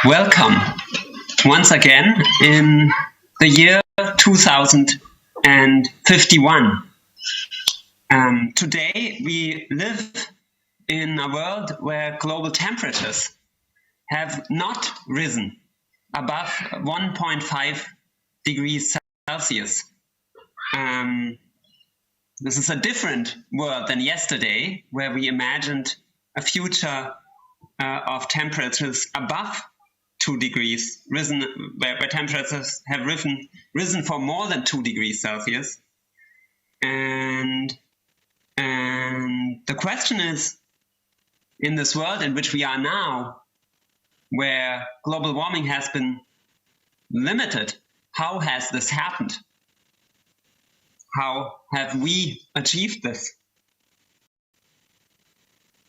Welcome once again in the year 2051. Today we live in a world where global temperatures have not risen above 1.5 degrees Celsius. This is a different world than yesterday, where we imagined a future of temperatures above 2 degrees, where temperatures have risen for more than 2 degrees Celsius. And the question is, in this world in which we are now, where global warming has been limited, how has this happened? How have we achieved this?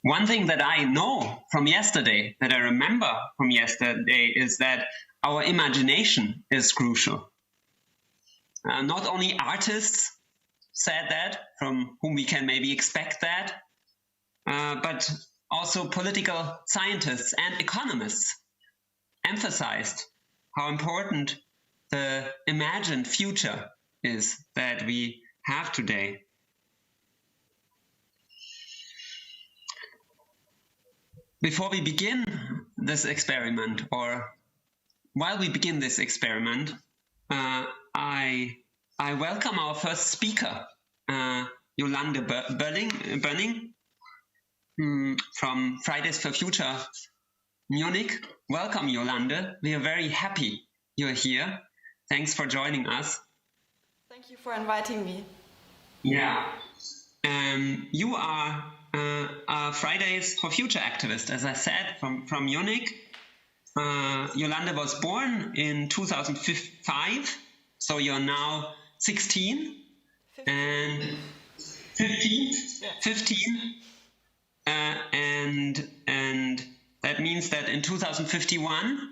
One thing that I know from yesterday, that I remember from yesterday, is that our imagination is crucial. Not only artists said that, from whom we can maybe expect that, but also political scientists and economists emphasized how important the imagined future is that we have today. Before we begin this experiment, or while we begin this experiment, I welcome our first speaker, Yolande Bönning from Fridays for Future Munich. Welcome, Yolande. We are very happy you're here. Thanks for joining us. Thank you for inviting me. Yeah. You are a Fridays for Future activist, as I said, from Munich. Yolande was born in 2005, so you're now 16 and 15. Yeah. 15. And that means that in 2051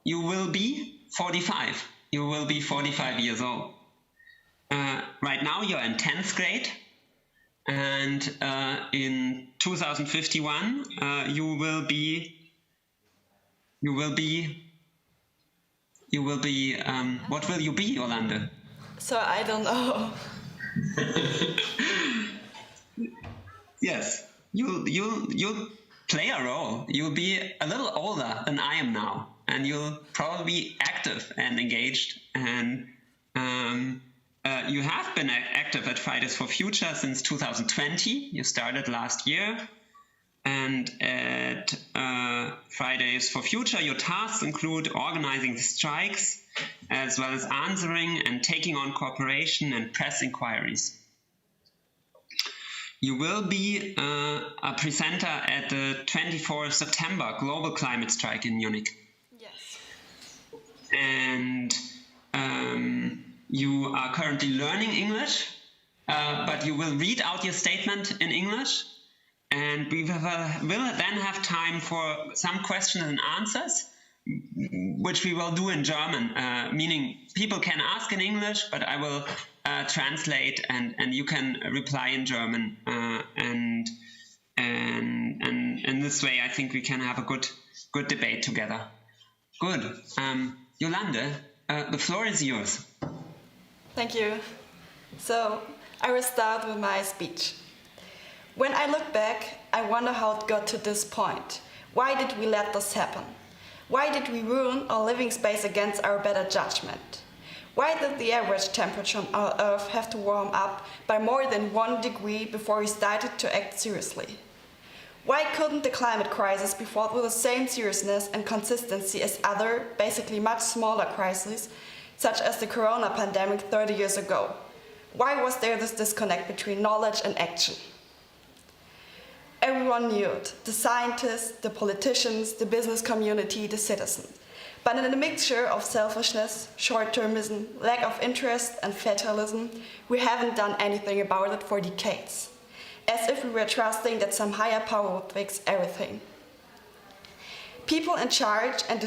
you will be 45. You will be 45 years old. Right now you're in 10th grade, and in 2051 you will be what will you be, Yolande? So I don't know. Yes, you'll play a role. You'll be a little older than I am now, and you'll probably be active and engaged, and you have been active at Fridays for Future since 2020. You started last year, and at Fridays for Future, your tasks include organizing the strikes, as well as answering and taking on cooperation and press inquiries. You will be a presenter at the 24th September Global Climate Strike in Munich. Yes. And you are currently learning English, but you will read out your statement in English, and we will then have time for some questions and answers, which we will do in German, meaning people can ask in English, but I will translate, and you can reply in German, and in this way I think we can have a good debate together. Good. Yolande, the floor is yours. Thank you. So I will start with my speech. When I look back, I wonder how it got to this point. Why did we let this happen? Why did we ruin our living space against our better judgment? Why did the average temperature on our Earth have to warm up by more than 1 degree before we started to act seriously? Why couldn't the climate crisis be fought with the same seriousness and consistency as other, basically much smaller crises, such as the corona pandemic 30 years ago? Why was there this disconnect between knowledge and action? Everyone knew it, the scientists, the politicians, the business community, the citizens. But in a mixture of selfishness, short-termism, lack of interest and fatalism, we haven't done anything about it for decades, as if we were trusting that some higher power would fix everything. People in charge and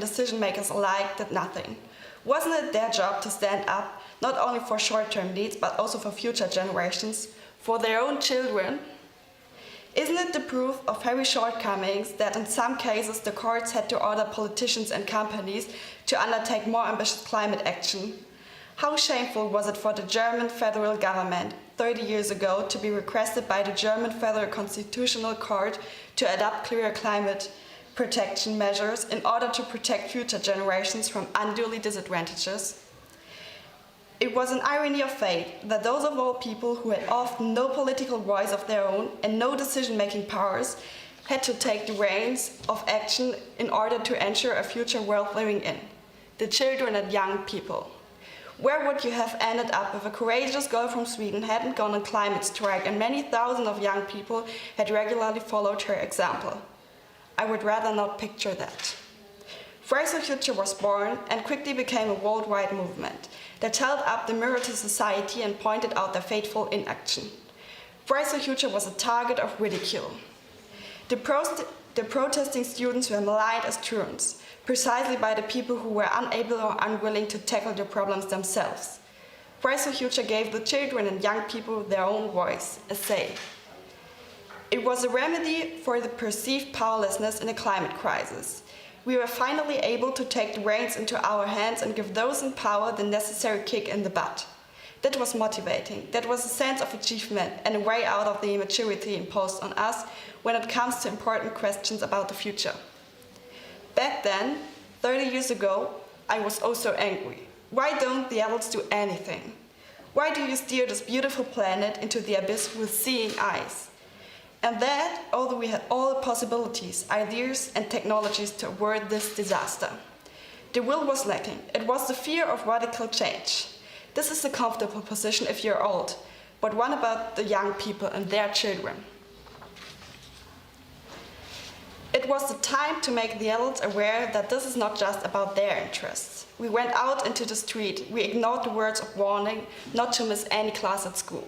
decision makers alike did nothing. Wasn't it their job to stand up, not only for short-term needs, but also for future generations, for their own children? Isn't it the proof of heavy shortcomings that in some cases the courts had to order politicians and companies to undertake more ambitious climate action? How shameful was it for the German federal government 30 years ago to be requested by the German Federal Constitutional Court to adopt clearer climate protection measures in order to protect future generations from unduly disadvantages? It was an irony of fate that those of all people who had often no political voice of their own and no decision-making powers had to take the reins of action in order to ensure a future worth living in: the children and young people. Where would you have ended up if a courageous girl from Sweden hadn't gone on climate strike and many thousands of young people had regularly followed her example? I would rather not picture that. FridaysForFuture was born and quickly became a worldwide movement that held up the mirror to society and pointed out their fateful inaction. FridaysForFuture was a target of ridicule. The protesting students were maligned as truants, precisely by the people who were unable or unwilling to tackle the problems themselves. FridaysForFuture gave the children and young people their own voice, a say. It was a remedy for the perceived powerlessness in a climate crisis. We were finally able to take the reins into our hands and give those in power the necessary kick in the butt. That was motivating. That was a sense of achievement and a way out of the immaturity imposed on us when it comes to important questions about the future. Back then, 30 years ago, I was also angry. Why don't the adults do anything? Why do you steer this beautiful planet into the abyss with seeing eyes? And that, although we had all the possibilities, ideas and technologies to avert this disaster. The will was lacking. It was the fear of radical change. This is a comfortable position if you're old, but what about the young people and their children? It was the time to make the adults aware that this is not just about their interests. We went out into the street. We ignored the words of warning not to miss any class at school.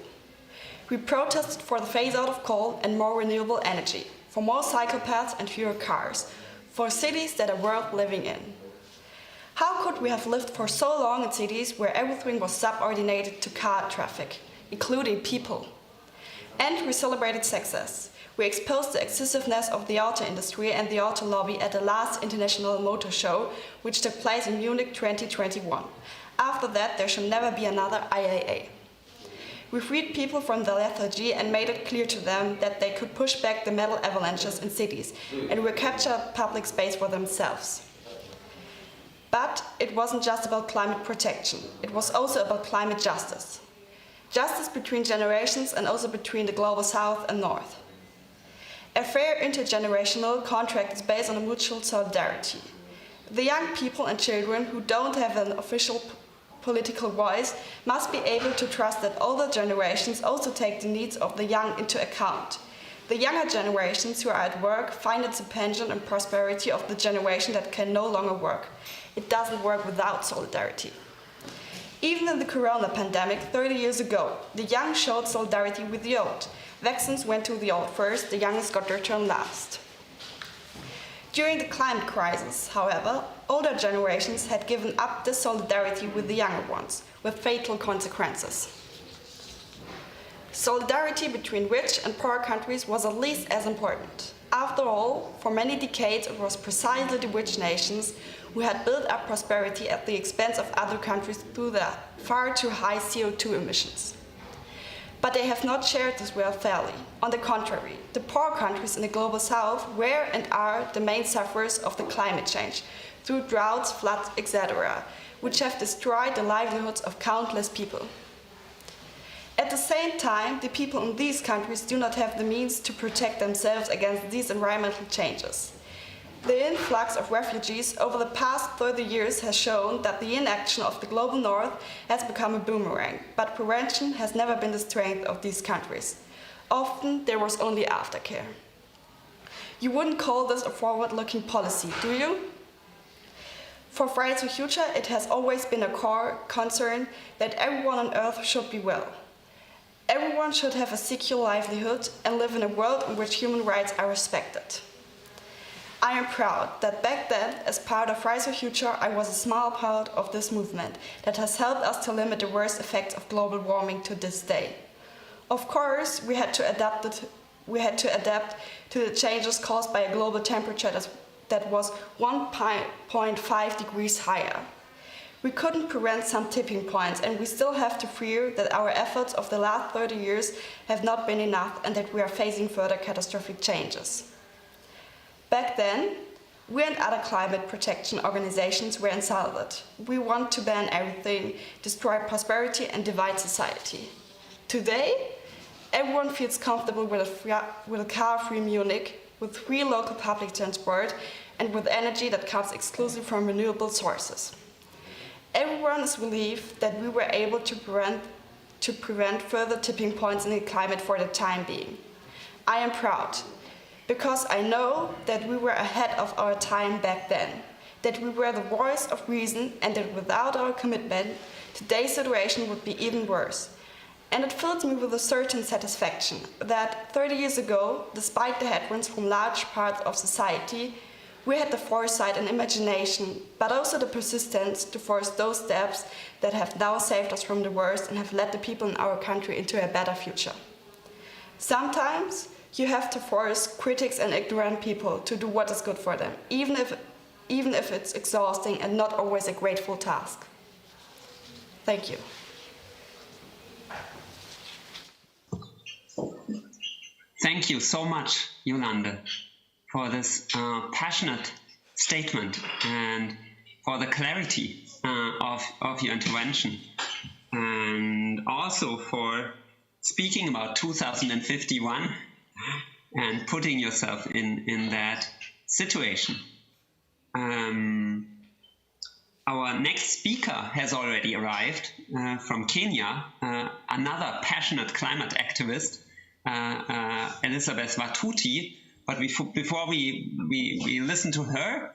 We protested for the phase-out of coal and more renewable energy, for more cycle paths and fewer cars, for cities that are worth living in. How could we have lived for so long in cities where everything was subordinated to car traffic, including people? And we celebrated success. We exposed the excessiveness of the auto industry and the auto lobby at the last International Motor Show, which took place in Munich 2021. After that, there shall never be another IAA. We freed people from the lethargy and made it clear to them that they could push back the metal avalanches in cities and recapture public space for themselves. But it wasn't just about climate protection. It was also about climate justice. Justice between generations and also between the global south and north. A fair intergenerational contract is based on a mutual solidarity. The young people and children who don't have an official political voice must be able to trust that older generations also take the needs of the young into account. The younger generations who are at work find its pension and prosperity of the generation that can no longer work. It doesn't work without solidarity. Even in the corona pandemic 30 years ago, the young showed solidarity with the old. Vaccines went to the old first, the youngest got their turn last. During the climate crisis, however, older generations had given up this solidarity with the younger ones, with fatal consequences. Solidarity between rich and poor countries was at least as important. After all, for many decades it was precisely the rich nations who had built up prosperity at the expense of other countries through their far too high CO2 emissions. But they have not shared this wealth fairly. On the contrary, the poor countries in the global south were and are the main sufferers of the climate change through droughts, floods, etc., which have destroyed the livelihoods of countless people. At the same time, the people in these countries do not have the means to protect themselves against these environmental changes. The influx of refugees over the past 30 years has shown that the inaction of the global north has become a boomerang, but prevention has never been the strength of these countries. Often there was only aftercare. You wouldn't call this a forward-looking policy, do you? For FridaysForFuture, it has always been a core concern that everyone on Earth should be well. Everyone should have a secure livelihood and live in a world in which human rights are respected. I am proud that back then, as part of FridaysForFuture, I was a small part of this movement that has helped us to limit the worst effects of global warming to this day. Of course, we had to adapt we had to adapt to the changes caused by a global temperature that was 1.5 degrees higher. We couldn't prevent some tipping points, and we still have to fear that our efforts of the last 30 years have not been enough and that we are facing further catastrophic changes. Back then, we and other climate protection organizations were insulted. We want to ban everything, destroy prosperity and divide society. Today, everyone feels comfortable with a car-free Munich, with free local public transport, and with energy that comes exclusively from renewable sources. Everyone is relieved that we were able to prevent further tipping points in the climate for the time being. I am proud, because I know that we were ahead of our time back then, that we were the voice of reason, and that without our commitment, today's situation would be even worse. And it fills me with a certain satisfaction that 30 years ago, despite the headwinds from large parts of society, we had the foresight and imagination, but also the persistence to force those steps that have now saved us from the worst and have led the people in our country into a better future. Sometimes you have to force critics and ignorant people to do what is good for them, even if it's exhausting and not always a grateful task. Thank you. Thank you so much, Yolande, for this passionate statement and for the clarity of your intervention, and also for speaking about 2051 and putting yourself in that situation. Our next speaker has already arrived from Kenya, another passionate climate activist, Elisabeth Wathuti. But before we listen to her,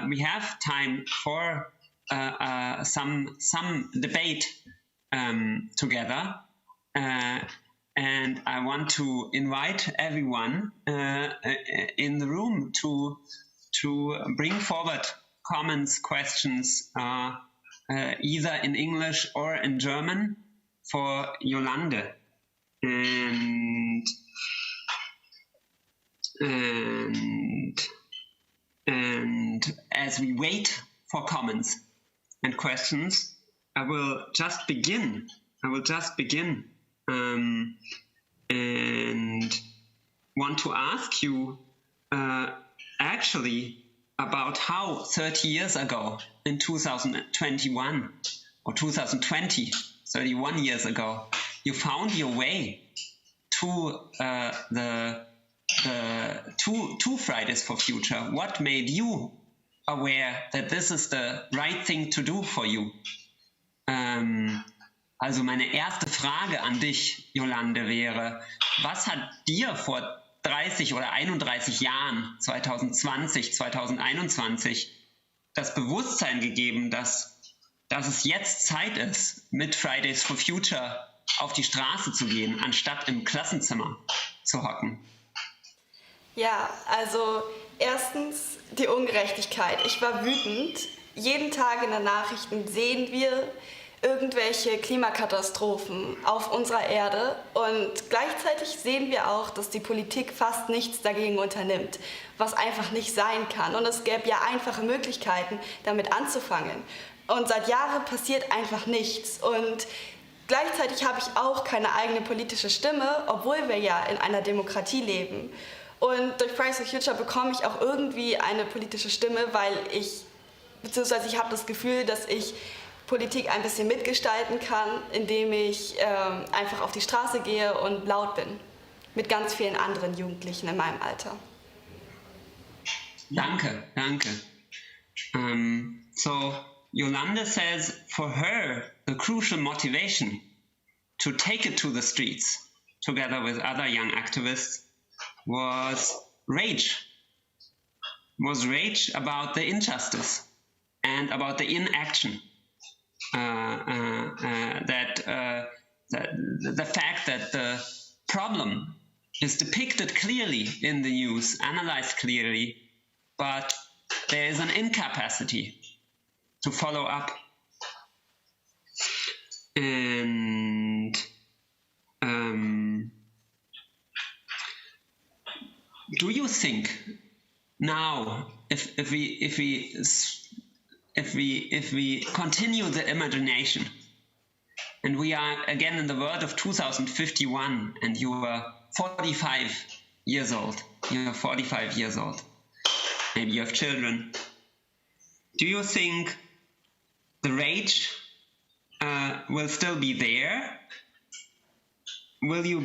we have time for some debate together. And I want to invite everyone in the room to bring forward comments, questions, either in English or in German for Yolande. And as we wait for comments and questions, I will just begin and want to ask you actually about how 30 years ago in 2021 or 2020, 31 years ago, you found your way to to Fridays for Future. What made you aware that this is the right thing to do for you? Also meine erste Frage an dich, Yolande, wäre, was hat dir vor 30 oder 31 Jahren, 2020, 2021, das Bewusstsein gegeben, dass es jetzt Zeit ist, mit Fridays for Future auf die Straße zu gehen, anstatt im Klassenzimmer zu hocken? Ja, also erstens die Ungerechtigkeit. Ich war wütend. Jeden Tag in den Nachrichten sehen wir irgendwelche Klimakatastrophen auf unserer Erde und gleichzeitig sehen wir auch, dass die Politik fast nichts dagegen unternimmt, was einfach nicht sein kann. Und es gäbe ja einfache Möglichkeiten, damit anzufangen. Und seit Jahren passiert einfach nichts. Und gleichzeitig habe ich auch keine eigene politische Stimme, obwohl wir ja in einer Demokratie leben. Und durch Fridays for Future bekomme ich auch irgendwie eine politische Stimme, weil ich habe das Gefühl, dass ich Politik ein bisschen mitgestalten kann, indem ich einfach auf die Straße gehe und laut bin. Mit ganz vielen anderen Jugendlichen in meinem Alter. Danke. So Yolande says for her the crucial motivation to take it to the streets together with other young activists was rage about the injustice and about the inaction. The fact that the problem is depicted clearly in the news, analyzed clearly, but there is an incapacity to follow up. And do you think now, if we continue the imagination, and we are again in the world of 2051, and you are 45 years old, maybe you have children, do you think the rage will still be there? Will you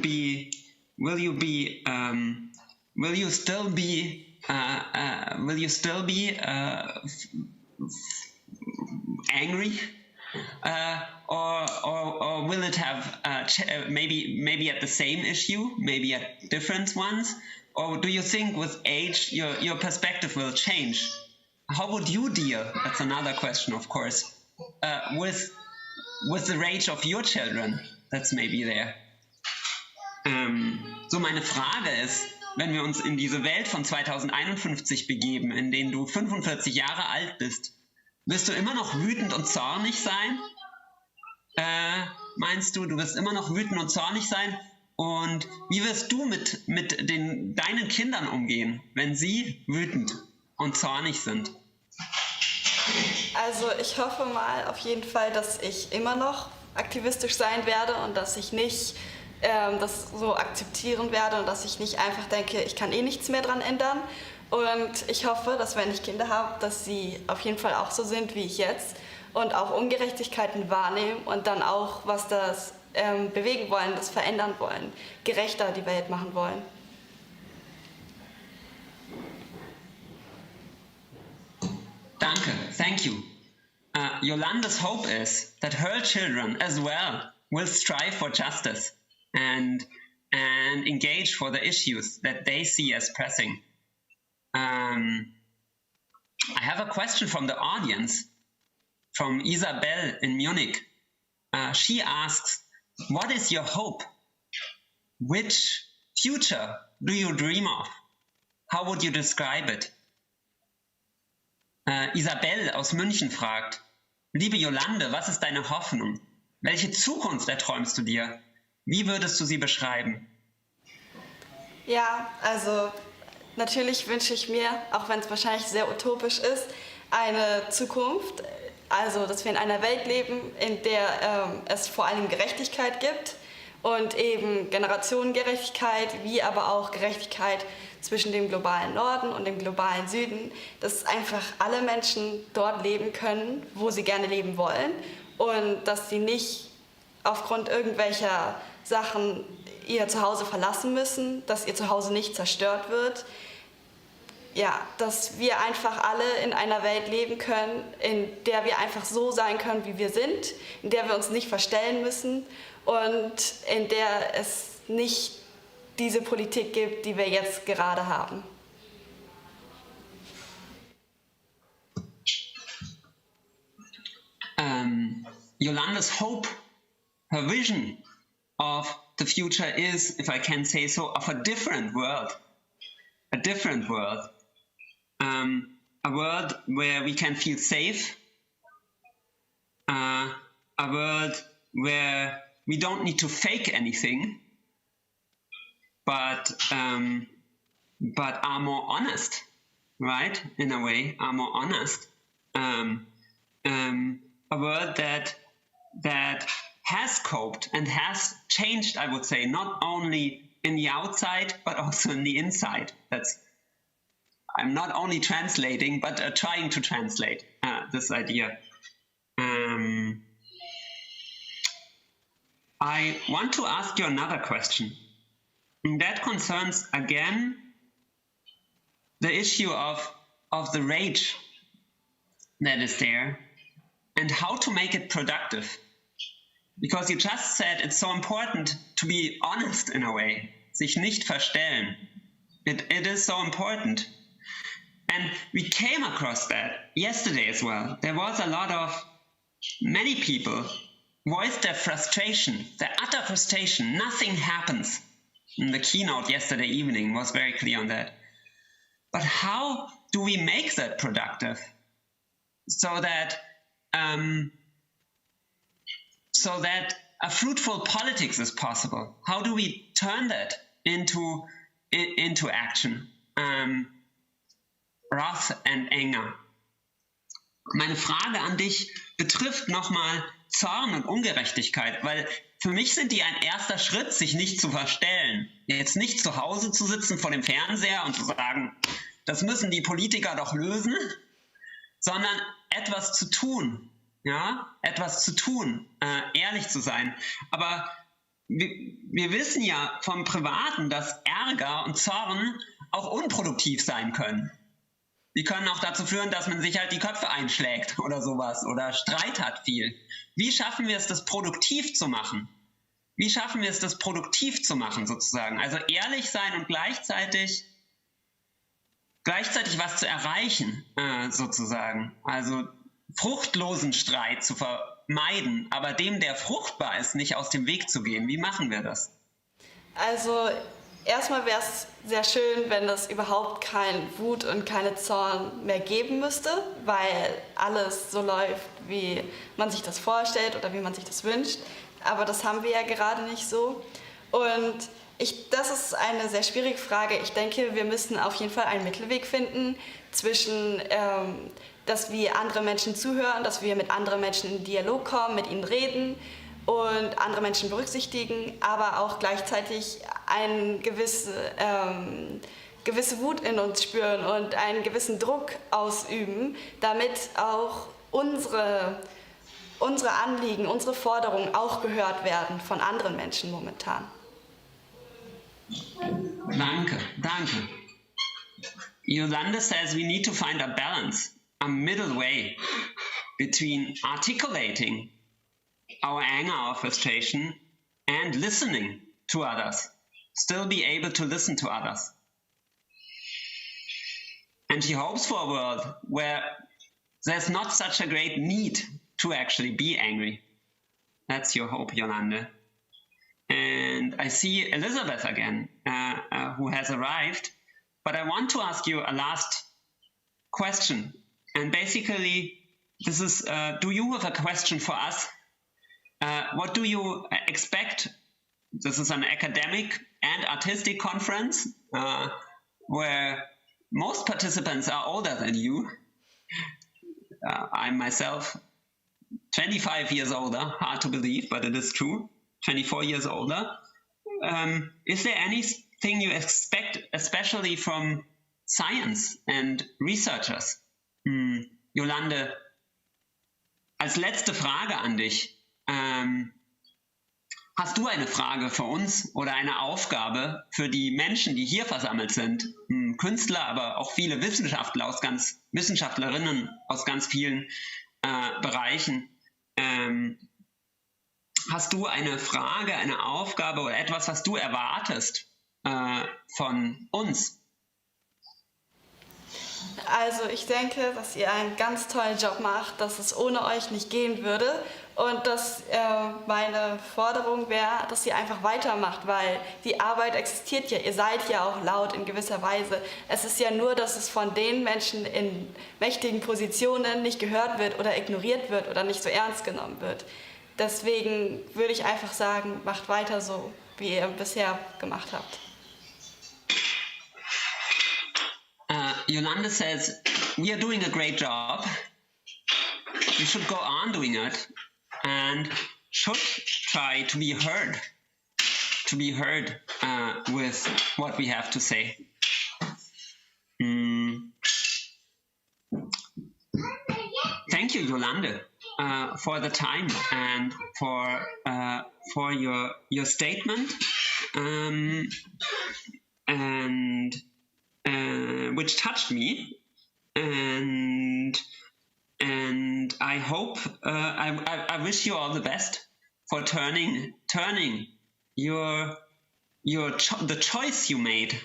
still be angry, or will it have maybe at the same issue, maybe at different ones, or do you think with age your perspective will change? How would you deal? That's another question, of course, with the rage of your children. That's maybe there. So meine Frage ist, wenn wir uns in diese Welt von 2051 begeben, in denen du 45 Jahre alt bist, wirst du immer noch wütend und zornig sein? Meinst du, du wirst immer noch wütend und zornig sein? Und wie wirst du mit deinen Kindern umgehen, wenn sie wütend und zornig sind? Also ich hoffe mal auf jeden Fall, dass ich immer noch aktivistisch sein werde und dass ich nicht das so akzeptieren werde und dass ich nicht einfach denke, ich kann eh nichts mehr dran ändern. Und ich hoffe, dass wenn ich Kinder habe, dass sie auf jeden Fall auch so sind wie ich jetzt und auch Ungerechtigkeiten wahrnehmen und dann auch, was das bewegen wollen, das verändern wollen, gerechter die Welt machen wollen. Danke, thank you. Yolande's hope is that her children as well will strive for justice and engage for the issues that they see as pressing. I have a question from the audience, from Isabel in Munich. She asks, what is your hope? Which future do you dream of? How would you describe it? Isabel aus München fragt, liebe Yolande, was ist deine Hoffnung? Welche Zukunft erträumst du dir? Wie würdest du sie beschreiben? Ja, also natürlich wünsche ich mir, auch wenn es wahrscheinlich sehr utopisch ist, eine Zukunft, also dass wir in einer Welt leben, in der es vor allem Gerechtigkeit gibt und eben Generationengerechtigkeit, wie aber auch Gerechtigkeit zwischen dem globalen Norden und dem globalen Süden, dass einfach alle Menschen dort leben können, wo sie gerne leben wollen und dass sie nicht aufgrund irgendwelcher Sachen ihr Zuhause verlassen müssen, dass ihr Zuhause nicht zerstört wird. Ja, dass wir einfach alle in einer Welt leben können, in der wir einfach so sein können, wie wir sind, in der wir uns nicht verstellen müssen und in der es nicht diese Politik gibt, die wir jetzt gerade haben. Yolande's hope, her vision of the future is, if I can say so, of a different world. A different world. A world where we can feel safe. A world where we don't need to fake anything, but are more honest, right? In a way, are more honest. A world that has coped and has changed, I would say, not only in the outside, but also in the inside. I'm not only translating, but trying to translate this idea. I want to ask you another question. And that concerns, again, the issue of the rage that is there and how to make it productive. Because you just said it's so important to be honest in a way, sich nicht verstellen. It is so important. And we came across that yesterday as well. There was many people voiced their frustration, their utter frustration. Nothing happens. And the keynote yesterday evening was very clear on that. But how do we make that productive so that a fruitful politics is possible? How do we turn that into action? wrath and anger. Meine Frage an dich betrifft nochmal Zorn und Ungerechtigkeit, weil für mich sind die ein erster Schritt, sich nicht zu verstellen. Jetzt nicht zu Hause zu sitzen vor dem Fernseher und zu sagen, das müssen die Politiker doch lösen, sondern etwas zu tun, ja, etwas zu tun, ehrlich zu sein. Aber wir wissen ja vom Privaten, dass Ärger und Zorn auch unproduktiv sein können. Die können auch dazu führen, dass man sich halt die Köpfe einschlägt oder sowas oder Streit hat viel. Wie schaffen wir es, das produktiv zu machen? Wie schaffen wir es, das produktiv zu machen sozusagen? Also ehrlich sein und gleichzeitig was zu erreichen sozusagen. Also fruchtlosen Streit zu vermeiden, aber dem, der fruchtbar ist, nicht aus dem Weg zu gehen. Wie machen wir das? Also erstmal wäre es sehr schön, wenn es überhaupt kein Wut und keine Zorn mehr geben müsste, weil alles so läuft, wie man sich das vorstellt oder wie man sich das wünscht. Aber das haben wir ja gerade nicht so. Und das ist eine sehr schwierige Frage. Ich denke, wir müssen auf jeden Fall einen Mittelweg finden zwischen, dass wir andere Menschen zuhören, dass wir mit anderen Menschen in Dialog kommen, mit ihnen reden und andere Menschen berücksichtigen, aber auch gleichzeitig eine gewisse Wut in uns spüren und einen gewissen Druck ausüben, damit auch unsere Anliegen, unsere Forderungen auch gehört werden von anderen Menschen momentan. Danke. Yolande says we need to find a balance, a middle way between articulating our anger or frustration and listening to others. Still be able to listen to others. And she hopes for a world where there's not such a great need to actually be angry. That's your hope, Yolande. And I see Elisabeth again, who has arrived. But I want to ask you a last question. And basically, this is, do you have a question for us? What do you expect? This is an academic and artistic conference where most participants are older than you. I'm myself 25 years older, hard to believe, but it is true, 24 years older. Is there anything you expect, especially from science and researchers? Yolande, als letzte Frage an dich. Hast du eine Frage für uns oder eine Aufgabe für die Menschen, die hier versammelt sind? Künstler, aber auch viele Wissenschaftlerinnen aus ganz vielen Bereichen. Hast du eine Frage, eine Aufgabe oder etwas, was du erwartest von uns? Also ich denke, dass ihr einen ganz tollen Job macht, dass es ohne euch nicht gehen würde und dass meine Forderung wäre, dass ihr einfach weitermacht, weil die Arbeit existiert ja, ihr seid ja auch laut in gewisser Weise. Es ist ja nur, dass es von den Menschen in mächtigen Positionen nicht gehört wird oder ignoriert wird oder nicht so ernst genommen wird. Deswegen würde ich einfach sagen, macht weiter so, wie ihr bisher gemacht habt. Yolande says, we are doing a great job. We should go on doing it and should try to be heard with what we have to say. Thank you, Yolande, for the time and for your statement, and which touched me, and I hope I wish you all the best for turning the choice you made,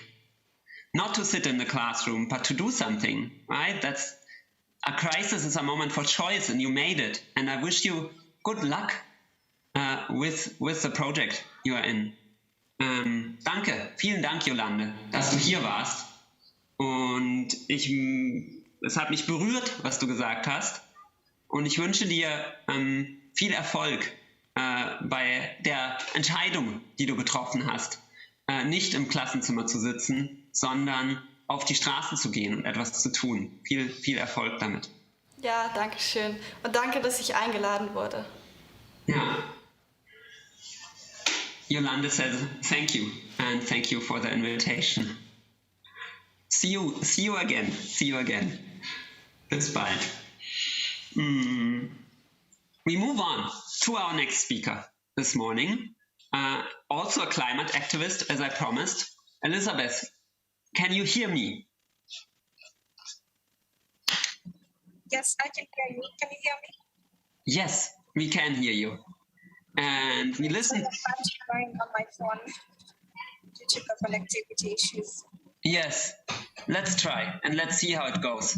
not to sit in the classroom but to do something, right? That's a crisis is a moment for choice, and you made it. And I wish you good luck with the project you are in. Danke, vielen Dank, Yolande, dass du hier warst. Und es hat mich berührt, was du gesagt hast. Und ich wünsche dir viel Erfolg bei der Entscheidung, die du getroffen hast, nicht im Klassenzimmer zu sitzen, sondern auf die Straße zu gehen und etwas zu tun. Viel Erfolg damit. Ja, danke schön. Und danke, dass ich eingeladen wurde. Ja. Yolande says thank you, and thank you for the invitation. See you again. Bis bald. We move on to our next speaker this morning. Also a climate activist, as I promised. Elisabeth, can you hear me? Yes, I can hear you. Can you hear me? Yes, we can hear you. And we listen. I'm trying on my phone due to the connectivity issues. Yes, let's try and let's see how it goes.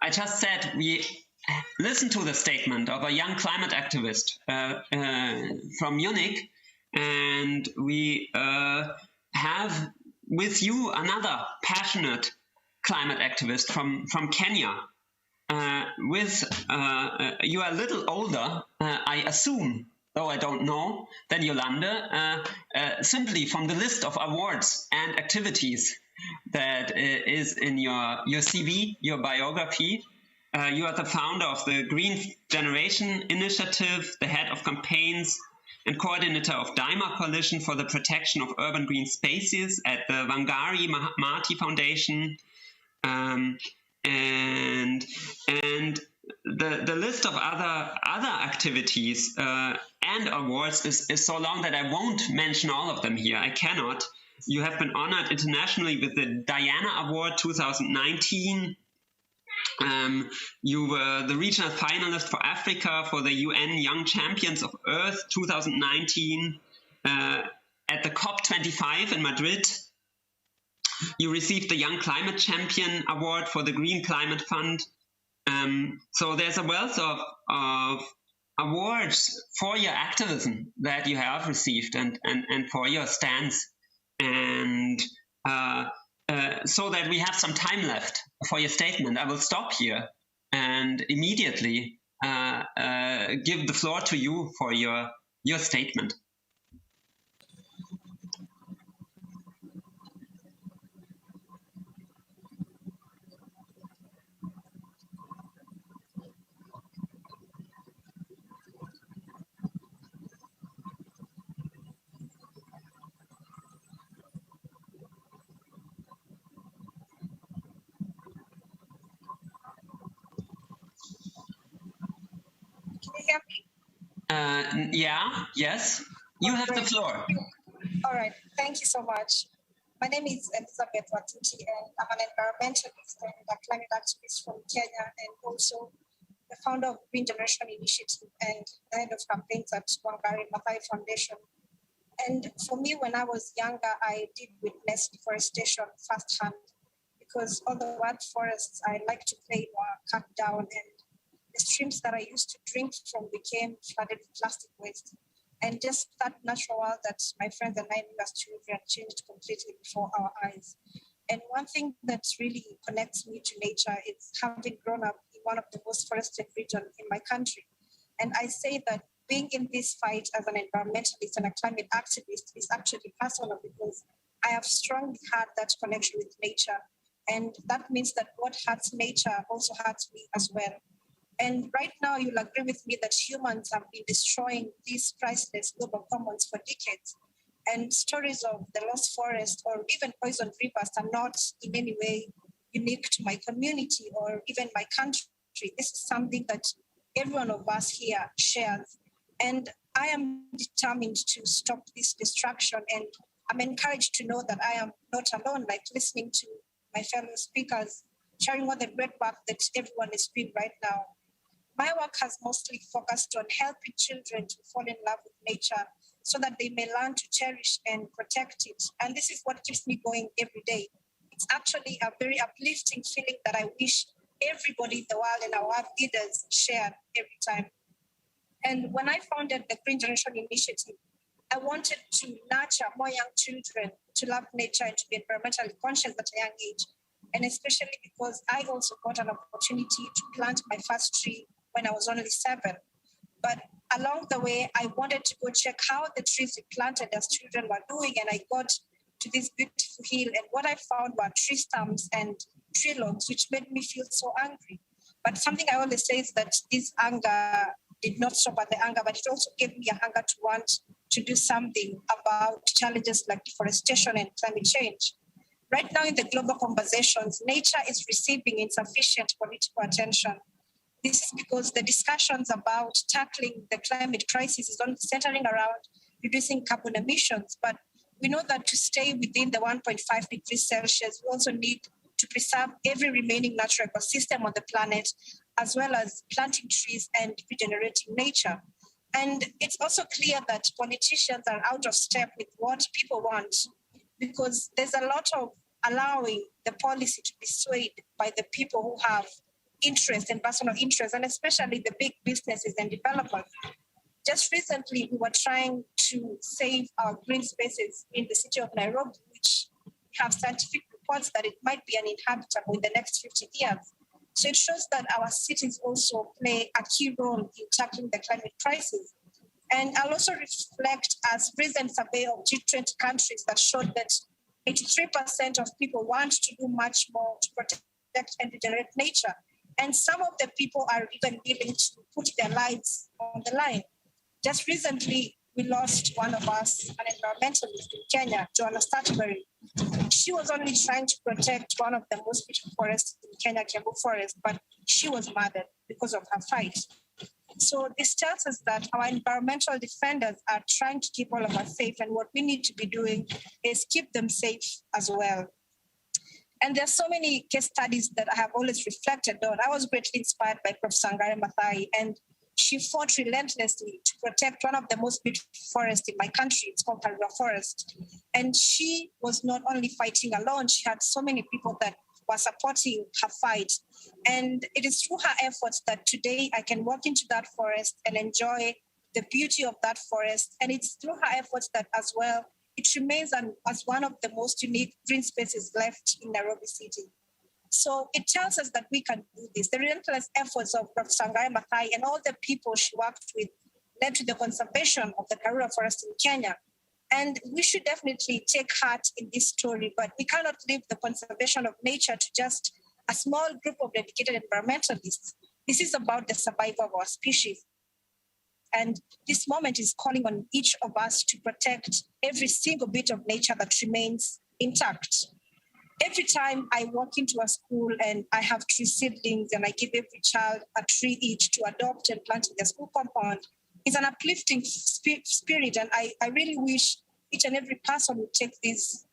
I just said we listen to the statement of a young climate activist from Munich, and we have with you another passionate climate activist from Kenya. You are a little older, I assume, though I don't know, than Yolande, simply from the list of awards and activities that is in your CV, your biography. You are the founder of the Green Generation Initiative, the head of campaigns and coordinator of Daima Coalition for the Protection of Urban Green Spaces at the Wangari Maathai Foundation. And the list of other activities and awards is so long that I won't mention all of them here. I cannot. You have been honored internationally with the Diana Award 2019. You were the regional finalist for Africa for the UN Young Champions of Earth 2019 at the COP25 in Madrid. You received the Young Climate Champion Award for the Green Climate Fund. So there's a wealth of awards for your activism that you have received and for your stance. And so that we have some time left for your statement, I will stop here and immediately give the floor to you for your statement. Can you hear me? Yes. You have the floor. All right. Thank you so much. My name is Elisabeth Wathuti, and I'm an environmentalist and a climate activist from Kenya, and also the founder of Green Generation Initiative and the head of campaigns at Wangari Maathai Foundation. And for me, when I was younger, I did witness deforestation firsthand, because all the wild forests I like to play were cut down, and the streams that I used to drink from became flooded with plastic waste. And just that natural world that my friends and I knew as children changed completely before our eyes. And one thing that really connects me to nature is having grown up in one of the most forested regions in my country. And I say that being in this fight as an environmentalist and a climate activist is actually personal, because I have strongly had that connection with nature. And that means that what hurts nature also hurts me as well. And right now, you'll agree with me that humans have been destroying these priceless global commons for decades. And stories of the lost forest or even poisoned rivers are not in any way unique to my community or even my country. This is something that every one of us here shares. And I am determined to stop this destruction. And I'm encouraged to know that I am not alone, like listening to my fellow speakers, sharing all the great work that everyone is doing right now. My work has mostly focused on helping children to fall in love with nature so that they may learn to cherish and protect it. And this is what keeps me going every day. It's actually a very uplifting feeling that I wish everybody in the world and our world leaders shared every time. And when I founded the Green Generation Initiative, I wanted to nurture more young children to love nature and to be environmentally conscious at a young age. And especially because I also got an opportunity to plant my first tree when I was only 7. But along the way, I wanted to go check how the trees we planted as children were doing, and I got to this beautiful hill. And what I found were tree stumps and tree logs, which made me feel so angry. But something I always say is that this anger did not stop at the anger, but it also gave me a hunger to want to do something about challenges like deforestation and climate change. Right now in the global conversations, nature is receiving insufficient political attention. This is because the discussions about tackling the climate crisis is only centering around reducing carbon emissions. But we know that to stay within the 1.5 degrees Celsius, we also need to preserve every remaining natural ecosystem on the planet, as well as planting trees and regenerating nature. And it's also clear that politicians are out of step with what people want, because there's a lot of allowing the policy to be swayed by the people who have interest and personal interest, and especially the big businesses and developers. Just recently, we were trying to save our green spaces in the city of Nairobi, which have scientific reports that it might be uninhabitable in the next 50 years. So it shows that our cities also play a key role in tackling the climate crisis. And I'll also reflect as recent survey of G20 countries that showed that 83% of people want to do much more to protect and regenerate nature. And some of the people are even willing to put their lives on the line. Just recently, we lost one of us, an environmentalist in Kenya, Joanna Statberry. She was only trying to protect one of the most beautiful forests in Kenya, Kiambu Forest, but she was murdered because of her fight. So this tells us that our environmental defenders are trying to keep all of us safe, and what we need to be doing is keep them safe as well. And there are so many case studies that I have always reflected on. I was greatly inspired by Professor Wangari Maathai, and she fought relentlessly to protect one of the most beautiful forests in my country. It's called Karura Forest. And she was not only fighting alone, she had so many people that were supporting her fight. And it is through her efforts that today I can walk into that forest and enjoy the beauty of that forest. And it's through her efforts that as well, it remains as one of the most unique green spaces left in Nairobi City. So it tells us that we can do this. The relentless efforts of Professor Wangari Maathai and all the people she worked with led to the conservation of the Karura Forest in Kenya. And we should definitely take heart in this story, but we cannot leave the conservation of nature to just a small group of dedicated environmentalists. This is about the survival of our species. And this moment is calling on each of us to protect every single bit of nature that remains intact. Every time I walk into a school and I have tree seedlings and I give every child a tree each to adopt and plant in their school compound, it's an uplifting spirit. And I really wish each and every person would take this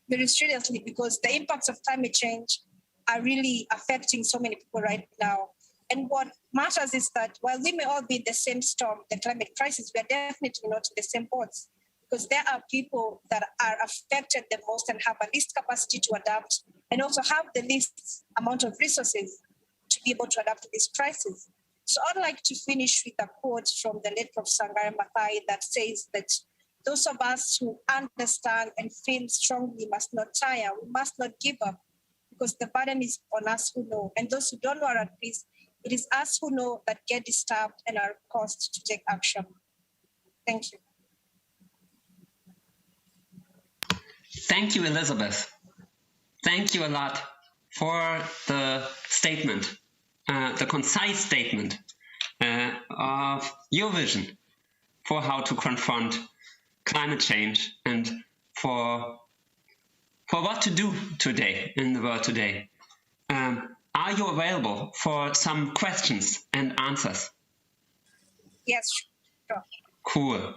very seriously, because the impacts of climate change are really affecting so many people right now. And what matters is that while we may all be in the same storm, the climate crisis, we are definitely not in the same boats, because there are people that are affected the most and have the least capacity to adapt, and also have the least amount of resources to be able to adapt to this crisis. So I'd like to finish with a quote from the late Professor Wangari Maathai that says that those of us who understand and feel strongly must not tire, we must not give up, because the burden is on us who know, and those who don't know are at peace. It is us who know that get disturbed and are caused to take action. Thank you. Thank you, Elisabeth. Thank you a lot for the statement, the concise statement of your vision for how to confront climate change and for what to do today in the world today. Are you available for some questions and answers? Yes, sure. Cool.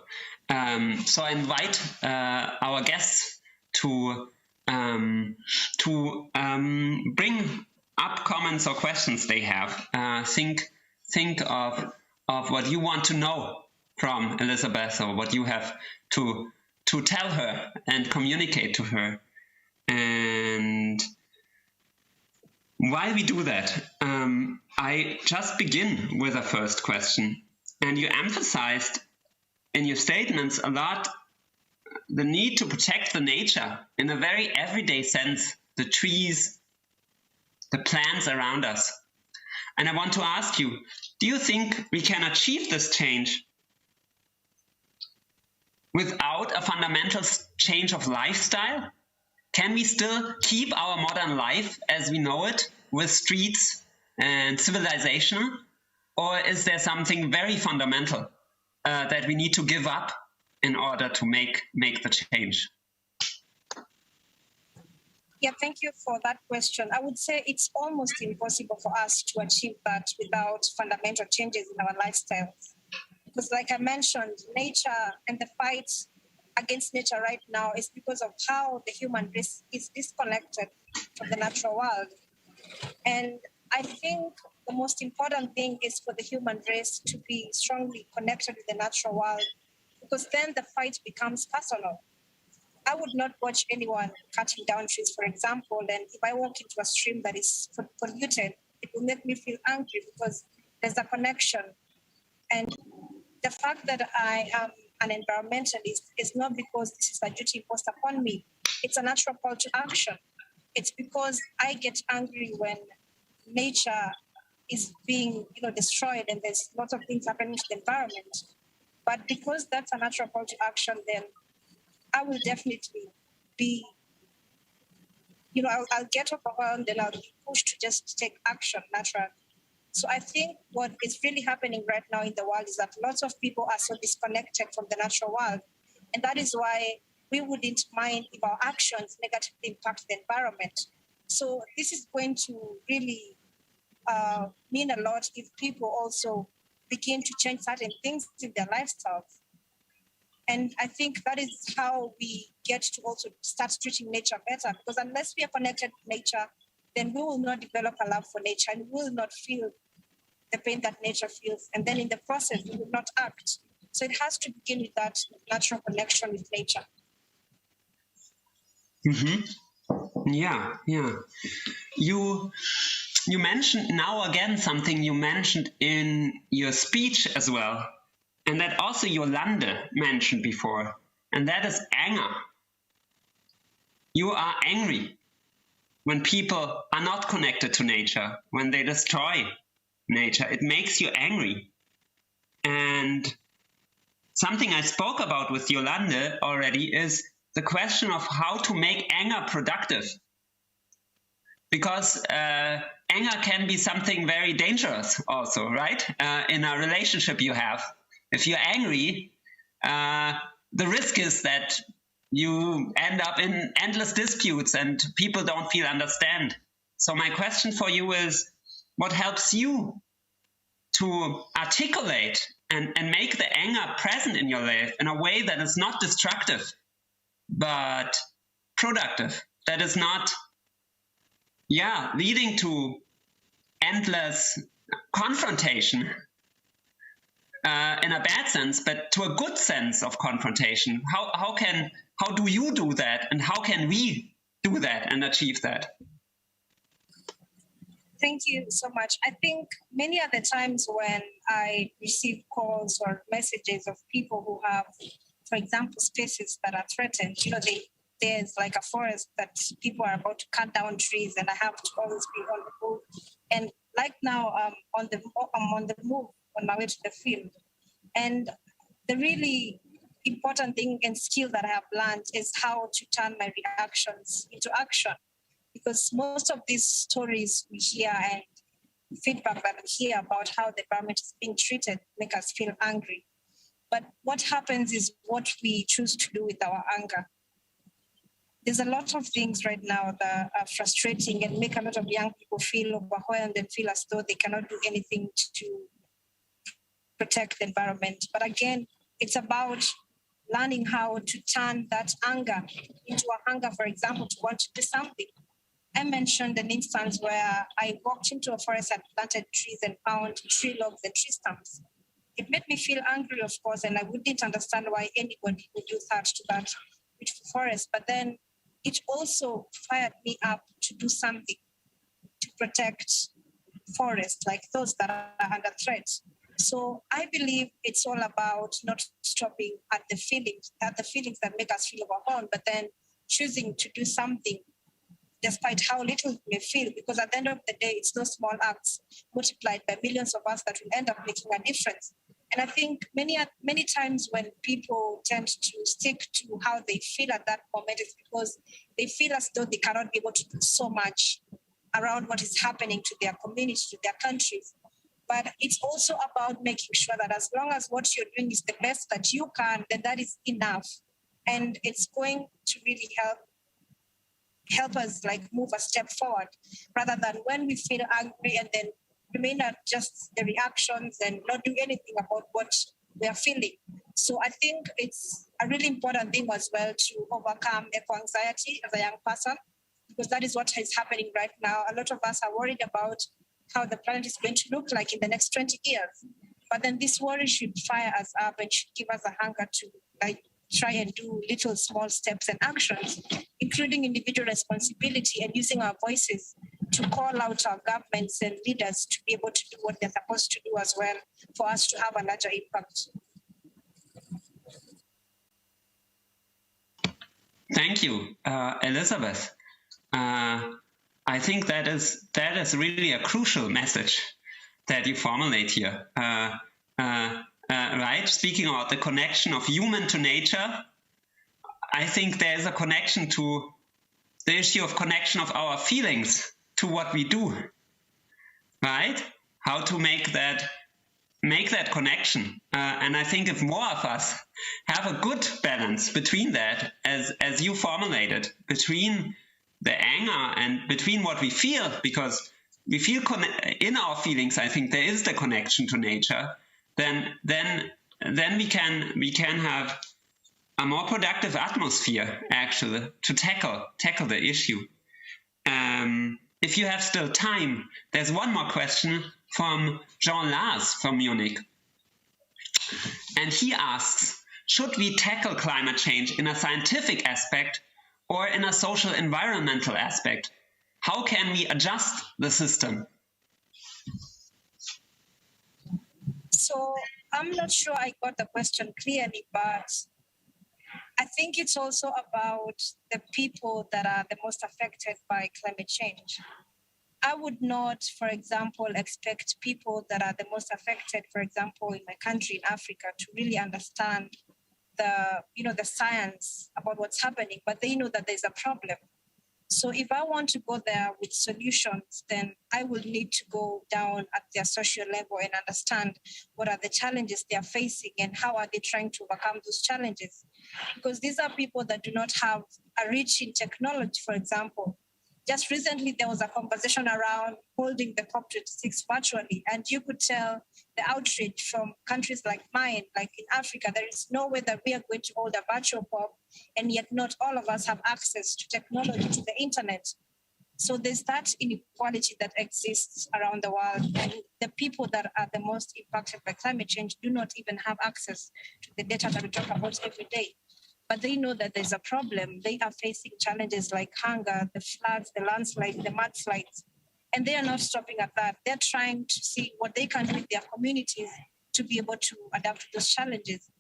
So I invite our guests to bring up comments or questions they have. Think of what you want to know from Elisabeth, or what you have to tell her and communicate to her. And while we do that, I just begin with a first question. And you emphasized in your statements a lot the need to protect the nature in a very everyday sense, the trees, the plants around us. And I want to ask you, do you think we can achieve this change without a fundamental change of lifestyle? Can we still keep our modern life as we know it with streets and civilization? Or is there something very fundamental that we need to give up in order to make the change? Yeah, thank you for that question. I would say it's almost impossible for us to achieve that without fundamental changes in our lifestyles. Because like I mentioned, nature and the fight against nature right now is because of how the human race is disconnected from the natural world. And I think the most important thing is for the human race to be strongly connected with the natural world, because then the fight becomes personal. I would not watch anyone cutting down trees, for example, and if I walk into a stream that is polluted, it will make me feel angry because there's a connection. And the fact that I am an environmentalist is not because this is a duty imposed upon me. It's a natural call to action. It's because I get angry when nature is being destroyed and there's lots of things happening to the environment. But because that's a natural call to action, then I will definitely be, I'll get overwhelmed and I'll be pushed to just take action naturally. So I think what is really happening right now in the world is that lots of people are so disconnected from the natural world. And that is why we wouldn't mind if our actions negatively impact the environment. So this is going to really mean a lot if people also begin to change certain things in their lifestyles. And I think that is how we get to also start treating nature better, because unless we are connected to nature, then we will not develop a love for nature and we will not feel the pain that nature feels. And then in the process, we will not act. So it has to begin with that natural connection with nature. Mm-hmm. Yeah. You mentioned now again something you mentioned in your speech as well, and that also Yolande mentioned before, and that is anger. You are angry when people are not connected to nature, when they destroy nature. It makes you angry. And something I spoke about with Yolande already is the question of how to make anger productive. Because anger can be something very dangerous also, right? In a relationship you have. If you're angry, the risk is that you end up in endless disputes and people don't feel understand. So my question for you is, what helps you to articulate and make the anger present in your life in a way that is not destructive, but productive, that is not leading to endless confrontation in a bad sense, but to a good sense of confrontation? How do you do that, and how can we do that and achieve that? Thank you so much. I think many of the times when I receive calls or messages of people who have, for example, spaces that are threatened, there's like a forest that people are about to cut down trees, and I have to always be on the move. And like now, I'm on the move on my way to the field. And the really important thing and skill that I have learned is how to turn my reactions into action. Because most of these stories we hear and feedback that we hear about how the environment is being treated make us feel angry. But what happens is what we choose to do with our anger. There's a lot of things right now that are frustrating and make a lot of young people feel overwhelmed and feel as though they cannot do anything to protect the environment. But again, it's about learning how to turn that anger into a hunger, for example, to want to do something. I mentioned an instance where I walked into a forest and planted trees and found tree logs and tree stumps. It made me feel angry, of course, and I wouldn't understand why anybody would do that to that beautiful forest. But then it also fired me up to do something to protect forests like those that are under threat. So I believe it's all about not stopping at the feelings that make us feel overwhelmed, but then choosing to do something despite how little we may feel, because at the end of the day, it's those small acts multiplied by millions of us that will end up making a difference. And I think many times when people tend to stick to how they feel at that moment, it's because they feel as though they cannot be able to do so much around what is happening to their community, to their countries. But it's also about making sure that as long as what you're doing is the best that you can, then that is enough. And it's going to really help us like move a step forward, rather than when we feel angry and then remain at just the reactions and not do anything about what we are feeling. So I think it's a really important thing as well to overcome eco-anxiety as a young person, because that is what is happening right now. A lot of us are worried about how the planet is going to look like in the next 20 years. But then this worry should fire us up and should give us a hunger to like try and do little small steps and actions, including individual responsibility and using our voices to call out our governments and leaders to be able to do what they're supposed to do as well, for us to have a larger impact. Thank you, Elisabeth. I think that is really a crucial message that you formulate here. Right? Speaking about the connection of human to nature, I think there is a connection to the issue of connection of our feelings to what we do. Right? How to make that connection. And I think if more of us have a good balance between that, as you formulated, between the anger and between what we feel, because we feel in our feelings, I think there is the connection to nature, then we can have a more productive atmosphere actually to tackle the issue. If you have still time, there's one more question from Jean-Lars from Munich. And he asks, should we tackle climate change in a scientific aspect or in a social environmental aspect? How can we adjust the system? So I'm not sure I got the question clearly, but I think it's also about the people that are the most affected by climate change. I would not, for example, expect people that are the most affected, for example, in my country, in Africa, to really understand the science about what's happening, but they know that there's a problem. So if I want to go there with solutions, then I will need to go down at their social level and understand what are the challenges they are facing and how are they trying to overcome those challenges. Because these are people that do not have a reach in technology, for example. Just recently, there was a conversation around holding the COP26 virtually, and you could tell the outrage from countries like mine, like in Africa. There is no way that we are going to hold a virtual COP, and yet not all of us have access to technology, to the internet. So there's that inequality that exists around the world, and the people that are the most impacted by climate change do not even have access to the data that we talk about every day. But they know that there's a problem. They are facing challenges like hunger, the floods, the landslides, the mudslides. And they are not stopping at that. They're trying to see what they can do with their communities to be able to adapt to those challenges.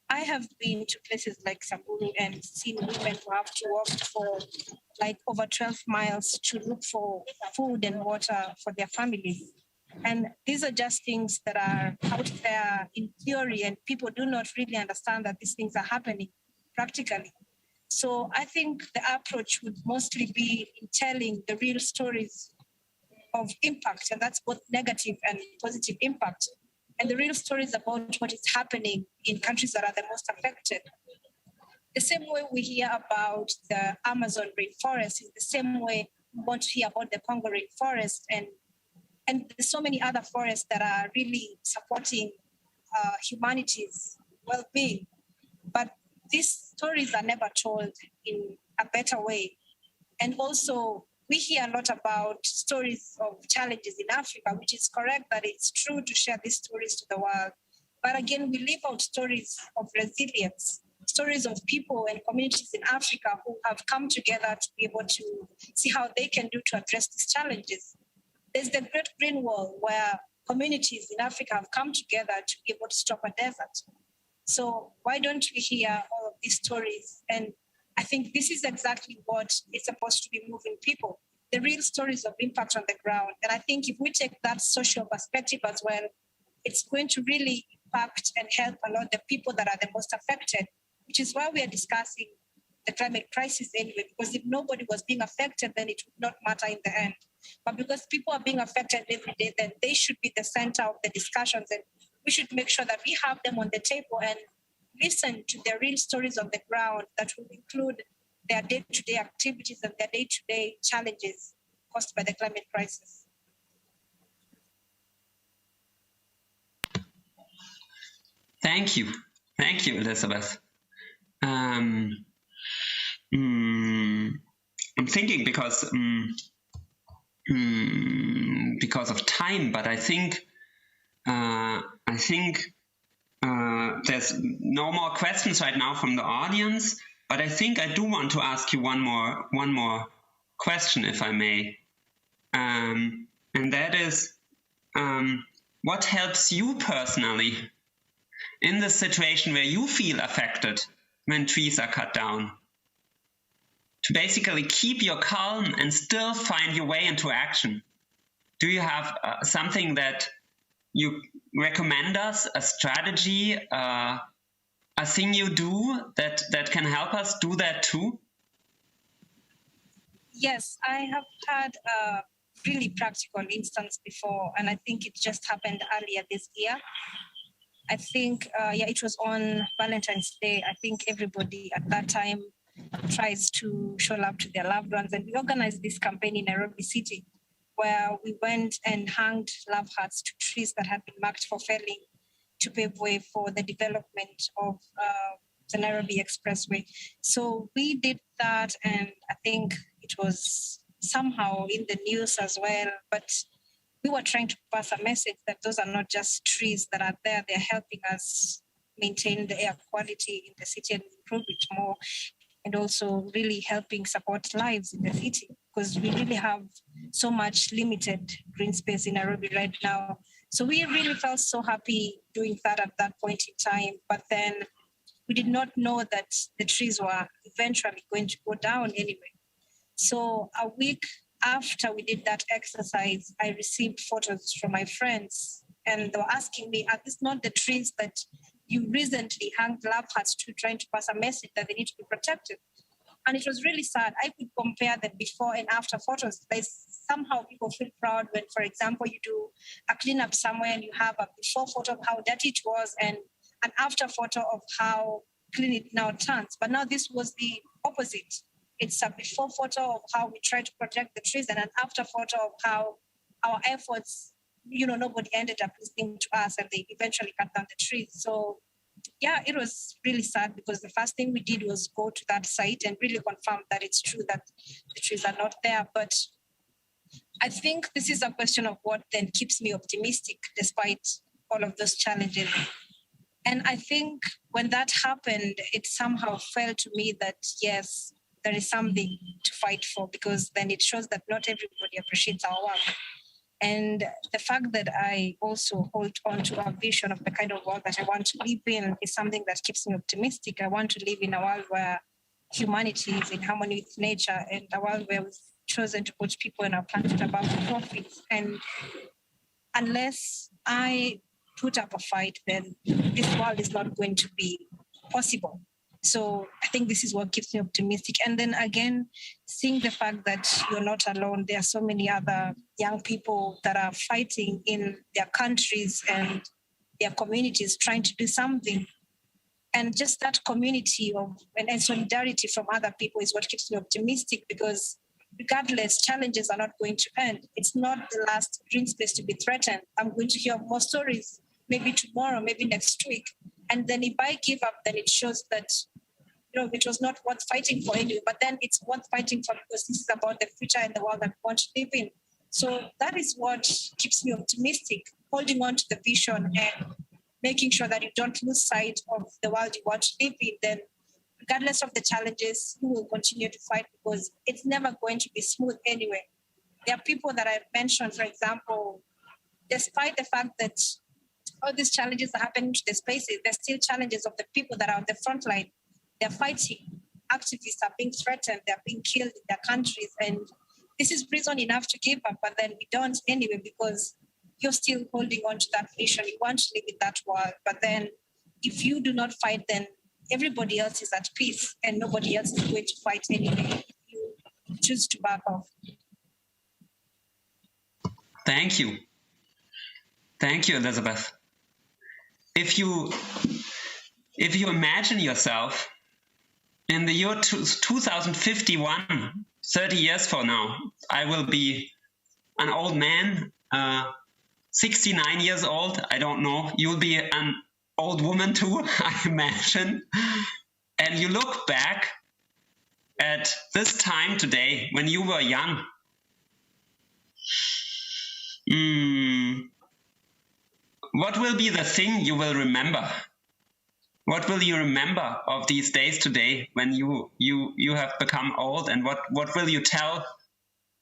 I have been to places like Sengül and seen women who have to walk for like over 12 miles to look for food and water for their families. And these are just things that are out there in theory, and people do not really understand that these things are happening practically. So I think the approach would mostly be in telling the real stories of impact, and that's both negative and positive impact, and the real stories about what is happening in countries that are the most affected. The same way we hear about the Amazon rainforest is the same way we want to hear about the Congo rainforest, and there's so many other forests that are really supporting humanity's well-being. But these stories are never told in a better way. And also, we hear a lot about stories of challenges in Africa, which is correct that it's true to share these stories to the world. But again, we leave out stories of resilience, stories of people and communities in Africa who have come together to be able to see how they can do to address these challenges. There's the Great Green Wall, where communities in Africa have come together to be able to stop a desert. So why don't we hear all of these stories? And I think this is exactly what is supposed to be moving people, the real stories of impact on the ground. And I think if we take that social perspective as well, it's going to really impact and help a lot the people that are the most affected, which is why we are discussing the climate crisis anyway, because if nobody was being affected, then it would not matter in the end. But because people are being affected every day, then they should be the center of the discussions, and we should make sure that we have them on the table and listen to their real stories on the ground that will include their day-to-day activities and their day-to-day challenges caused by the climate crisis. Thank you, Elisabeth. I'm thinking because of time, but I think there's no more questions right now from the audience. But I think I do want to ask you one more question, if I may, and that is, what helps you personally in the situation where you feel affected when trees are cut down, to basically keep your calm and still find your way into action? Do you have something that you recommend us, a strategy, a thing you do that can help us do that too? Yes, I have had a really practical instance before, and I think it just happened earlier this year. I think, it was on Valentine's Day. I think everybody at that time tries to show love to their loved ones. And we organized this campaign in Nairobi City, where we went and hanged love hearts to trees that had been marked for felling to pave way for the development of the Nairobi Expressway. So we did that, and I think it was somehow in the news as well. But we were trying to pass a message that those are not just trees that are there. They're helping us maintain the air quality in the city and improve it more, and also really helping support lives in the city, because we really have so much limited green space in Nairobi right now. So we really felt so happy doing that at that point in time. But then we did not know that the trees were eventually going to go down anyway. So a week after we did that exercise, I received photos from my friends, and they were asking me, are these not the trees that you recently hung love hearts to, trying to pass a message that they need to be protected? And it was really sad. I could compare the before and after photos. Somehow people feel proud when, for example, you do a cleanup somewhere and you have a before photo of how dirty it was and an after photo of how clean it now turns. But now this was the opposite. It's a before photo of how we try to protect the trees and an after photo of how our efforts, nobody ended up listening to us and they eventually cut down the trees. So yeah, it was really sad, because the first thing we did was go to that site and really confirm that it's true that the trees are not there. But I think this is a question of what then keeps me optimistic despite all of those challenges. And I think when that happened, it somehow felt to me that, yes, there is something to fight for, because then it shows that not everybody appreciates our work. And the fact that I also hold on to a vision of the kind of world that I want to live in is something that keeps me optimistic. I want to live in a world where humanity is in harmony with nature, and a world where we've chosen to put people in our planet above profits. And unless I put up a fight, then this world is not going to be possible. So I think this is what keeps me optimistic. And then again, seeing the fact that you're not alone, there are so many other young people that are fighting in their countries and their communities trying to do something. And just that community and solidarity from other people is what keeps me optimistic, because regardless, challenges are not going to end. It's not the last green space to be threatened. I'm going to hear more stories, maybe tomorrow, maybe next week. And then if I give up, then it shows that, it was not worth fighting for anyway, but then it's worth fighting for, because this is about the future and the world that we want to live in. So that is what keeps me optimistic, holding on to the vision and making sure that you don't lose sight of the world you want to live in. Then regardless of the challenges, you will continue to fight, because it's never going to be smooth anyway. There are people that I've mentioned, for example, despite the fact that all these challenges are happening to the spaces, there's still challenges of the people that are on the front line. They're fighting. Activists are being threatened. They're being killed in their countries. And this is reason enough to give up, but then we don't anyway, because you're still holding on to that vision. You want to live in that world, but then if you do not fight, then everybody else is at peace and nobody else is going to fight anyway. You choose to back off. Thank you. Thank you, Elisabeth. If you imagine yourself in the year 2051, 30 years from now, I will be an old man, 69 years old, I don't know. You'll be an old woman too, I imagine. And you look back at this time today when you were young. What will be the thing you will remember? What will you remember of these days today when you have become old, and what will you tell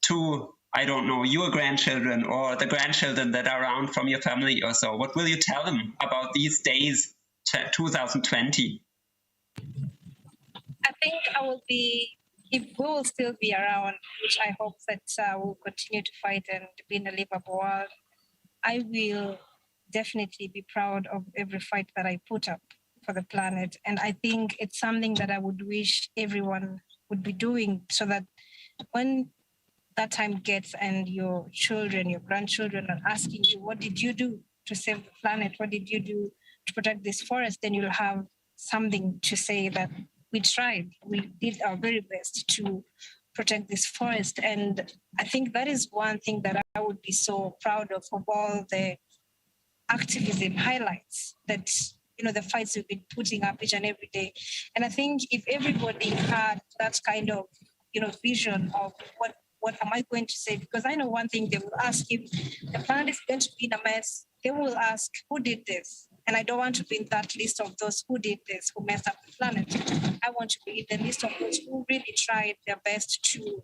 to, I don't know, your grandchildren or the grandchildren that are around from your family or so? What will you tell them about these days, 2020? I think if we will still be around, which I hope that we'll continue to fight and be in a livable world, I will definitely be proud of every fight that I put up for the planet. And I think it's something that I would wish everyone would be doing, so that when that time gets and your children, your grandchildren are asking you, what did you do to save the planet? What did you do to protect this forest? Then you'll have something to say that we tried, we did our very best to protect this forest. And I think that is one thing that I would be so proud of all the activism highlights, that, you know, the fights we've been putting up each and every day. And I think if everybody had that kind of, you know, vision of what am I going to say? Because I know one thing, they will ask, if the planet is going to be in a mess, they will ask, who did this? And I don't want to be in that list of those who did this, who messed up the planet. I want to be in the list of those who really tried their best to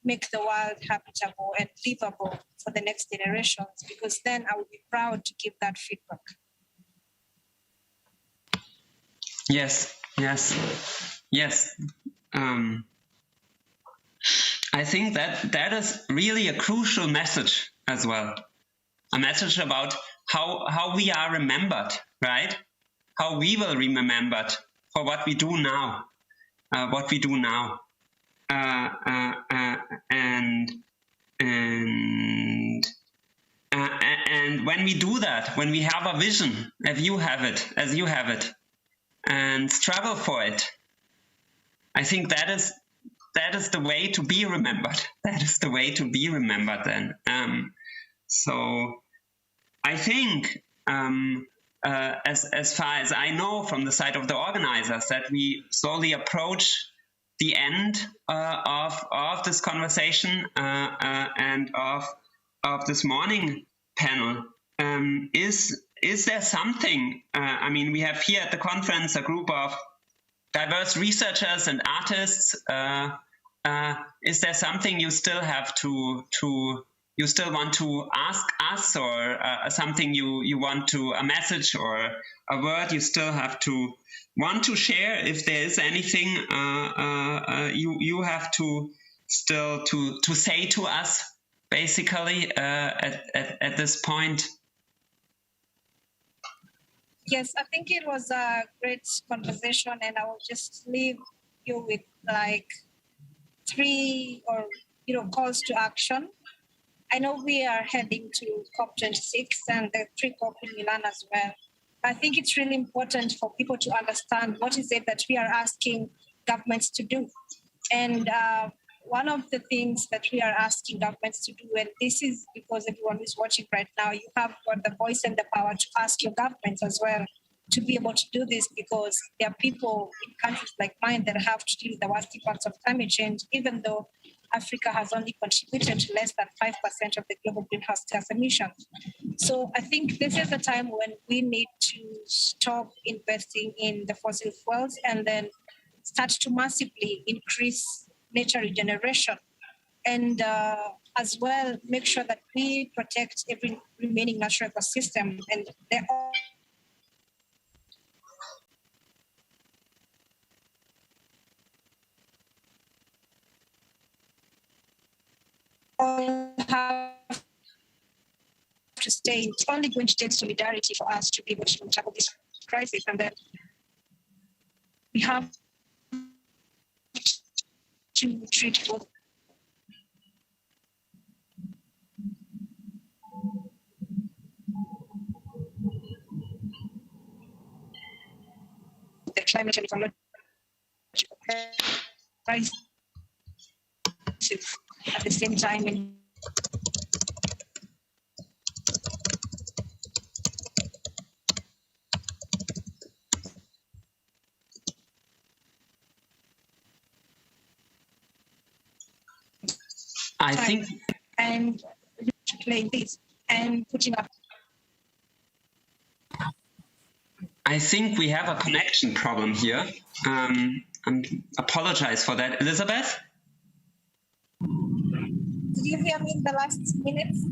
make the world habitable and livable for the next generations, because then I would be proud to give that feedback. Yes. I think that is really a crucial message as well. A message about how we are remembered, right? How we will be remembered for what we do now, and when we do that, when we have a vision, as you have it, and struggle for it, I think that is the way to be remembered. That is the way to be remembered then. So I think, as far as I know from the side of the organizers, that we slowly approach the end of this conversation and of this morning panel. Is there something? I mean, we have here at the conference a group of diverse researchers and artists. Is there something you still have you still want to ask us, or something you want to, a message or a word you still have to want to share? If there is anything you have to still to say to us, basically, at this point. Yes, I think it was a great conversation, and I will just leave you with like 3 calls to action. I know we are heading to COP26 and the pre-COP in Milan as well. I think it's really important for people to understand what is it that we are asking governments to do. And one of the things that we are asking governments to do, and this is because everyone is watching right now, you have got the voice and the power to ask your governments as well to be able to do this, because there are people in countries like mine that have to deal with the worst impacts of climate change, even though Africa has only contributed to less than 5% of the global greenhouse gas emissions. So I think this is the time when we need to stop investing in the fossil fuels and then start to massively increase nature regeneration, and as well make sure that we protect every remaining natural ecosystem. And they all have to stay. It's only going to take solidarity for us to be able to tackle this crisis. And then we have to treat both the climate and ecological crisis at the same time. I think, and playing this and putting up. I think we have a connection problem here. I apologize for that. Elisabeth? Did you hear me in the last minutes?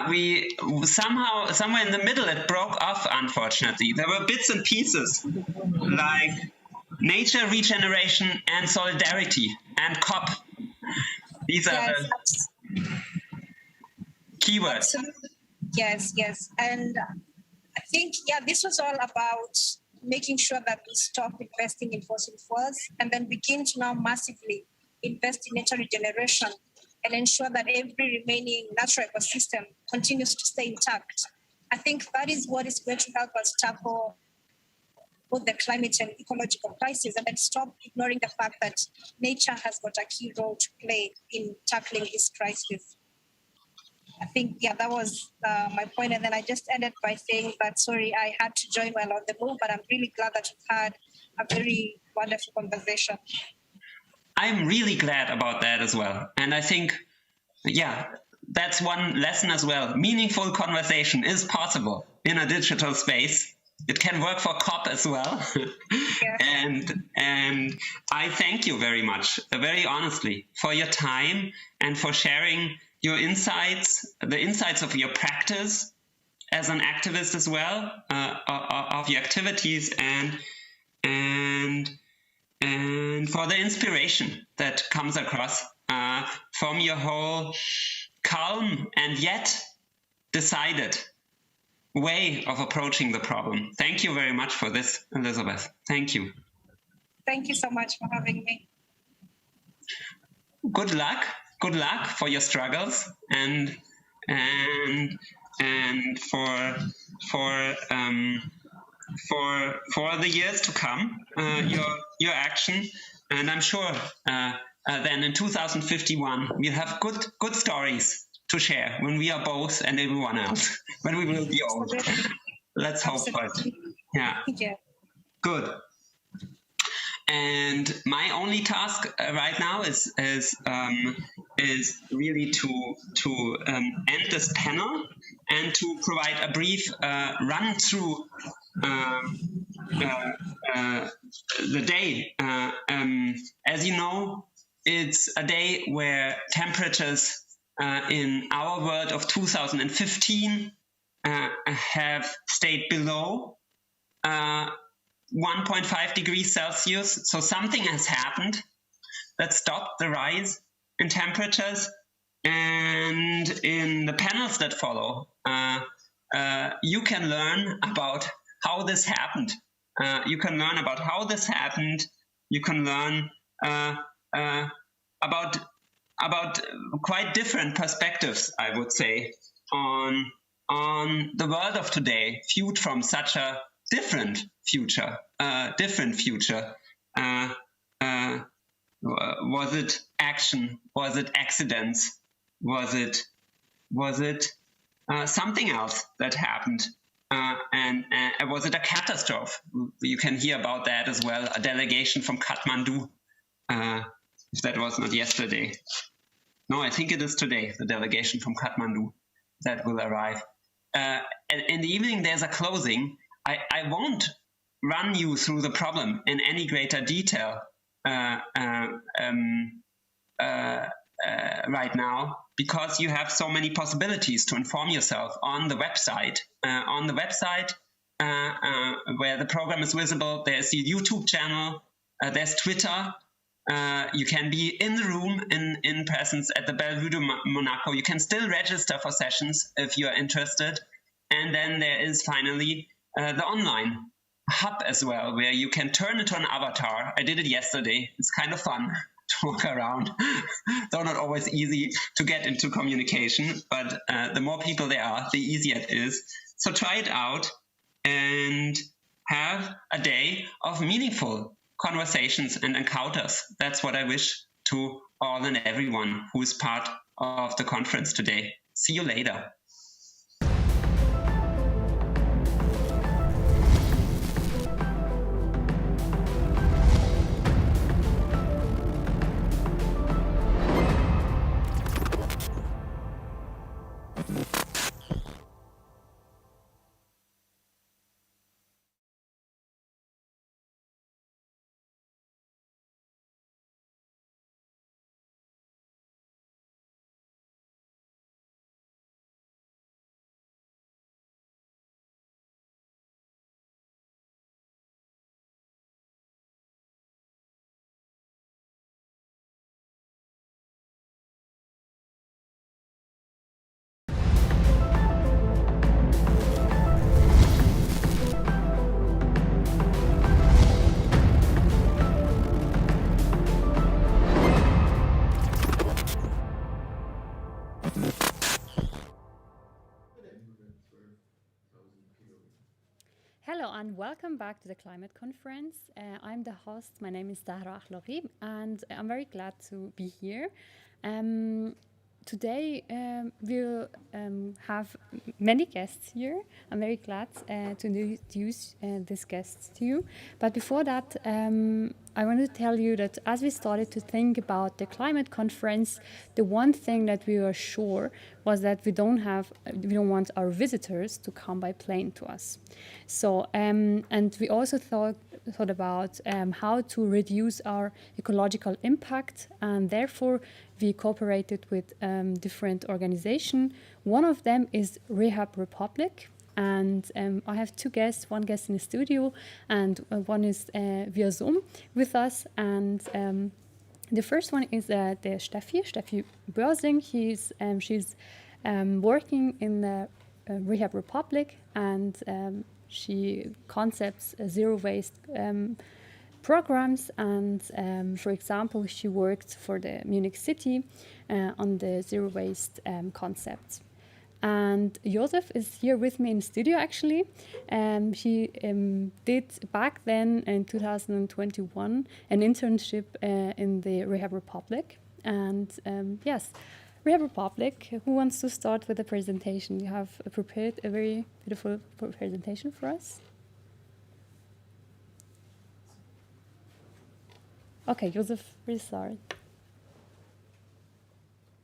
We somehow, somewhere in the middle, it broke off, unfortunately. There were bits and pieces, like nature regeneration and solidarity and COP. These are the keywords. Absolutely. Yes, yes. And I think, this was all about making sure that we stop investing in fossil fuels and then begin to now massively invest in nature regeneration and ensure that every remaining natural ecosystem continues to stay intact. I think that is what is going to help us tackle both the climate and ecological crisis, and then stop ignoring the fact that nature has got a key role to play in tackling this crisis. I think, that was my point. And then I just ended by saying that, sorry, I had to join while on the move, but I'm really glad that we've had a very wonderful conversation. I'm really glad about that as well. And I think, that's one lesson as well. Meaningful conversation is possible in a digital space. It can work for COP as well. Yeah. And I thank you very much, very honestly, for your time and for sharing your insights, the insights of your practice as an activist as well, of your activities, and for the inspiration that comes across from your whole calm and yet decided way of approaching the problem. Thank you very much for this, Elisabeth. Thank you. Thank you so much for having me. Good luck. Good luck for your struggles and for the years to come. Your action, and I'm sure then in 2051 we'll have good stories to share when we are both and everyone else, when we will be old. Let's hope for it. Yeah. Good. And my only task right now is really to end this panel and to provide a brief run through the day. As you know, it's a day where temperatures in our world of 2015 have stayed below 1.5 degrees Celsius. So something has happened that stopped the rise in temperatures. And in the panels that follow, you can learn about how this happened. You can learn about how this happened. You can learn about quite different perspectives, I would say, on the world of today, viewed from such a different future. Was it action? Was it accidents? Was it something else that happened? And was it a catastrophe? You can hear about that as well. A delegation from Kathmandu, if that was not yesterday. No, I think it is today, the delegation from Kathmandu that will arrive. In the evening, there's a closing. I won't run you through the problem in any greater detail right now, because you have so many possibilities to inform yourself on the website. Where the program is visible, there's the YouTube channel, there's Twitter, You can be in the room in presence at the Bellevue de Monaco. You can still register for sessions if you are interested. And then there is finally the online hub as well, where you can turn into an avatar. I did it yesterday. It's kind of fun to walk around, though not always easy to get into communication, but the more people there are, the easier it is. So try it out and have a day of meaningful conversations and encounters. That's what I wish to all and everyone who is part of the conference today. See you later. Hello and welcome back to the Climate Conference. I'm the host. My name is Zahra Akhlogi and I'm very glad to be here. Today we'll have many guests here. I'm very glad to introduce these guests to you. But before that, I want to tell you that as we started to think about the climate conference, the one thing that we were sure was that we don't want our visitors to come by plane to us. So and we also thought about how to reduce our ecological impact, and therefore we cooperated with different organizations. One of them is Rehab Republic, and I have two guests, one guest in the studio and one is via Zoom with us. And the first one is the Steffi Börsig. She's working in the Rehab Republic, and she concepts zero waste programs, and for example she worked for the Munich city on the zero waste concept. And Joseph is here with me in the studio actually. He did back then in 2021 an internship in the Rehab Republic. And yes, Rehab Republic, who wants to start with the presentation? You have prepared a very beautiful presentation for us. Okay, Joseph, we'll start.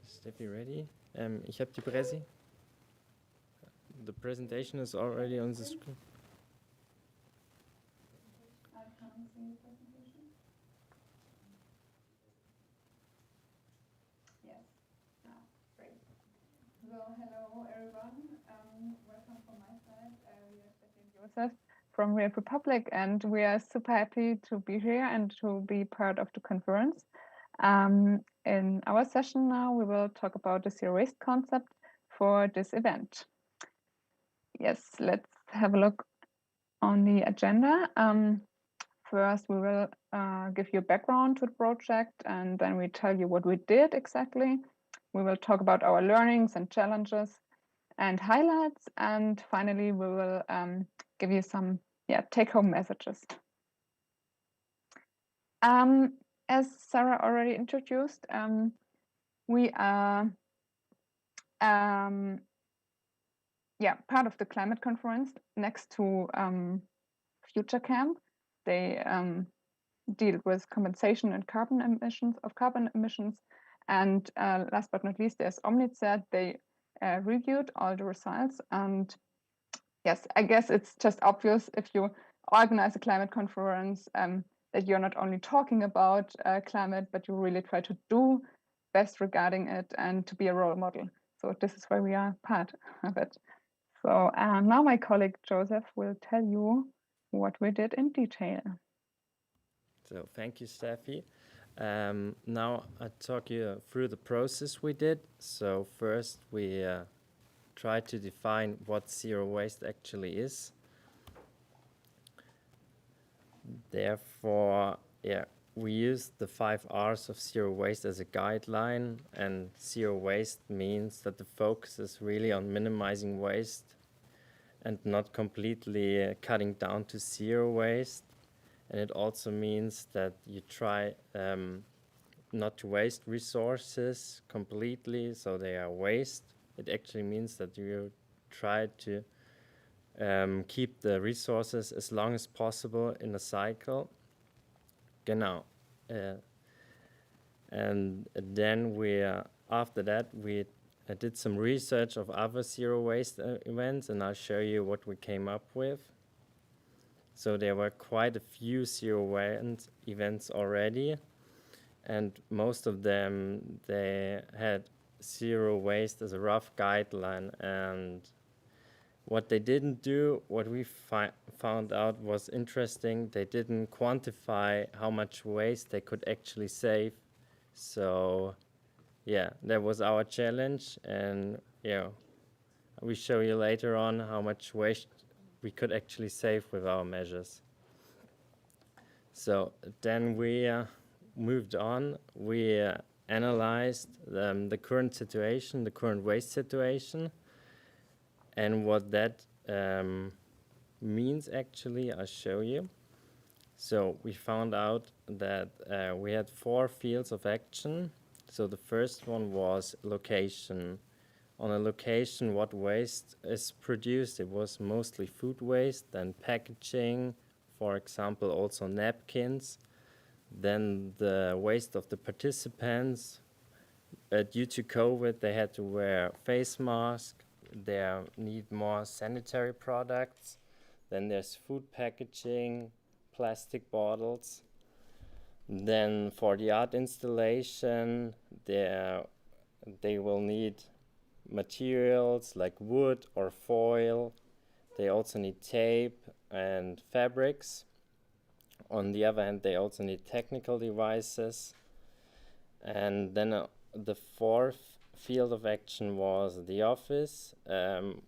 Steffi, ready? Ich habe die Presse. The presentation is already on the screen. I can't see the presentation. Yes. Great. Well, hello everyone. Welcome from my side. We are Steffi and Joseph from Rehab Republic, and we are super happy to be here and to be part of the conference. In our session now, we will talk about the zero waste concept for this event. Yes, let's have a look on the agenda. First, we will give you a background to the project, and then we tell you what we did exactly. We will talk about our learnings and challenges and highlights, and finally, we will give you some take-home messages. As Sarah already introduced, we are part of the climate conference next to Future Camp. They deal with compensation and carbon emissions. And last but not least, there's Omnitzer. They reviewed all the results. And yes, I guess it's just obvious if you organize a climate conference that you're not only talking about climate, but you really try to do best regarding it and to be a role model. So this is why we are part of it. So now my colleague Joseph will tell you what we did in detail. So thank you, Steffi. Now I'll talk you through the process we did. So first we tried to define what zero waste actually is. Therefore, we used the 5 R's of zero waste as a guideline, and zero waste means that the focus is really on minimizing waste and not completely cutting down to zero waste. And it also means that you try not to waste resources completely, so they are waste. It actually means that you try to keep the resources as long as possible in a cycle. Genau. And then after that, we did some research of other zero waste events, and I'll show you what we came up with. So there were quite a few zero waste events already, and most of them, they had zero waste as a rough guideline. And what they didn't do, what we found out was interesting, they didn't quantify how much waste they could actually save. So yeah, that was our challenge, and we show you later on how much waste we could actually save with our measures. So then we moved on. We analyzed the current situation, the current waste situation, and what that means actually, I'll show you. So we found out that we had 4 fields of action. So the first one was location. On a location, what waste is produced? It was mostly food waste, then packaging, for example, also napkins. Then the waste of the participants. Due to COVID, they had to wear face masks. They need more sanitary products. Then there's food packaging, plastic bottles. Then for the art installation, they will need materials like wood or foil. They also need tape and fabrics. On the other hand, they also need technical devices. And then the 4th field of action was the office,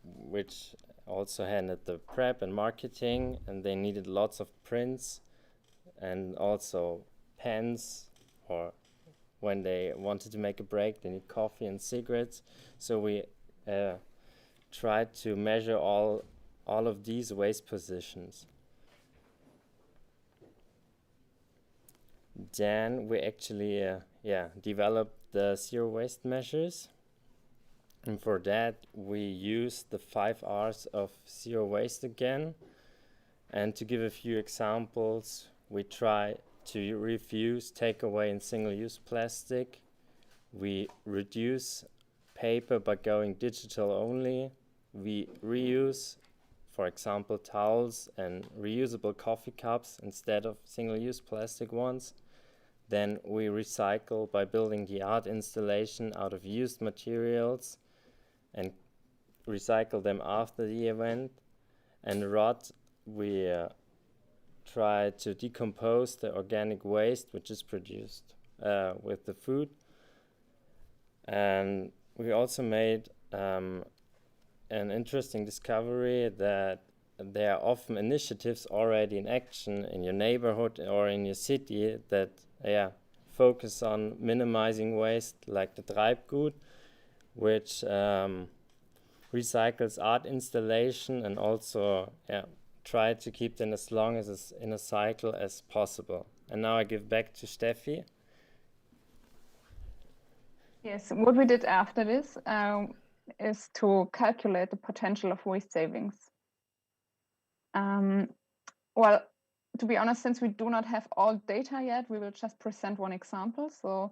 which also handled the prep and marketing, and they needed lots of prints and also pens, or when they wanted to make a break, they need coffee and cigarettes. So we tried to measure all of these waste positions. Then we actually developed the zero waste measures, and for that we used the 5 R's of zero waste again. And to give a few examples, we try to refuse, take away, and single-use plastic. We reduce paper by going digital only. We reuse, for example, towels and reusable coffee cups instead of single-use plastic ones. Then we recycle by building the art installation out of used materials and recycle them after the event. And rot, we try to decompose the organic waste which is produced with the food. And we also made an interesting discovery that there are often initiatives already in action in your neighborhood or in your city that focus on minimizing waste, like the Treibgut, which recycles art installation and also try to keep them as long as in a cycle as possible. And now I give back to Steffi. Yes, what we did after this is to calculate the potential of waste savings. Well, to be honest, since we do not have all data yet, we will just present one example. So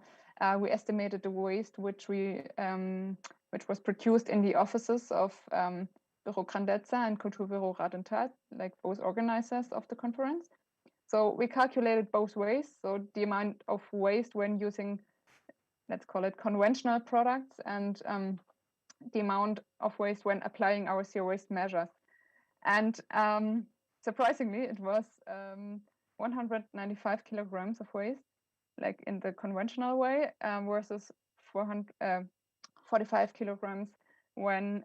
we estimated the waste which was produced in the offices of Büro Grandezza and Kulturbüro Rad und Tat, like both organizers of the conference. So we calculated both ways. So the amount of waste when using, let's call it conventional products, and the amount of waste when applying our zero waste measures. And surprisingly, it was 195 kilograms of waste. like in the conventional way, versus 45 kilograms when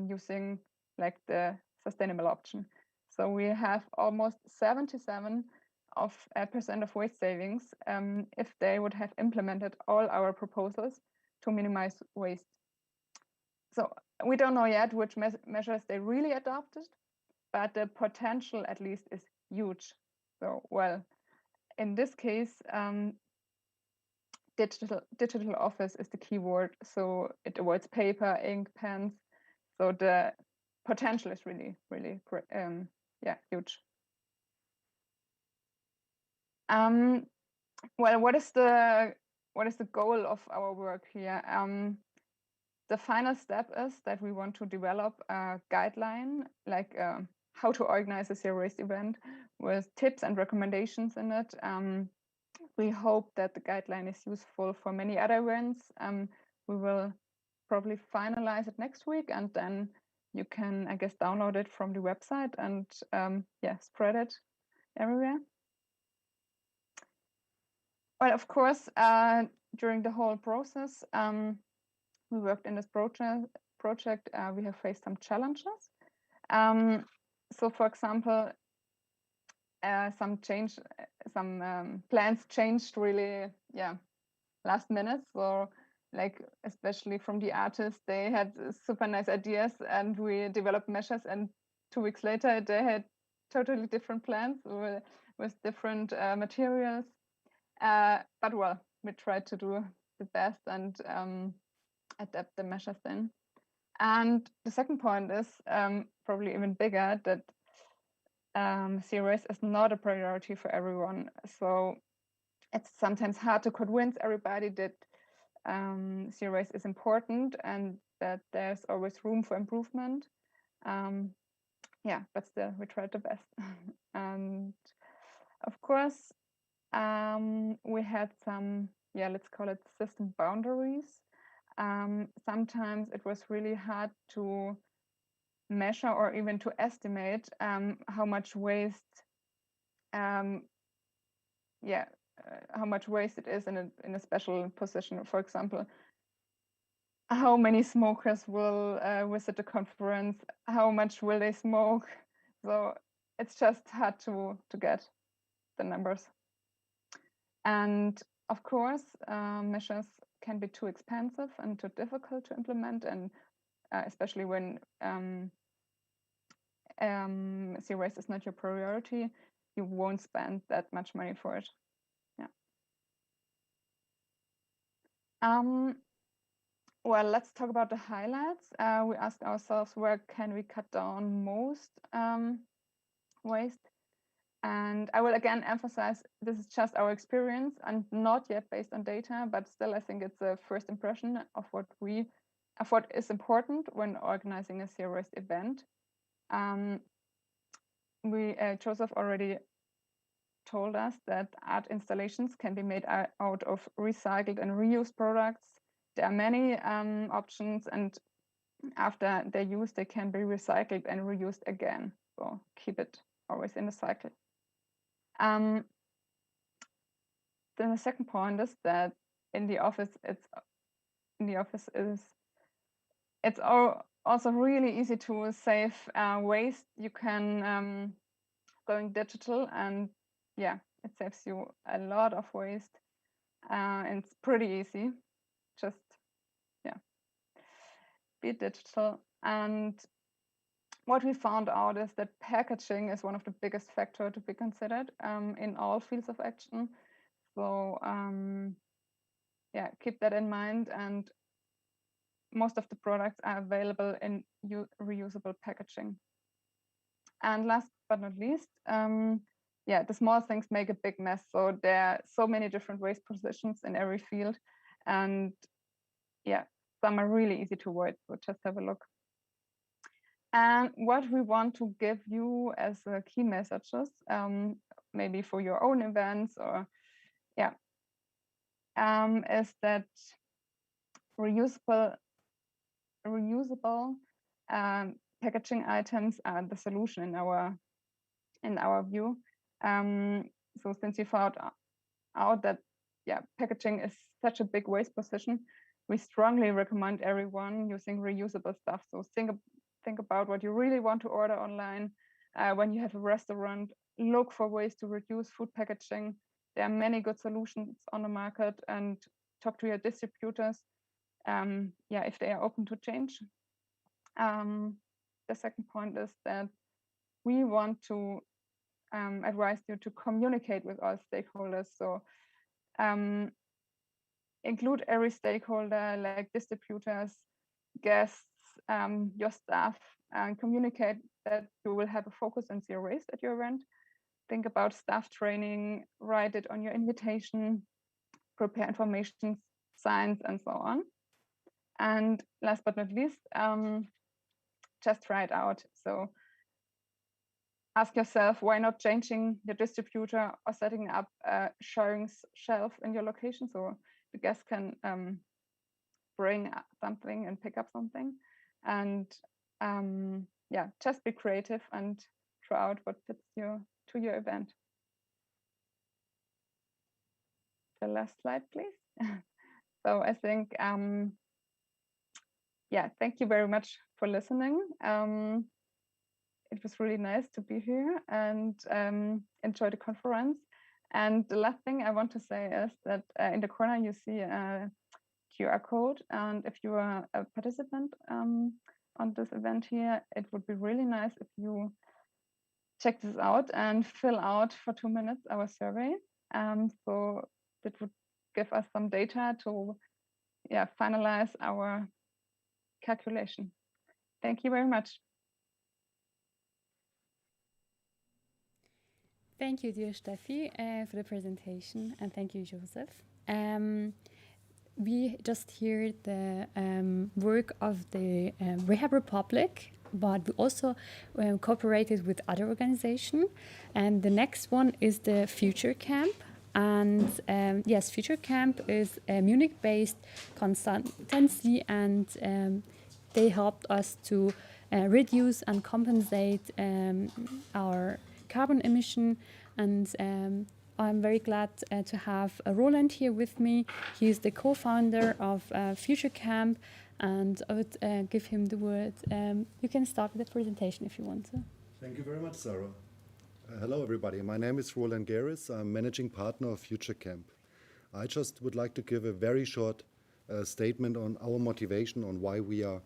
using like the sustainable option. So we have almost 77% of waste savings if they would have implemented all our proposals to minimize waste. So we don't know yet which measures they really adopted, but the potential at least is huge. So, well, in this case, digital office is the key word. So it avoids paper, ink, pens. So the potential is really, really great. Yeah, huge. Well, what is the goal of our work here? The final step is that we want to develop a guideline, like how to organize a zero waste event with tips and recommendations in it. We hope that the guideline is useful for many other events. We will probably finalize it next week, and then you can, I guess, download it from the website and yeah, spread it everywhere. Well, of course, during the whole process, we worked in this project. We have faced some challenges. So, for example, some plans changed really, yeah, last minute. So, like, especially from the artists, they had super nice ideas, and we developed measures. And 2 weeks later, they had totally different plans with different materials. But well, we tried to do the best and adapt the measures then. And the second point is probably even bigger, that zero waste is not a priority for everyone. So it's sometimes hard to convince everybody that zero waste is important and that there's always room for improvement. Yeah, but still, we tried the best. And of course, we had some, yeah, let's call it system boundaries. Sometimes it was really hard to measure or even to estimate how much waste, how much waste it is in a special position. For example, how many smokers will visit the conference? How much will they smoke? So it's just hard to get the numbers. And of course, measures can be too expensive and too difficult to implement, and especially when zero waste is not your priority, you won't spend that much money for it. Yeah. Well, let's talk about the highlights. We asked ourselves, where can we cut down most waste? And I will again emphasize, this is just our experience and not yet based on data, but still I think it's a first impression of what is important when organizing a zero waste event. Joseph already told us that art installations can be made out of recycled and reused products. There are many options, and after they're used, they can be recycled and reused again. So keep it always in the cycle. Then the second point is that in the office, it's also really easy to save waste. You can going digital, and yeah, it saves you a lot of waste. And it's pretty easy. Just be digital. And what we found out is that packaging is one of the biggest factors to be considered in all fields of action. So yeah, keep that in mind. And most of the products are available in reusable packaging. And last but not least, yeah, the small things make a big mess. So there are so many different waste positions in every field. And yeah, some are really easy to avoid. So just have a look. And what we want to give you as key messages, maybe for your own events, or yeah, is that reusable packaging items are the solution in our view. So since you found out that packaging is such a big waste position. We strongly recommend everyone using reusable stuff. So think about what you really want to order online. When you have a restaurant, look for ways to reduce food packaging. There are many good solutions on the market, and talk to your distributors. If they are open to change. The second point is that we want to advise you to communicate with all stakeholders. So include every stakeholder, like distributors, guests, your staff, and communicate that you will have a focus on zero waste at your event. Think about staff training, write it on your invitation, prepare information signs, and so on. And last but not least, just try it out. So ask yourself, why not changing your distributor or setting up a sharing shelf in your location so the guests can bring something and pick up something. And just be creative and try out what fits to your event. The last slide, please. So I think, thank you very much for listening. It was really nice to be here and enjoy the conference. And the last thing I want to say is that in the corner you see a QR code, and if you are a participant on this event here, it would be really nice if you check this out and fill out for 2 minutes our survey. So that would give us some data to finalize our calculation. Thank you very much. Thank you, dear Steffi, for the presentation, and thank you, Joseph. We just heard the work of the Rehab Republic, but we also cooperated with other organizations. And the next one is the Future Camp. And yes, Future Camp is a Munich-based consultancy, and they helped us to reduce and compensate our carbon emission. And I'm very glad to have Roland here with me. He's the co-founder of Future Camp, and I would give him the word. You can start with the presentation if you want to. Thank you very much, Sarah. Hello, everybody. My name is Roland Geris. I'm managing partner of Future Camp. I just would like to give a very short statement on our motivation on why we are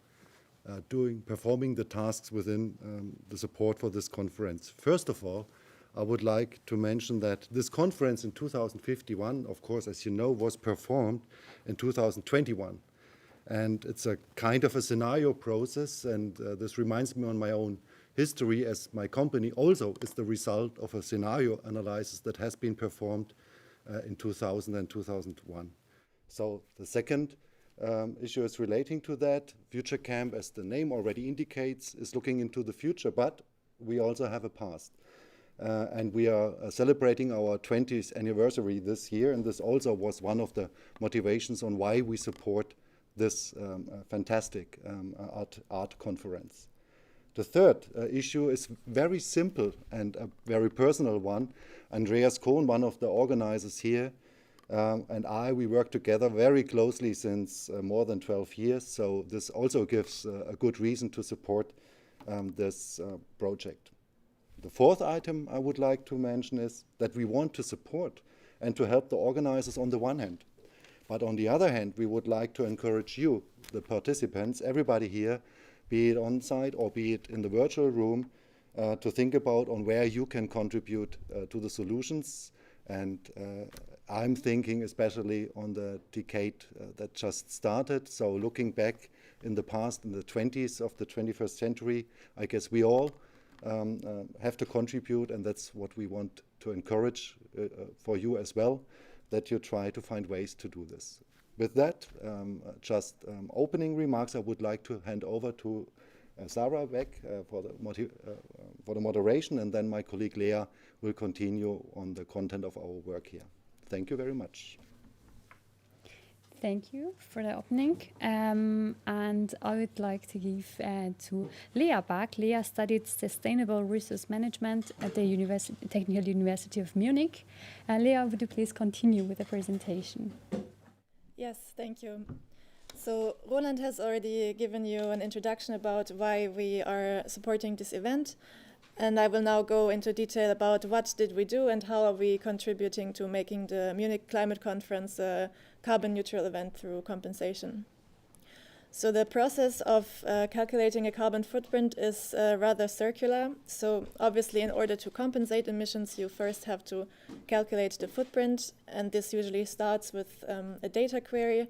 performing the tasks within the support for this conference. First of all, I would like to mention that this conference in 2051, of course, as you know, was performed in 2021. And it's a kind of a scenario process, and this reminds me on my own history, as my company also is the result of a scenario analysis that has been performed in 2000 and 2001. So the second issue is relating to that. Future Camp, as the name already indicates, is looking into the future, but we also have a past. And we are celebrating our 20th anniversary this year, and this also was one of the motivations on why we support this fantastic art conference. The third issue is very simple and a very personal one. Andreas Kohn, one of the organizers here, and we work together very closely since more than 12 years, so this also gives a good reason to support this project. The fourth item I would like to mention is that we want to support and to help the organizers on the one hand. But on the other hand, we would like to encourage you, the participants, everybody here, be it on site or be it in the virtual room, to think about on where you can contribute to the solutions. And I'm thinking especially on the decade that just started. So looking back in the past, in the 20s of the 21st century, I guess we all have to contribute, and that's what we want to encourage for you as well, that you try to find ways to do this. With that, opening remarks, I would like to hand over to Sarah back for the moderation, and then my colleague Lea will continue on the content of our work here. Thank you very much. Thank you for the opening. And I would like to give to Lea back. Lea studied sustainable resource management at the Technical University of Munich. Lea, would you please continue with the presentation? Yes, thank you. So Roland has already given you an introduction about why we are supporting this event. And I will now go into detail about what did we do and how are we contributing to making the Munich Climate Conference a carbon neutral event through compensation. So the process of calculating a carbon footprint is rather circular. So obviously in order to compensate emissions, you first have to calculate the footprint, and this usually starts with a data query,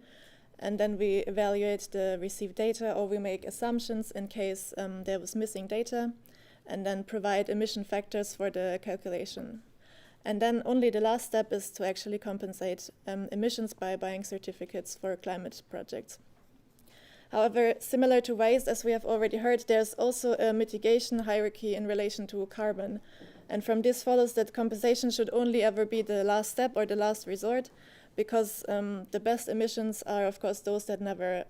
and then we evaluate the received data, or we make assumptions in case there was missing data, and then provide emission factors for the calculation. And then only the last step is to actually compensate emissions by buying certificates for climate projects. However, similar to waste, as we have already heard, there's also a mitigation hierarchy in relation to carbon. And from this follows that compensation should only ever be the last step or the last resort, because the best emissions are, of course, those that never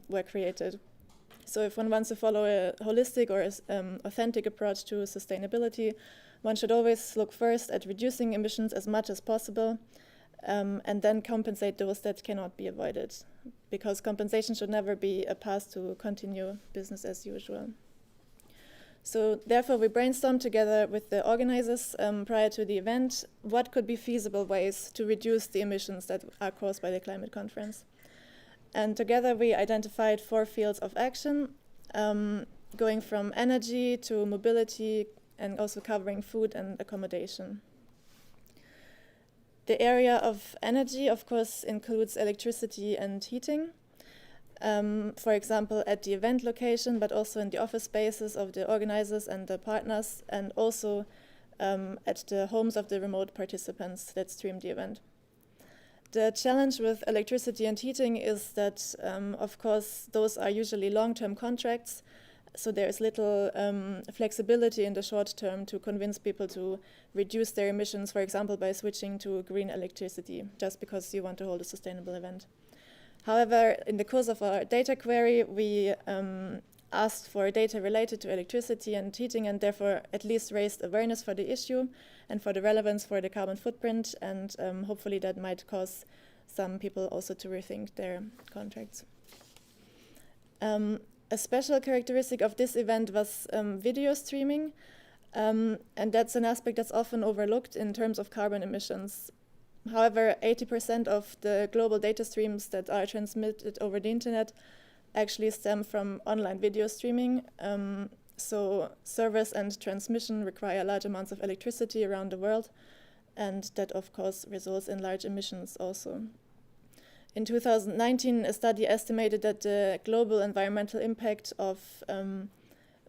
were created. So if one wants to follow a holistic or authentic approach to sustainability, one should always look first at reducing emissions as much as possible, and then compensate those that cannot be avoided, because compensation should never be a path to continue business as usual. So therefore, we brainstormed together with the organizers prior to the event what could be feasible ways to reduce the emissions that are caused by the climate conference. And together we identified 4 fields of action, going from energy to mobility and also covering food and accommodation. The area of energy, of course, includes electricity and heating. For example, at the event location, but also in the office spaces of the organizers and the partners, and also at the homes of the remote participants that stream the event. The challenge with electricity and heating is that, of course, those are usually long-term contracts, so there is little flexibility in the short term to convince people to reduce their emissions, for example, by switching to green electricity, just because you want to hold a sustainable event. However, in the course of our data query, we asked for data related to electricity and heating, and therefore at least raised awareness for the issue and for the relevance for the carbon footprint, and hopefully that might cause some people also to rethink their contracts. A special characteristic of this event was video streaming, and that's an aspect that's often overlooked in terms of carbon emissions. However, 80% of the global data streams that are transmitted over the internet actually stem from online video streaming. So servers and transmission require large amounts of electricity around the world, and that of course results in large emissions also. In 2019, a study estimated that the global environmental impact of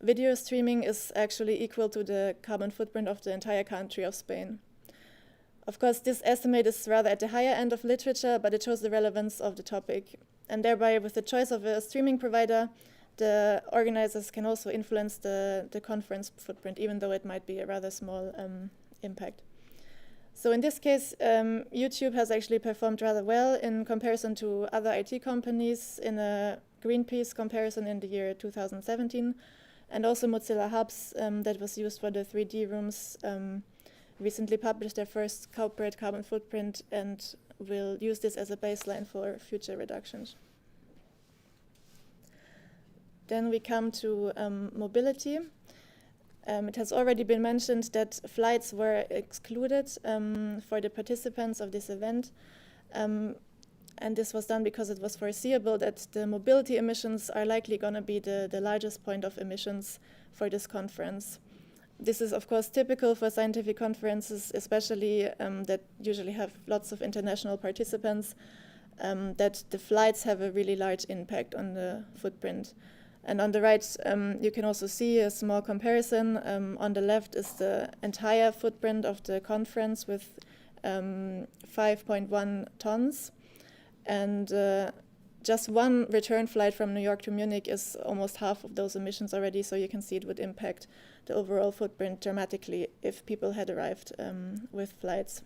video streaming is actually equal to the carbon footprint of the entire country of Spain. Of course, this estimate is rather at the higher end of literature, but it shows the relevance of the topic. And thereby, with the choice of a streaming provider, the organizers can also influence the conference footprint, even though it might be a rather small impact. So in this case, YouTube has actually performed rather well in comparison to other IT companies in a Greenpeace comparison in the year 2017. And also Mozilla Hubs, that was used for the 3D rooms, recently published their first corporate carbon footprint and will use this as a baseline for future reductions. Then we come to mobility. It has already been mentioned that flights were excluded for the participants of this event. And this was done because it was foreseeable that the mobility emissions are likely going to be the largest point of emissions for this conference. This is, of course, typical for scientific conferences, especially that usually have lots of international participants, that the flights have a really large impact on the footprint. And on the right, you can also see a small comparison. On the left is the entire footprint of the conference with 5.1 tons. And just one return flight from New York to Munich is almost half of those emissions already, so you can see it would impact the overall footprint dramatically if people had arrived with flights.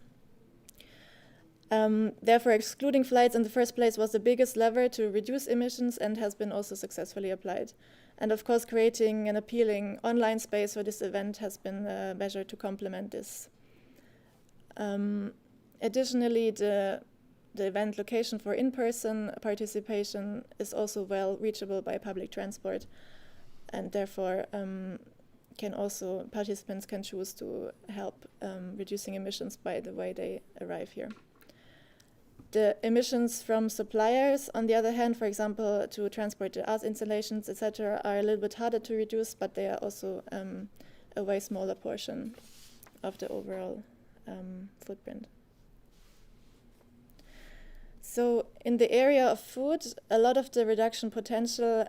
Therefore, excluding flights in the first place was the biggest lever to reduce emissions and has been also successfully applied. And of course, creating an appealing online space for this event has been a measure to complement this. Additionally, the event location for in-person participation is also well reachable by public transport, and therefore participants can choose to help reducing emissions by the way they arrive here. The emissions from suppliers, on the other hand, for example, to transport the art installations, etc., are a little bit harder to reduce, but they are also a way smaller portion of the overall footprint. So in the area of food, a lot of the reduction potential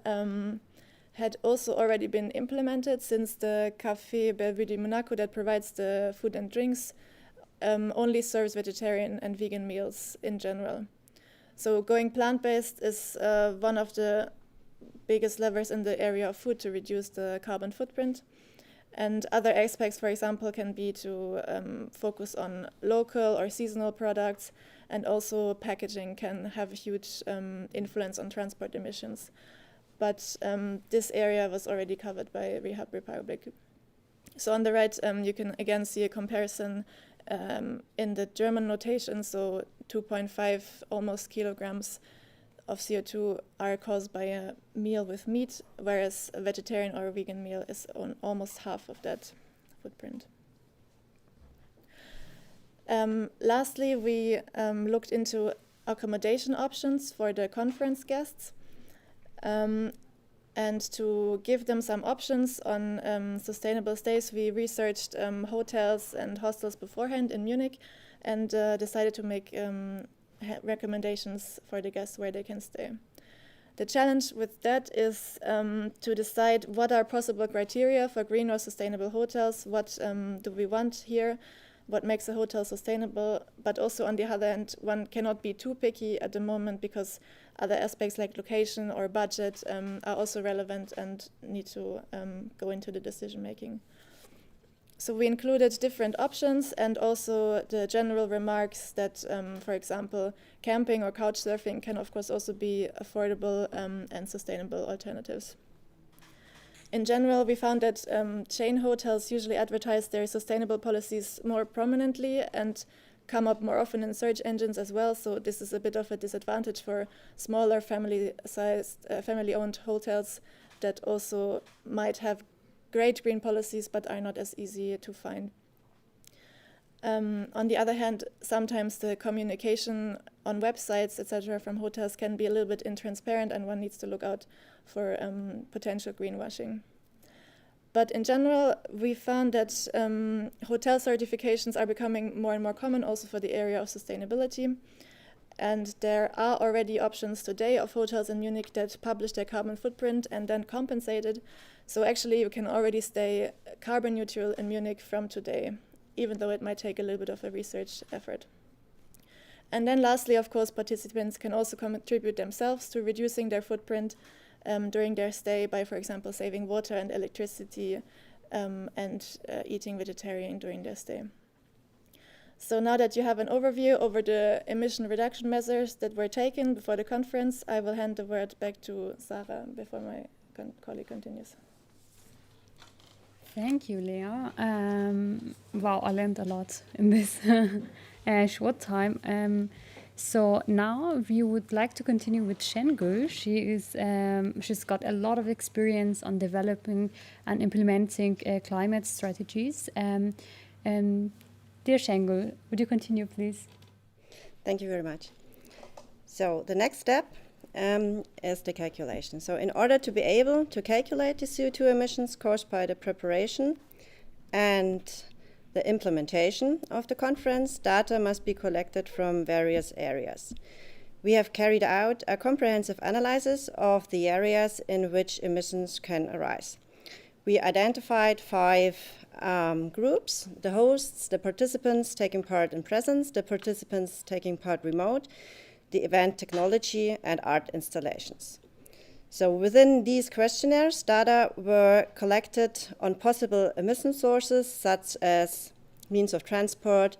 had also already been implemented, since the Café Bellevue de Monaco that provides the food and drinks only serves vegetarian and vegan meals in general. So going plant-based is one of the biggest levers in the area of food to reduce the carbon footprint. And other aspects, for example, can be to focus on local or seasonal products, and also packaging can have a huge influence on transport emissions. But this area was already covered by Rehab Republic. So on the right, you can again see a comparison in the German notation. So 2.5 almost kilograms of CO2 are caused by a meal with meat, whereas a vegetarian or a vegan meal is on almost half of that footprint. Lastly, we looked into accommodation options for the conference guests. And to give them some options on sustainable stays, we researched hotels and hostels beforehand in Munich, and decided to make recommendations for the guests where they can stay. The challenge with that is to decide what are possible criteria for green or sustainable hotels, what do we want here, what makes a hotel sustainable, but also on the other hand, one cannot be too picky at the moment, because other aspects like location or budget are also relevant and need to go into the decision making. So we included different options, and also the general remarks that, for example, camping or couch surfing can of course also be affordable and sustainable alternatives. In general, we found that chain hotels usually advertise their sustainable policies more prominently and come up more often in search engines as well. So this is a bit of a disadvantage for smaller family-sized, family-owned hotels that also might have great green policies but are not as easy to find. On the other hand, sometimes the communication on websites, etc., from hotels can be a little bit intransparent, and one needs to look out for potential greenwashing. But in general, we found that hotel certifications are becoming more and more common also for the area of sustainability. And there are already options today of hotels in Munich that publish their carbon footprint and then compensate it. So actually you can already stay carbon neutral in Munich from today, even though it might take a little bit of a research effort. And then lastly, of course, participants can also contribute themselves to reducing their footprint during their stay by, for example, saving water and electricity and eating vegetarian during their stay. So now that you have an overview over the emission reduction measures that were taken before the conference, I will hand the word back to Sarah before my colleague continues. Thank you, Lea. Wow, I learned a lot in this short time. So now we would like to continue with Sengül. She's got a lot of experience on developing and implementing climate strategies. Dear Sengül, would you continue, please? Thank you very much. So the next step is the calculation. So in order to be able to calculate the CO2 emissions caused by the preparation and the implementation of the conference, data must be collected from various areas. We have carried out a comprehensive analysis of the areas in which emissions can arise. We identified 5 groups: the hosts, the participants taking part in presence, the participants taking part remote, the event technology, and art installations. So within these questionnaires, data were collected on possible emission sources such as means of transport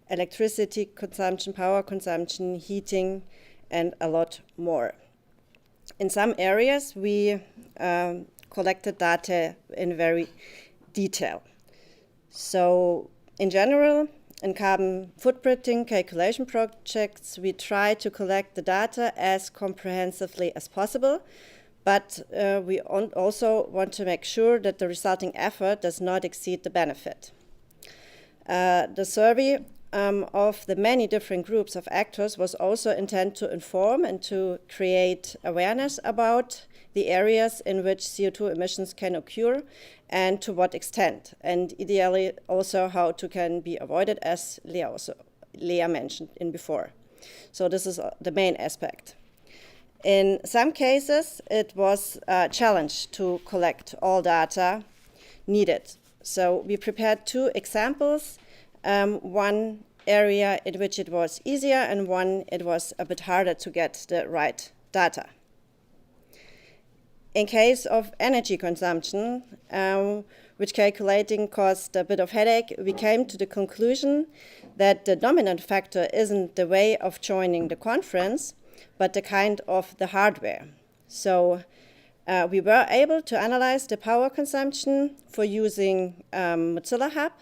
electricity consumption, power consumption, heating, and a lot more. In some areas, we collected data in very detail. So in general, in carbon footprinting calculation projects, we try to collect the data as comprehensively as possible, but we also want to make sure that the resulting effort does not exceed the benefit. The survey of the many different groups of actors was also intended to inform and to create awareness about the areas in which CO2 emissions can occur and to what extent, and ideally also how to can be avoided, as Lea mentioned in before. So this is the main aspect. In some cases, it was a challenge to collect all data needed. So we prepared 2 examples, one area in which it was easier and one it was a bit harder to get the right data. In case of energy consumption, which calculating caused a bit of headache, we came to the conclusion that the dominant factor isn't the way of joining the conference, but the kind of the hardware. So we were able to analyze the power consumption for using Mozilla Hub,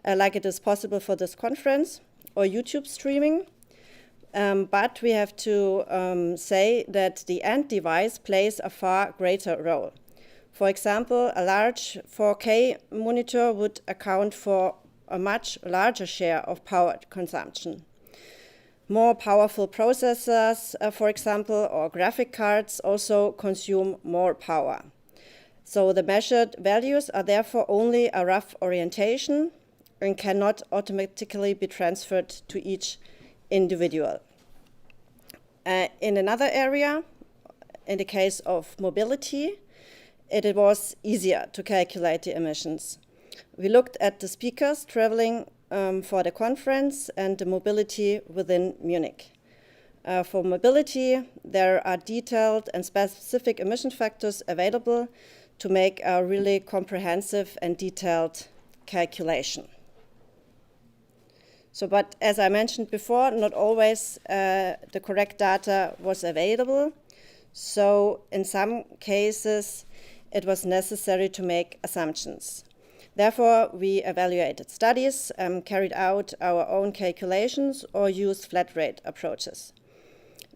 like it is possible for this conference, or YouTube streaming. But we have to say that the end device plays a far greater role. For example, a large 4K monitor would account for a much larger share of power consumption. More powerful processors, for example, or graphic cards also consume more power. So the measured values are therefore only a rough orientation and cannot automatically be transferred to each individual. In another area, in the case of mobility, it was easier to calculate the emissions. We looked at the speakers traveling for the conference and the mobility within Munich. For mobility, there are detailed and specific emission factors available to make a really comprehensive and detailed calculation. So, but as I mentioned before, not always the correct data was available. So in some cases, it was necessary to make assumptions. Therefore, we evaluated studies, carried out our own calculations, or used flat rate approaches.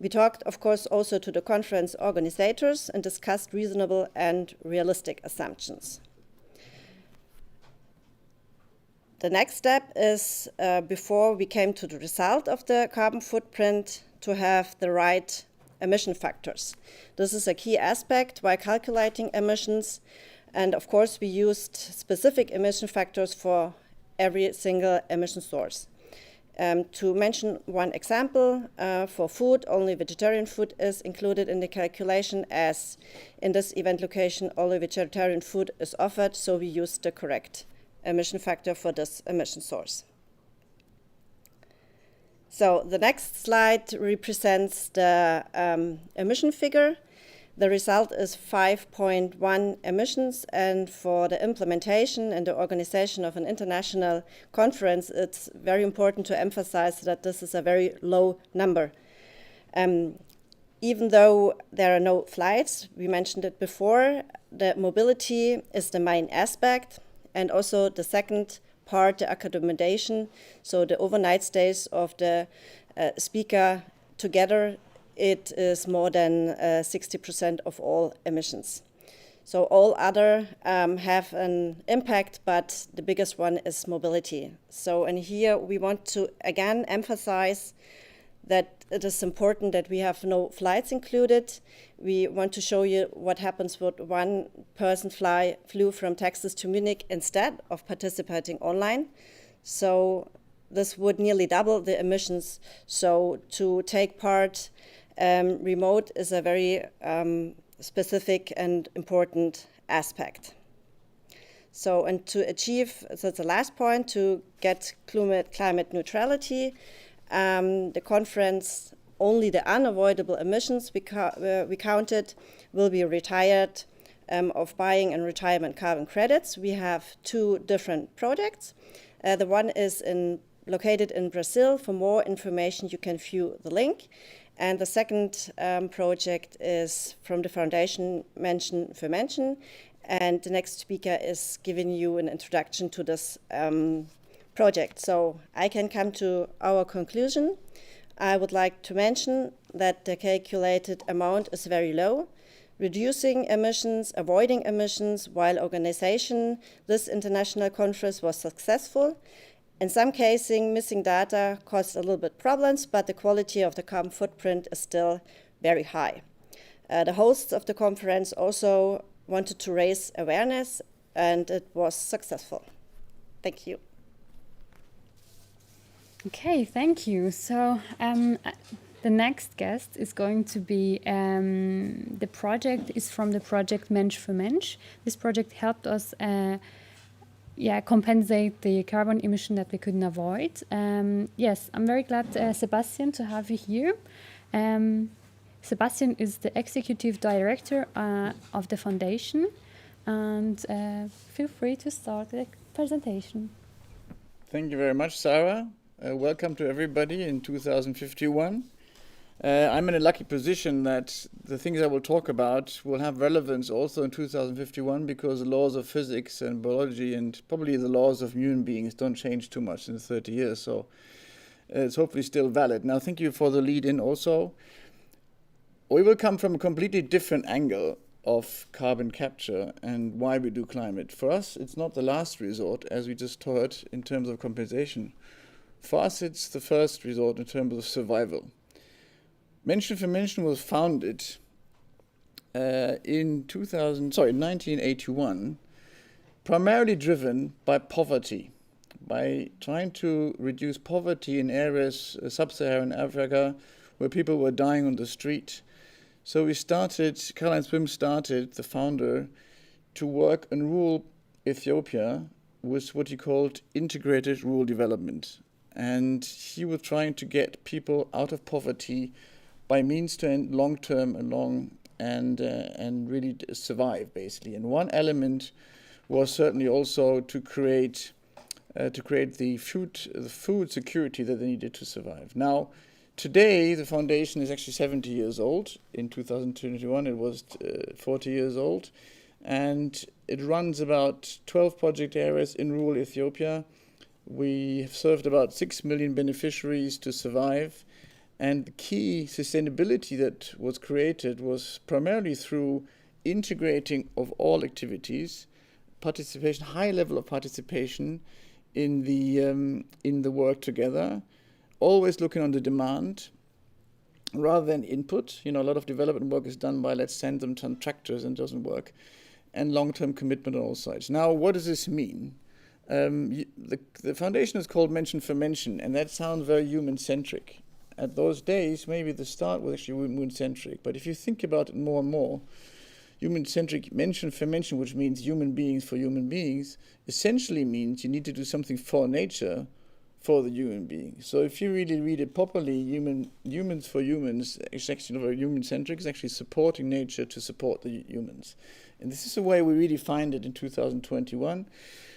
We talked, of course, also to the conference organizers and discussed reasonable and realistic assumptions. The next step is, before we came to the result of the carbon footprint, to have the right emission factors. This is a key aspect while calculating emissions. And of course, we used specific emission factors for every single emission source. To mention one example, for food, only vegetarian food is included in the calculation, as in this event location, only vegetarian food is offered, so we used the correct emission factor for this emission source. So the next slide represents the emission figure. The result is 5.1 emissions, and for the implementation and the organization of an international conference, it's very important to emphasize that this is a very low number. Even though there are no flights, we mentioned it before, the mobility is the main aspect, and also the second part, the accommodation, so the overnight stays of the speaker together, it is more than 60% of all emissions. So all other have an impact, but the biggest one is mobility. So, and here we want to again emphasize that it is important that we have no flights included. We want to show you what happens when one person flew from Texas to Munich instead of participating online. So this would nearly double the emissions. So to take part remote is a very specific and important aspect. So, and to achieve, so it's the last point, to get climate neutrality, the conference, only the unavoidable emissions we counted will be retired of buying and retirement carbon credits. We have two different projects. The one is in located in Brazil. For more information, you can view the link. And the second project is from the foundation Menschen für Menschen. And the next speaker is giving you an introduction to this project. So I can come to our conclusion. I would like to mention that the calculated amount is very low. Reducing emissions, avoiding emissions, while organization, this international conference was successful. In some cases, missing data caused a little bit problems, but the quality of the carbon footprint is still very high. The hosts of the conference also wanted to raise awareness, and it was successful. Thank you. Okay, thank you. So the next guest is going to be, the project is from the project Mensch für Mensch. This project helped us compensate the carbon emission that we couldn't avoid. Yes, I'm very glad, Sebastian, to have you here. Sebastian is the executive director of the foundation, and feel free to start the presentation. Thank you very much, Sarah. Welcome to everybody in 2051. I'm in a lucky position that the things I will talk about will have relevance also in 2051 because the laws of physics and biology and probably the laws of human beings don't change too much in 30 years. So it's hopefully still valid. Now, thank you for the lead in also. We will come from a completely different angle of carbon capture and why we do climate. For us, it's not the last resort, as we just heard, in terms of compensation. For us, it's the first resort in terms of survival. Menschen für Menschen was founded in 1981, primarily driven by poverty, by trying to reduce poverty in areas, sub-Saharan Africa, where people were dying on the street. So we started, Karl-Heinz Böhm started, the founder, to work in rural Ethiopia with what he called integrated rural development. And he was trying to get people out of poverty by means to end long-term and really survive, basically. And one element was certainly also to create the food security that they needed to survive. Now, today the foundation is actually 70 years old. In 2021, it was 40 years old, and it runs about 12 project areas in rural Ethiopia. We have served about 6 million beneficiaries to survive, and the key sustainability that was created was primarily through integrating of all activities, participation, high level of participation in the work together, always looking on the demand rather than input. You know, a lot of development work is done by let's send them some tractors and it doesn't work, and long-term commitment on all sides. Now, what does this mean? The foundation is called Menschen für Menschen, and that sounds very human-centric. At those days, maybe the start was actually human-centric, but if you think about it more and more, human-centric Menschen für Menschen, which means human beings for human beings, essentially means you need to do something for nature for the human being. So if you really read it properly, humans for humans is actually not very human-centric, it's actually supporting nature to support the humans. And this is the way we really find it in 2021,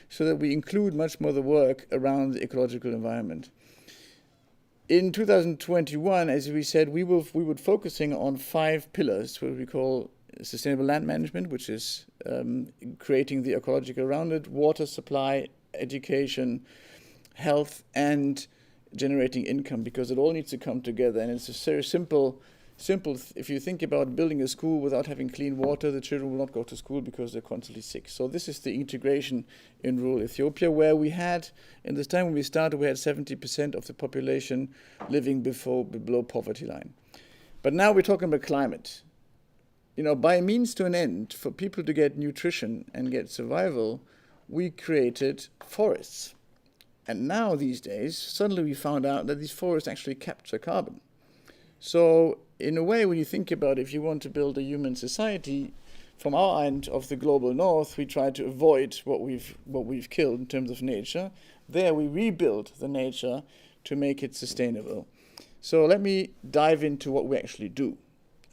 so that we include much more the work around the ecological environment. In 2021, as we said, we were focusing on 5 pillars, what we call sustainable land management, which is creating the ecological around it, water supply, education, health, and generating income, because it all needs to come together. And it's a very simple. If you think about building a school without having clean water, the children will not go to school because they're constantly sick. So this is the integration in rural Ethiopia, where we had, in this time when we started, we had 70% of the population living below poverty line. But now we're talking about climate. You know, by means to an end, for people to get nutrition and get survival, we created forests. And now these days, suddenly we found out that these forests actually capture carbon. So in a way, when you think about if you want to build a human society, from our end of the global north, we try to avoid what we've killed in terms of nature. There we rebuild the nature to make it sustainable. So let me dive into what we actually do.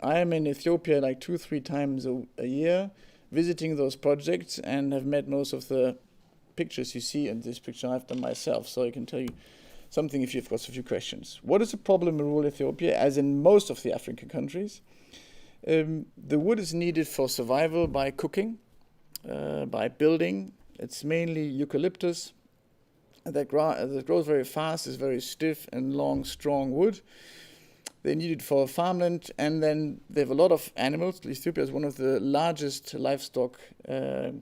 I am in Ethiopia like 2-3 times a year, visiting those projects, and have met most of the pictures you see in this picture I've done myself, so I can tell you something if you've got a few questions. What is the problem in rural Ethiopia, as in most of the African countries? The wood is needed for survival by cooking, by building. It's mainly eucalyptus that grows very fast, is very stiff and long, strong wood. They need it for farmland, and then they have a lot of animals. Ethiopia is one of the largest livestock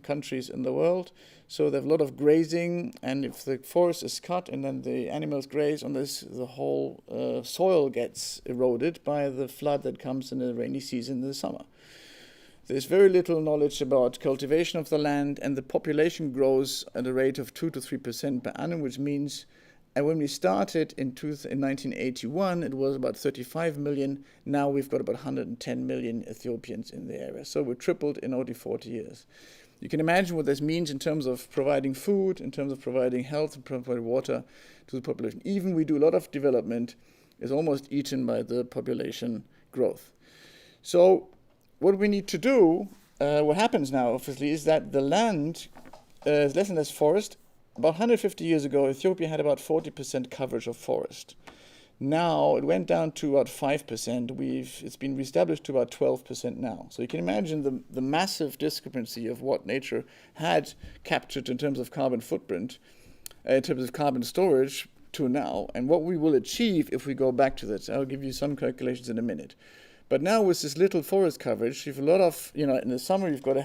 countries in the world, so they have a lot of grazing, and if the forest is cut and then the animals graze on this, the whole soil gets eroded by the flood that comes in the rainy season in the summer. There's very little knowledge about cultivation of the land, and the population grows at a rate of 2 to 3% per annum, which means, and when we started in 1981, it was about 35 million. Now we've got about 110 million Ethiopians in the area. So we tripled in only 40 years. You can imagine what this means in terms of providing food, in terms of providing health, and providing water to the population. Even we do a lot of development, is almost eaten by the population growth. So what we need to do, what happens now, obviously, is that the land is less and less forest. About 150 years ago, Ethiopia had about 40% coverage of forest. Now it went down to about 5%. It's been reestablished to about 12% now. So you can imagine the massive discrepancy of what nature had captured in terms of carbon footprint, in terms of carbon storage to now, and what we will achieve if we go back to that. I'll give you some calculations in a minute. But now with this little forest coverage, you've a lot of, in the summer you've got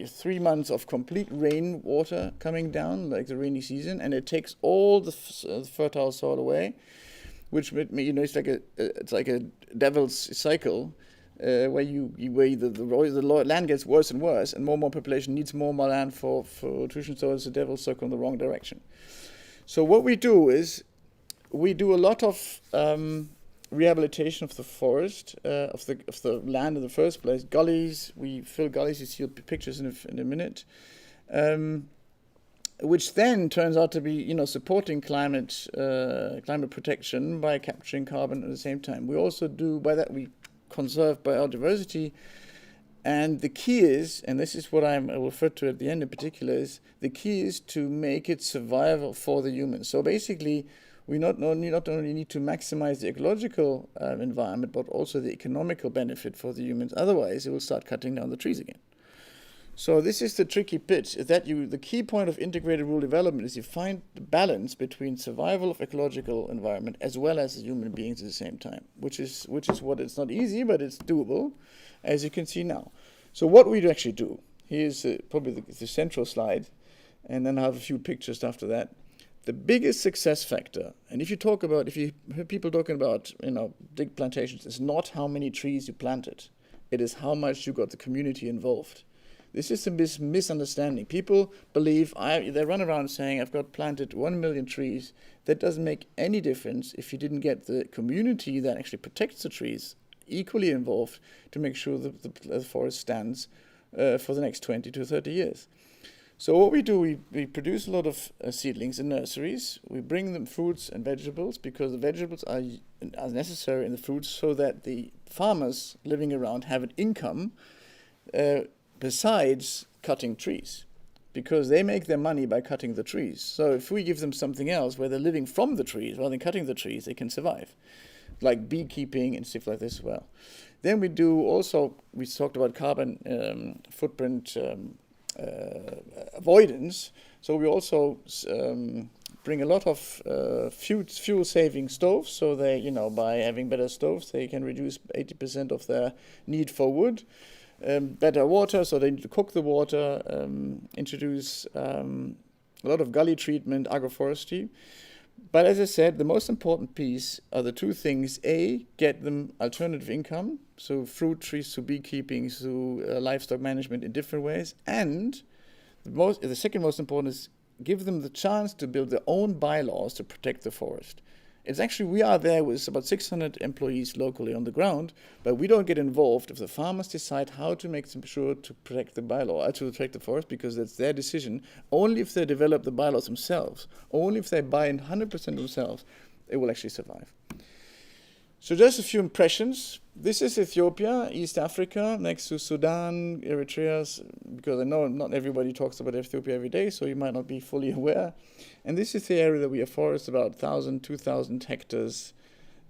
3 months of complete rain water coming down, like the rainy season, and it takes all the fertile soil away, which it's like a devil's cycle, where the land gets worse and worse, and more population needs more land for nutrition, so it's a devil's circle in the wrong direction. So what we do is we do a lot of rehabilitation of the forest, of the land in the first place. Gullies, we fill gullies. You see pictures in a minute, which then turns out to be, supporting climate protection by capturing carbon at the same time. We also do, by that we conserve biodiversity, and the key is, and this is what I will refer to at the end in particular, is the key is to make it survival for the humans. So basically, we not only need to maximize the ecological environment, but also the economical benefit for the humans. Otherwise, it will start cutting down the trees again. So this is the tricky pitch, is that the key point of integrated rural development is you find the balance between survival of ecological environment as well as human beings at the same time, which is what it's not easy, but it's doable, as you can see now. So what we actually do, here's probably the central slide, and then I have a few pictures after that. The biggest success factor, and if you hear people talking about, big plantations, it's not how many trees you planted. It is how much you got the community involved. This is a misunderstanding. People believe, they run around saying, I've got planted 1 million trees. That doesn't make any difference if you didn't get the community that actually protects the trees equally involved to make sure that the forest stands for the next 20 to 30 years. So what we do, we produce a lot of seedlings in nurseries. We bring them fruits and vegetables because the vegetables are necessary in the fruits so that the farmers living around have an income besides cutting trees, because they make their money by cutting the trees. So if we give them something else where they're living from the trees rather than cutting the trees, they can survive, like beekeeping and stuff like this as well. Then we talked about carbon footprint avoidance. So we also bring a lot of fuel-saving stoves. So they, by having better stoves, they can reduce 80% of their need for wood. Better water, so they need to cook the water. Introduce a lot of gully treatment, agroforestry. But as I said, the most important piece are the two things. A, get them alternative income, so fruit trees through beekeeping, through livestock management in different ways. And the second most important is give them the chance to build their own bylaws to protect the forest. It's actually, we are there with about 600 employees locally on the ground, but we don't get involved if the farmers decide how to make sure to protect the bylaw, to protect the forest, because that's their decision. Only if they develop the bylaws themselves, only if they buy in 100% themselves, it will actually survive. So just a few impressions. This is Ethiopia, East Africa, next to Sudan, Eritrea, because I know not everybody talks about Ethiopia every day, so you might not be fully aware. And this is the area that we have forest, about 1,000, 2,000 hectares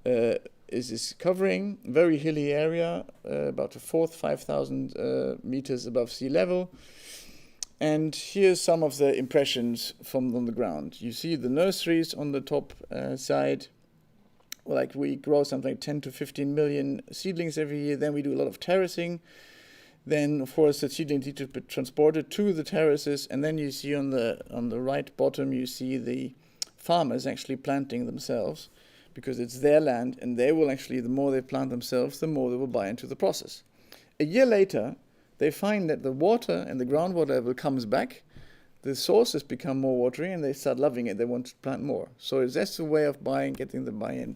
is covering. Very hilly area, about 5,000 meters above sea level. And here's some of the impressions from on the ground. You see the nurseries on the top side. Like we grow something like 10 to 15 million seedlings every year. Then we do a lot of terracing. Then, of course, the seedlings need to be transported to the terraces. And then you see on the right bottom, you see the farmers actually planting themselves because it's their land. And they will actually, the more they plant themselves, the more they will buy into the process. A year later, they find that the water and the groundwater level comes back. The sources become more watery and they start loving it. They want to plant more. So that's a way of getting the buy-in.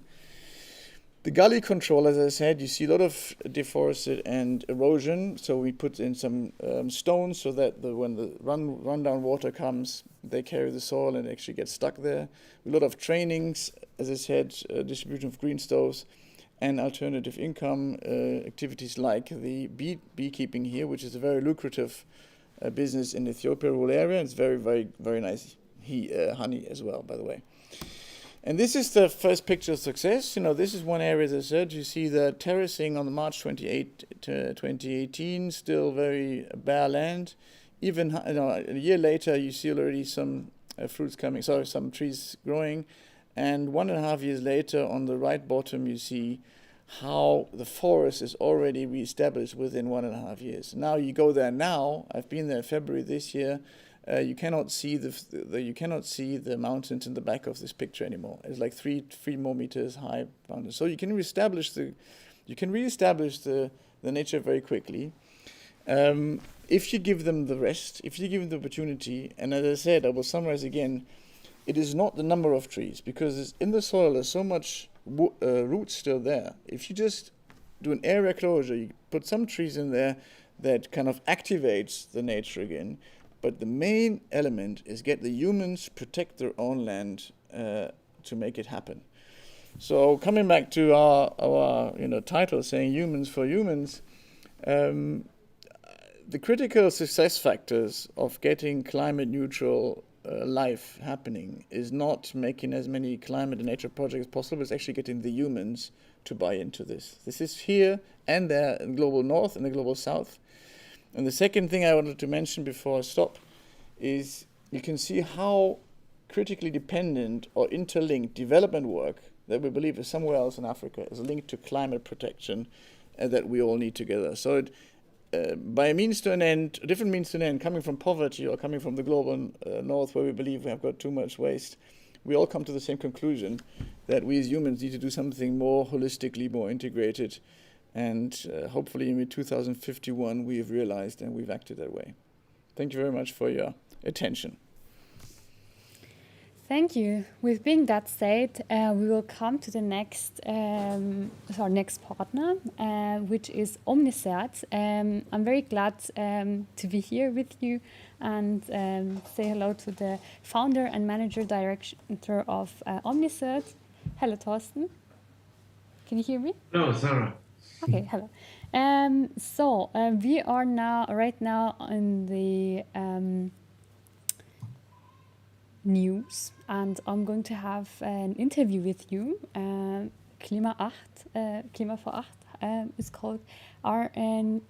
The gully control, as I said, you see a lot of deforested and erosion. So we put in some stones so that when the rundown water comes, they carry the soil and actually get stuck there. A lot of trainings, as I said, distribution of green stoves and alternative income activities like the beekeeping here, which is a very lucrative business in Ethiopia rural area. It's very, very, very nice honey as well, by the way. And this is the first picture of success. This is one area, as I said. You see the terracing on the March 28, 2018, still very bare land. Even a year later, you see already some some trees growing. And 1.5 years later, on the right bottom, you see how the forest is already reestablished within 1.5 years. Now you go there now. I've been there in February this year. You cannot see the mountains in the back of this picture anymore. It's like three more meters high mountains. So you can reestablish the nature very quickly if you give them the rest, if you give them the opportunity. And as I said, I will summarize again. It is not the number of trees, because in the soil there's so much roots still there. If you just do an area closure, you put some trees in there that kind of activates the nature again. But the main element is get the humans protect their own land to make it happen. So coming back to our title saying humans for humans, the critical success factors of getting climate neutral life happening is not making as many climate and nature projects as possible. It's actually getting the humans to buy into this. This is here and there in the global north and the global south. And the second thing I wanted to mention before I stop is you can see how critically dependent or interlinked development work that we believe is somewhere else in Africa is linked to climate protection that we all need together. So by a means to an end, a different means to an end, coming from poverty or coming from the global north where we believe we have got too much waste, we all come to the same conclusion that we as humans need to do something more holistically, more integrated. And hopefully in 2051 we have realized and we've acted that way. Thank you very much for your attention. Thank you. With being that said, we will come to the next our next partner, which is Omnicert. I'm very glad to be here with you and say hello to the founder and manager director of Omnicert. Hello, Thorsten. Can you hear me? Hello, Sarah. Okay, hello. So we are right now in the news, and I'm going to have an interview with you. Klima for 8 is called RN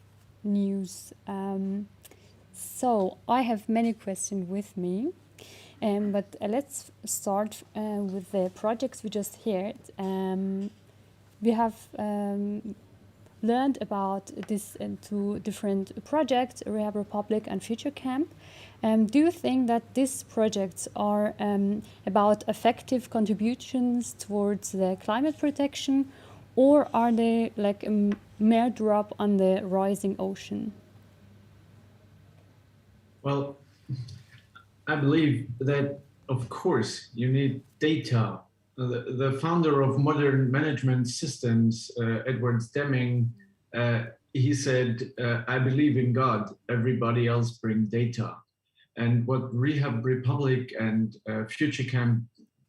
News. So I have many questions with me, but let's start with the projects we just heard. We have learned about this two different projects, Rehab Republic and Future Camp. Do you think that these projects are about effective contributions towards the climate protection, or are they like a mere drop on the rising ocean? Well, I believe that, of course, you need data. The founder of modern management systems, Edward Deming, he said, I believe in God, everybody else bring data. And what Rehab Republic and Future Camp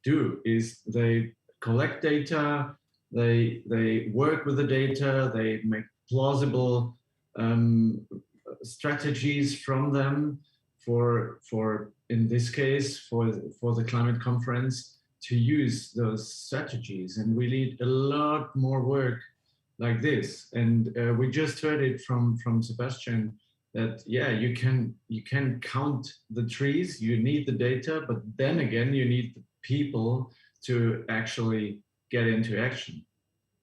do is they collect data, they work with the data, they make plausible strategies from them for in this case for the climate conference to use those strategies. And we need a lot more work like this. And we just heard it from Sebastian that yeah, you can count the trees, you need the data, but then again you need the people to actually get into action.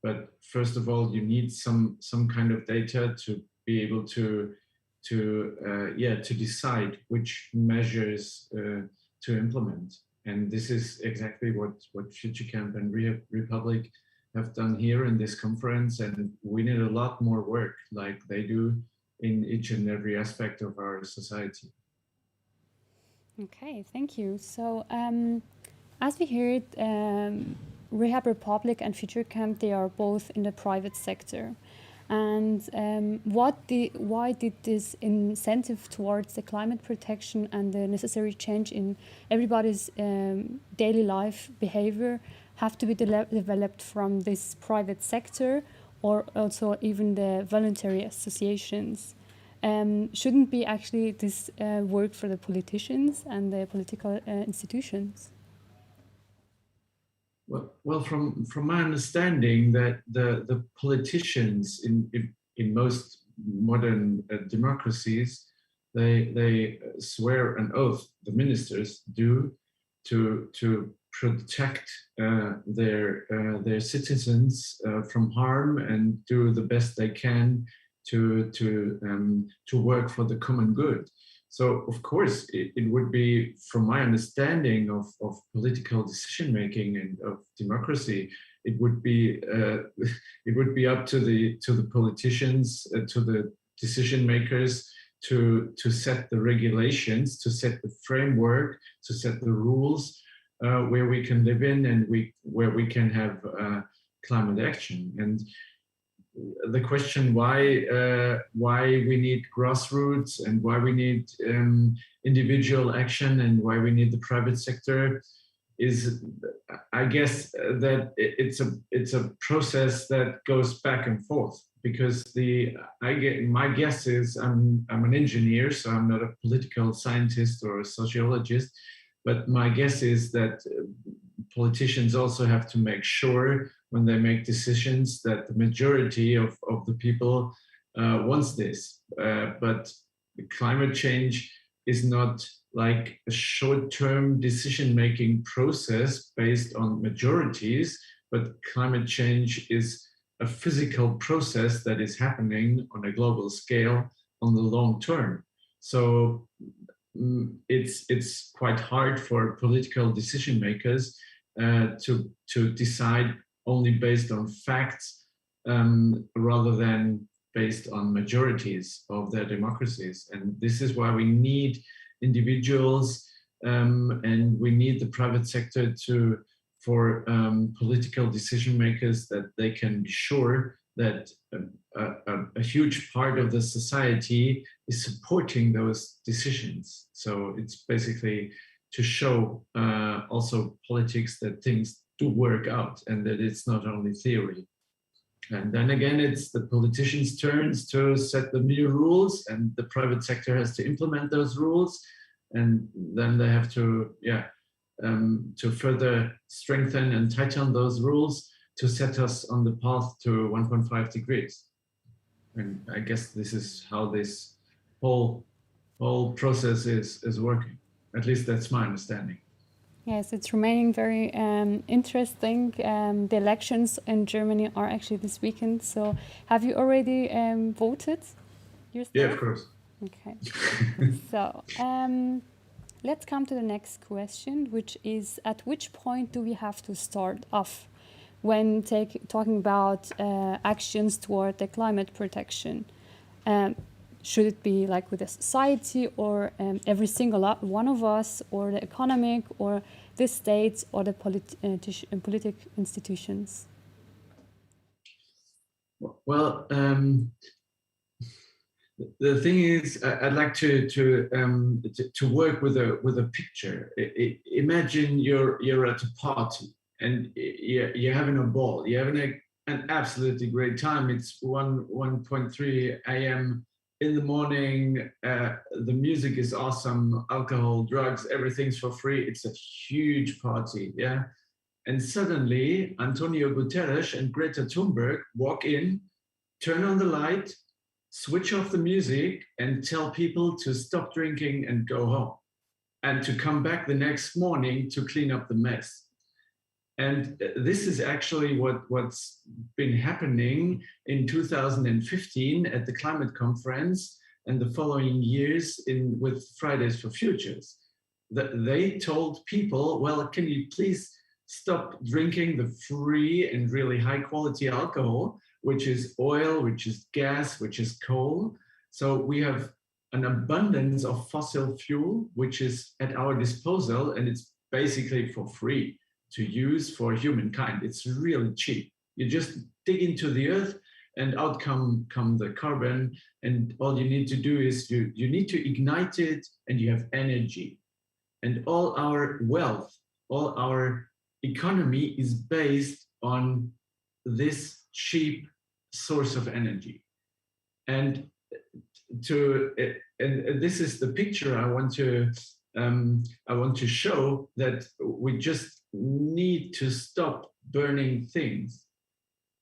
But first of all, you need some kind of data to be able to decide which measures to implement. And this is exactly what FutureCamp and Republic have done here in this conference. And we need a lot more work like they do in each and every aspect of our society. Okay, thank you. So as we heard, Rehab Republic and FutureCamp, they are both in the private sector. And why did this incentive towards the climate protection and the necessary change in everybody's daily life behavior have to be developed from this private sector, or also even the voluntary associations? Shouldn't be actually this work for the politicians and the political institutions? Well, from my understanding, that the politicians in most modern democracies, they swear an oath. The ministers do to protect their citizens from harm and do the best they can to work for the common good. So of course it would be, from my understanding of political decision making and of democracy, it would be up to the politicians, to the decision makers to set the regulations, to set the framework, to set the rules where we can live in and where we can have climate action. And the question why we need grassroots and why we need individual action and why we need the private sector is, I guess, that it's a process that goes back and forth, because my guess is I'm an engineer, so I'm not a political scientist or a sociologist, but my guess is that politicians also have to make sure when they make decisions that the majority of the people wants this. But climate change is not like a short-term decision-making process based on majorities, but climate change is a physical process that is happening on a global scale on the long term. So it's quite hard for political decision makers to decide only based on facts rather than based on majorities of their democracies. And this is why we need individuals and we need the private sector for political decision makers, that they can be sure that a huge part of the society is supporting those decisions. So it's basically to show also politics that things do work out and that it's not only theory. And then again, it's the politicians' turns to set the new rules, and the private sector has to implement those rules, and then they have to further strengthen and tighten those rules to set us on the path to 1.5 degrees. And I guess this is how this whole process is working. At least that's my understanding. Yes, it's remaining very interesting. The elections in Germany are actually this weekend. So have you already voted yourself? Yeah, of course. Okay. So let's come to the next question, which is, at which point do we have to start off when talking about actions toward the climate protection? Should it be like with the society, or every single one of us, or the economic, or the states, or the political institutions? Well, the thing is, I'd like to work with a picture. Imagine you're at a party and you're having a ball. You're having an absolutely great time. It's 1:3 a.m. in the morning. The music is awesome. Alcohol, drugs, everything's for free. It's a huge party, yeah. And suddenly, Antonio Guterres and Greta Thunberg walk in, turn on the light, switch off the music, and tell people to stop drinking and go home, and to come back the next morning to clean up the mess. And this is actually what's been happening in 2015 at the Climate Conference and the following years with Fridays for Futures. They told people, well, can you please stop drinking the free and really high quality alcohol, which is oil, which is gas, which is coal. So we have an abundance of fossil fuel, which is at our disposal, and it's basically for free to use for humankind. It's really cheap. You just dig into the earth and out come the carbon, and all you need to do is you need to ignite it, and you have energy. And all our wealth, all our economy is based on this cheap source of energy. And this is the picture I want to show, that we just need to stop burning things,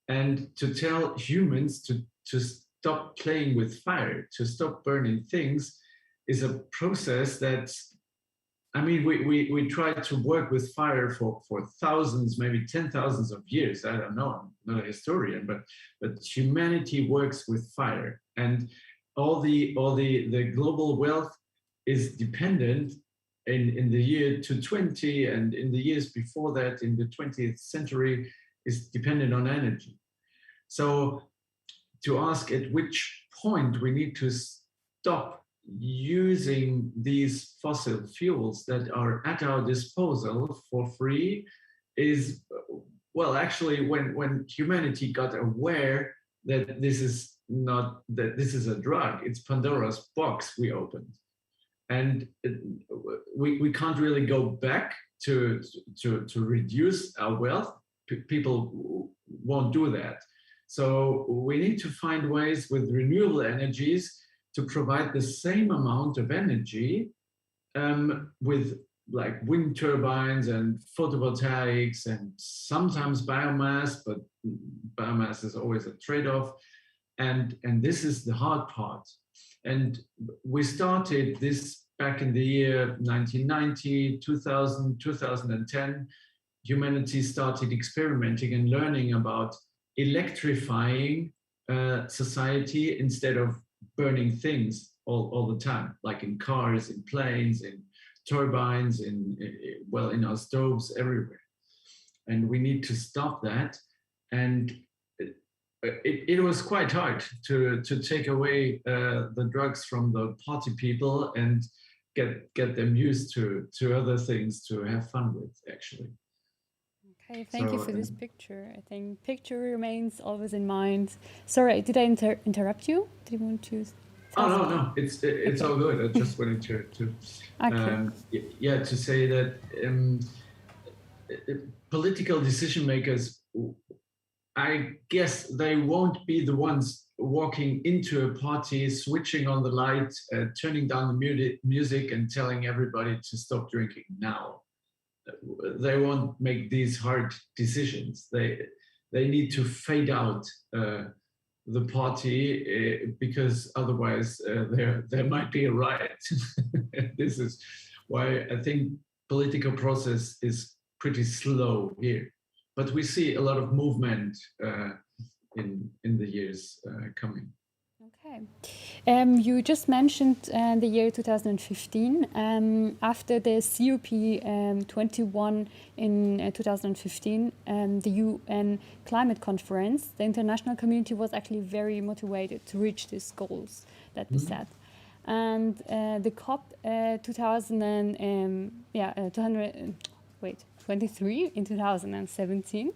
and to tell humans to stop playing with fire, to stop burning things is a process that, I mean, we tried to work with fire for thousands, maybe 10,000s of years. I don't know, I'm not a historian, but humanity works with fire, and all the global wealth is dependent in the year 2020 and in the years before that, in the 20th century, is dependent on energy. So to ask at which point we need to stop using these fossil fuels that are at our disposal for free is, well, actually when humanity got aware that this is a drug, it's Pandora's box we opened. And we can't really go back to reduce our wealth. People won't do that. So we need to find ways with renewable energies to provide the same amount of energy with like wind turbines and photovoltaics and sometimes biomass, but biomass is always a trade-off. And this is the hard part. And we started this back in the year 1990, 2000, 2010. Humanity started experimenting and learning about electrifying society instead of burning things all the time, like in cars, in planes, in turbines, in our stoves, everywhere. And we need to stop that. And it was quite hard to take away the drugs from the party people and get them used to other things to have fun with, actually. Okay, thank you for this picture. I think picture remains always in mind. Sorry, did I interrupt you? Did you want to? Oh no, it's okay. All good. I just wanted to okay. To say that political decision makers, I guess they won't be the ones walking into a party, switching on the light, turning down the music and telling everybody to stop drinking now. They won't make these hard decisions. They need to fade out the party because otherwise there might be a riot. This is why I think political process is pretty slow here. But we see a lot of movement in the years coming. Okay. You just mentioned the year 2015. After the COP21 in 2015, the UN Climate Conference, the international community was actually very motivated to reach these goals that we set. And the COP 23 in 2017.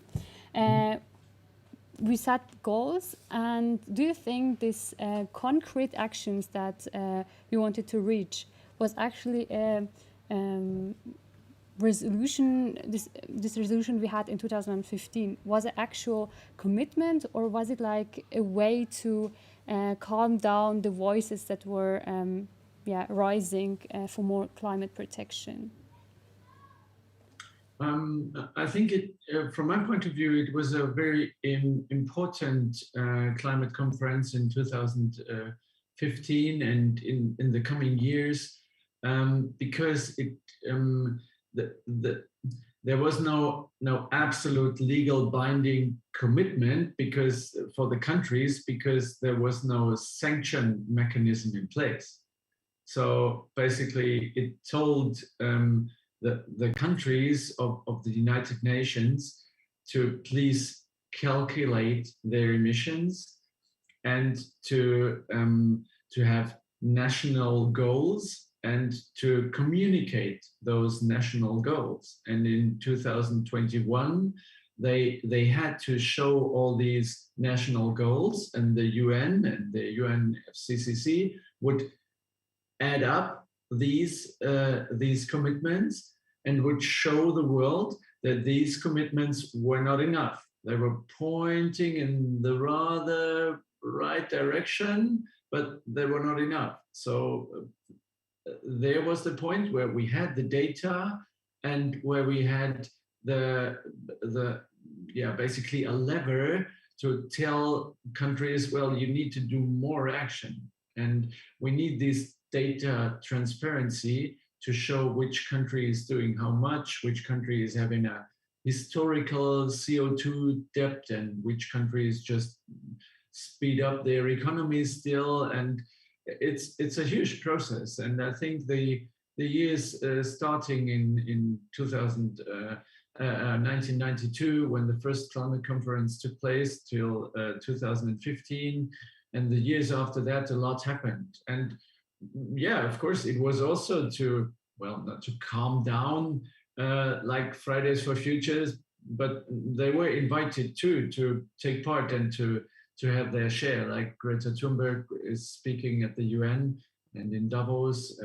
We set goals, and do you think these concrete actions that we wanted to reach was actually resolution, this resolution we had in 2015, was an actual commitment, or was it like a way to calm down the voices that were rising for more climate protection? I think from my point of view, it was a very important climate conference in 2015 and in the coming years, because there was no absolute legal binding commitment for the countries, because there was no sanction mechanism in place. So basically, it told the countries of the United Nations to please calculate their emissions and to have national goals and to communicate those national goals. And in 2021, they had to show all these national goals, and the UN and the UNFCCC would add up these commitments and would show the world that these commitments were not enough. They were pointing in the rather right direction, but they were not enough. So there was the point where we had the data and where we had basically a lever to tell countries, well, you need to do more action. And we need this data transparency to show which country is doing how much, which country is having a historical CO2 debt, and which countries just speed up their economy still. And it's a huge process. And I think the years starting in 1992, when the first climate conference took place, till 2015, and the years after that, a lot happened. And yeah, of course, it was also not to calm down like Fridays for Futures, but they were invited too to take part and to have their share. Like Greta Thunberg is speaking at the UN and in Davos.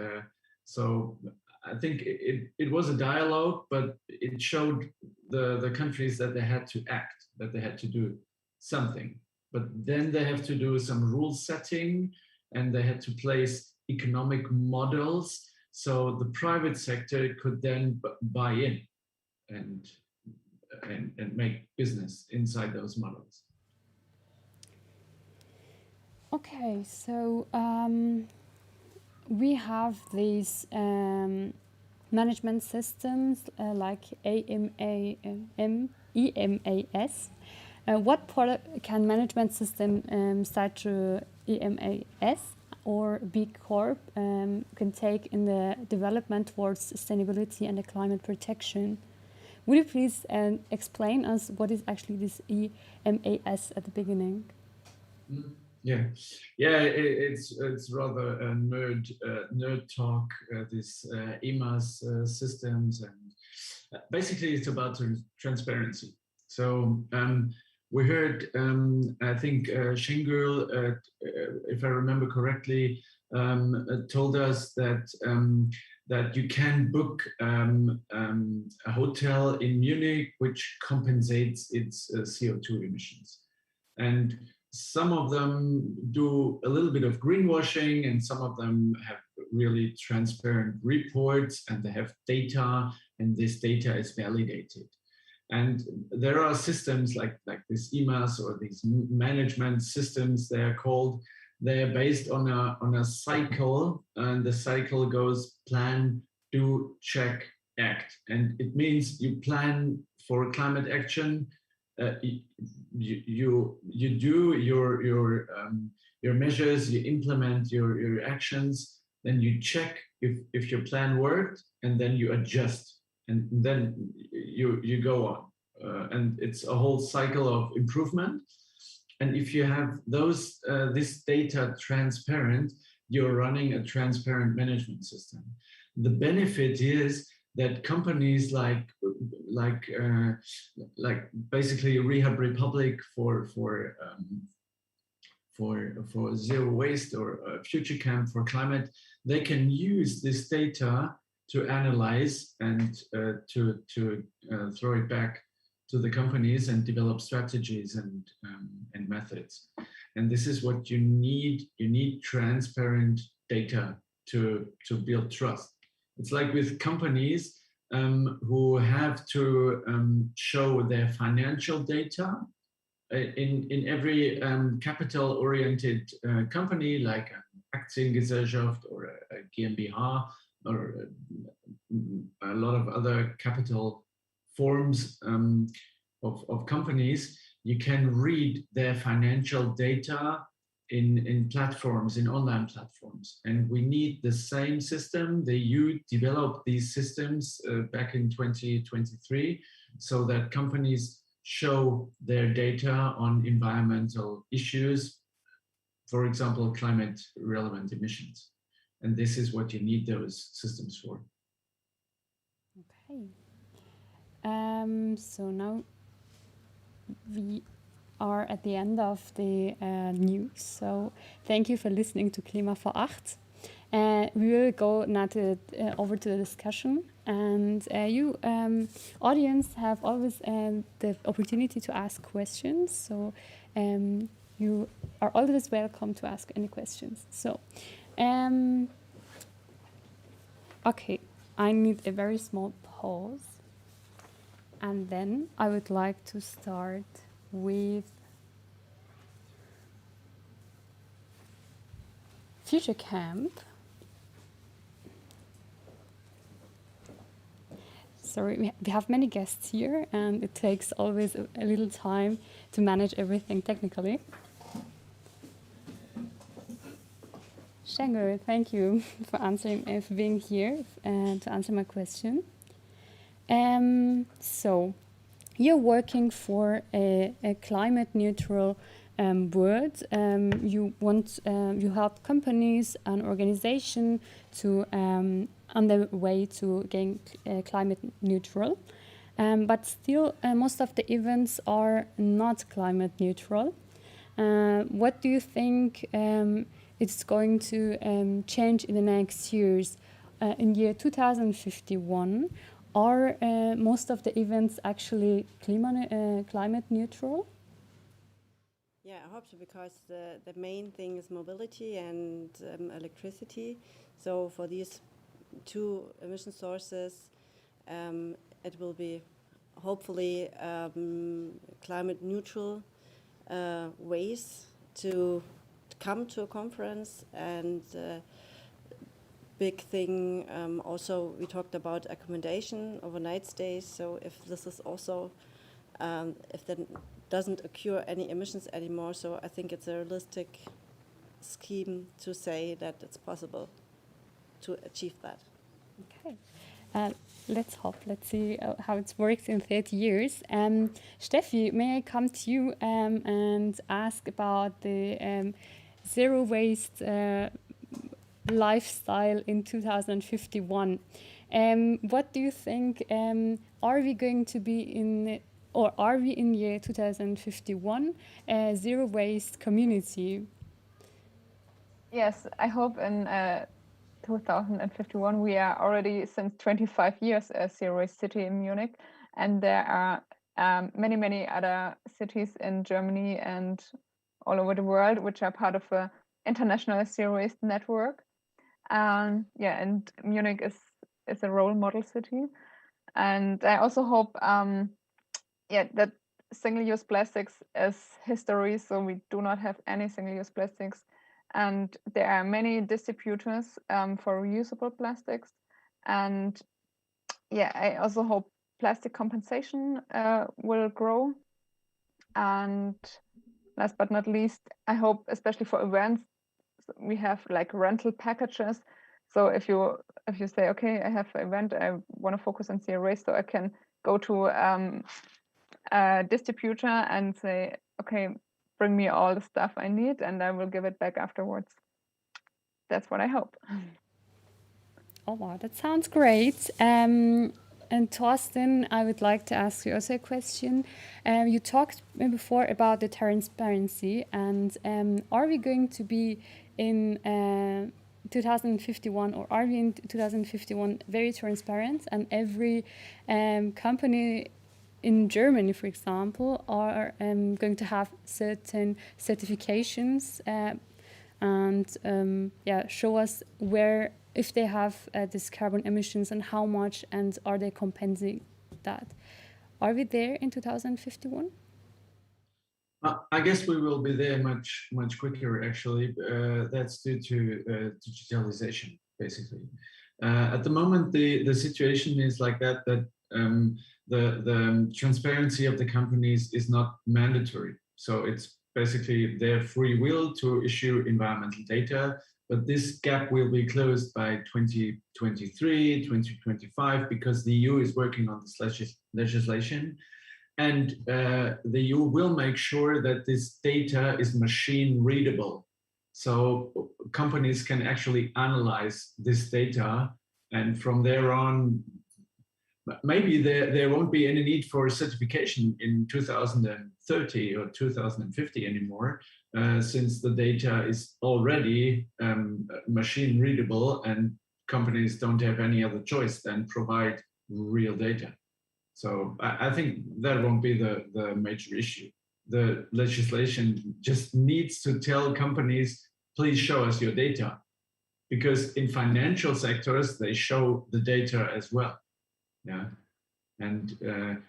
So I think it was a dialogue, but it showed the countries that they had to act, that they had to do something. But then they have to do some rule setting, and they had to place economic models so the private sector could then buy in and make business inside those models. Okay, so we have these management systems like EMAS. What product can management system start to EMAS or B Corp can take in the development towards sustainability and the climate protection? Would you please explain us what is actually this EMAS at the beginning? It's rather a nerd talk. This EMAS systems, and basically it's about transparency. So we heard, I think Sengül, if I remember correctly, told us that you can book a hotel in Munich which compensates its CO2 emissions. And some of them do a little bit of greenwashing, and some of them have really transparent reports, and they have data, and this data is validated. And there are systems like this EMAS or these management systems, they are called. They are based on a cycle, and the cycle goes plan, do, check, act. And it means you plan for climate action. You do your measures, you implement your actions, then you check if your plan worked, and then you adjust, and then you go on, and it's a whole cycle of improvement. And if you have this data transparent, you're running a transparent management system. The benefit is that companies like basically Rehab Republic for zero waste, or Future Camp for climate, they can use this data to analyze and to throw it back to the companies and develop strategies and methods. And this is what you need. You need transparent data to build trust. It's like with companies who have to show their financial data. In every capital-oriented company, like an Aktiengesellschaft or a GmbH or a lot of other capital forms of companies, you can read their financial data in platforms, in online platforms. And we need the same system. The EU developed these systems back in 2023 so that companies show their data on environmental issues, for example, climate relevant emissions. And this is what you need those systems for. Okay. So now we are at the end of the news. So thank you for listening to Klima vor 8. We will go now over to the discussion, and you audience have always the opportunity to ask questions. So you are always welcome to ask any questions. So okay, I need a very small pause, and then I would like to start with Future Camp. Sorry, we have many guests here, and it takes always a little time to manage everything technically. Sengül, thank you for being here and to answer my question. So, you're working for a climate neutral world. You help companies and organizations to on their way to getting climate neutral, but still most of the events are not climate neutral. What do you think it's going to change in the next years? In year 2051, are most of the events actually climate neutral? Yeah, I hope so, because the main thing is mobility and electricity. So for these two emission sources, it will be hopefully climate neutral ways to come to a conference. And big thing also, we talked about accommodation, overnight stays. So if this is also, if there doesn't occur any emissions anymore, so I think it's a realistic scheme to say that it's possible to achieve that. Okay. Let's hope. Let's see how it works in 30 years. Steffi, may I come to you and ask about the zero waste lifestyle in 2051? What do you think? Are we going to be in, or are we in year 2051 a zero waste community? Yes, I hope in 2051 we are already since 25 years a zero waste city in Munich, and there are many other cities in Germany and all over the world which are part of a international zero waste network. And Munich is a role model city, and I also hope that single-use plastics is history, so we do not have any single-use plastics. And there are many distributors for reusable plastics. And I also hope plastic compensation will grow. And last but not least, I hope, especially for events, we have like rental packages. So if you say, okay, I have an event, I want to focus on zero waste, so I can go to a distributor and say, okay, bring me all the stuff I need, and I will give it back afterwards. That's what I hope. Oh wow, that sounds great. And Thorsten, I would like to ask you also a question. You talked before about the transparency, and are we going to be in 2051, or are we in 2051 very transparent, and every company in Germany, for example, are going to have certain certifications and show us where, if they have this carbon emissions and how much, and are they compensating that? Are we there in 2051? I guess we will be there much quicker, actually. That's due to digitalization, basically. At the moment, the situation is like that the transparency of the companies is not mandatory. So it's basically their free will to issue environmental data, but this gap will be closed by 2023, 2025, because the EU is working on this legislation. And the EU will make sure that this data is machine readable. So companies can actually analyze this data, and from there on, maybe there won't be any need for certification in 2030 or 2050 anymore, since the data is already machine readable and companies don't have any other choice than provide real data. So I think that won't be the major issue. The legislation just needs to tell companies, please show us your data. Because in financial sectors, they show the data as well. Yeah. And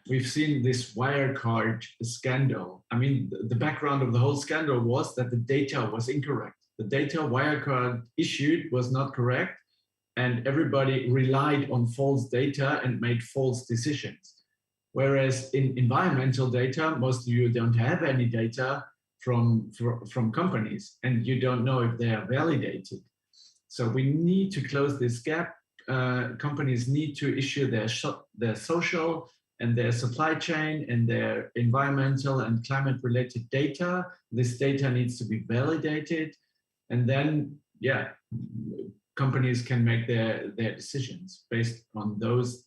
we've seen this Wirecard scandal. I mean, the background of the whole scandal was that the data was incorrect. The data Wirecard issued was not correct, and everybody relied on false data and made false decisions. Whereas in environmental data, most of you don't have any data from companies, and you don't know if they are validated. So we need to close this gap. Companies need to issue their social and their supply chain and their environmental and climate-related data. This data needs to be validated, and then, yeah, companies can make their decisions based on those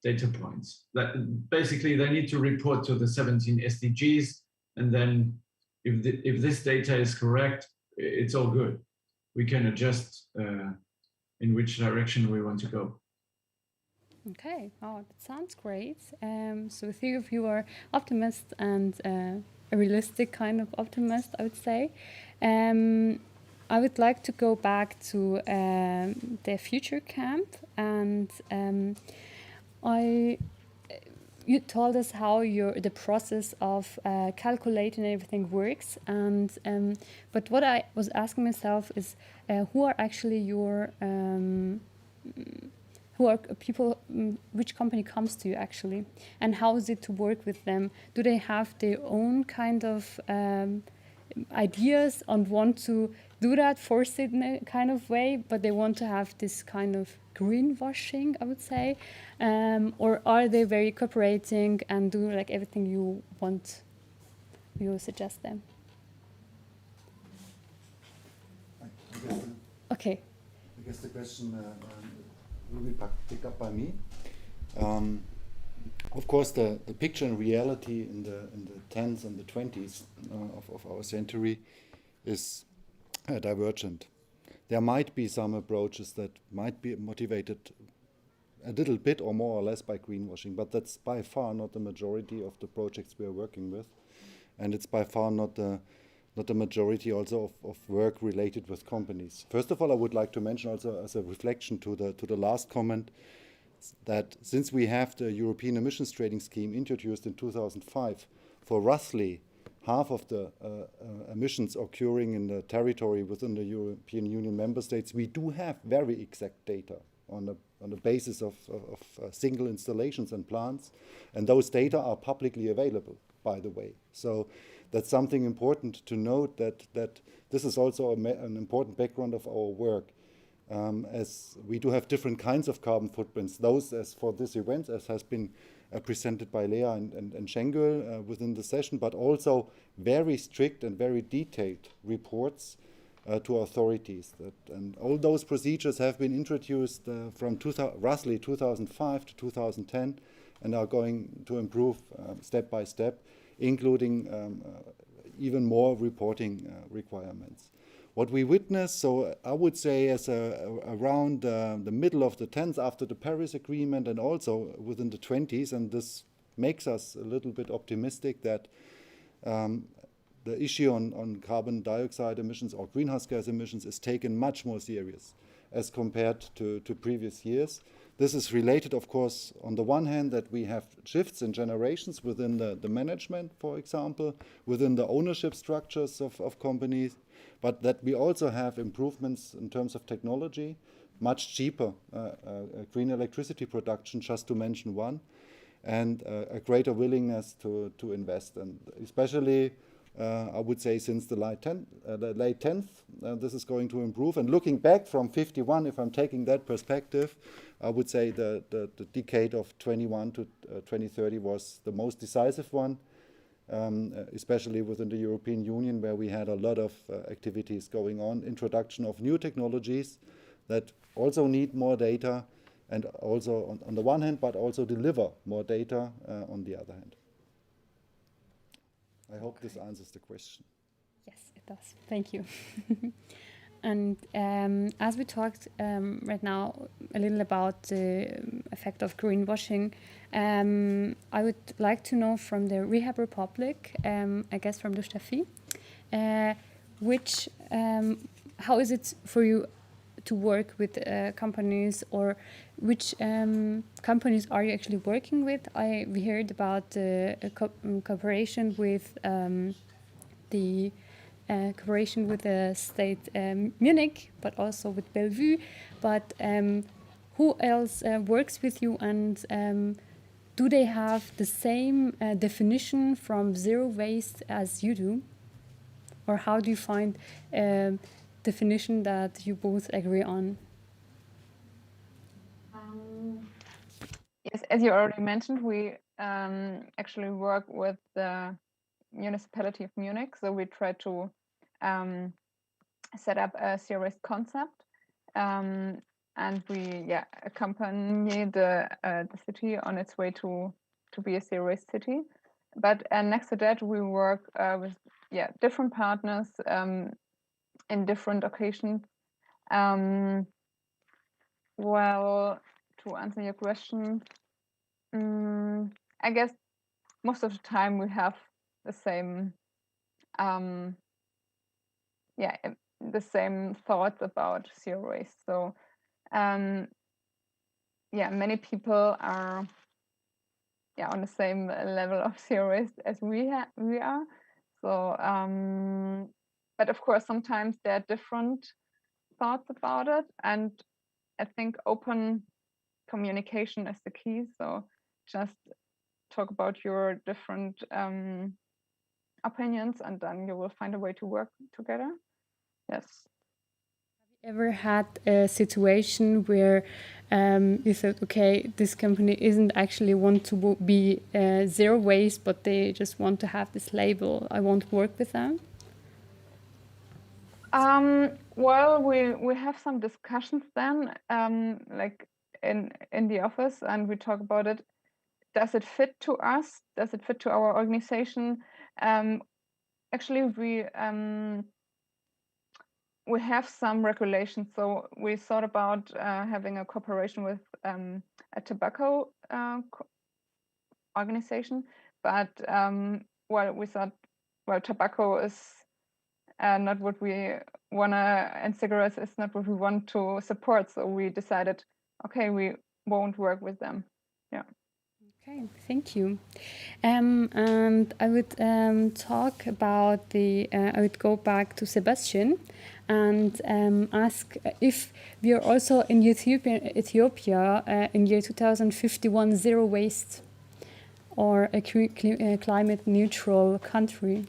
data points. That basically they need to report to the 17 SDGs, and then if this data is correct, it's all good. We can adjust in which direction we want to go. Okay, oh, that sounds great. So three of you are optimists and a realistic kind of optimist, I would say. I would like to go back to the Future Camp, and you told us how the process of calculating everything works, and but what I was asking myself is who are actually your who are people, which company comes to you actually, and how is it to work with them? Do they have their own kind of ideas and want to do that, force it in a kind of way, but they want to have this kind of greenwashing, I would say, or are they very cooperating and do like everything you want, you suggest them? Okay. I guess the question will be picked up by me. Of course, the picture in reality in the 10s and the 20s of our century is divergent. There might be some approaches that might be motivated a little bit or more or less by greenwashing, but that's by far not the majority of the projects we are working with, and it's by far not the majority also of work related with companies. First of all, I would like to mention also as a reflection to the last comment that since we have the European Emissions Trading Scheme introduced in 2005, for roughly half of the emissions occurring in the territory within the European Union member states, we do have very exact data on the basis of single installations and plants, and those data are publicly available, by the way. So that's something important to note, that this is also an important background of our work. As we do have different kinds of carbon footprints, those as for this event, as has been presented by Lea and Sengül within the session, but also very strict and very detailed reports to authorities. And all those procedures have been introduced from roughly 2005 to 2010 and are going to improve step by step, including even more reporting requirements. What we witnessed, so I would say around the middle of the 10th after the Paris Agreement and also within the 20s, and this makes us a little bit optimistic that the issue on carbon dioxide emissions or greenhouse gas emissions is taken much more serious as compared to previous years. This is related, of course, on the one hand, that we have shifts in generations within the management, for example, within the ownership structures of companies, but that we also have improvements in terms of technology, much cheaper green electricity production, just to mention one, and a greater willingness to invest. And especially, I would say, since the late 10th, this is going to improve. And looking back from 51, if I'm taking that perspective, I would say the decade of 21 to 2030 was the most decisive one, especially within the European Union, where we had a lot of activities going on, introduction of new technologies that also need more data, and also on the one hand, but also deliver more data on the other hand. I hope this answers the question. Yes, it does. Thank you. And as we talked right now a little about the effect of greenwashing, I would like to know from the Rehab Republic, I guess from the Steffi, how is it for you to work with companies, or which companies are you actually working with? We heard about cooperation with the cooperation with the state Munich, but also with Bellevue. But who else works with you, and do they have the same definition from zero waste as you do? Or how do you find definition that you both agree on? Yes, as you already mentioned, we actually work with the municipality of Munich. So we try to set up a zero waste concept, and we accompany the city on its way to be a zero waste city. But next to that, we work with different partners in different occasions. Well, to answer your question, I guess most of the time we have the same the same thoughts about zero waste. So many people are on the same level of zero waste as we are. So but of course sometimes there are different thoughts about it, and I think open communication is the key. So just talk about your different opinions, and then you will find a way to work together. Yes. Have you ever had a situation where you thought, okay, this company isn't actually want to be zero waste, but they just want to have this label, I won't work with them? Well, we have some discussions then, like in the office, and we talk about it. Does it fit to us? Does it fit to our organization? Actually, we have some regulations. So we thought about having a cooperation with a tobacco organization, but we thought, tobacco is not what we want to, and cigarettes is not what we want to support. So we decided, okay, we won't work with them. Yeah. Okay, thank you. And I would talk about I would go back to Sebastian and ask if we are also in Ethiopia in year 2051 zero waste, or a climate neutral country.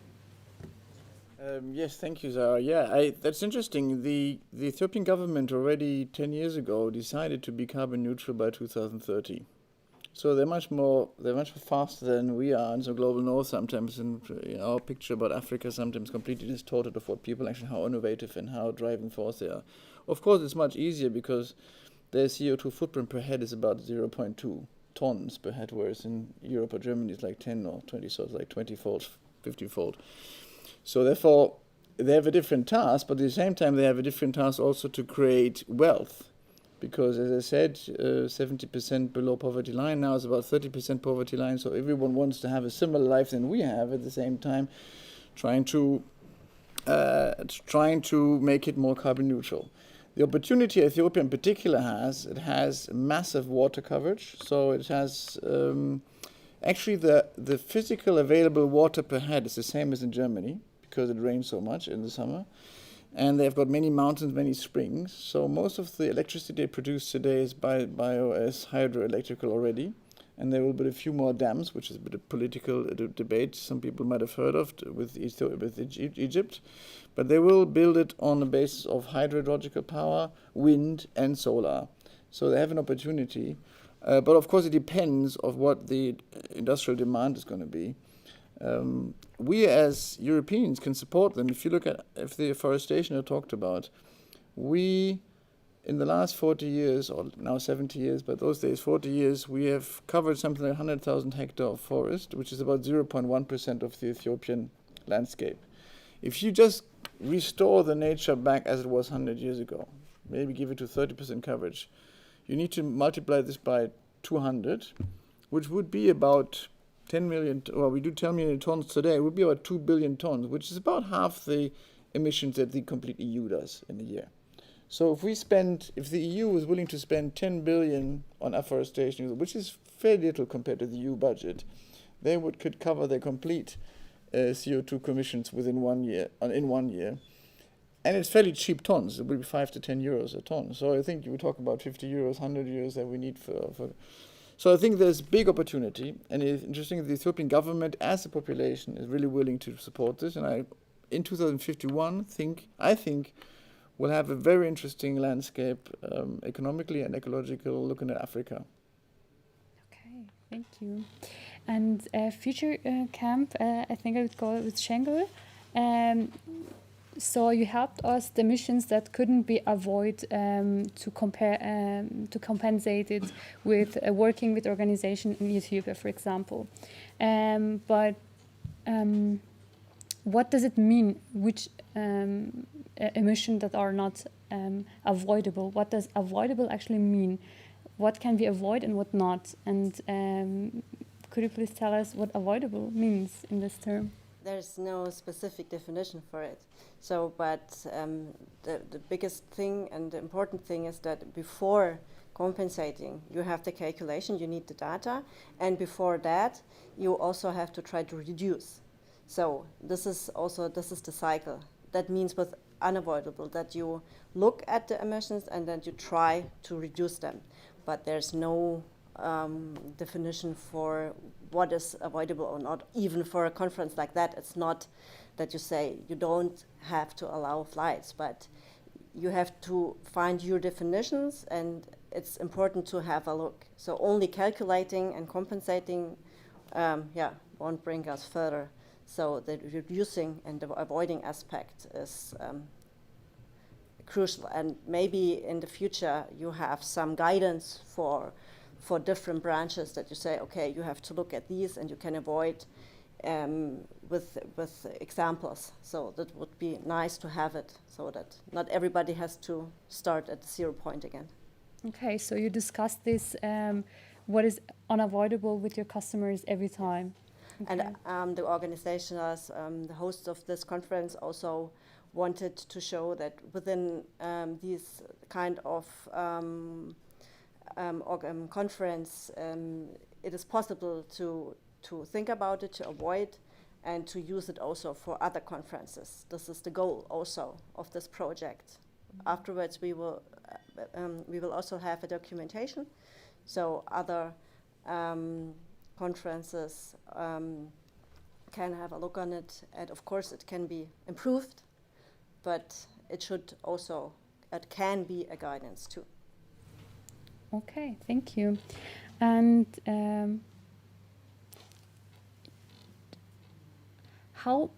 Yes, thank you, Zara. Yeah, that's interesting. The Ethiopian government already 10 years ago decided to be carbon neutral by 2030. So they're much faster than we are. And so Global North sometimes, in our picture about Africa, sometimes completely distorted of what people actually, how innovative and how driving force they are. Of course, it's much easier because their CO2 footprint per head is about 0.2 tons per head, whereas in Europe or Germany it's like 10 or 20, so it's like 20-fold, 50-fold. So therefore, they have a different task, but at the same time they have a different task also to create wealth. Because as I said, 70% below poverty line, now it's about 30% poverty line, so everyone wants to have a similar life than we have at the same time, trying to make it more carbon neutral. The opportunity Ethiopia in particular has, it has massive water coverage, so it has actually the physical available water per head is the same as in Germany, because it rains so much in the summer. And they've got many mountains, many springs. So most of the electricity they produce today is as hydroelectrical already. And there will be a few more dams, which is a bit of political debate some people might have heard of with Egypt. But they will build it on the basis of hydrological power, wind, and solar. So they have an opportunity. But of course, it depends on what the industrial demand is going to be. We as Europeans can support them. If you look at the afforestation I talked about, we, in the last 40 years, or now 70 years, but those days 40 years, we have covered something like 100,000 hectares of forest, which is about 0.1% of the Ethiopian landscape. If you just restore the nature back as it was 100 years ago, maybe give it to 30% coverage, you need to multiply this by 200, which would be about 10 million, well, we do 10 million tons today, it would be about 2 billion tons, which is about half the emissions that the complete EU does in a year. So if the EU is willing to spend 10 billion on afforestation, which is fairly little compared to the EU budget, they could cover their complete CO2 emissions within 1 year, in 1 year. And it's fairly cheap tons. It will be 5 to 10 euros a ton. So I think you talk about 50 euros, 100 euros that we need for. So I think there's big opportunity, and it's interesting that the Ethiopian government, as a population, is really willing to support this. And in 2051, I think we'll have a very interesting landscape, economically and ecological, looking at Africa. Okay, thank you. And future camp, I think I would go with Sengül. So you helped us the emissions that couldn't be avoided to compensate it with working with organization in Ethiopia, for example. But what does it mean? Which emissions that are not avoidable? What does avoidable actually mean? What can be avoided and what not? And could you please tell us what avoidable means in this term? There's no specific definition for it. So, but the biggest thing and the important thing is that before compensating, you have the calculation, you need the data, and before that, you also have to try to reduce. So this is the cycle. That means with unavoidable, that you look at the emissions and then you try to reduce them. But there's no definition for what is avoidable or not. Even for a conference like that, it's not that you say you don't have to allow flights, but you have to find your definitions, and it's important to have a look. So only calculating and compensating, won't bring us further. So the reducing and the avoiding aspect is crucial. And maybe in the future you have some guidance for different branches that you say, okay, you have to look at these and you can avoid with examples. So that would be nice to have it, so that not everybody has to start at 0 point again. Okay, so you discussed this, what is unavoidable with your customers every time. Okay. And the organizers, the hosts of this conference also wanted to show that within these kind of conference, it is possible to think about it, to avoid, and to use it also for other conferences. This is the goal also of this project. Mm-hmm. Afterwards, we will also have a documentation, so other conferences can have a look on it, and of course it can be improved, but it can be a guidance too. Okay, thank you. And how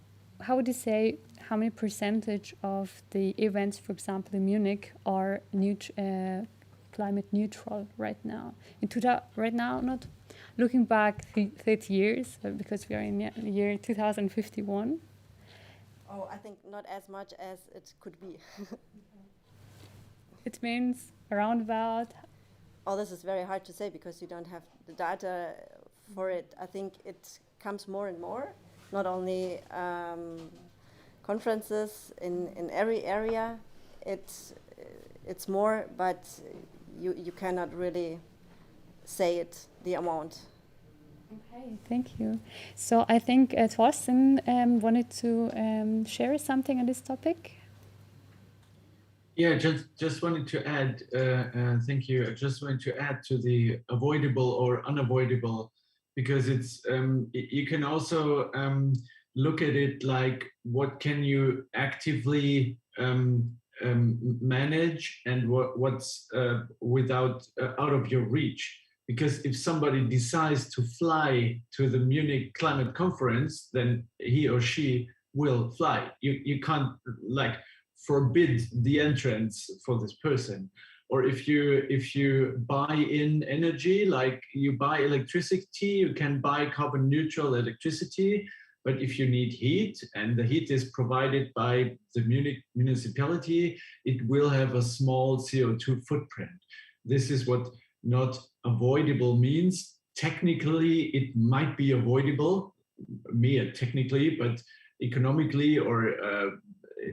would you say how many percentage of the events, for example, in Munich, are climate neutral right now? Right now, not looking back 30 years, because we are in the year 2051. Oh, I think not as much as it could be. It means around about. Oh, this is very hard to say because you don't have the data for it. I think it comes more and more, not only conferences in every area. It's more, but you cannot really say it, the amount. Okay, thank you. So I think Thorsten wanted to share something on this topic. Yeah, just wanted to add, thank you. I just wanted to add to the avoidable or unavoidable, because it's you can also look at it like what can you actively manage and what's without out of your reach. Because if somebody decides to fly to the Munich Climate Conference, then he or she will fly. You can't like forbid the entrance for this person. Or if you buy in energy, like you buy electricity, you can buy carbon neutral electricity. But if you need heat and the heat is provided by the Munich municipality, it will have a small CO2 footprint. This is what not avoidable means. Technically, it might be avoidable, technically, but economically or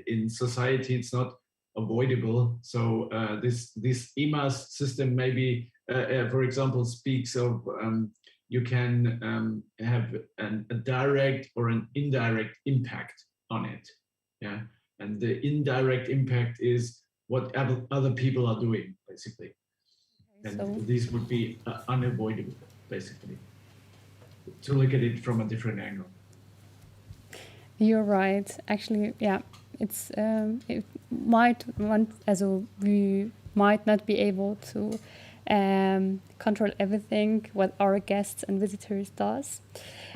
in society, it's not avoidable. So this EMAS system maybe, for example, speaks of you can have a direct or an indirect impact on it. Yeah, and the indirect impact is what other people are doing, basically. And so these would be unavoidable, basically, to look at it from a different angle. You're right. Actually, yeah, it's it might want we might not be able to control everything what our guests and visitors does.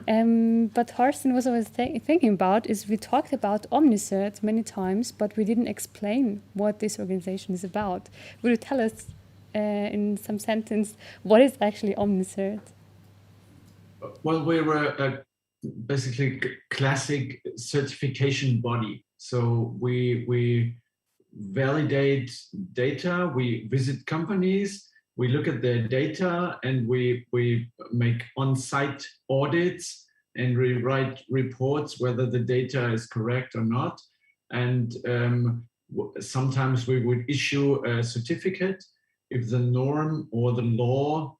But Thorsten was always thinking about is we talked about Omnicert many times, but we didn't explain what this organization is about. Will you tell us in some sentence what is actually Omnicert? Well, we're basically classic certification body. So we validate data, we visit companies, we look at their data, and we make on-site audits, and we write reports whether the data is correct or not. And sometimes we would issue a certificate if the norm or the law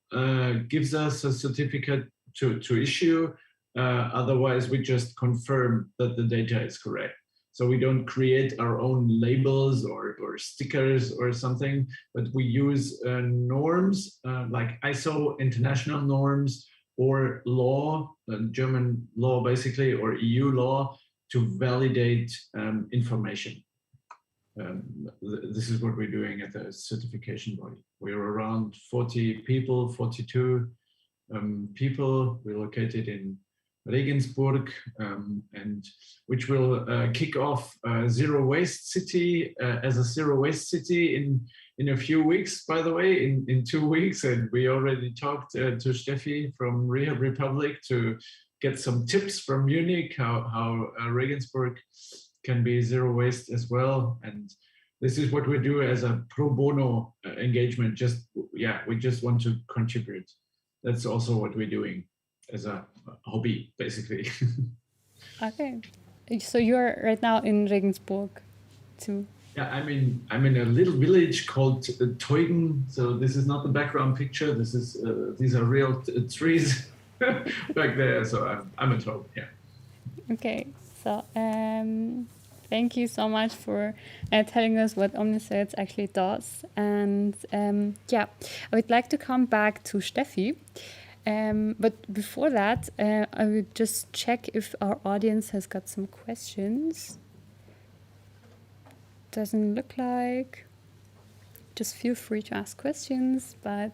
gives us a certificate to issue. Otherwise, we just confirm that the data is correct. So we don't create our own labels or stickers or something, but we use norms like ISO international norms or law, German law basically, or EU law to validate information. This is what we're doing at the certification body. We're around 40 people, 42 people. We're located in Regensburg, and which will kick off Zero Waste City as a Zero Waste City in a few weeks, by the way, in 2 weeks. And we already talked to Steffi from Rehab Republic to get some tips from Munich, how Regensburg can be zero waste as well. And this is what we do as a pro bono engagement. We just want to contribute. That's also what we're doing as a hobby, basically. Okay, so you're right now in Regensburg, too. Yeah, I'm in a little village called Teugen. So this is not the background picture. This is these are real trees back there. So I'm at home. Yeah. Okay, so thank you so much for telling us what Omnicert actually does. And I would like to come back to Steffi. But before that, I would just check if our audience has got some questions. Doesn't look like. Just feel free to ask questions. But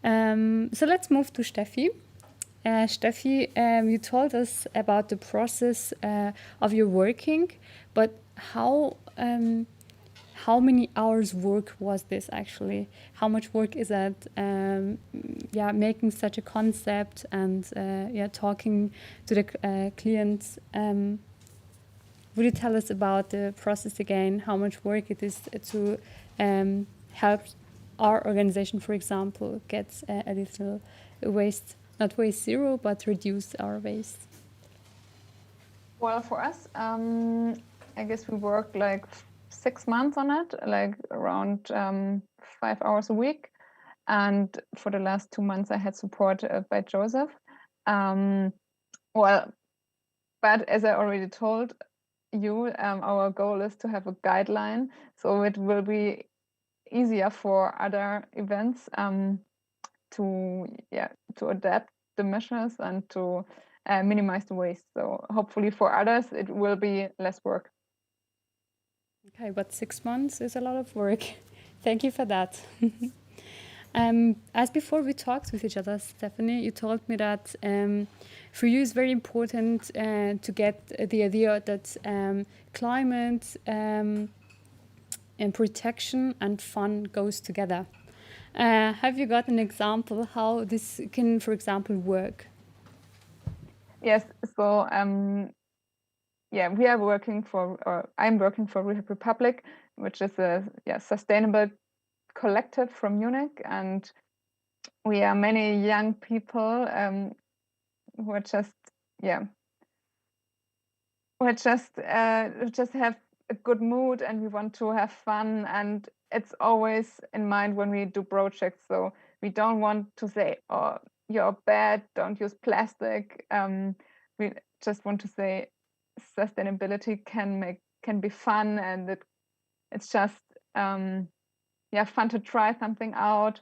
so let's move to Steffi. Steffi, you told us about the process of your working, but how many hours work was this actually? How much work is that? Making such a concept and talking to the clients. would you tell us about the process again, how much work it is to help our organization, for example, get a little waste, not waste zero, but reduce our waste? Well, for us, I guess we worked like 6 months on it, like around 5 hours a week. And for the last 2 months, I had support by Joseph. Well, but as I already told you, our goal is to have a guideline, so it will be easier for other events to adapt the measures and to minimize the waste. So hopefully for others, it will be less work. Okay, but 6 months is a lot of work. Thank you for that. As before we talked with each other, Stefanie, you told me that for you it's very important to get the idea that climate and protection and fun goes together. Have you got an example how this can, for example, work? Yes, so we are working for, or I'm working for Rehab Republic, which is a sustainable collective from Munich, and we are many young people who are just have a good mood, and we want to have fun, and it's always in mind when we do projects. So we don't want to say, oh, you're bad, don't use plastic. We just want to say sustainability can be fun, and it's just fun to try something out.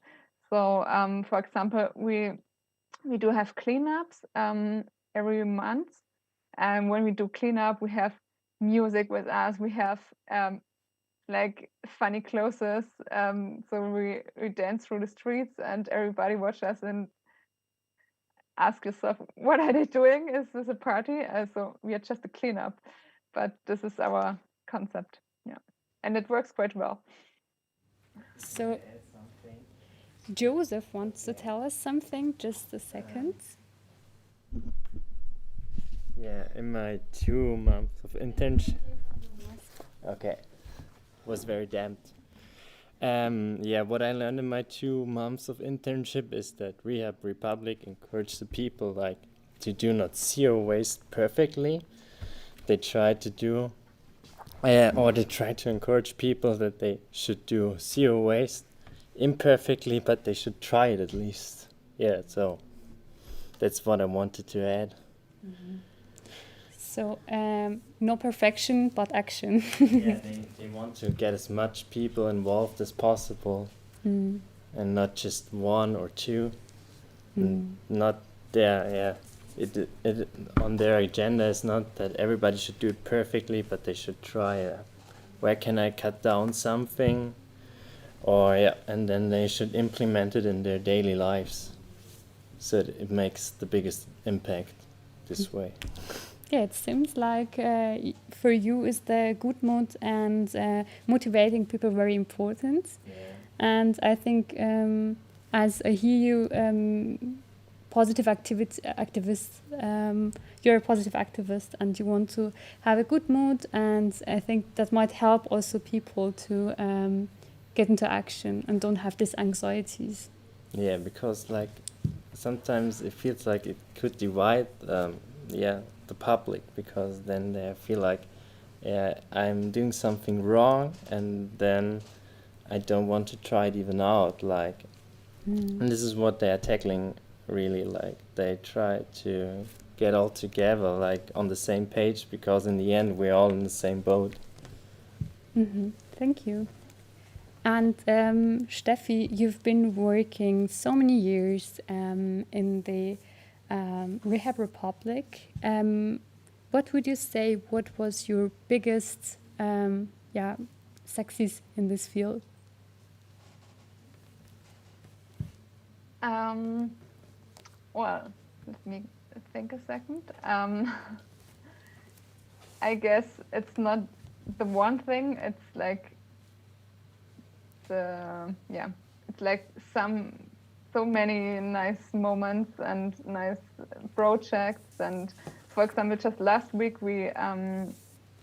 So for example, we do have cleanups every month, and when we do cleanup, we have music with us. We have like funny clothes, so we dance through the streets, and everybody watch us and ask yourself, what are they doing? Is this a party? So we are just a cleanup, but this is our concept, and it works quite well. So Joseph wants to tell us something. Just a second. Yeah, in my 2 months of internship. Okay, was very damped. What I learned in my 2 months of internship is that Rehab Republic encouraged the people to do not zero waste perfectly. They try to encourage people that they should do zero waste imperfectly, but they should try it at least. Yeah, so that's what I wanted to add. Mm-hmm. So no perfection, but action. Yeah, they want to get as much people involved as possible, and not just 1 or 2. Not there. It on their agenda is not that everybody should do it perfectly, but they should try. Where can I cut down something? And then they should implement it in their daily lives, so that it makes the biggest impact this way. Yeah, it seems like for you is the good mood and motivating people very important. Yeah. And I think as I hear you, positive activist, you're a positive activist and you want to have a good mood, and I think that might help also people to get into action and don't have these anxieties. Yeah, because sometimes it feels like it could divide the public, because then they feel like I'm doing something wrong, and then I don't want to try it even out, and this is what they are tackling really. They try to get all together on the same page, because in the end we're all in the same boat. Thank you. And Steffi, you've been working so many years in the Rehab Republic. What would you say, what was your biggest success in this field? Well, let me think a second. I guess it's not the one thing. It's so many nice moments and nice projects. And for example, just last week we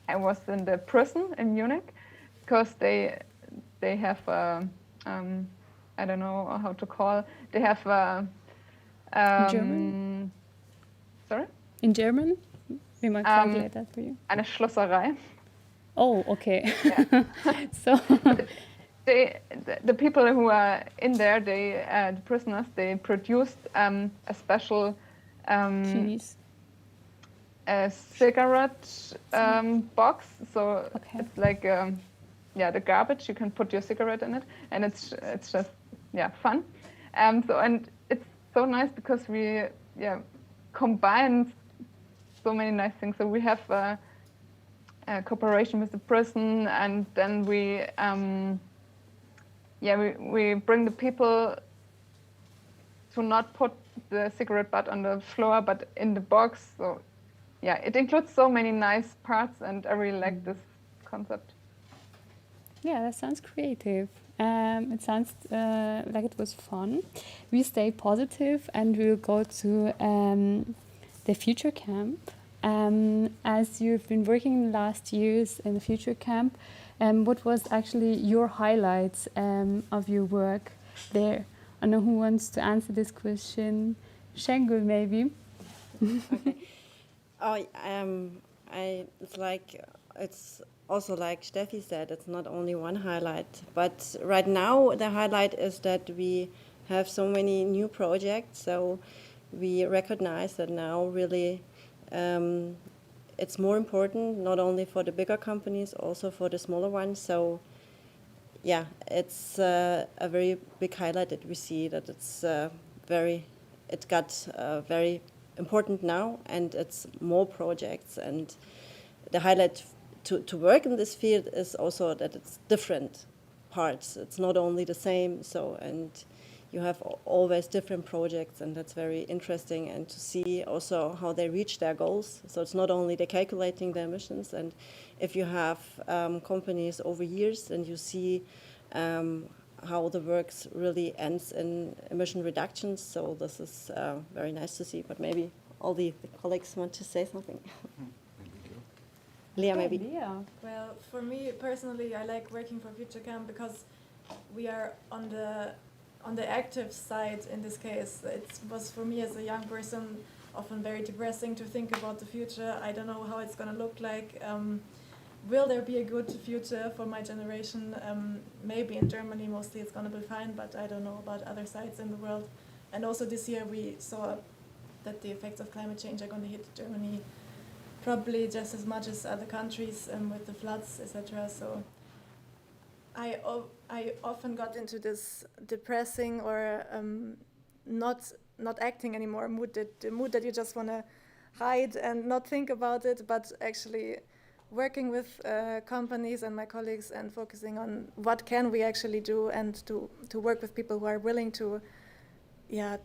I was in the prison in Munich because they have I don't know how to call. They have German? Sorry? In German? We might translate that for you. Eine Schlosserei. Oh, okay. Yeah. So the people who are in there, the prisoners, they produced a special cheese. A cigarette box. So it's like the garbage. You can put your cigarette in it, and it's just fun. And it's so nice because we combine so many nice things. So we have a cooperation with the prison, and then we bring the people to not put the cigarette butt on the floor, but in the box. So it includes so many nice parts, and I really like this concept. Yeah, that sounds creative. It sounds like it was fun. We stay positive, and we'll go to the Future Camp. As you've been working in the last years in the Future Camp, what was actually your highlights of your work there? I know who wants to answer this question. Sengül, maybe. Okay. It's also like Steffi said, it's not only one highlight, but right now the highlight is that we have so many new projects. So we recognize that now really it's more important, not only for the bigger companies, also for the smaller ones. So it's a very big highlight that we see that it got very important now, and it's more projects. And the highlight to work in this field is also that it's different parts. It's not only the same. So, and you have always different projects, and that's very interesting, and to see also how they reach their goals. So it's not only the calculating the emissions, and if you have companies over years, and you see how the works really ends in emission reductions. So this is very nice to see, but maybe all the colleagues want to say something. Leah, maybe. Yeah. Well, for me personally, I like working for Future Camp because we are on the active side in this case. It was for me as a young person often very depressing to think about the future. I don't know how it's going to look like. Will there be a good future for my generation? Maybe in Germany mostly it's going to be fine, but I don't know about other sites in the world. And also this year we saw that the effects of climate change are going to hit Germany probably just as much as other countries with the floods, etc. So I often got into this depressing or not acting anymore mood, the mood that you just want to hide and not think about it, but actually working with companies and my colleagues and focusing on what can we actually do, and to work with people who are willing to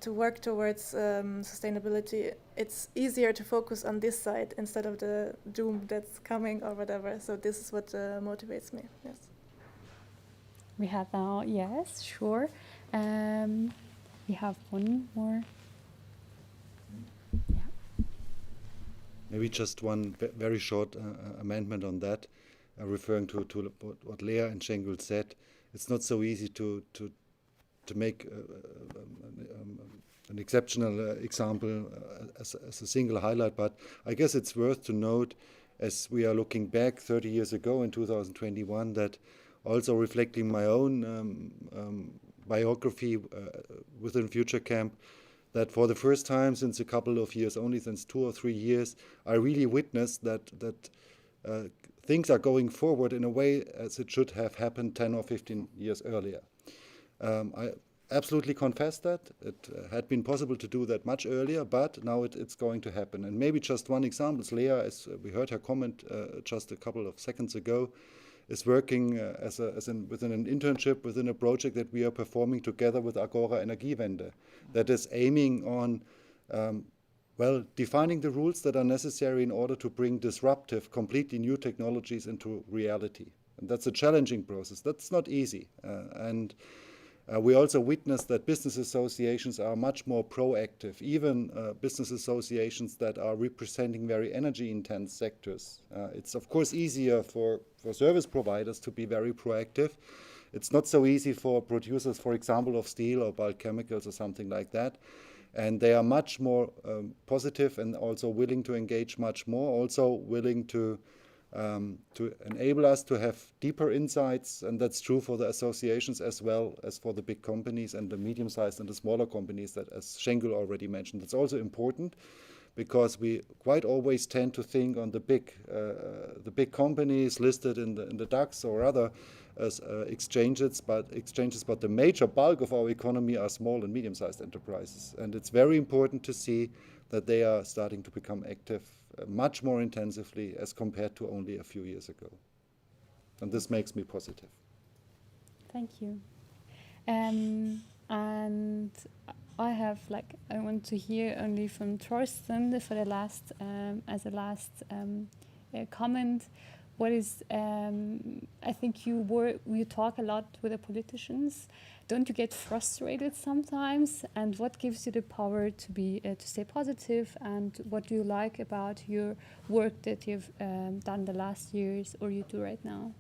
work towards sustainability. It's easier to focus on this side instead of the doom that's coming or whatever. So this is what motivates me. Yes. We have now, yes, sure. We have one more. Yeah. Maybe just one very short amendment on that, referring to what Leah and Sengül said. It's not so easy to make an exceptional example as a single highlight, but I guess it's worth to note, as we are looking back 30 years ago in 2021, that also reflecting my own biography within Future Camp, that for the first time since a couple of years, only since 2 or 3 years, I really witnessed that things are going forward in a way as it should have happened 10 or 15 years earlier. I absolutely confess that it had been possible to do that much earlier, but now it's going to happen. And maybe just one example is Leah, as we heard her comment just a couple of seconds ago, is working within an internship, within a project that we are performing together with Agora Energiewende, that is aiming on defining the rules that are necessary in order to bring disruptive, completely new technologies into reality. And that's a challenging process. That's not easy. And We also witnessed that business associations are much more proactive, even business associations that are representing very energy-intense sectors. It's of course easier for service providers to be very proactive. It's not so easy for producers, for example, of steel or bulk chemicals or something like that. And they are much more positive and also willing to engage much more, also willing to enable us to have deeper insights, and that's true for the associations as well as for the big companies and the medium-sized and the smaller companies that, as Sengül already mentioned. It's also important because we quite always tend to think on the big companies listed in the DAX or other exchanges, but the major bulk of our economy are small and medium-sized enterprises, and it's very important to see that they are starting to become active much more intensively as compared to only a few years ago. And this makes me positive. Thank you. And I want to hear only from Thorsten for the last, as a last comment. What is, I think you talk a lot with the politicians. Don't you get frustrated sometimes? And what gives you the power to stay positive? And what do you like about your work that you've done the last years or you do right now?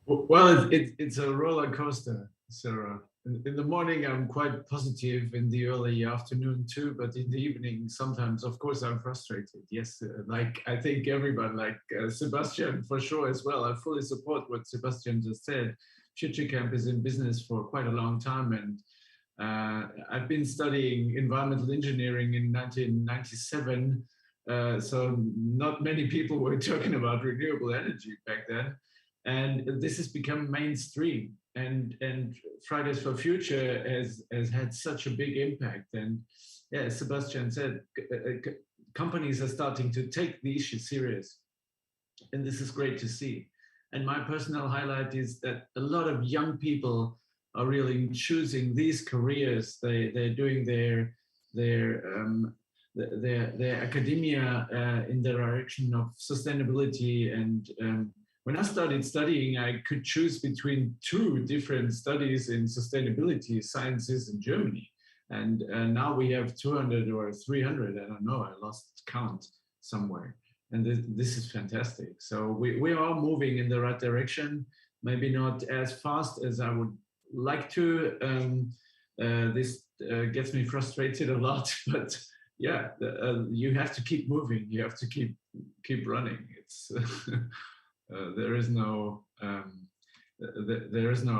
Well, it's a roller coaster, Sarah. In the morning, I'm quite positive, in the early afternoon too, but in the evening, sometimes, of course, I'm frustrated. Yes, like I think everyone, like Sebastian for sure as well. I fully support what Sebastian just said. Future Camp is in business for quite a long time, and I've been studying environmental engineering in 1997, so not many people were talking about renewable energy back then. And this has become mainstream, and Fridays for Future has had such a big impact. And yeah, as Sebastian said, companies are starting to take the issue serious, and this is great to see. And my personal highlight is that a lot of young people are really choosing these careers. They're doing their academia in the direction of sustainability. And when I started studying, I could choose between 2 different studies in sustainability sciences in Germany. And now we have 200 or 300, I don't know, I lost count somewhere. And this is fantastic. So we are moving in the right direction, maybe not as fast as I would like to. This gets me frustrated a lot, but yeah, you have to keep moving. You have to keep running. It's there is no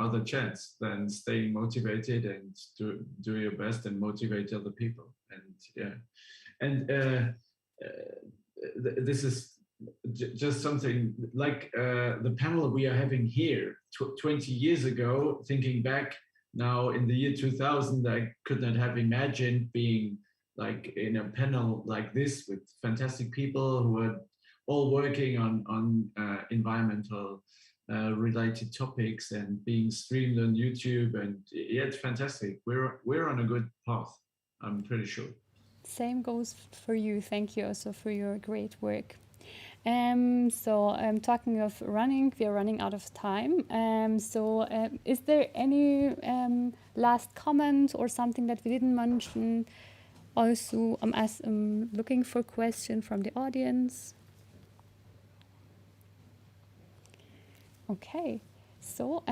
other chance than staying motivated and do your best and motivate other people. And yeah, and this is just something like the panel we are having here 20 years ago. Thinking back now in the year 2000, I could not have imagined being like in a panel like this with fantastic people who are all working on environmental related topics and being streamed on YouTube. And yeah, it's fantastic. We're on a good path, I'm pretty sure. Same goes for you. Thank you also for your great work. So talking of running, we are running out of time. Is there any last comment or something that we didn't mention? Also, I'm looking for questions from the audience. Okay, so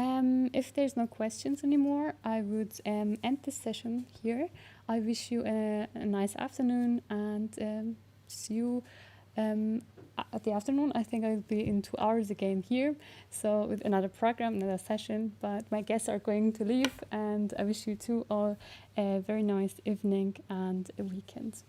if there's no questions anymore, I would end this session here. I wish you a nice afternoon and see you at the afternoon. I think I'll be in 2 hours again here, so with another program, another session, but my guests are going to leave, and I wish you two all a very nice evening and a weekend.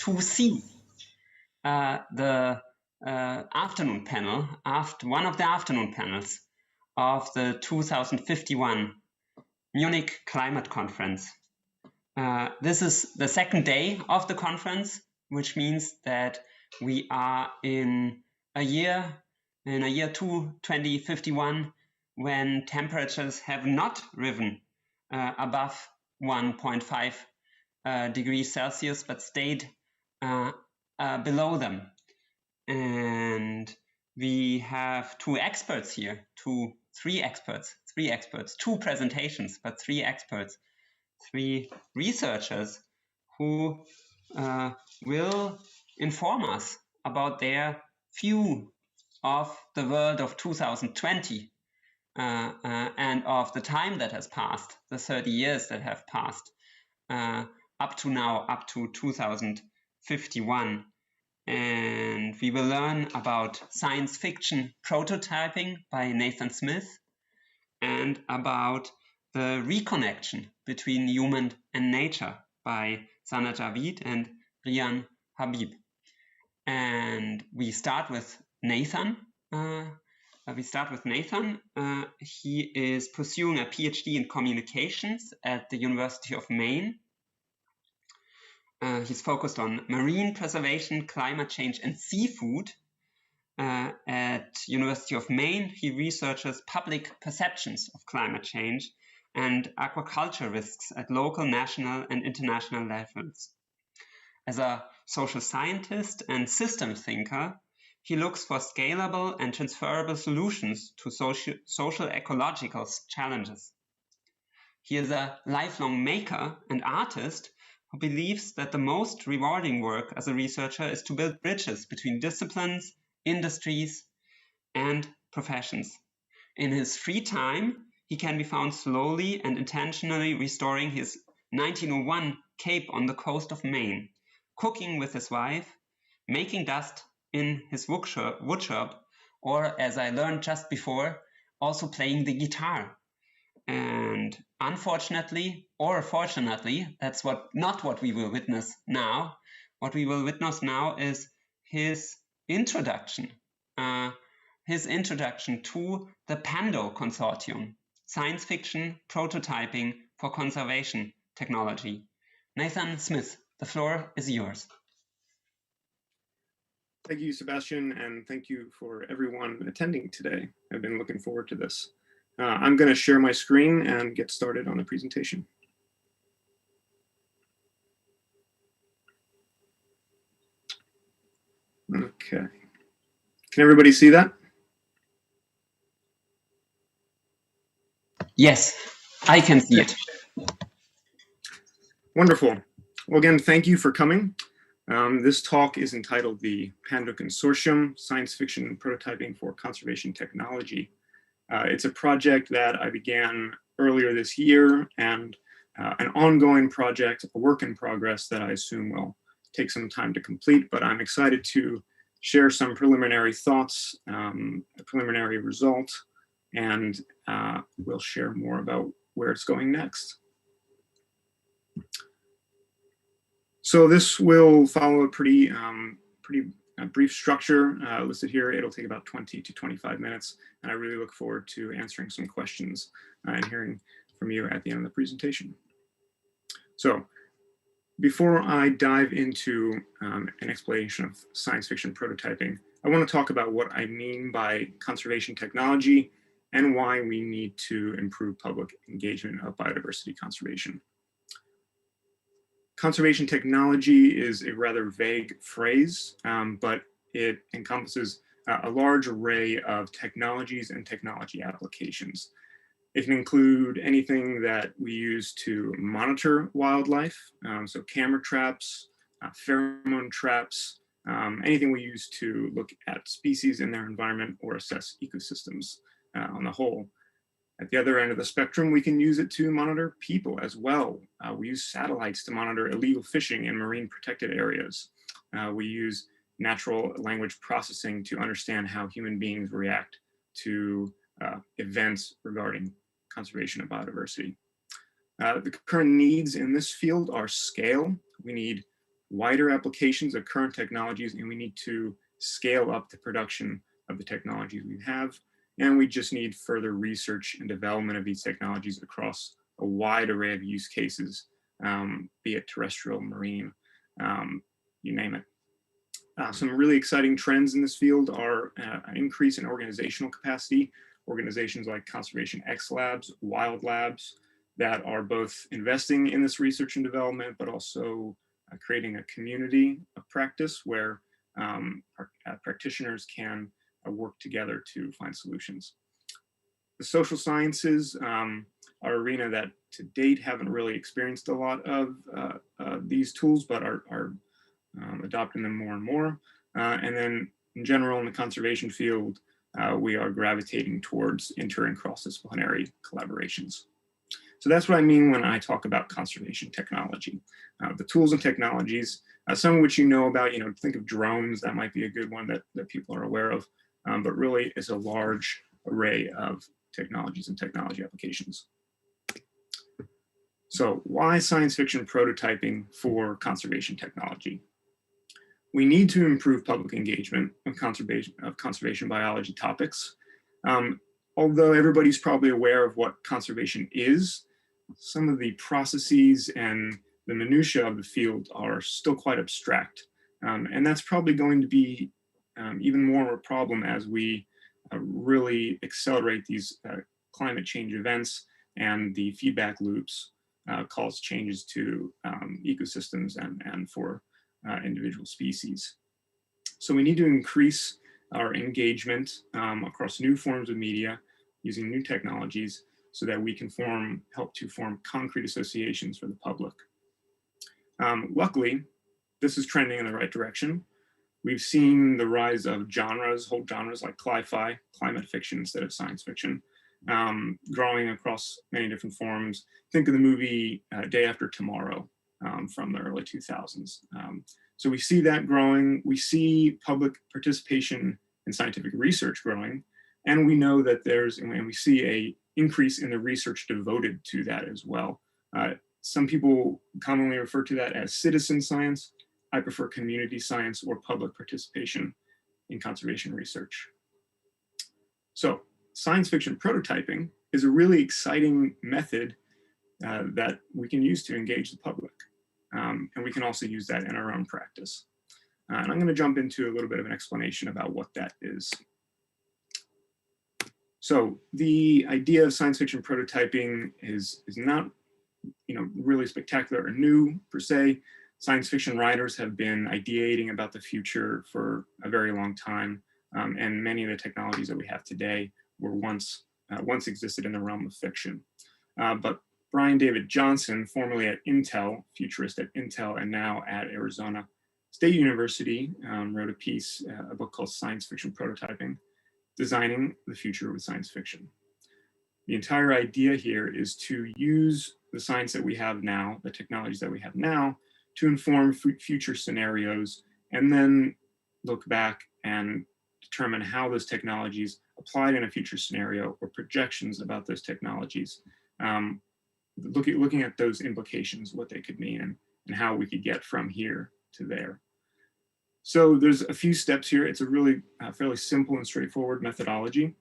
to see the afternoon panel, one of the afternoon panels of the 2051 Munich Climate Conference. This is the second day of the conference, which means that we are in a year 2051, when temperatures have not risen above 1.5 degrees Celsius, but stayed below them. And we have three experts, two presentations, but three experts, three researchers who will inform us about their view of the world of 2020 and of the time that has passed, the 30 years that have passed up to now, up to 2051. And we will learn about science fiction prototyping by Nathan Smith and about the reconnection between human and nature by Sana Javaid and Riyan Habeeb. And we start with Nathan. He is pursuing a PhD in communications at the University of Maine. He's focused on marine preservation, climate change, and seafood. At University of Maine, he researches public perceptions of climate change and aquaculture risks at local, national, and international levels. As a social scientist and system thinker, he looks for scalable and transferable solutions to social ecological challenges. He is a lifelong maker and artist who believes that the most rewarding work as a researcher is to build bridges between disciplines, industries, and professions. In his free time, he can be found slowly and intentionally restoring his 1901 cape on the coast of Maine, cooking with his wife, making dust in his woodshop, or, as I learned just before, also playing the guitar. And unfortunately, or fortunately, that's not what we will witness now. What we will witness now is his introduction to the Pando Consortium, science fiction prototyping for conservation technology. Nathan Smith, the floor is yours. Thank you, Sebastian, and thank you for everyone attending today. I've been looking forward to this. I'm going to share my screen and get started on the presentation. Okay. Can everybody see that? Yes, I can see it. Wonderful. Well, again, thank you for coming. This talk is entitled The Pando Consortium, Science Fiction Prototyping for Conservation Technology. It's a project that I began earlier this year and an ongoing project, a work in progress that I assume will take some time to complete, but I'm excited to share some preliminary thoughts, a preliminary result, and we'll share more about where it's going next. So this will follow a pretty brief structure listed here. It'll take about 20 to 25 minutes, and I really look forward to answering some questions and hearing from you at the end of the presentation. So before I dive into an explanation of science fiction prototyping, I want to talk about what I mean by conservation technology and why we need to improve public engagement of biodiversity conservation. Conservation technology is a rather vague phrase, but it encompasses a large array of technologies and technology applications. It can include anything that we use to monitor wildlife, so camera traps, pheromone traps, anything we use to look at species in their environment or assess ecosystems on the whole. At the other end of the spectrum, we can use it to monitor people as well. We use satellites to monitor illegal fishing in marine protected areas. We use natural language processing to understand how human beings react to events regarding conservation of biodiversity. The current needs in this field are scale. We need wider applications of current technologies, and we need to scale up the production of the technologies we have. And we just need further research and development of these technologies across a wide array of use cases, be it terrestrial, marine, you name it. Some really exciting trends in this field are an increase in organizational capacity. Organizations like Conservation X Labs, Wild Labs, that are both investing in this research and development, but also creating a community of practice where practitioners can work together to find solutions. The social sciences are arena that to date haven't really experienced a lot of these tools, but are adopting them more and more. And then in general, in the conservation field, we are gravitating towards inter and cross-disciplinary collaborations. So that's what I mean when I talk about conservation technology. The tools and technologies, some of which you know about, think of drones, that might be a good one that people are aware of, but really is a large array of technologies and technology applications. So why science fiction prototyping for conservation technology? We need to improve public engagement of conservation biology topics. Although everybody's probably aware of what conservation is, some of the processes and the minutiae of the field are still quite abstract. And that's probably going to be even more of a problem as we really accelerate these climate change events, and the feedback loops cause changes to ecosystems and for individual species. So we need to increase our engagement across new forms of media using new technologies so that we can help to form concrete associations for the public. Luckily, this is trending in the right direction. We've seen the rise of whole genres like cli-fi, climate fiction instead of science fiction, growing across many different forms. Think of the movie Day After Tomorrow from the early 2000s. So we see that growing. We see public participation in scientific research growing, and we know that and we see a increase in the research devoted to that as well. Some people commonly refer to that as citizen science. I prefer community science or public participation in conservation research. So science fiction prototyping is a really exciting method that we can use to engage the public. And we can also use that in our own practice. And I'm going to jump into a little bit of an explanation about what that is. So the idea of science fiction prototyping is not really spectacular or new per se. Science fiction writers have been ideating about the future for a very long time. And many of the technologies that we have today were once existed in the realm of fiction. But Brian David Johnson, formerly at Intel, futurist at Intel, and now at Arizona State University, wrote a piece, a book called Science Fiction Prototyping, Designing the Future with Science Fiction. The entire idea here is to use the science that we have now, the technologies that we have now, to inform future scenarios, and then look back and determine how those technologies applied in a future scenario or projections about those technologies. Looking at those implications, what they could mean, and how we could get from here to there. So there's a few steps here. It's a really fairly simple and straightforward methodology.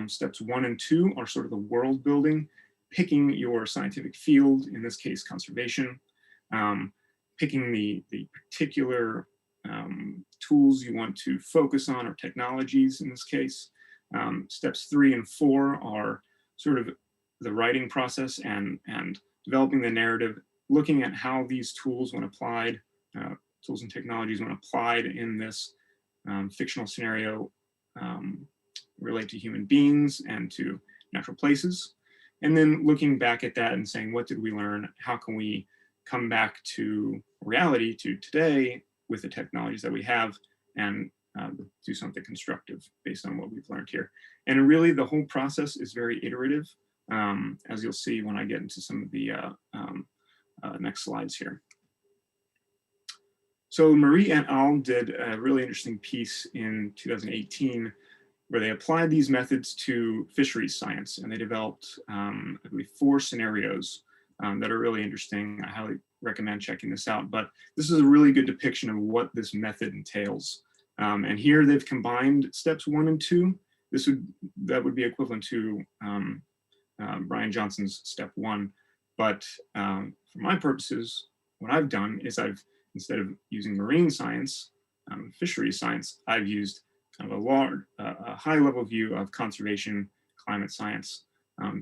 Steps 1 and 2 are sort of the world building, picking your scientific field, in this case, conservation, picking the particular tools you want to focus on, or technologies in this case. Steps 3 and 4 are sort of the writing process and developing the narrative, looking at how these tools, when applied, tools and technologies, when applied in this fictional scenario, relate to human beings and to natural places. And then looking back at that and saying, what did we learn? How can we come back to reality, to today, with the technologies that we have, and do something constructive based on what we've learned here. And really, the whole process is very iterative, as you'll see when I get into some of the next slides here. So Marie et al. Did a really interesting piece in 2018 where they applied these methods to fisheries science, and they developed, I believe, 4 scenarios that are really interesting. I highly recommend checking this out. But this is a really good depiction of what this method entails. And here they've combined steps 1 and 2. That would be equivalent to Brian Johnson's step 1. But for my purposes, what I've done is instead of using marine science, fisheries science, I've used kind of a high-level view of conservation climate science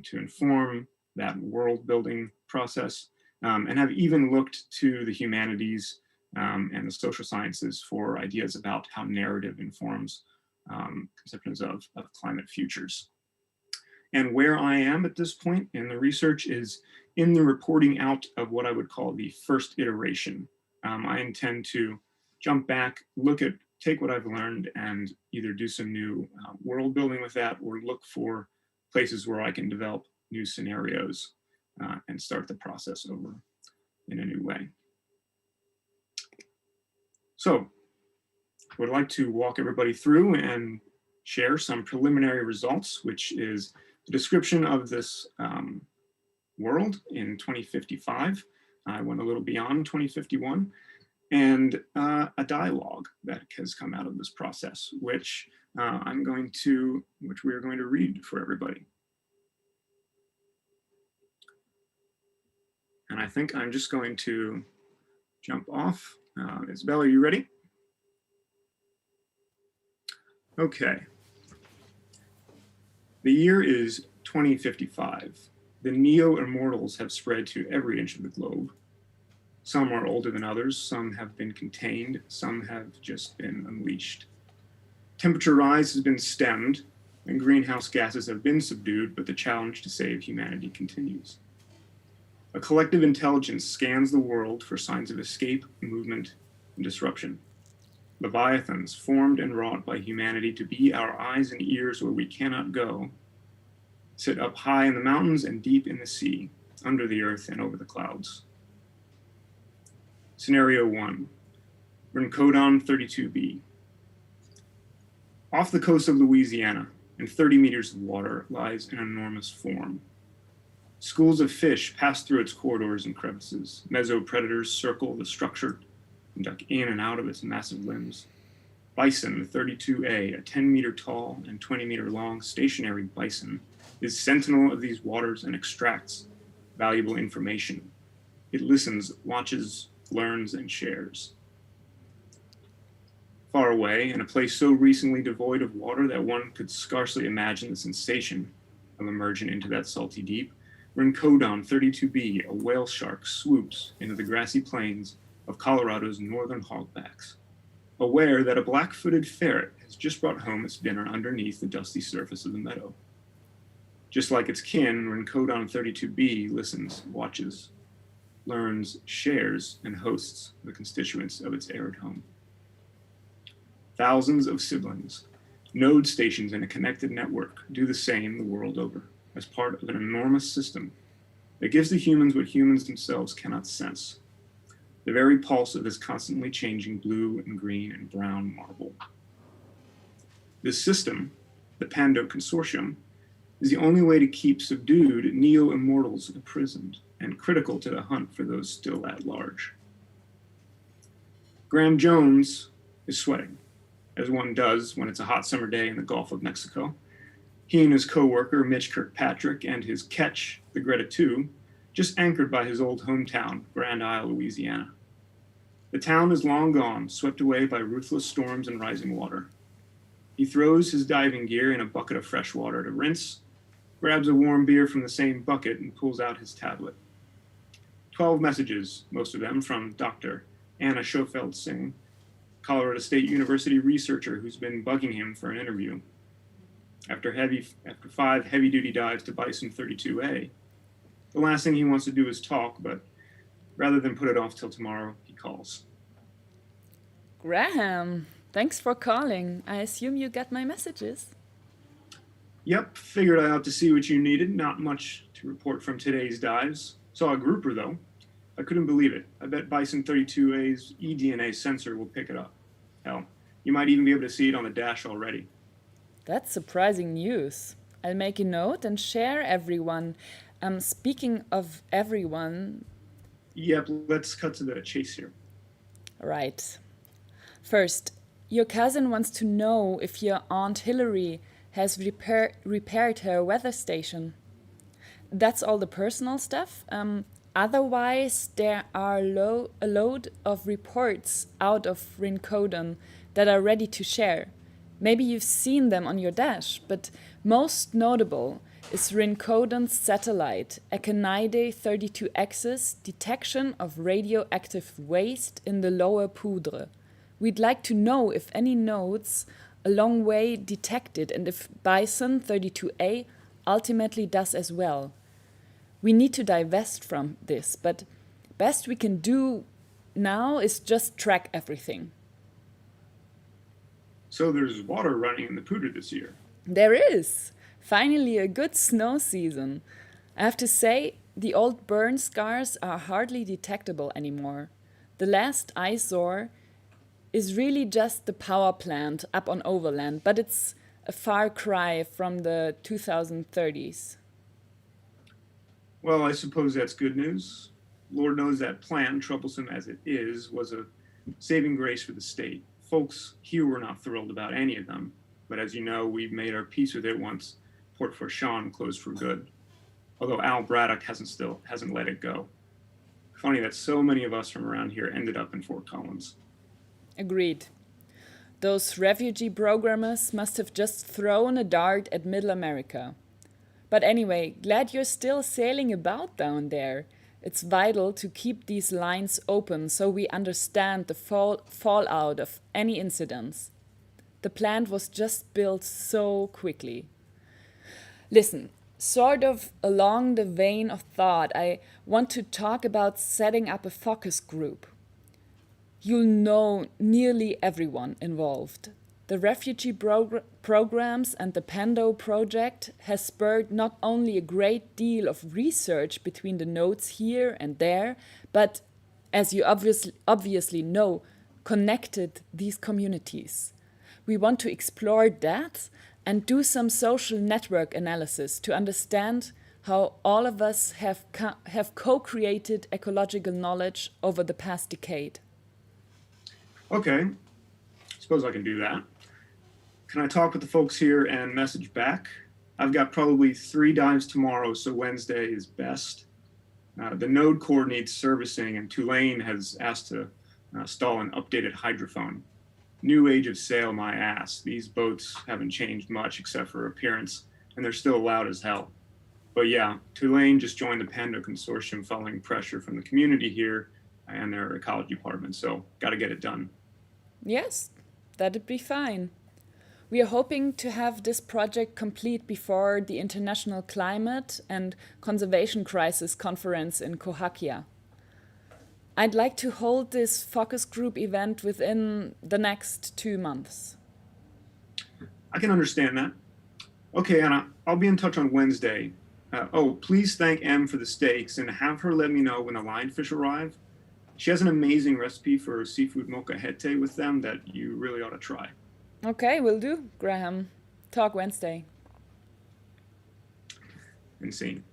to inform that world-building process, and have even looked to the humanities and the social sciences for ideas about how narrative informs conceptions of climate futures. And where I am at this point in the research is in the reporting out of what I would call the first iteration. I intend to jump back, take what I've learned and either do some new world building with that or look for places where I can develop new scenarios and start the process over in a new way. So I would like to walk everybody through and share some preliminary results, which is the description of this world in 2055. I went a little beyond 2051, and a dialogue that has come out of this process, which we are going to read for everybody. And I think I'm just going to jump off. Isabel, are you ready? Okay. The year is 2055. The neo-immortals have spread to every inch of the globe. Some are older than others, some have been contained, some have just been unleashed. Temperature rise has been stemmed, and greenhouse gases have been subdued, but the challenge to save humanity continues. A collective intelligence scans the world for signs of escape, movement, and disruption. Leviathans, formed and wrought by humanity to be our eyes and ears where we cannot go, sit up high in the mountains and deep in the sea, under the earth and over the clouds. Scenario 1, Rincodon 32b. Off the coast of Louisiana, in 30 meters of water, lies an enormous form. Schools of fish pass through its corridors and crevices. Mesopredators circle the structure and duck in and out of its massive limbs. Bison 32A, a 10-meter tall and 20-meter long stationary bison, is sentinel of these waters and extracts valuable information. It listens, watches, learns, and shares. Far away, in a place so recently devoid of water that one could scarcely imagine the sensation of emerging into that salty deep, Rincodon 32b, a whale shark, swoops into the grassy plains of Colorado's northern hogbacks, aware that a black-footed ferret has just brought home its dinner underneath the dusty surface of the meadow. Just like its kin, Rincodon 32b listens, watches, learns, shares, and hosts the constituents of its arid home. Thousands of siblings, node stations in a connected network, do the same the world over, as part of an enormous system that gives the humans what humans themselves cannot sense, the very pulse of this constantly changing blue and green and brown marble. This system, the Pando Consortium, is the only way to keep subdued neo-immortals imprisoned and critical to the hunt for those still at large. Graham Jones is sweating, as one does when it's a hot summer day in the Gulf of Mexico. He and his co-worker, Mitch Kirkpatrick, and his catch, the Greta II, just anchored by his old hometown, Grand Isle, Louisiana. The town is long gone, swept away by ruthless storms and rising water. He throws his diving gear in a bucket of fresh water to rinse, grabs a warm beer from the same bucket, and pulls out his tablet. 12 messages, most of them from Dr. Anna Schofield Singh, Colorado State University researcher who's been bugging him for an interview. After 5 heavy-duty dives to Bison 32A, the last thing he wants to do is talk, but rather than put it off till tomorrow, he calls. Graham, thanks for calling. I assume you got my messages? Yep, figured I ought to see what you needed. Not much to report from today's dives. Saw a grouper, though. I couldn't believe it. I bet Bison 32A's eDNA sensor will pick it up. Hell, you might even be able to see it on the dash already. That's surprising news. I'll make a note and share everyone. Speaking of everyone, Yep, let's cut to the chase here. Right. First, your cousin wants to know if your Aunt Hillary has repaired her weather station. That's all the personal stuff. Otherwise, there are a load of reports out of Rincodon that are ready to share. Maybe you've seen them on your dash, but most notable is Rincodon's satellite, Echinide 32X's detection of radioactive waste in the lower Poudre. We'd like to know if any nodes a long way detected and if Bison 32A ultimately does as well. We need to divest from this, but best we can do now is just track everything. So there's water running in the Poudre this year. There is. Finally a good snow season. I have to say, the old burn scars are hardly detectable anymore. The last eyesore is really just the power plant up on Overland, but it's a far cry from the 2030s. Well, I suppose that's good news. Lord knows that plan, troublesome as it is, was a saving grace for the state. Folks here were not thrilled about any of them, but as you know, we've made our peace with it once Port Fourchon closed for good. Although Al Braddock hasn't let it go. Funny that so many of us from around here ended up in Fort Collins. Agreed. Those refugee programmers must have just thrown a dart at Middle America. But anyway, glad you're still sailing about down there. It's vital to keep these lines open so we understand the fallout of any incidents. The plant was just built so quickly. Listen, sort of along the vein of thought, I want to talk about setting up a focus group. You'll know nearly everyone involved. The refugee programs and the Pando project has spurred not only a great deal of research between the nodes here and there, but, as you obviously know, connected these communities. We want to explore that and do some social network analysis to understand how all of us have co-created ecological knowledge over the past decade. Okay, suppose I can do that. Can I talk with the folks here and message back? I've got probably 3 dives tomorrow, so Wednesday is best. The node core needs servicing, and Tulane has asked to install an updated hydrophone. New age of sail, my ass. These boats haven't changed much except for appearance, and they're still loud as hell. But yeah, Tulane just joined the Pando Consortium following pressure from the community here and their ecology department, so gotta get it done. Yes, that'd be fine. We are hoping to have this project complete before the International Climate and Conservation Crisis Conference in Cohakia. I'd like to hold this focus group event within the next 2 months. I can understand that. Okay, Anna, I'll be in touch on Wednesday. Please thank Em for the steaks and have her let me know when the lionfish arrive. She has an amazing recipe for seafood molcajete with them that you really ought to try. Okay, will do, Graham. Talk Wednesday. Insane.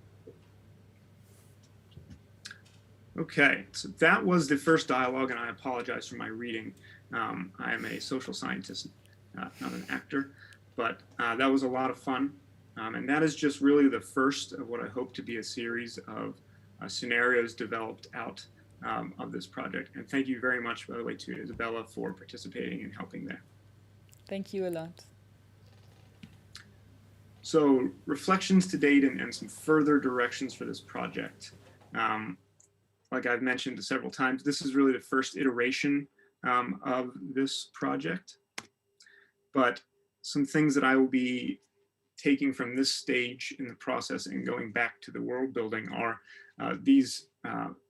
Okay, so that was the first dialogue, and I apologize for my reading. I am a social scientist, not an actor, but that was a lot of fun. And that is just really the first of what I hope to be a series of scenarios developed out of this project. And thank you very much, by the way, to Isabella for participating and helping there. Thank you a lot. So reflections to date and some further directions for this project. Like I've mentioned several times, this is really the first iteration of this project. But some things that I will be taking from this stage in the process and going back to the world building are these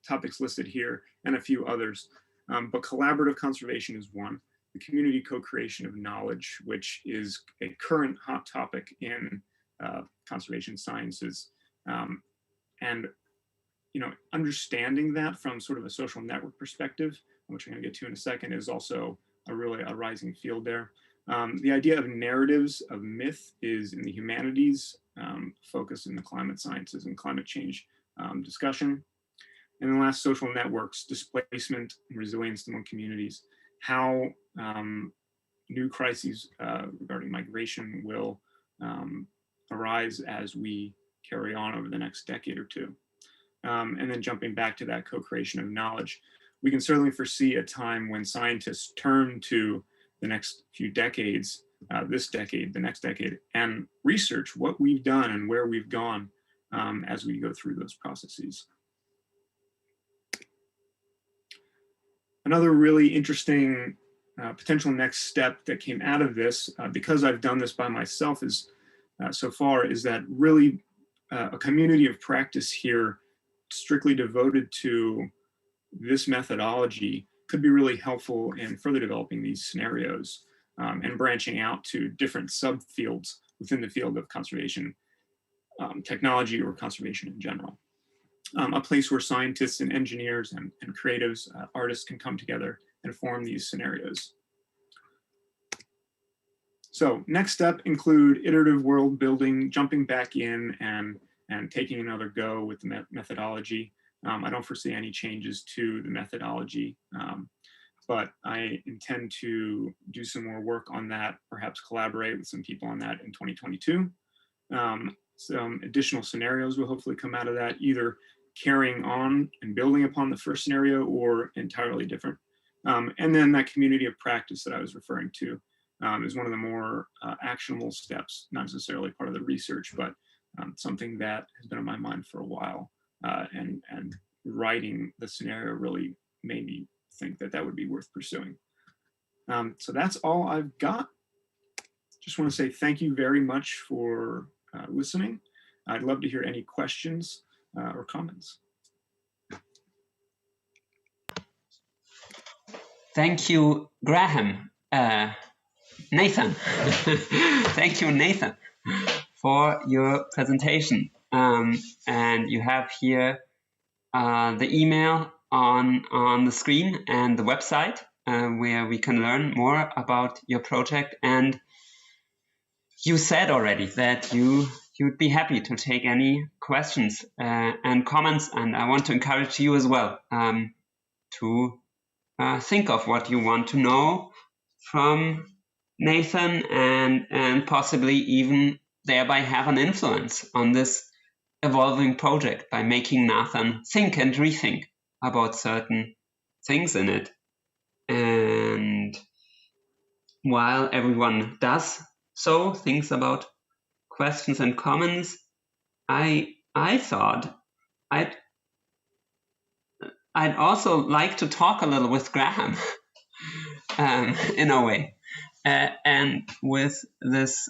topics listed here and a few others. But collaborative conservation is one. The community co-creation of knowledge, which is a current hot topic in conservation sciences. And understanding that from sort of a social network perspective, which I'm going to get to in a second, is also a rising field there. The idea of narratives of myth is in the humanities, focused in the climate sciences and climate change discussion. And then last, social networks, displacement and resilience among communities, how new crises regarding migration will arise as we carry on over the next decade or two. And then jumping back to that co-creation of knowledge, we can certainly foresee a time when scientists turn to the next few decades, this decade, the next decade, and research what we've done and where we've gone as we go through those processes. Another really interesting potential next step that came out of this, because I've done this by myself so far, is that really a community of practice here strictly devoted to this methodology could be really helpful in further developing these scenarios and branching out to different subfields within the field of conservation technology or conservation in general. A place where scientists and engineers and creatives, artists can come together and form these scenarios. So next step include iterative world building, jumping back in and taking another go with the methodology. I don't foresee any changes to the methodology, but I intend to do some more work on that, perhaps collaborate with some people on that in 2022. Some additional scenarios will hopefully come out of that, either carrying on and building upon the first scenario or entirely different. And then that community of practice that I was referring to is one of the more actionable steps, not necessarily part of the research, but something that has been on my mind for a while. And writing the scenario really made me think that that would be worth pursuing. So that's all I've got. Just want to say thank you very much for listening. I'd love to hear any questions or comments. Thank you, Graham. Nathan. Thank you, Nathan, for your presentation. And you have here the email on the screen and the website where we can learn more about your project. And you said already that you'd be happy to take any questions and comments, and I want to encourage you as well to think of what you want to know from Nathan and possibly even thereby have an influence on this evolving project by making Nathan think and rethink about certain things in it. And while everyone does so, thinks about questions and comments, I thought I'd also like to talk a little with Graham in a way, and with this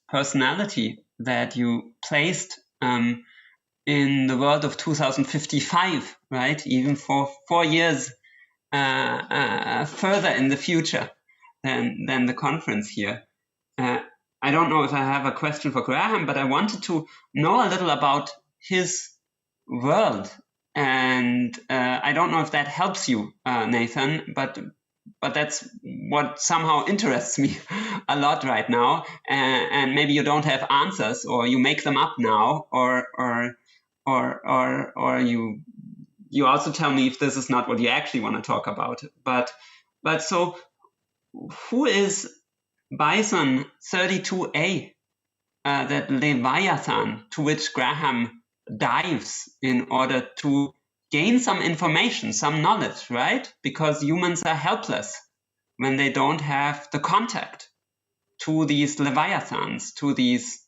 personality that you placed in the world of 2055, right? Even for 4 years further in the future than the conference here. I don't know if I have a question for Graham, but I wanted to know a little about his world. And I don't know if that helps you, Nathan, but that's what somehow interests me a lot right now. And maybe you don't have answers, or you make them up now, or you also tell me if this is not what you actually want to talk about. But so who is Bison 32A, that Leviathan to which Graham dives in order to gain some information, some knowledge, right? Because humans are helpless when they don't have the contact to these Leviathans, to these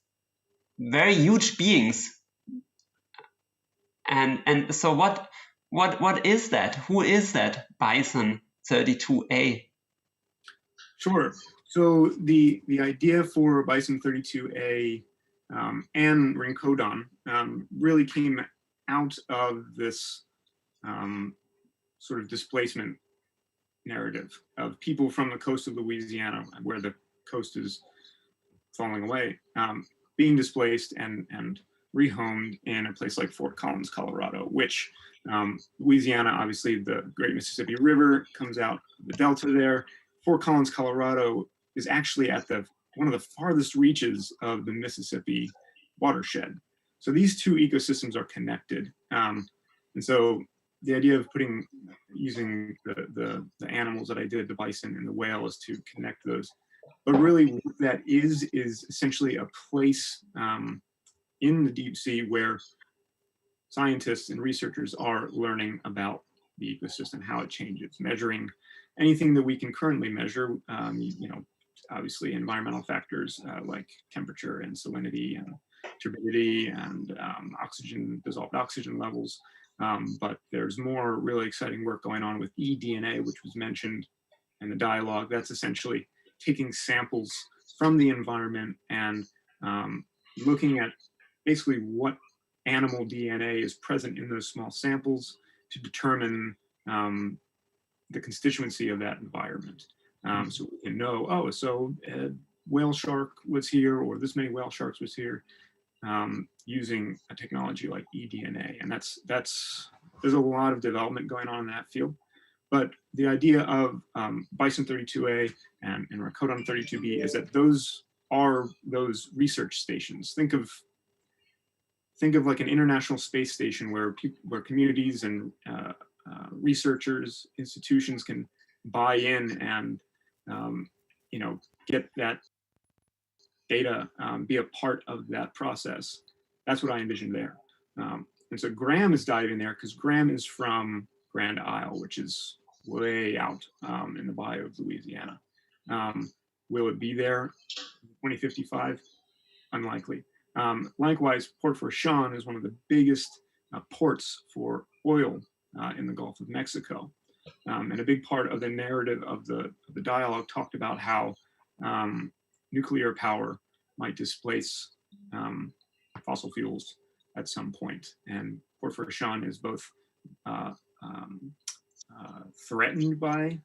very huge beings. And so what is that? Who is that Bison 32A? Sure. So the idea for Bison 32A and Rincodon really came out of this sort of displacement narrative of people from the coast of Louisiana, where the coast is falling away, being displaced and rehomed in a place like Fort Collins, Colorado, which Louisiana, obviously the Great Mississippi River comes out the delta there. Fort Collins, Colorado is actually at one of the farthest reaches of the Mississippi watershed. So these two ecosystems are connected. And so the idea of using the animals that I did, the bison and the whale, is to connect those. But really what that is essentially a place in the deep sea where scientists and researchers are learning about the ecosystem, how it changes, measuring anything that we can currently measure, you know, obviously environmental factors like temperature and salinity and turbidity and dissolved oxygen levels. But there's more really exciting work going on with eDNA, which was mentioned in the dialogue. That's essentially taking samples from the environment and looking at basically what animal DNA is present in those small samples to determine the constituency of that environment. So we can know, oh, so a whale shark was here, or this many whale sharks was here, using a technology like eDNA. And there's a lot of development going on in that field. But the idea of Bison 32A and Rhacodon 32B is that those are those research stations. Think of like an international space station where communities and researchers, institutions can buy in and you know, get that data, be a part of that process. That's what I envisioned there. And so Graham is diving there because Graham is from Grand Isle, which is way out in the Bayou of Louisiana. Will it be there in 2055? Unlikely. Likewise, Port Fourchon is one of the biggest ports for oil in the Gulf of Mexico. And a big part of the narrative of the dialogue talked about how nuclear power might displace fossil fuels at some point. And Port Fourchon is both threatened by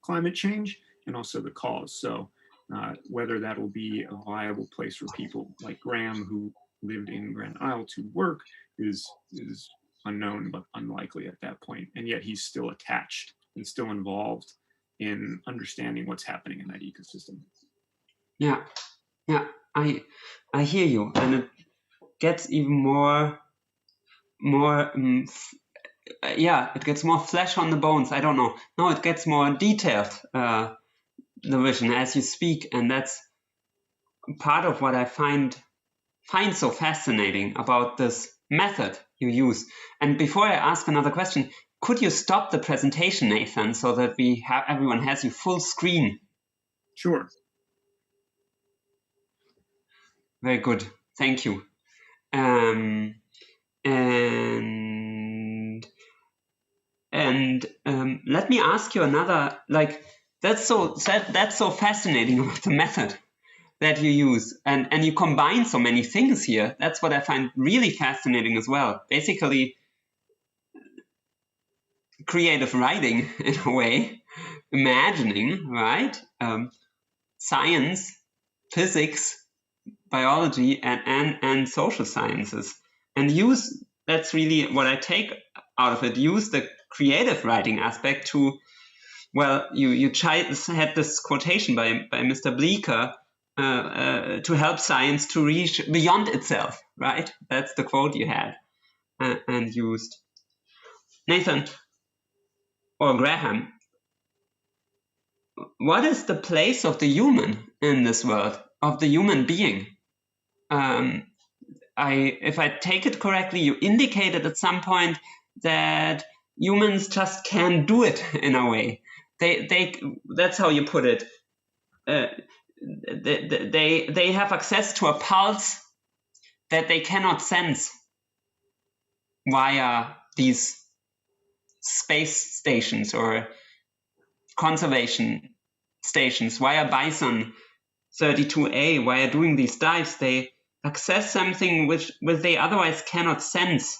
climate change and also the cause. So whether that will be a viable place for people like Graham, who lived in Grand Isle, to work is unknown, but unlikely at that point. And yet he's still attached and still involved in understanding what's happening in that ecosystem. Yeah, I hear you, and it gets even more it gets more flesh on the bones. I don't know. No, it gets more detailed, the vision as you speak, and that's part of what I find so fascinating about this method you use. And before I ask another question, could you stop the presentation, Nathan, so that everyone has you full screen? Sure. Very good. Thank you. And let me ask you another, like, that's so fascinating about the method that you use, and you combine so many things here. That's what I find really fascinating as well. Basically, creative writing in a way, imagining, right? Science, physics, biology, and social sciences, and that's really what I take out of it. Use the creative writing aspect to, well, you had this quotation by Mr. Bleecker, to help science to reach beyond itself, right? That's the quote you had and used. Nathan or Graham, what is the place of the human in this world, of the human being? If I take it correctly, you indicated at some point that humans just can't do it in a way. That's how you put it. They have access to a pulse that they cannot sense via these space stations or conservation stations, via Bison 32A, via doing these dives. They access something which they otherwise cannot sense.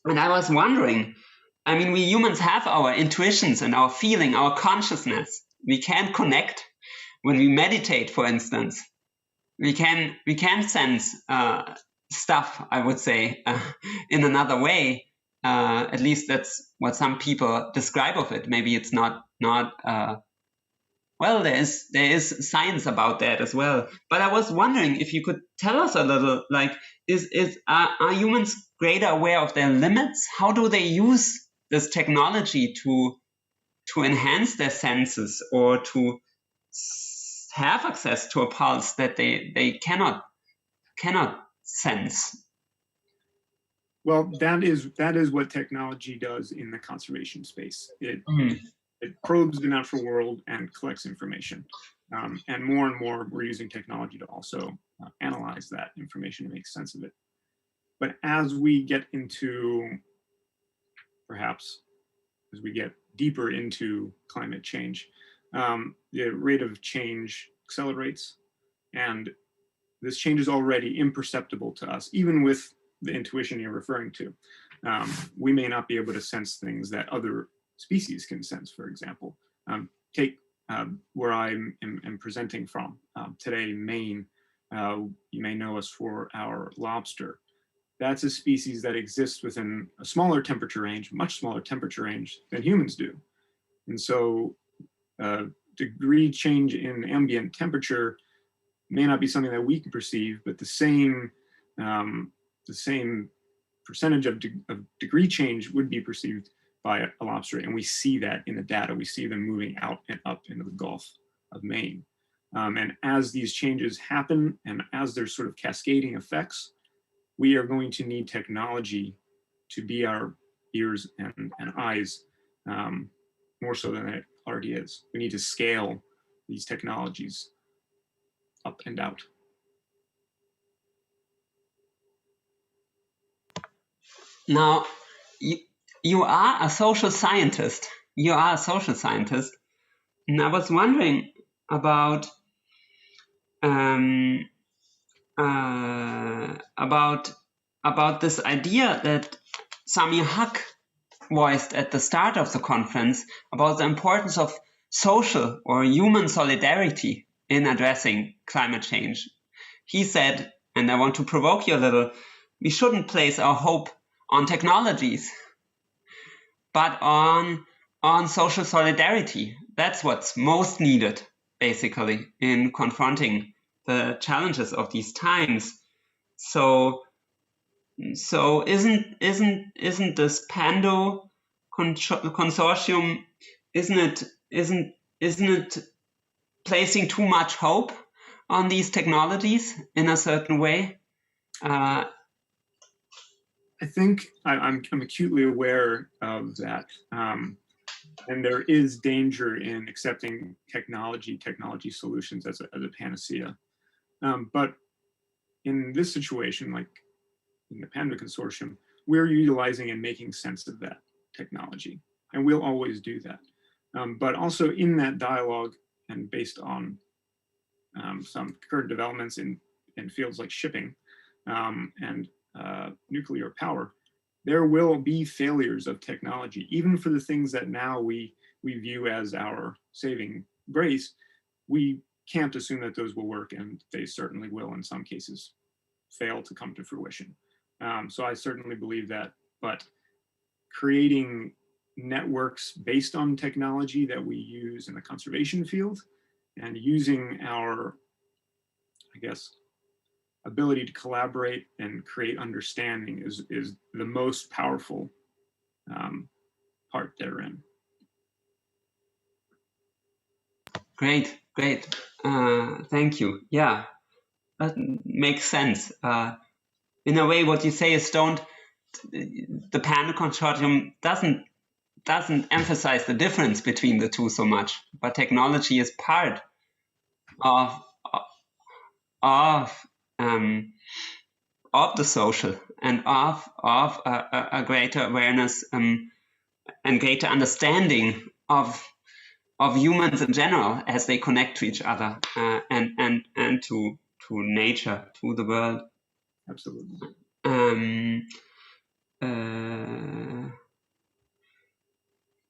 And I was wondering, I mean, we humans have our intuitions and our feeling, our consciousness. We can connect. When we meditate, for instance, we can sense stuff, I would say, in another way. At least that's what some people describe of it. Maybe it's not. Well, there is science about that as well. But I was wondering if you could tell us a little, like, are humans greater aware of their limits? How do they use this technology to enhance their senses or to have access to a pulse that they cannot sense? Well, that is what technology does in the conservation space. It probes the natural world and collects information. And more, we're using technology to also analyze that information and make sense of it. But as we get into, perhaps, as we get deeper into climate change, the rate of change accelerates, and this change is already imperceptible to us, even with the intuition you're referring to. We may not be able to sense things that other species can sense, for example. Take where I am presenting from today, Maine. You may know us for our lobster. That's a species that exists within a smaller temperature range, much smaller temperature range than humans do. And so degree change in ambient temperature may not be something that we can perceive, but the same percentage of degree change would be perceived by a lobster. And we see that in the data. We see them moving out and up into the Gulf of Maine. And as these changes happen, and as there's sort of cascading effects, we are going to need technology to be our ears and eyes, more so than it already is. We need to scale these technologies up and out. Now, you are a social scientist. You are a social scientist. And I was wondering about this idea that Sami Haq voiced at the start of the conference about the importance of social or human solidarity in addressing climate change. He said, and I want to provoke you a little, we shouldn't place our hope on technologies, but on social solidarity. That's what's most needed, basically, in confronting the challenges of these times. So isn't this Pando consortium, isn't it placing too much hope on these technologies in a certain way? I think I'm acutely aware of that. And there is danger in accepting technology solutions as a panacea. But in this situation, like in the Pando Consortium, we're utilizing and making sense of that technology. And we'll always do that. But also in that dialogue, and based on some current developments in fields like shipping and nuclear power, there will be failures of technology, even for the things that now we view as our saving grace. We can't assume that those will work, and they certainly will in some cases fail to come to fruition. So I certainly believe that, but creating networks based on technology that we use in the conservation field and using our, I guess, ability to collaborate and create understanding is the most powerful part therein. Great. Thank you. Yeah, that makes sense. In a way, what you say is the Pando Consortium doesn't emphasize the difference between the two so much, but technology is part of the social and of a greater awareness and greater understanding of humans in general as they connect to each other and to nature, to the world. Absolutely.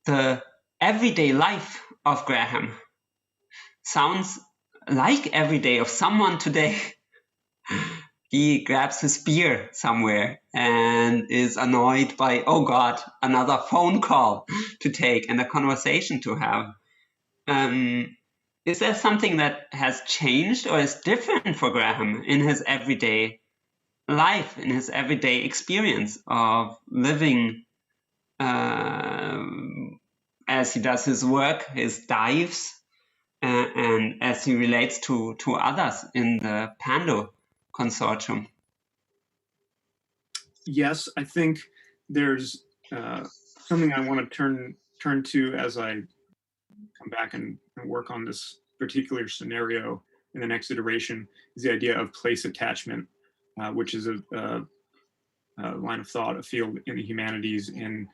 The everyday life of Graham sounds like every day of someone today. He grabs his beer somewhere and is annoyed by, oh God, another phone call to take and a conversation to have. Is there something that has changed or is different for Graham in his everyday life, in his everyday experience of living as he does his work, his dives, and as he relates to others in the Pando Consortium? Yes, I think there's something I want to turn to as I come back and work on this particular scenario in the next iteration, is the idea of place attachment, which is a line of thought, a field in the humanities, in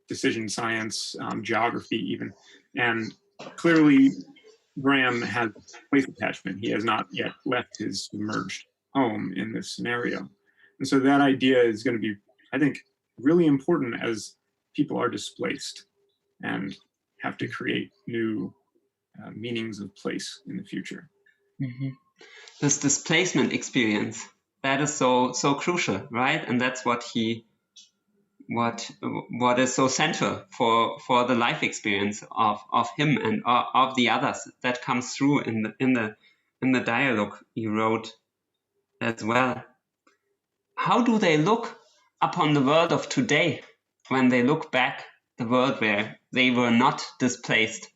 decision science, geography even. And clearly Graham has place attachment. He has not yet left his submerged home in this scenario. And so that idea is going to be, I think, really important as people are displaced and have to create new meanings of place in the future. Mm-hmm. This displacement experience, that is so crucial, right? And that's what is so central for the life experience of him and of the others that comes through in the dialogue he wrote as well. How do they look upon the world of today when they look back the world where they were not displaced?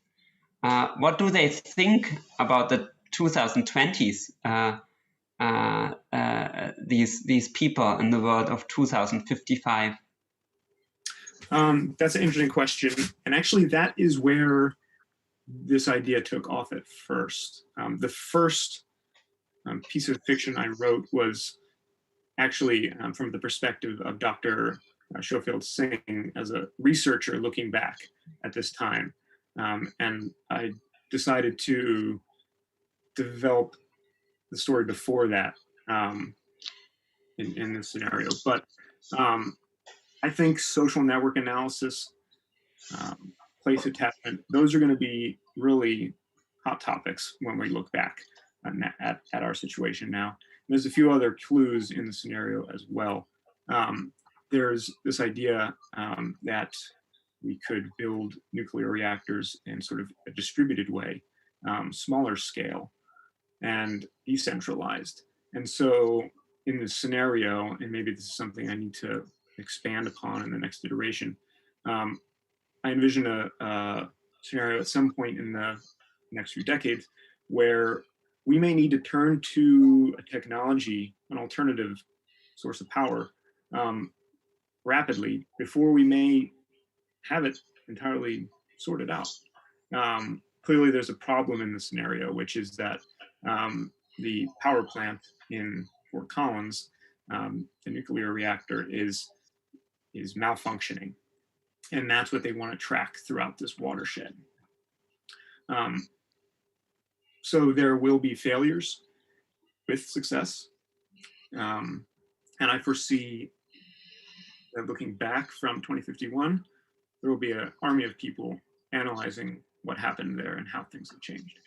What do they think about the 2020s? These people in the world of 2055. That's an interesting question, and actually that is where this idea took off at first. The first piece of fiction I wrote was actually from the perspective of Dr. Schofield Singh as a researcher looking back at this time. And I decided to develop the story before that in this scenario. But I think social network analysis, place attachment, those are going to be really hot topics when we look back at our situation now. And there's a few other clues in the scenario as well. There's this idea that we could build nuclear reactors in sort of a distributed way, smaller scale and decentralized. And so in this scenario, and maybe this is something I need to expand upon in the next iteration, I envision a scenario at some point in the next few decades where we may need to turn to a technology, an alternative source of power, rapidly before we may have it entirely sorted out. Clearly, there's a problem in the scenario, which is that the power plant in Fort Collins, the nuclear reactor, is malfunctioning, and that's what they want to track throughout this watershed. So there will be failures with success, and I foresee that looking back from 2051, there will be an army of people analyzing what happened there and how things have changed.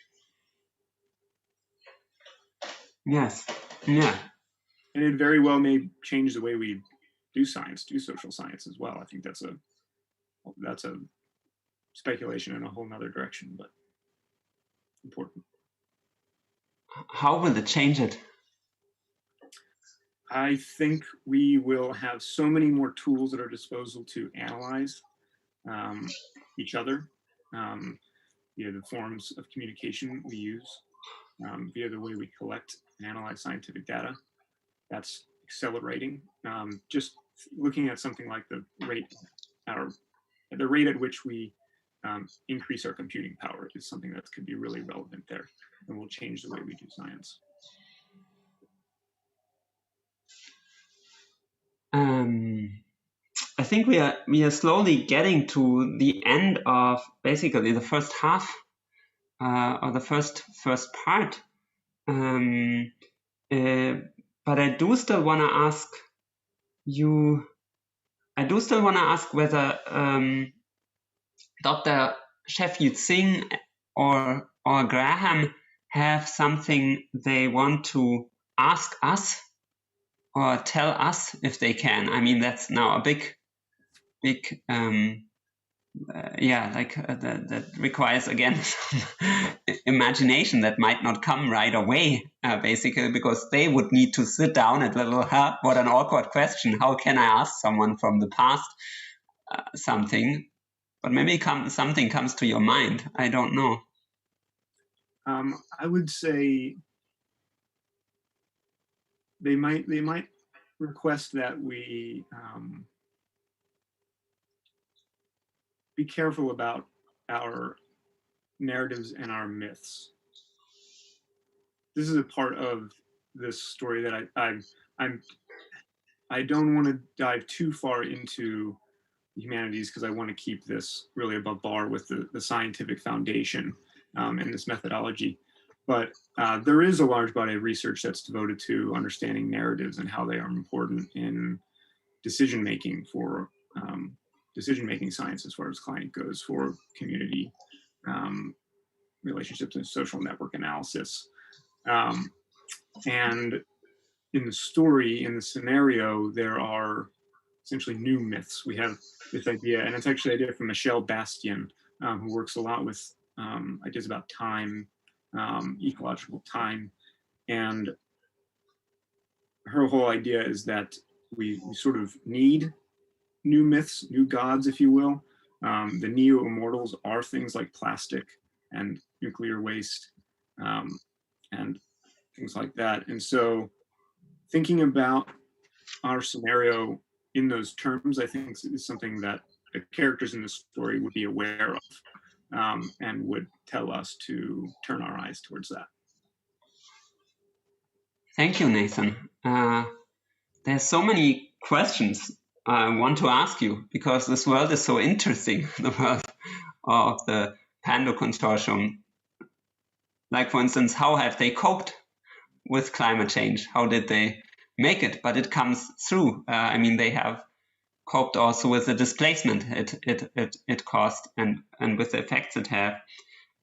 Yes, yeah. And it very well may change the way we do science, do social science as well. I think that's a speculation in a whole nother direction, but important. How will it change it? I think we will have so many more tools at our disposal to analyze each other via the forms of communication we use, via the way we collect and analyze scientific data. That's accelerating. Just looking at something like the rate at which we increase our computing power is something that could be really relevant there, and will change the way we do science. I think we are slowly getting to the end of basically the first half or the first part. But I do still want to ask you. I do still want to ask whether Dr. Sheffield Singh or Graham have something they want to ask us or tell us if they can. I mean, that's now a big that requires again some imagination that might not come right away, basically, because they would need to sit down and what an awkward question. How can I ask someone from the past something? But maybe something comes to your mind. I don't know. I would say they might request that we be careful about our narratives and our myths. This is a part of this story that I don't want to dive too far into the humanities, because I want to keep this really above bar with the scientific foundation and this methodology. But there is a large body of research that's devoted to understanding narratives and how they are important in decision-making for decision-making science as far as climate goes, for community relationships and social network analysis. And in the story, in the scenario, there are essentially new myths. We have this idea, and it's actually an idea from Michelle Bastian, who works a lot with ideas about time, ecological time. And her whole idea is that we sort of need new myths, new gods, if you will. The neo-immortals are things like plastic and nuclear waste and things like that. And so thinking about our scenario in those terms, I think, is something that the characters in the story would be aware of and would tell us to turn our eyes towards that. Thank you, Nathan. There's so many questions I want to ask you, because this world is so interesting, the world of the Pando Consortium. Like, for instance, how have they coped with climate change? How did they make it? But it comes through. I mean, they have coped also with the displacement it caused and with the effects it had.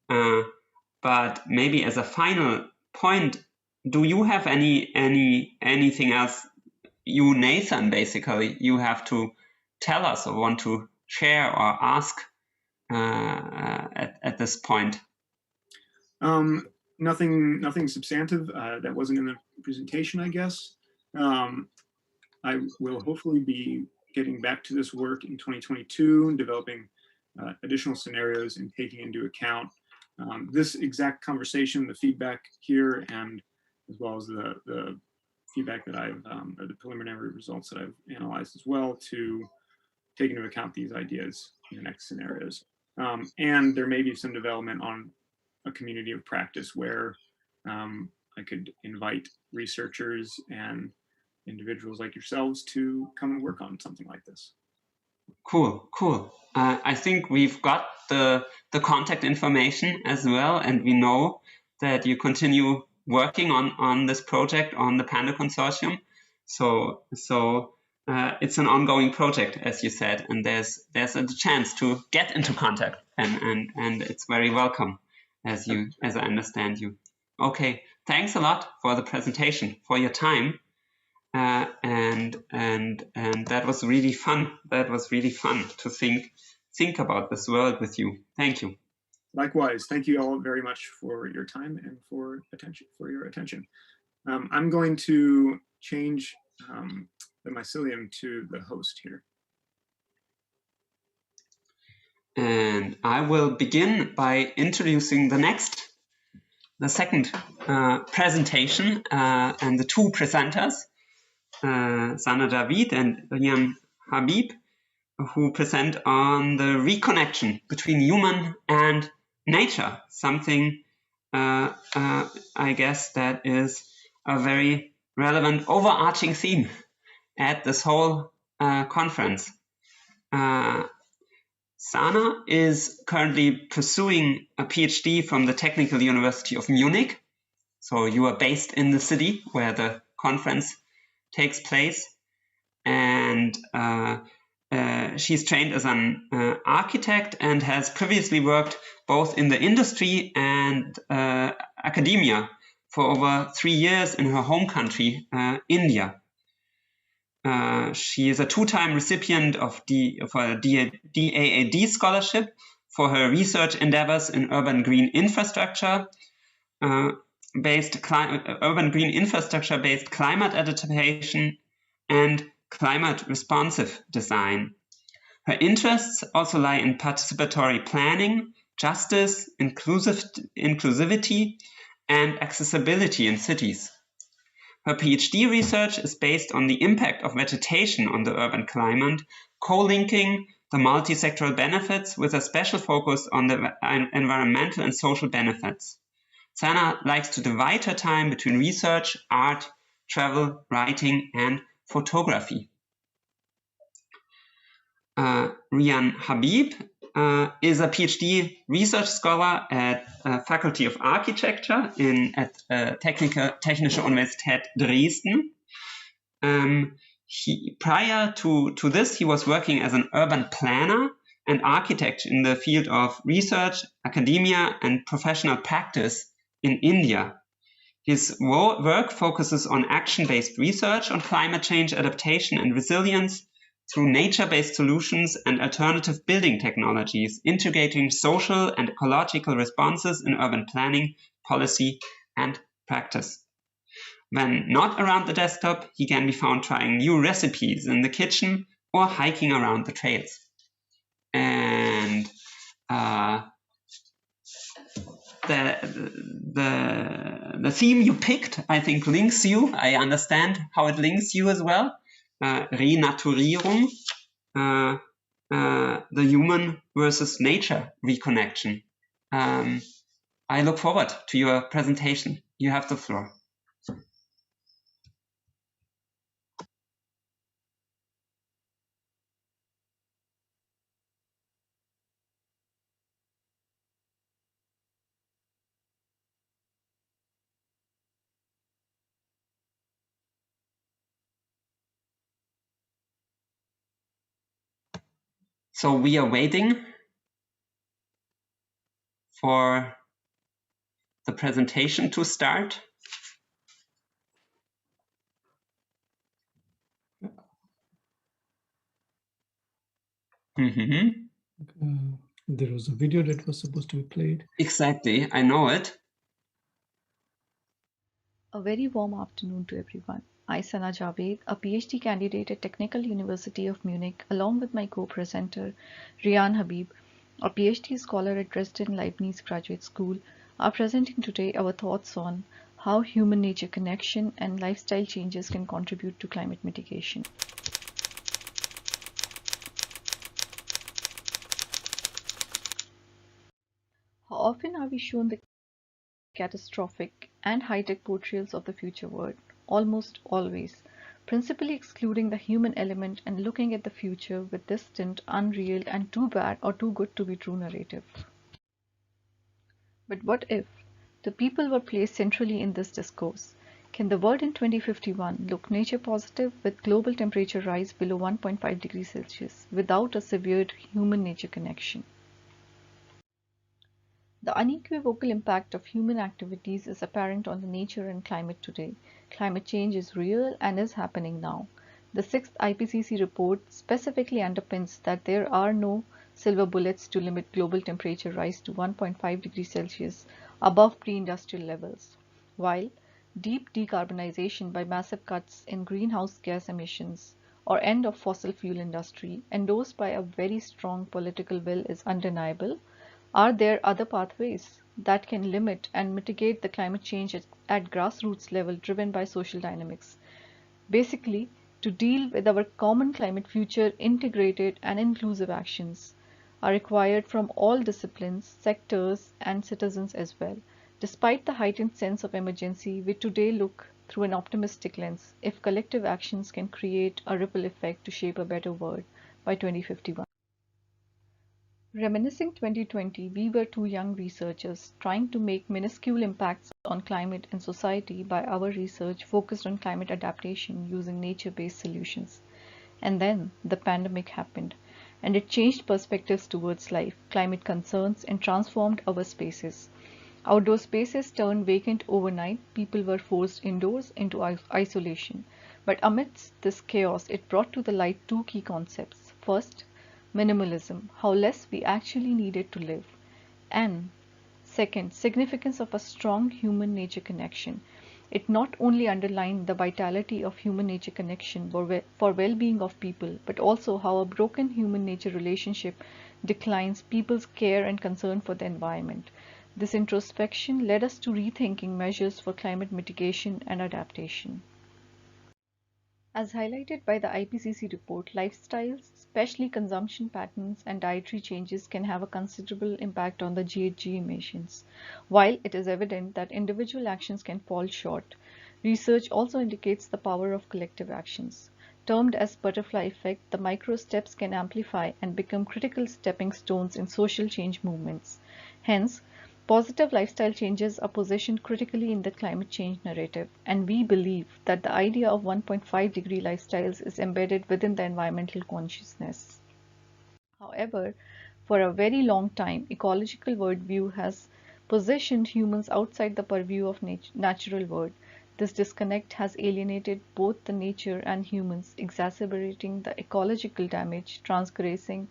But maybe as a final point, do you have anything else, you, Nathan, basically, you have to tell us or want to share or ask at this point? Nothing substantive that wasn't in the presentation, I guess. I will hopefully be getting back to this work in 2022 and developing additional scenarios and taking into account this exact conversation, the feedback here, and as well as the feedback that I've, or the preliminary results that I've analyzed as well, to take into account these ideas in the next scenarios. And there may be some development on a community of practice where I could invite researchers and individuals like yourselves to come and work on something like this. Cool. I think we've got the contact information as well, and we know that you continue working on this project on the Pando Consortium. So it's an ongoing project, as you said, and there's a chance to get into contact, and it's very welcome, as I understand you. Okay, thanks a lot for the presentation, for your time. And that was really fun. That was really fun to think about this world with you. Thank you. Likewise, thank you all very much for your time and for your attention. I'm going to change the Mycelium to the host here. And I will begin by introducing the second presentation, and the two presenters, Sana Javaid and Riyan Habeeb, who present on the reconnection between human and nature, something I guess that is a very relevant overarching theme at this whole conference. Sana is currently pursuing a PhD from the Technical University of Munich. So you are based in the city where the conference takes place. And she's trained as an architect and has previously worked both in the industry and academia for over 3 years in her home country, India. She is a two-time recipient of a DAAD scholarship for her research endeavors in urban green infrastructure based climate adaptation and climate responsive design. Her interests also lie in participatory planning, justice, inclusivity, and accessibility in cities. Her PhD research is based on the impact of vegetation on the urban climate, co-linking the multi-sectoral benefits with a special focus on the environmental and social benefits. Sana likes to divide her time between research, art, travel, writing, and photography. Riyan Habeeb is a PhD research scholar at Faculty of Architecture at Technische Universität Dresden. Prior to this, he was working as an urban planner and architect in the field of research, academia, and professional practice in India. His work focuses on action-based research on climate change adaptation and resilience through nature-based solutions and alternative building technologies, integrating social and ecological responses in urban planning, policy, and practice. When not around the desktop, he can be found trying new recipes in the kitchen or hiking around the trails. And the theme you picked, I think, links you. I understand how it links you as well. Renaturierung, the human versus nature reconnection. I look forward to your presentation. You have the floor. So we are waiting for the presentation to start. There was a video that was supposed to be played. Exactly, I know it. A very warm afternoon to everyone. I, Javaid, a PhD candidate at Technical University of Munich, along with my co-presenter, Riyan Habeeb, a PhD scholar at Dresden Leibniz Graduate School, are presenting today our thoughts on how human-nature connection and lifestyle changes can contribute to climate mitigation. How often are we shown the catastrophic and high-tech portrayals of the future world? Almost always, principally excluding the human element and looking at the future with distant, unreal, and too bad or too good to be true narrative. But what if the people were placed centrally in this discourse? Can the world in 2051 look nature positive with global temperature rise below 1.5 degrees Celsius without a severe human-nature connection? The unequivocal impact of human activities is apparent on the nature and climate today. Climate change is real and is happening now. The 6th IPCC report specifically underpins that there are no silver bullets to limit global temperature rise to 1.5 degrees Celsius above pre-industrial levels, while deep decarbonization by massive cuts in greenhouse gas emissions or end of fossil fuel industry, endorsed by a very strong political will, is undeniable. Are there other pathways that can limit and mitigate the climate change at grassroots level driven by social dynamics? Basically, to deal with our common climate future, integrated and inclusive actions are required from all disciplines, sectors, and citizens as well. Despite the heightened sense of emergency, we today look through an optimistic lens if collective actions can create a ripple effect to shape a better world by 2051. Reminiscing 2020, we were two young researchers trying to make minuscule impacts on climate and society by our research focused on climate adaptation using nature-based solutions. And then the pandemic happened, and it changed perspectives towards life, climate concerns, and transformed our spaces. Outdoor spaces turned vacant overnight. People were forced indoors into isolation. But amidst this chaos, it brought to the light two key concepts. First, minimalism, how less we actually needed to live. And second, significance of a strong human-nature connection. It not only underlined the vitality of human-nature connection for well-being of people, but also how a broken human-nature relationship declines people's care and concern for the environment. This introspection led us to rethinking measures for climate mitigation and adaptation. As highlighted by the IPCC report, lifestyles, especially consumption patterns and dietary changes, can have a considerable impact on the GHG emissions. While it is evident that individual actions can fall short, research also indicates the power of collective actions. Termed as butterfly effect, the micro steps can amplify and become critical stepping stones in social change movements. Hence, positive lifestyle changes are positioned critically in the climate change narrative, and we believe that the idea of 1.5-degree lifestyles is embedded within the environmental consciousness. However, for a very long time, ecological worldview has positioned humans outside the purview of natural world. This disconnect has alienated both the nature and humans, exacerbating the ecological damage, transgressing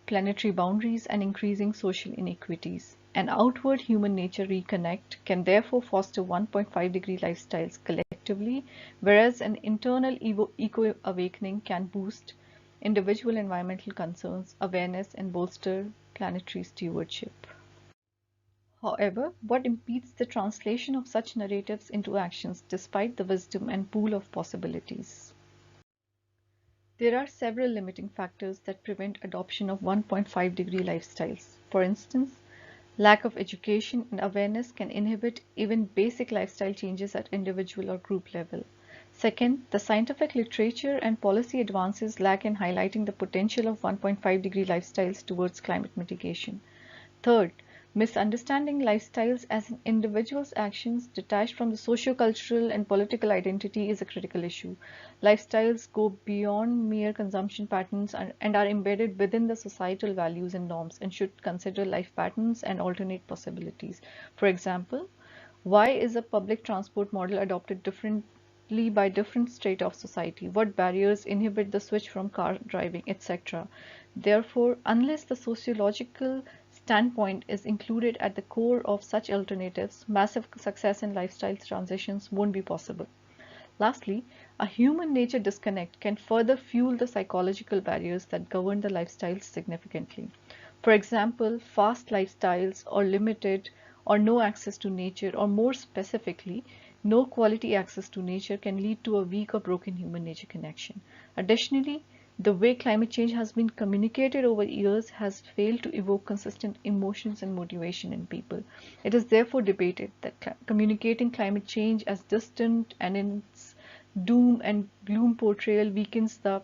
planetary boundaries, and increasing social inequities. An outward human nature reconnect can therefore foster 1.5-degree lifestyles collectively, whereas an internal eco-awakening can boost individual environmental concerns, awareness, and bolster planetary stewardship. However, what impedes the translation of such narratives into actions despite the wisdom and pool of possibilities? There are several limiting factors that prevent adoption of 1.5-degree lifestyles. For instance, lack of education and awareness can inhibit even basic lifestyle changes at individual or group level. Second, the scientific literature and policy advances lack in highlighting the potential of 1.5-degree lifestyles towards climate mitigation. Third, misunderstanding lifestyles as an individual's actions detached from the socio-cultural and political identity is a critical issue. Lifestyles go beyond mere consumption patterns and are embedded within the societal values and norms and should consider life patterns and alternate possibilities. For example, why is a public transport model adopted differently by different strata of society? What barriers inhibit the switch from car driving, etc.? Therefore, unless the sociological standpoint is included at the core of such alternatives, massive success in lifestyle transitions won't be possible. Lastly, a human nature disconnect can further fuel the psychological barriers that govern the lifestyles significantly. For example, fast lifestyles or limited or no access to nature, or more specifically, no quality access to nature can lead to a weak or broken human nature connection. Additionally, the way climate change has been communicated over years has failed to evoke consistent emotions and motivation in people. It is therefore debated that communicating climate change as distant and in its doom and gloom portrayal weakens the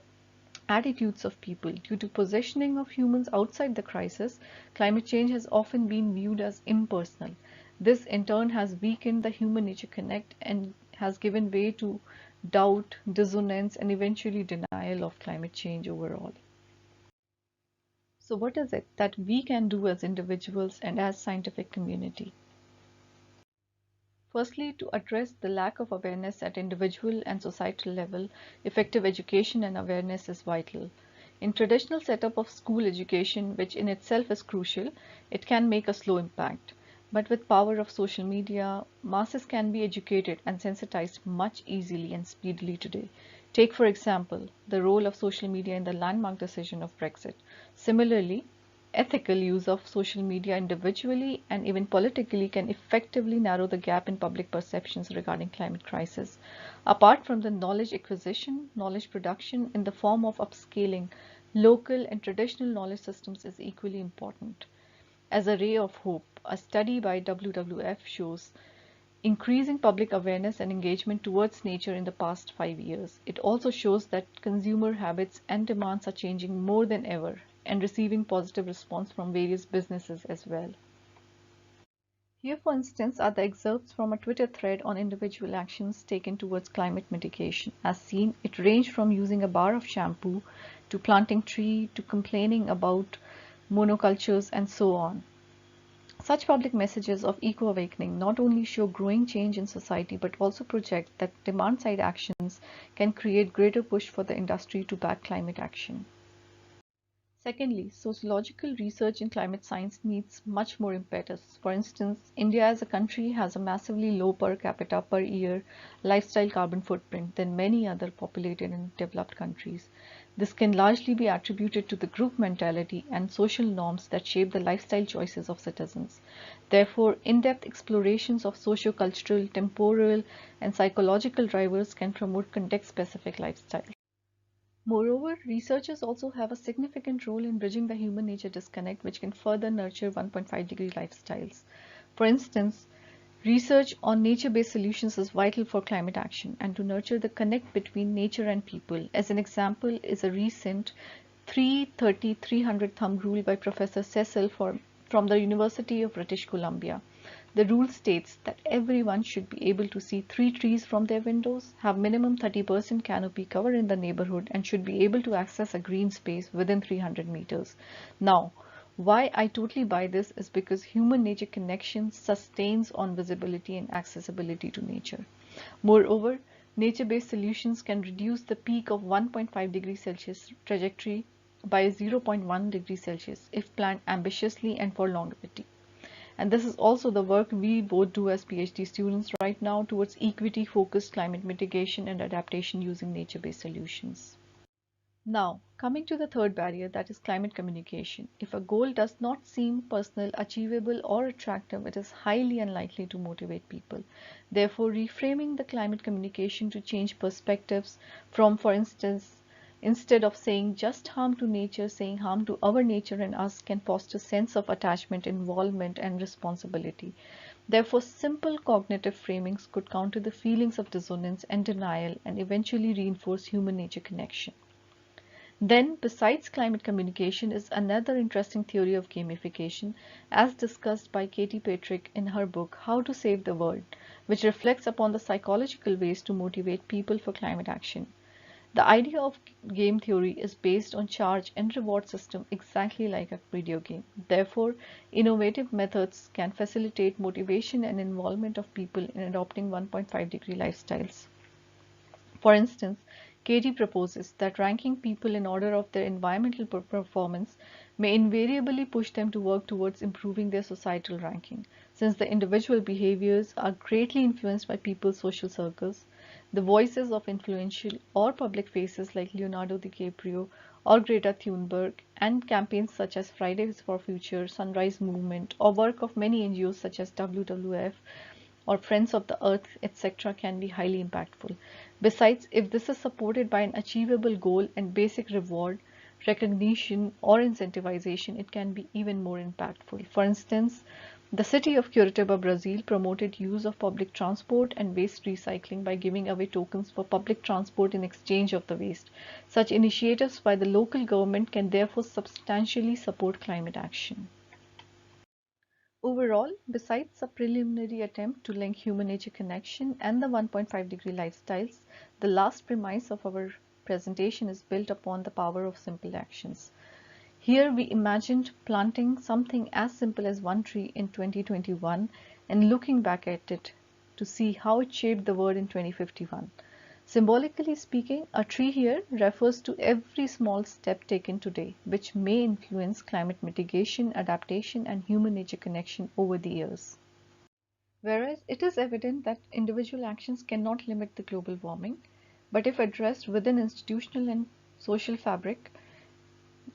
attitudes of people. Due to positioning of humans outside the crisis, climate change has often been viewed as impersonal. This in turn has weakened the human nature connect and has given way to doubt, dissonance, and eventually denial of climate change overall. So what is it that we can do as individuals and as scientific community? Firstly, to address the lack of awareness at individual and societal level, effective education and awareness is vital. In traditional setup of school education, which in itself is crucial, it can make a slow impact. But with power of social media, masses can be educated and sensitized much easily and speedily today. Take, for example, the role of social media in the landmark decision of Brexit. Similarly, ethical use of social media individually and even politically can effectively narrow the gap in public perceptions regarding climate crisis. Apart from the knowledge acquisition, knowledge production in the form of upscaling local and traditional knowledge systems is equally important. As a ray of hope, a study by WWF shows increasing public awareness and engagement towards nature in the past 5 years. It also shows that consumer habits and demands are changing more than ever and receiving positive response from various businesses as well. Here, for instance, are the excerpts from a Twitter thread on individual actions taken towards climate mitigation. As seen, it ranged from using a bar of shampoo to planting tree to complaining about monocultures and so on. Such public messages of eco-awakening not only show growing change in society but also project that demand-side actions can create greater push for the industry to back climate action. Secondly, sociological research in climate science needs much more impetus. For instance, India as a country has a massively low per capita per year lifestyle carbon footprint than many other populated and developed countries. This can largely be attributed to the group mentality and social norms that shape the lifestyle choices of citizens. Therefore, in-depth explorations of socio-cultural, temporal, and psychological drivers can promote context-specific lifestyle. Moreover, researchers also have a significant role in bridging the human-nature disconnect, which can further nurture 1.5-degree lifestyles. For instance, research on nature-based solutions is vital for climate action and to nurture the connect between nature and people. As an example is a recent 330-300 thumb rule by Professor Cecil from the University of British Columbia. The rule states that everyone should be able to see 3 trees from their windows, have minimum 30% canopy cover in the neighborhood, and should be able to access a green space within 300 meters. Now, why I totally buy this is because human-nature connection sustains on visibility and accessibility to nature. Moreover, nature-based solutions can reduce the peak of 1.5 degrees Celsius trajectory by 0.1 degrees Celsius if planned ambitiously and for longevity. And this is also the work we both do as PhD students right now towards equity-focused climate mitigation and adaptation using nature-based solutions. Now, coming to the third barrier, that is climate communication. If a goal does not seem personal, achievable, or attractive, it is highly unlikely to motivate people. Therefore, reframing the climate communication to change perspectives from, for instance, instead of saying just harm to nature, saying harm to our nature and us can foster sense of attachment, involvement, and responsibility. Therefore, simple cognitive framings could counter the feelings of dissonance and denial and eventually reinforce human-nature connection. Then, besides climate communication is another interesting theory of gamification, as discussed by Katie Patrick in her book, How to Save the World, which reflects upon the psychological ways to motivate people for climate action. The idea of game theory is based on charge and reward system exactly like a video game. Therefore, innovative methods can facilitate motivation and involvement of people in adopting 1.5-degree lifestyles. For instance, Katie proposes that ranking people in order of their environmental performance may invariably push them to work towards improving their societal ranking, since the individual behaviors are greatly influenced by people's social circles. The voices of influential or public faces like Leonardo DiCaprio or Greta Thunberg and campaigns such as Fridays for Future, Sunrise Movement, or work of many NGOs such as WWF or Friends of the Earth, etc. can be highly impactful. Besides, if this is supported by an achievable goal and basic reward, recognition, or incentivization, it can be even more impactful. For instance, the city of Curitiba, Brazil promoted use of public transport and waste recycling by giving away tokens for public transport in exchange of the waste. Such initiatives by the local government can therefore substantially support climate action. Overall, besides a preliminary attempt to link human-nature connection and the 1.5-degree lifestyles, the last premise of our presentation is built upon the power of simple actions. Here we imagined planting something as simple as one tree in 2021 and looking back at it to see how it shaped the world in 2051. Symbolically speaking, a tree here refers to every small step taken today, which may influence climate mitigation, adaptation, and human-nature connection over the years. Whereas it is evident that individual actions cannot limit the global warming, but if addressed within institutional and social fabric,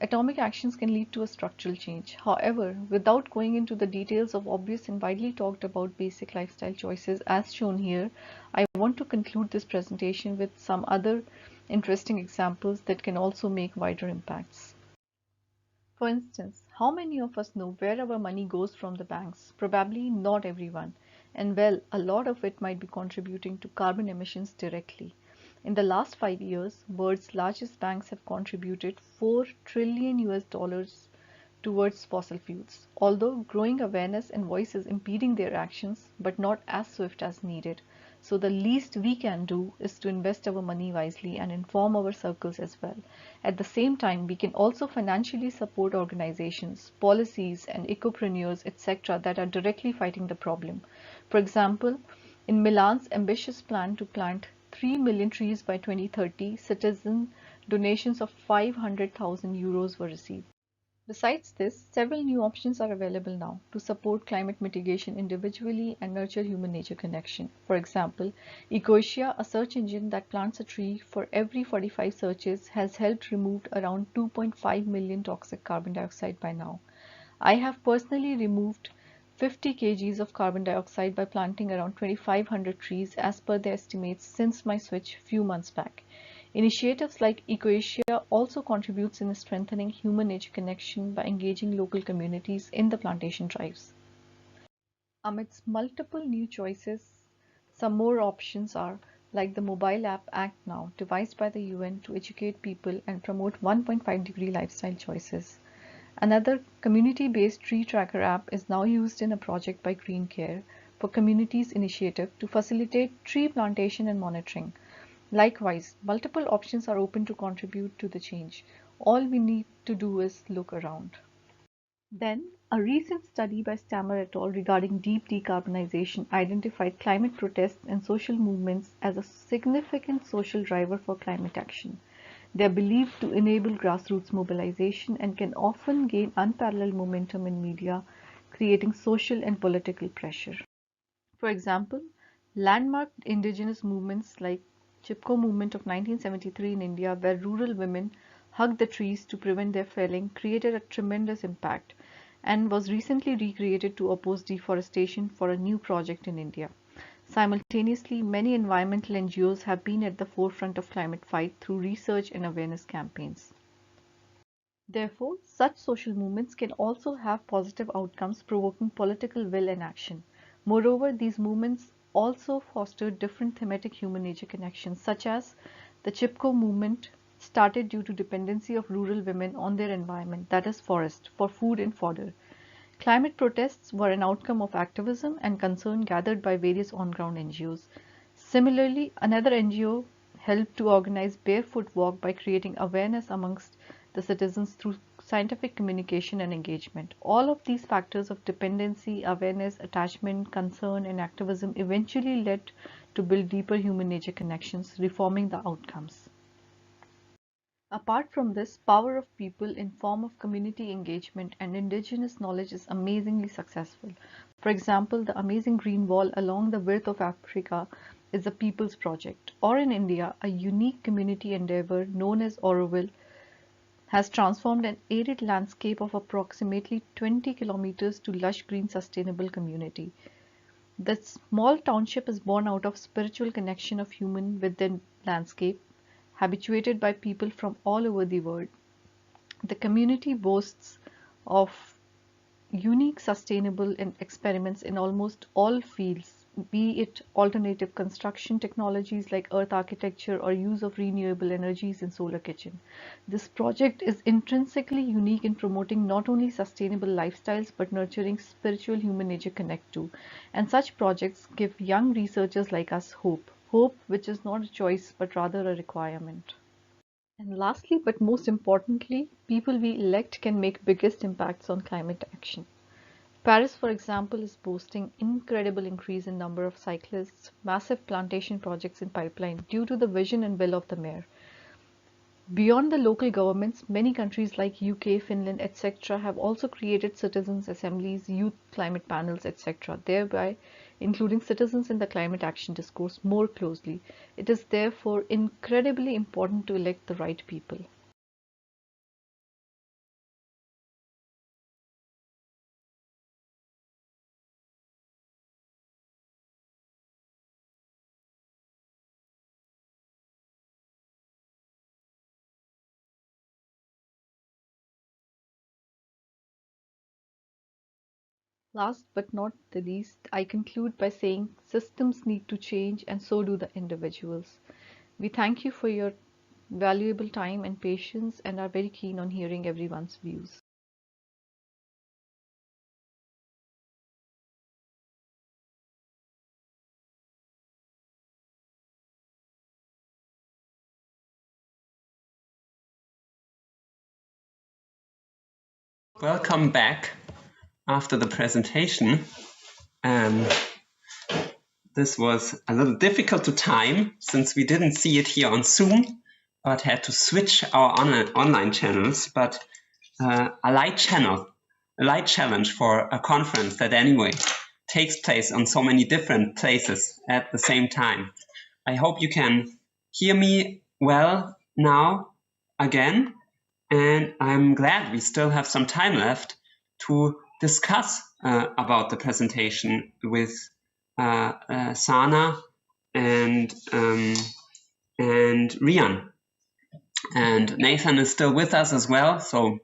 atomic actions can lead to a structural change. However, without going into the details of obvious and widely talked about basic lifestyle choices as shown here, I want to conclude this presentation with some other interesting examples that can also make wider impacts. For instance, how many of us know where our money goes from the banks? Probably not everyone. And well, a lot of it might be contributing to carbon emissions directly. In the last 5 years, world's largest banks have contributed $4 trillion towards fossil fuels, although growing awareness and voice is impeding their actions, but not as swift as needed. So the least we can do is to invest our money wisely and inform our circles as well. At the same time, we can also financially support organizations, policies, and ecopreneurs, etc., that are directly fighting the problem. For example, in Milan's ambitious plan to plant 3 million trees by 2030, citizen donations of €500,000 were received. Besides this, several new options are available now to support climate mitigation individually and nurture human-nature connection. For example, Ecosia, a search engine that plants a tree for every 45 searches, has helped remove around 2.5 million toxic carbon dioxide by now. I have personally removed 50 kgs of carbon dioxide by planting around 2,500 trees as per the estimates since my switch few months back. Initiatives like Ecosia also contributes in strengthening human-nature connection by engaging local communities in the plantation drives. Amidst multiple new choices, some more options are like the mobile app Act Now, devised by the UN to educate people and promote 1.5-degree lifestyle choices. Another community-based tree tracker app is now used in a project by Green Care for Communities initiative to facilitate tree plantation and monitoring. Likewise, multiple options are open to contribute to the change. All we need to do is look around. Then, a recent study by Stammer et al. Regarding deep decarbonization identified climate protests and social movements as a significant social driver for climate action. They are believed to enable grassroots mobilization and can often gain unparalleled momentum in media, creating social and political pressure. For example, landmark indigenous movements like Chipko movement of 1973 in India, where rural women hugged the trees to prevent their felling, created a tremendous impact and was recently recreated to oppose deforestation for a new project in India. Simultaneously, many environmental NGOs have been at the forefront of climate fight through research and awareness campaigns. Therefore, such social movements can also have positive outcomes, provoking political will and action. Moreover, these movements also foster different thematic human-nature connections, such as the Chipko movement started due to dependency of rural women on their environment, that is forest, for food and fodder. Climate protests were an outcome of activism and concern gathered by various on-ground NGOs. Similarly, another NGO helped to organize Barefoot Walk by creating awareness amongst the citizens through scientific communication and engagement. All of these factors of dependency, awareness, attachment, concern, and activism eventually led to build deeper human-nature connections, reforming the outcomes. Apart from this, power of people in form of community engagement and indigenous knowledge is amazingly successful. For example, the amazing green wall along the width of Africa is a people's project. Or in India, a unique community endeavor known as Auroville has transformed an arid landscape of approximately 20 kilometers to lush green sustainable community. The small township is born out of spiritual connection of human with the landscape, habituated by people from all over the world. The community boasts of unique sustainable experiments in almost all fields, be it alternative construction technologies like earth architecture or use of renewable energies in solar kitchen. This project is intrinsically unique in promoting not only sustainable lifestyles but nurturing spiritual human nature connect too. And such projects give young researchers like us hope. Hope which is not a choice but rather a requirement. And lastly, but most importantly, people we elect can make biggest impacts on climate action. Paris, for example, is boasting incredible increase in number of cyclists, massive plantation projects in pipeline due to the vision and will of the mayor. Beyond the local governments, many countries like UK, Finland, etc. have also created citizens' assemblies, youth climate panels, etc., thereby including citizens in the climate action discourse more closely. It is therefore incredibly important to elect the right people. Last but not the least, I conclude by saying systems need to change and so do the individuals. We thank you for your valuable time and patience and are very keen on hearing everyone's views. Welcome back after the presentation. This was a little difficult to time since we didn't see it here on Zoom, but had to switch our online channels. But a light challenge for a conference that anyway takes place on so many different places at the same time. I hope you can hear me well now again, and I'm glad we still have some time left to discuss about the presentation with Sana and Riyan. And Nathan is still with us as well, so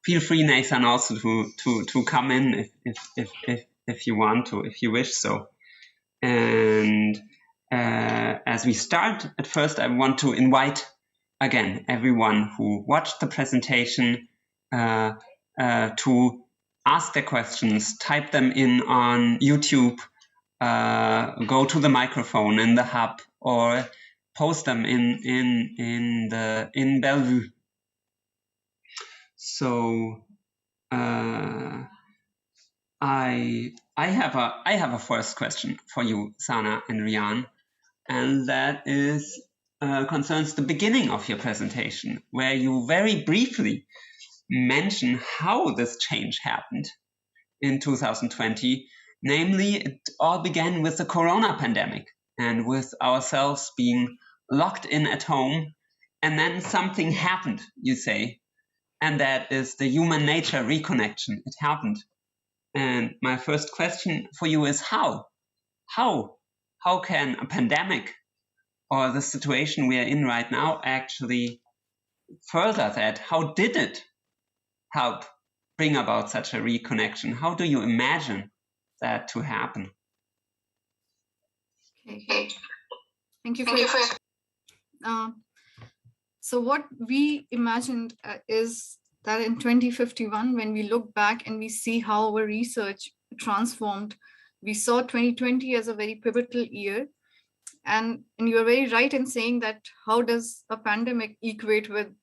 feel free, Nathan, also to come in if you want to, if you wish so. And as we start, at first I want to invite again everyone who watched the presentation to ask their questions, type them in on YouTube, go to the microphone in the hub, or post them in Bellevue. So I have a first question for you, Sana and Riyan, and that is concerns the beginning of your presentation, where you very briefly mention how this change happened in 2020. Namely, it all began with the corona pandemic and with ourselves being locked in at home, and then something happened, you say, and that is the human nature reconnection. It happened. And my first question for you is how? How can a pandemic or the situation we are in right now actually further that? How did it help bring about such a reconnection? How do you imagine that to happen? Okay. Thank you for so what we imagined is that in 2051, when we look back and we see how our research transformed, we saw 2020 as a very pivotal year. And you are very right in saying that how does a pandemic equate with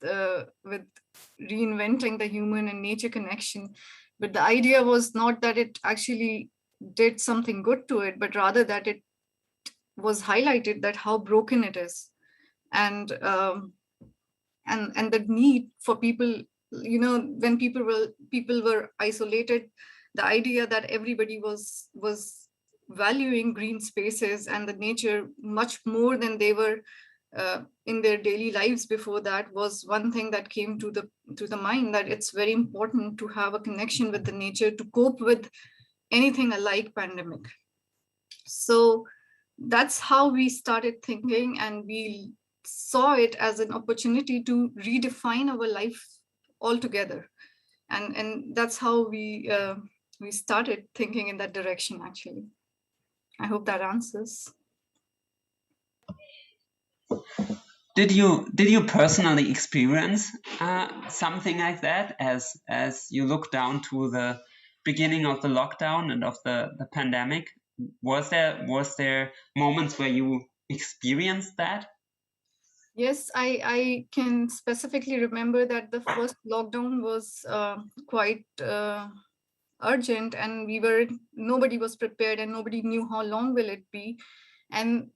reinventing the human and nature connection? But the idea was not that it actually did something good to it, but rather that it was highlighted that how broken it is, and the need for people, you know, when people were isolated, the idea that everybody was valuing green spaces and the nature much more than they were in their daily lives before that was one thing that came to the mind, that it's very important to have a connection with the nature to cope with anything like pandemic. So that's how we started thinking, and we saw it as an opportunity to redefine our life altogether, and that's how we started thinking in that direction. Actually, I hope that answers. Did you personally experience something like that as you look down to the beginning of the lockdown and of the pandemic? Was there moments where you experienced that? Yes, I can specifically remember that the first lockdown was quite urgent, and nobody was prepared and nobody knew how long will it be. And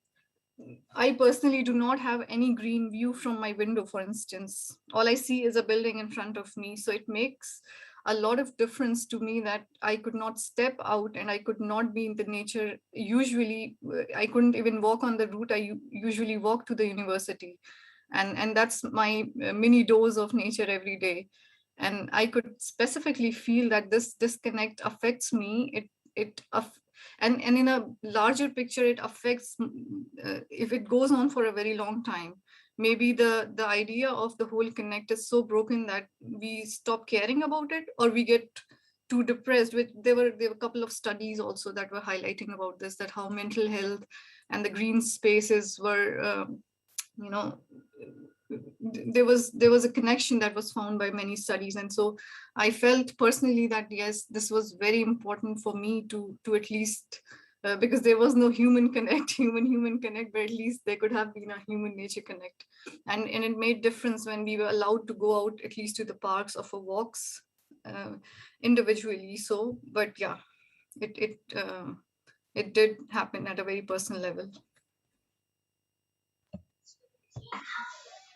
I personally do not have any green view from my window, for instance. All I see is a building in front of me. So it makes a lot of difference to me that I could not step out and I could not be in the nature. Usually, I couldn't even walk on the route I usually walk to the university. And that's my mini dose of nature every day. And I could specifically feel that this disconnect affects me. And in a larger picture, it affects, if it goes on for a very long time, maybe the idea of the whole connect is so broken that we stop caring about it, or we get too depressed. There were a couple of studies also that were highlighting about this, that how mental health and the green spaces were, there was a connection that was found by many studies. And so I felt personally that yes, this was very important for me to at least, because there was no human connect, but at least there could have been a human nature connect. And it made difference when we were allowed to go out at least to the parks or for walks individually so, but yeah, it did happen at a very personal level.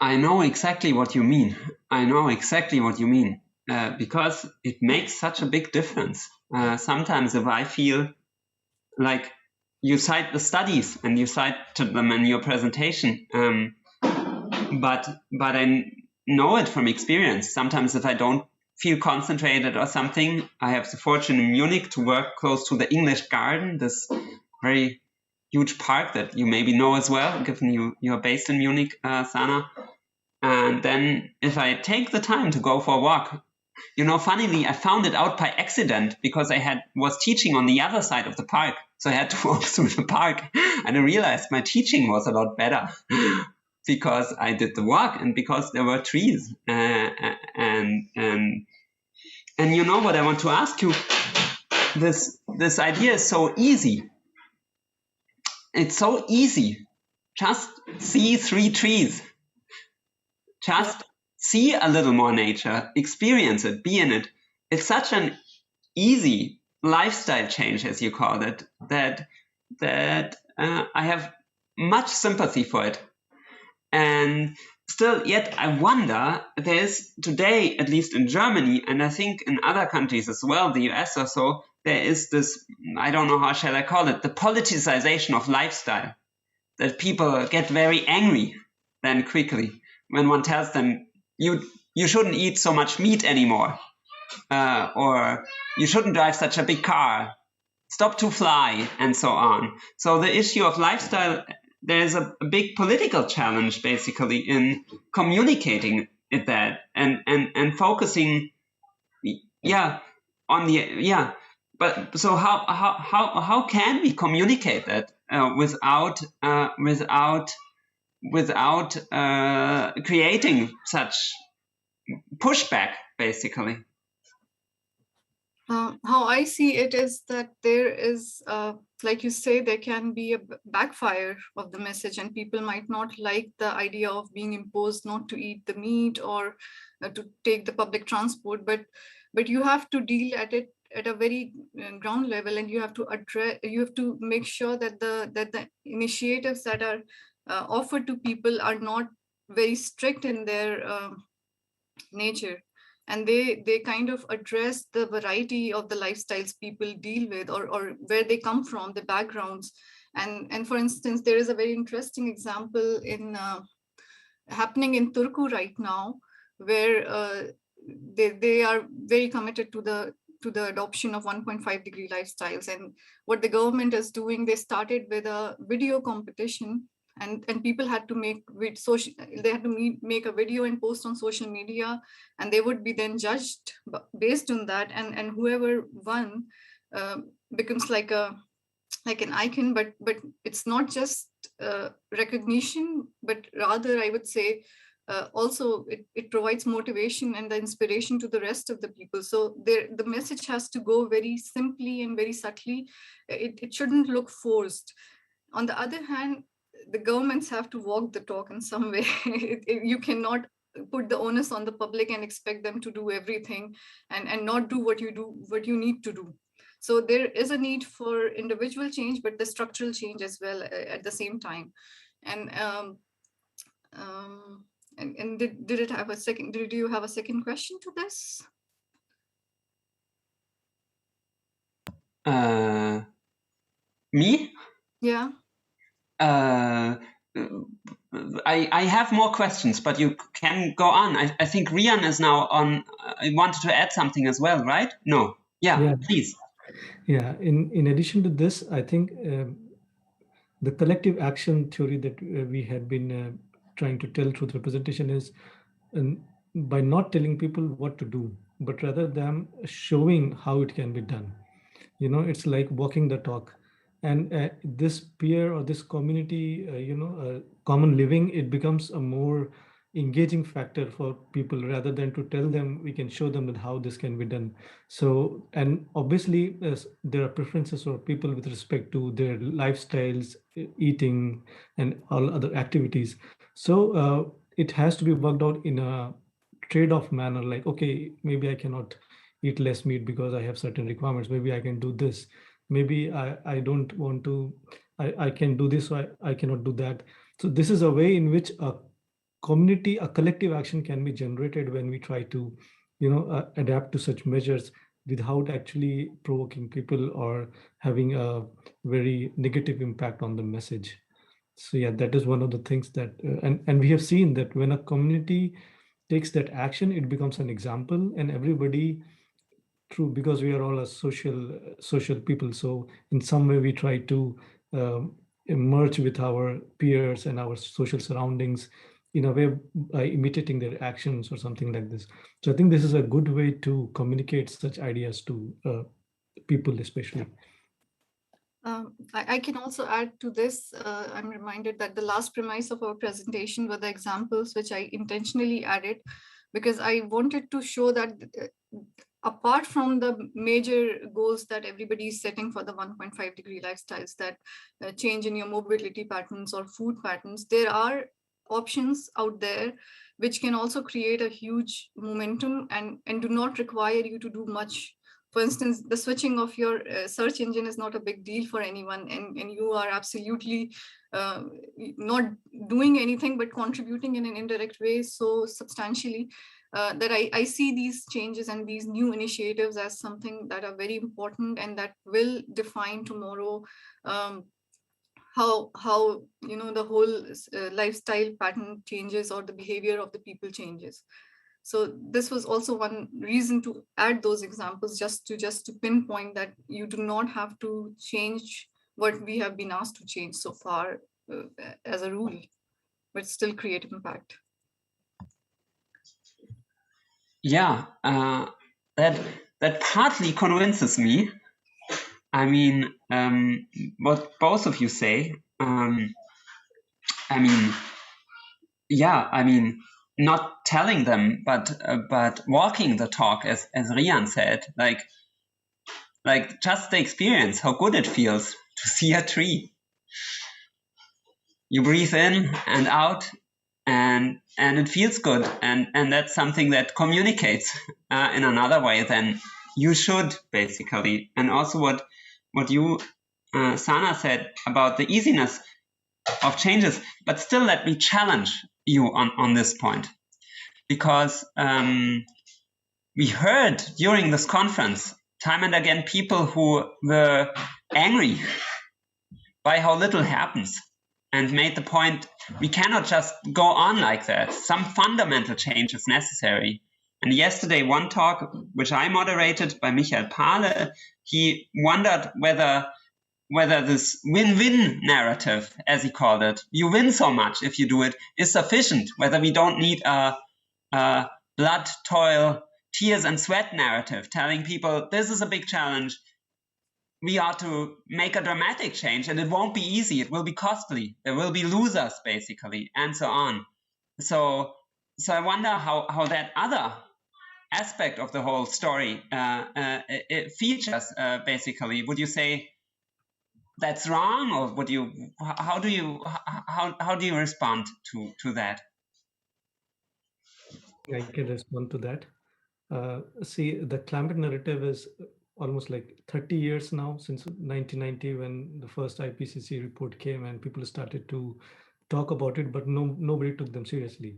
I know exactly what you mean. I know exactly what you mean, because it makes such a big difference. Sometimes if I feel like you cite the studies and you cite them in your presentation, but I know it from experience. Sometimes if I don't feel concentrated or something, I have the fortune in Munich to work close to the English Garden, this very huge park that you maybe know as well, given you're based in Munich, Sana. And then if I take the time to go for a walk, funnily, I found it out by accident because I was teaching on the other side of the park. So I had to walk through the park, and I realized my teaching was a lot better because I did the walk and because there were trees. And you know what I want to ask you? This idea is so easy. It's so easy. Just see 3 trees. Just see a little more nature, experience it, be in it. It's such an easy lifestyle change, as you call it, that I have much sympathy for it. And still, yet I wonder, there's today, at least in Germany, and I think in other countries as well, the US or so, there is this, I don't know how shall I call it, the politicization of lifestyle, that people get very angry then quickly when one tells them, you shouldn't eat so much meat anymore, or you shouldn't drive such a big car, stop to fly, and so on. So the issue of lifestyle, there's a big political challenge basically in communicating it that and focusing, on the But so how can we communicate that without creating such pushback, basically? How I see it is that there is, like you say, there can be a backfire of the message, and people might not like the idea of being imposed not to eat the meat or to take the public transport, but you have to deal at it at a very ground level, and you have to make sure that the initiatives that are offered to people are not very strict in their nature, and they kind of address the variety of the lifestyles people deal with, or where they come from, the backgrounds. And for instance, there is a very interesting example happening in Turku right now, where they are very committed to the adoption of 1.5 degree lifestyles. And what the government is doing, they started with a video competition, and people had to make a video and post on social media, and they would be then judged based on that, and whoever won becomes like an icon. But it's not just recognition, but rather, I would say, also it provides motivation and the inspiration to the rest of the people. So the message has to go very simply and very subtly. It shouldn't look forced. On the other hand, the governments have to walk the talk in some way. You cannot put the onus on the public and expect them to do everything and not do what you need to do. So there is a need for individual change, but the structural change as well at the same time. And did you have a second question to this? Me? Yeah. I have more questions, but you can go on. I think Riyan is now on. I wanted to add something as well, right? No. Yeah. Please. Yeah. In addition to this, I think the collective action theory that we had been trying to tell through the representation is by not telling people what to do, but rather them showing how it can be done. It's like walking the talk. And this peer or this community, common living, it becomes a more engaging factor for people rather than to tell them. We can show them that how this can be done. So, and obviously there are preferences for people with respect to their lifestyles, eating, and all other activities. So it has to be worked out in a trade-off manner, like, okay, maybe I cannot eat less meat because I have certain requirements. Maybe I can do this. Maybe I don't want to, I can do this, so I cannot do that. So this is a way in which a community, a collective action can be generated when we try to, adapt to such measures without actually provoking people or having a very negative impact on the message. So yeah, that is one of the things that, and we have seen that when a community takes that action, it becomes an example, and everybody, true, because we are all a social people. So in some way we try to merge with our peers and our social surroundings in a way by imitating their actions or something like this. So I think this is a good way to communicate such ideas to people, especially. I can also add to this. I'm reminded that the last premise of our presentation were the examples which I intentionally added because I wanted to show that apart from the major goals that everybody is setting for the 1.5 degree lifestyles, that change in your mobility patterns or food patterns, there are options out there which can also create a huge momentum and do not require you to do much. For instance, the switching of your search engine is not a big deal for anyone, and you are absolutely not doing anything but contributing in an indirect way so substantially that I see these changes and these new initiatives as something that are very important and that will define tomorrow how the whole lifestyle pattern changes or the behavior of the people changes. So this was also one reason to add those examples, just to pinpoint that you do not have to change what we have been asked to change so far as a rule, but still create impact. Yeah, that partly convinces me. I mean, what both of you say. Not telling them, but walking the talk, as Riyan said, like just the experience, how good it feels to see a tree. You breathe in and out, and it feels good, and that's something that communicates in another way than you should, basically. And also what you, Sana, said about the easiness of changes, but still let me challenge you on this point, because we heard during this conference time and again people who were angry by how little happens and made the point we cannot just go on like that. Some fundamental change is necessary. And yesterday, one talk which I moderated by Michael Pahle, he wondered whether this win-win narrative, as he called it, you win so much if you do it, is sufficient, whether we don't need a blood, toil, tears and sweat narrative telling people this is a big challenge, we are to make a dramatic change, and it won't be easy, it will be costly, there will be losers, basically, and so on. So I wonder how that other aspect of the whole story it features, basically. Would you say that's wrong, or would you? How do you respond to that? I can respond to that. See, the climate narrative is almost like 30 years now, since 1990 when the first IPCC report came and people started to talk about it, but nobody took them seriously.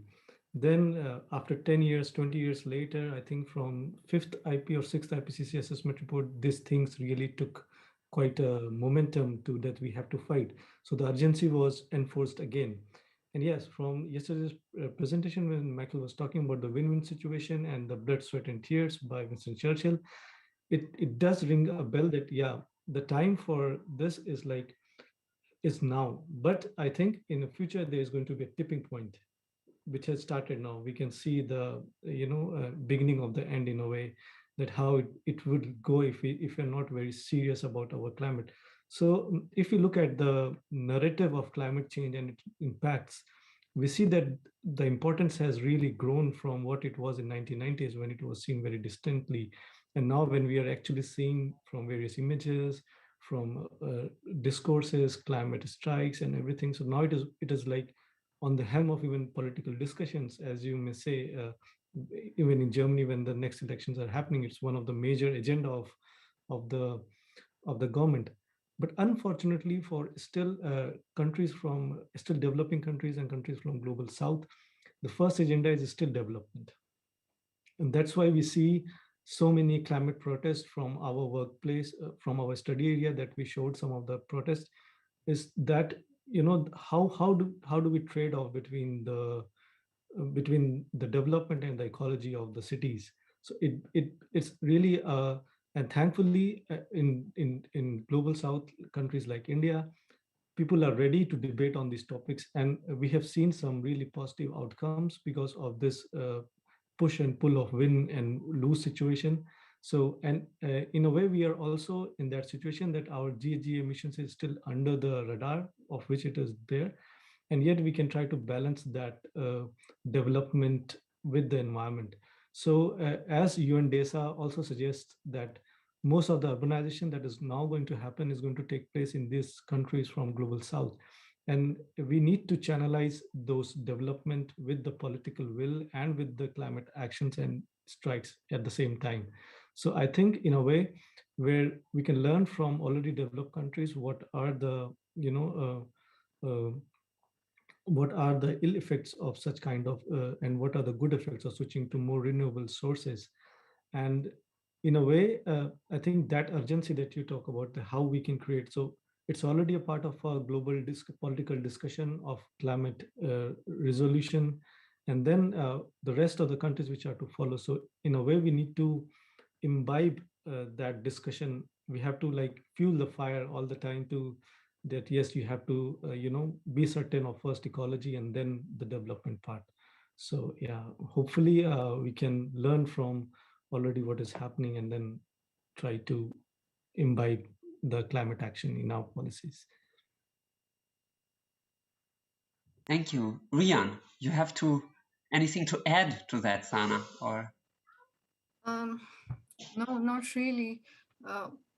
Then after 10 years, 20 years later, I think from 5th IP or 6th IPCC assessment report, these things really took quite a momentum to that we have to fight. So the urgency was enforced again. And yes, from yesterday's presentation, when Michael was talking about the win-win situation and the blood, sweat and tears by Winston Churchill, it does ring a bell that, yeah, the time for this is now. But I think in the future, there's going to be a tipping point, which has started now. We can see the beginning of the end in a way, that how it would go if we're not very serious about our climate. So if you look at the narrative of climate change and its impacts, we see that the importance has really grown from what it was in 1990s when it was seen very distantly. And now when we are actually seeing from various images, from discourses, climate strikes and everything. So now it is like on the helm of even political discussions, as you may say, even in Germany, when the next elections are happening, it's one of the major agenda of the government. But unfortunately, for still countries from still developing countries and countries from global south, the first agenda is still development. And that's why we see so many climate protests from our workplace, from our study area that we showed some of the protests, is that, you know, how do we trade off between the development and the ecology of the cities. So it's really and thankfully in global south countries like India, people are ready to debate on these topics, and we have seen some really positive outcomes because of this push and pull of win and lose situation. So, and in a way, we are also in that situation that our GHG emissions is still under the radar of which it is there. And yet we can try to balance that development with the environment. So as UNDESA also suggests that most of the urbanization that is now going to happen is going to take place in these countries from global south. And we need to channelize those development with the political will and with the climate actions and strikes at the same time. So I think in a way where we can learn from already developed countries, what are the, you know, what are the ill effects of such kind of, and what are the good effects of switching to more renewable sources. And in a way, I think that urgency that you talk about, how we can create, so it's already a part of a global political discussion of climate resolution, and then the rest of the countries which are to follow. So in a way, we need to imbibe that discussion. We have to like fuel the fire all the time to that, yes, you have to, you know, be certain of first ecology and then the development part. So yeah, hopefully we can learn from already what is happening and then try to imbibe the climate action in our policies. Thank you. Riyan, you have anything to add to that, Sana? Or no, not really.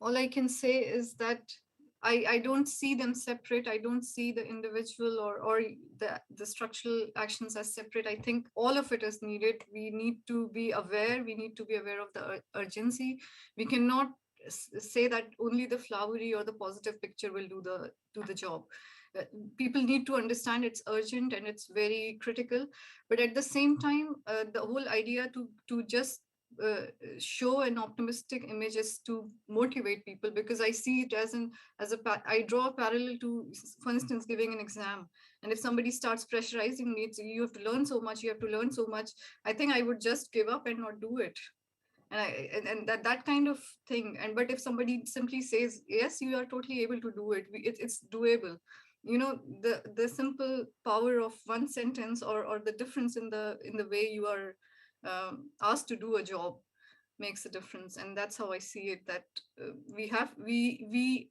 All I can say is that I don't see them separate. I don't see the individual or the structural actions as separate. I think all of it is needed. We need to be aware. We need to be aware of the urgency. We cannot say that only the flowery or the positive picture will do the job. People need to understand it's urgent and it's very critical. But at the same time, the whole idea to just show an optimistic image is to motivate people, because I see it as I draw a parallel to, for instance, giving an exam. And if somebody starts pressurizing me, you have to learn so much, you have to learn so much, I think I would just give up and not do it. And that kind of thing. But if somebody simply says, yes, you are totally able to do it, it's doable. You know, the simple power of one sentence or the difference in the way you are asked to do a job makes a difference. And that's how I see it, that we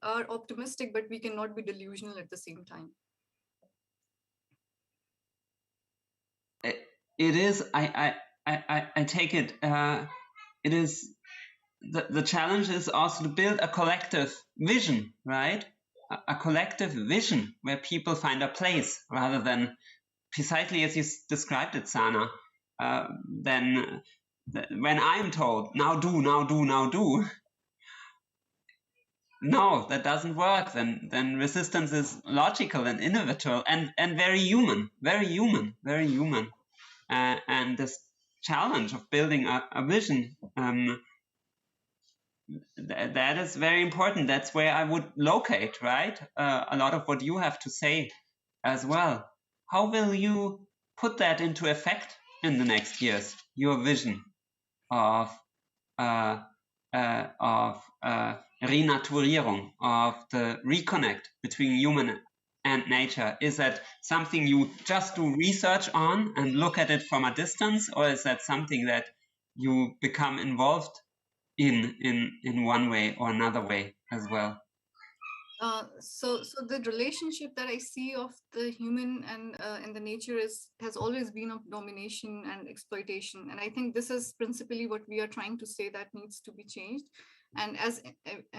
are optimistic, but we cannot be delusional at the same time. It is, I take it, it is, the challenge is also to build a collective vision, right? A collective vision where people find a place, rather than precisely as you described it, Sana. Then when I'm told, now do, no, that doesn't work. Then resistance is logical and innovative and very human. And this challenge of building a vision, that is very important. That's where I would locate, right? A lot of what you have to say as well. How will you put that into effect in the next years? Your vision of Renaturierung, of the reconnect between human and nature. Is that something you just do research on and look at it from a distance, or is that something that you become involved in one way or another way as well? So the relationship that I see of the human and the nature has always been of domination and exploitation. And I think this is principally what we are trying to say that needs to be changed. And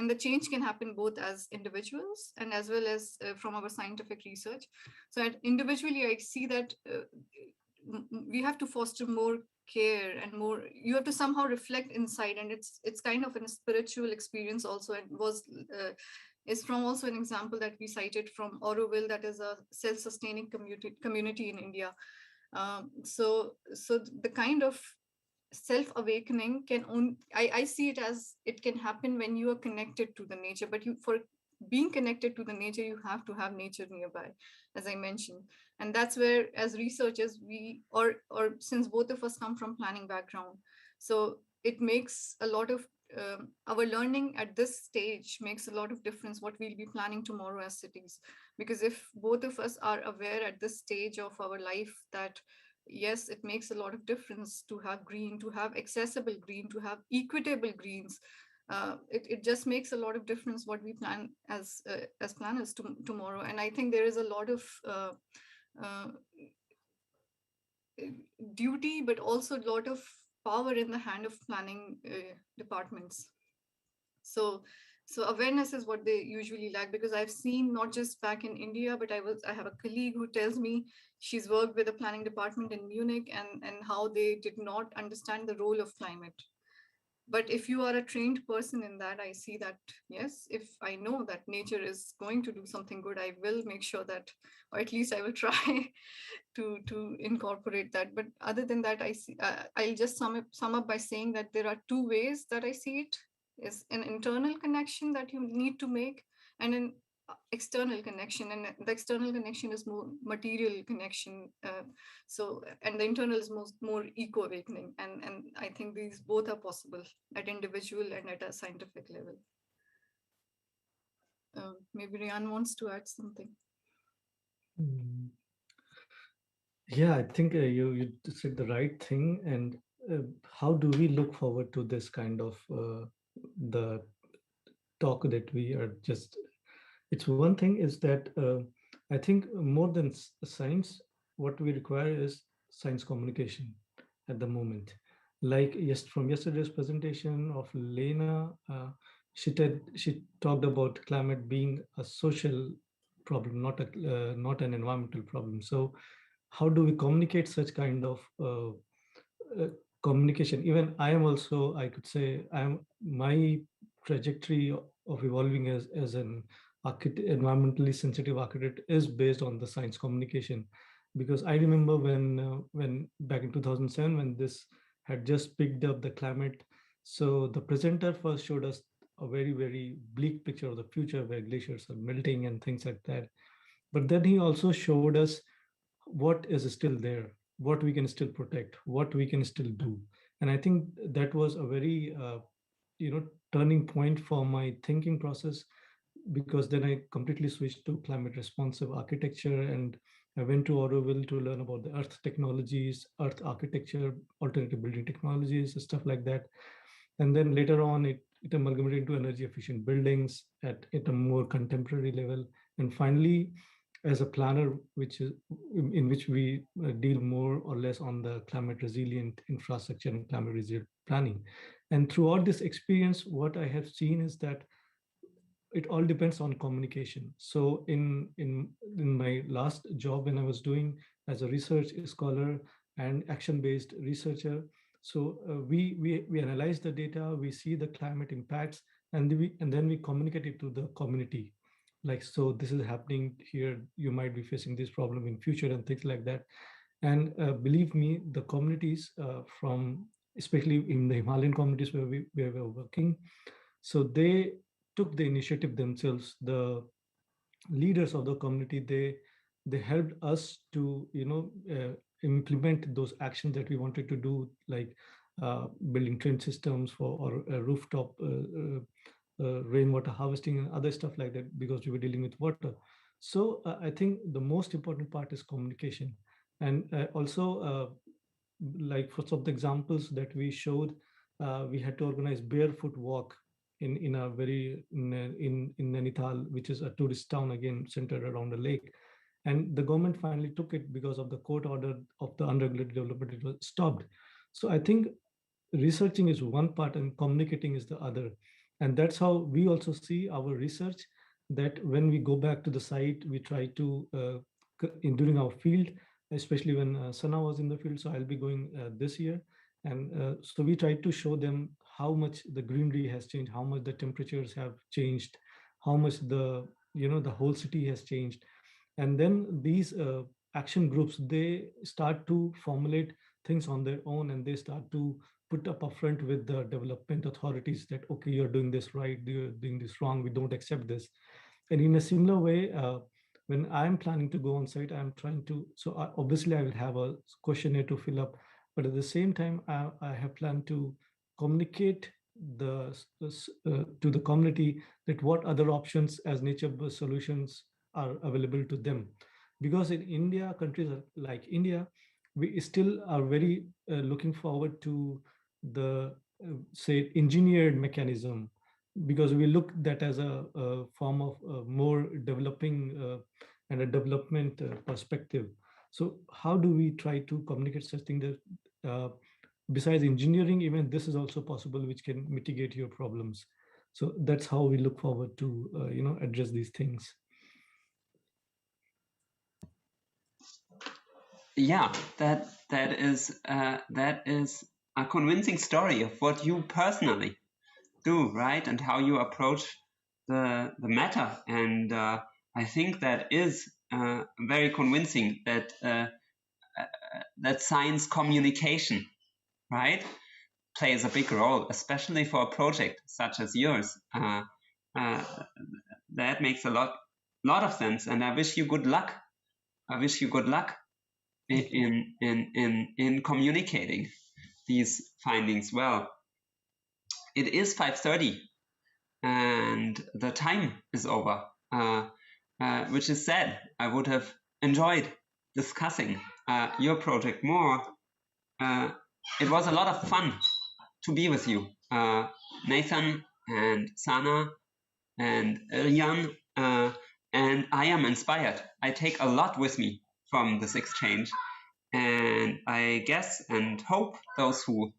the change can happen both as individuals and as well as from our scientific research. So individually, I see that we have to foster more care and more, you have to somehow reflect inside, and it's kind of a spiritual experience also, and is from also an example that we cited from Auroville, that is a self-sustaining community in India. So the kind of self-awakening I see it as it can happen when you are connected to the nature, but for being connected to the nature, you have to have nature nearby, as I mentioned. And that's where, as researchers, or since both of us come from planning background, so it makes a lot of, our learning at this stage makes a lot of difference what we'll be planning tomorrow as cities. Because if both of us are aware at this stage of our life that, yes, it makes a lot of difference to have green, to have accessible green, to have equitable greens, it just makes a lot of difference what we plan as planners tomorrow. And I think there is a lot of duty, but also a lot of power in the hand of planning departments. So awareness is what they usually lack, because I've seen not just back in India, but I have a colleague who tells me she's worked with a planning department in Munich, and how they did not understand the role of climate. But if you are a trained person in that, I see that, yes, if I know that nature is going to do something good, I will make sure that, or at least I will try to incorporate that. But other than that, I see, I'll just sum up by saying that there are two ways that I see it. Is an internal connection that you need to make, and an external connection, and the external connection is more material connection, and the internal is more eco-awakening, and I think these both are possible at individual and at a scientific level. Maybe Riyan wants to add something. Yeah, I think you said the right thing. And how do we look forward to this kind of the talk that we are just, it's one thing is that I think more than science, what we require is science communication at the moment. Like from yesterday's presentation of Lena, she talked about climate being a social problem, not an environmental problem. So how do we communicate such kind of communication? Even I am also, I could say, my trajectory of evolving as an environmentally sensitive architect is based on the science communication. Because I remember when back in 2007, when this had just picked up the climate, so the presenter first showed us a very, very bleak picture of the future where glaciers are melting and things like that. But then he also showed us what is still there, what we can still protect, what we can still do. And I think that was a very turning point for my thinking process, because then I completely switched to climate responsive architecture, and I went to Auroville to learn about the earth technologies, earth architecture, alternative building technologies, stuff like that. And then later on, it amalgamated into energy efficient buildings at a more contemporary level. And finally, as a planner, in which we deal more or less on the climate resilient infrastructure and climate resilient planning. And throughout this experience, what I have seen is that it all depends on communication. So in my last job, when I was doing as a research scholar and action-based researcher, so we analyze the data, we see the climate impacts, and then we communicate it to the community. Like, so this is happening here, you might be facing this problem in future and things like that. And believe me, the communities especially in the Himalayan communities where we were working, so they took the initiative themselves. The leaders of the community, they helped us to implement those actions that we wanted to do, like building trench systems or rooftop rainwater harvesting and other stuff like that, because we were dealing with water. So I think the most important part is communication. And also, like for some of the examples that we showed, we had to organize barefoot walk in a very in Nainital, which is a tourist town, again centered around a lake. And the government finally took it because of the court order of the unregulated development. It was stopped. So I think researching is one part and communicating is the other. And that's how we also see our research, that when we go back to the site, we try to, during our field, especially when Sana was in the field, so I'll be going this year. And so we tried to show them how much the greenery has changed, how much the temperatures have changed, how much the whole city has changed. And then these action groups, they start to formulate things on their own, and they start to put up a front with the development authorities that, okay, you're doing this right, you're doing this wrong, we don't accept this. And in a similar way, when I'm planning to go on site, I'm trying to, so obviously I will have a questionnaire to fill up, but at the same time, I have planned to communicate to the community that what other options as nature-based solutions are available to them. Because in India, countries like India, we still are very looking forward to the, say, engineered mechanism, because we look that as a form of more developing and a development perspective. So how do we try to communicate such thing that besides engineering, even this is also possible, which can mitigate your problems. So that's how we look forward to address these things. Yeah, that is a convincing story of what you personally do, right, and how you approach the matter. And I think that is very convincing that that science communication, right, plays a big role, especially for a project such as yours. That makes a lot of sense, and I wish you good luck. I wish you good luck in communicating these findings well. It is 5:30 and the time is over, which is sad. I would have enjoyed discussing your project more. It was a lot of fun to be with you, Nathan and Sana and Riyan, and I am inspired. I take a lot with me from this exchange, and I guess and hope those who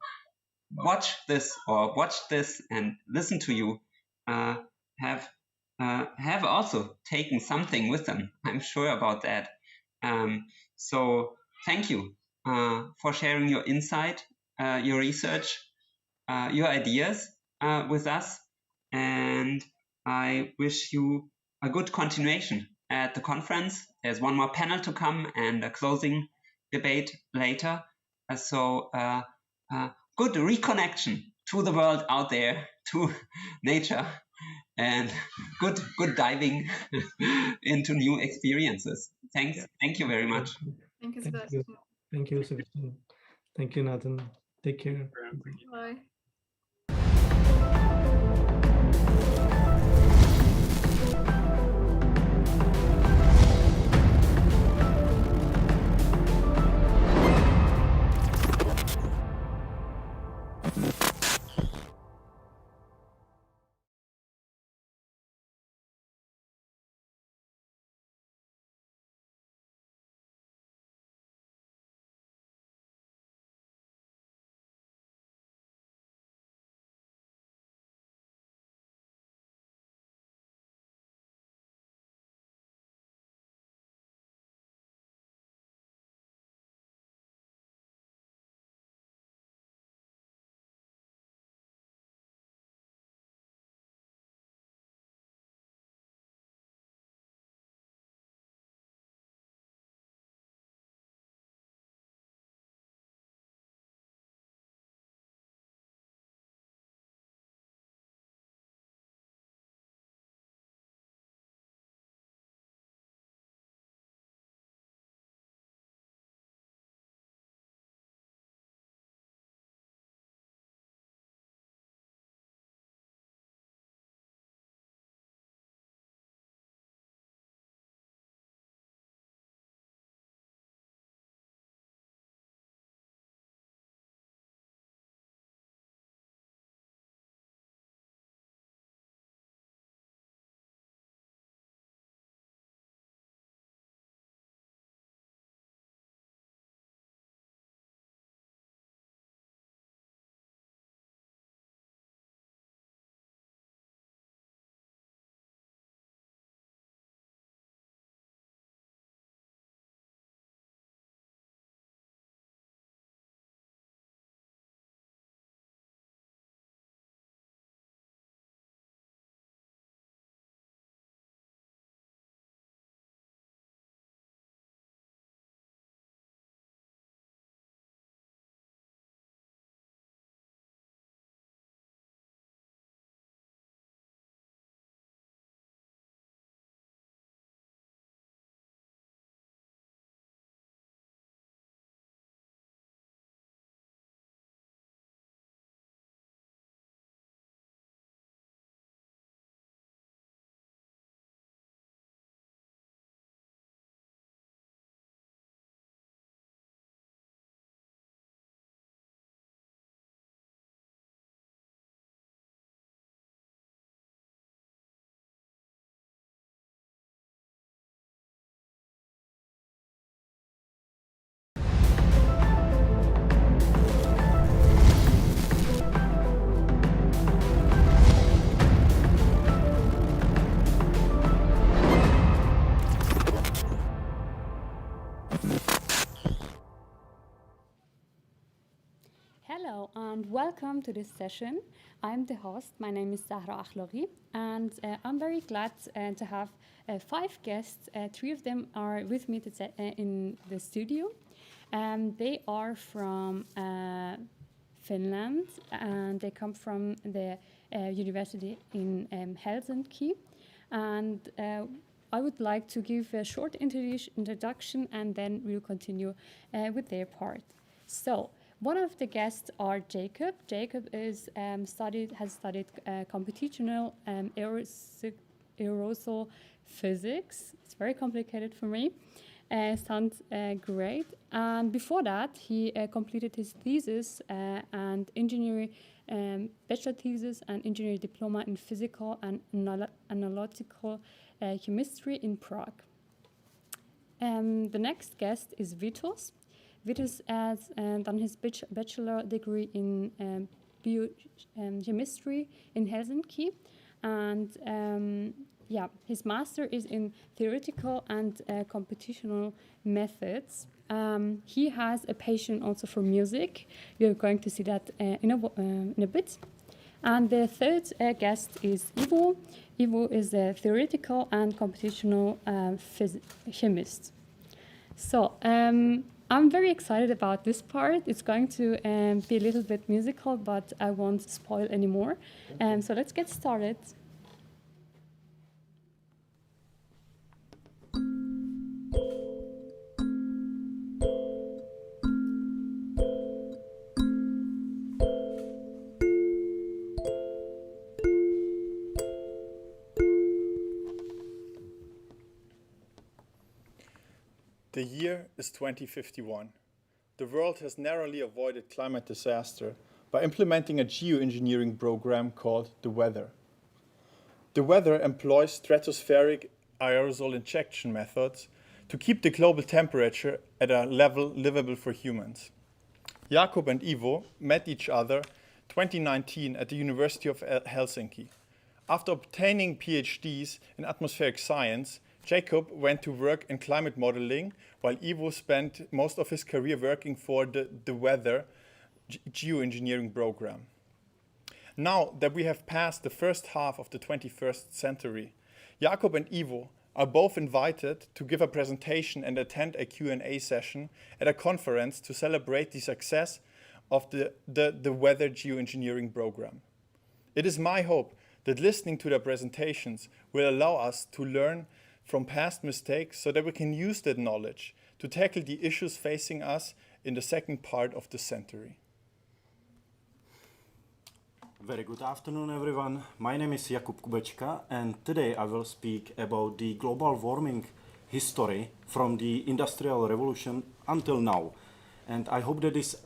watch this and listen to you have also taken something with them. I'm sure about that. So thank you for sharing your insight, your research, your ideas with us, and I wish you a good continuation at the conference. There's one more panel to come and a closing debate later. So good reconnection to the world out there, to nature, and good diving into new experiences. Thank you very much. Thank you, Sebastian. Thank you, Sebastian. Thank you, Nathan. Take care. Bye. Hello and welcome to this session. I'm the host. My name is Zahra Akhlori, and I'm very glad to have 5 guests. 3 of them are with me in the studio. They are from Finland, and they come from the university in Helsinki. And I would like to give a short introduction, and then we'll continue with their part. So, one of the guests are Jacob. Jacob has studied computational aerosol physics. It's very complicated for me. Sounds great. And before that, he completed his thesis and engineering bachelor thesis and engineering diploma in physical and analytical chemistry in Prague. The next guest is Vitos. Vitos has done his bachelor degree in biochemistry in Helsinki, and his master is in theoretical and computational methods. He has a passion also for music. You're going to see that in a bit. And the third guest is Ivo. Ivo is a theoretical and computational chemist. So, I'm very excited about this part. It's going to be a little bit musical, but I won't spoil anymore. So let's get started. The year is 2051. The world has narrowly avoided climate disaster by implementing a geoengineering program called the Weather. The Weather employs stratospheric aerosol injection methods to keep the global temperature at a level livable for humans. Jakob and Ivo met each other 2019 at the University of Helsinki. After obtaining PhDs in atmospheric science, Jacob went to work in climate modeling, while Ivo spent most of his career working for the Weather geoengineering program. Now that we have passed the first half of the 21st century, Jakob and Ivo are both invited to give a presentation and attend a Q&A session at a conference to celebrate the success of the Weather geoengineering program. It is my hope that listening to their presentations will allow us to learn from past mistakes so that we can use that knowledge to tackle the issues facing us in the second part of the century. Very good afternoon, everyone. My name is Jakub Kubečka, and today I will speak about the global warming history from the Industrial Revolution until now. And I hope that this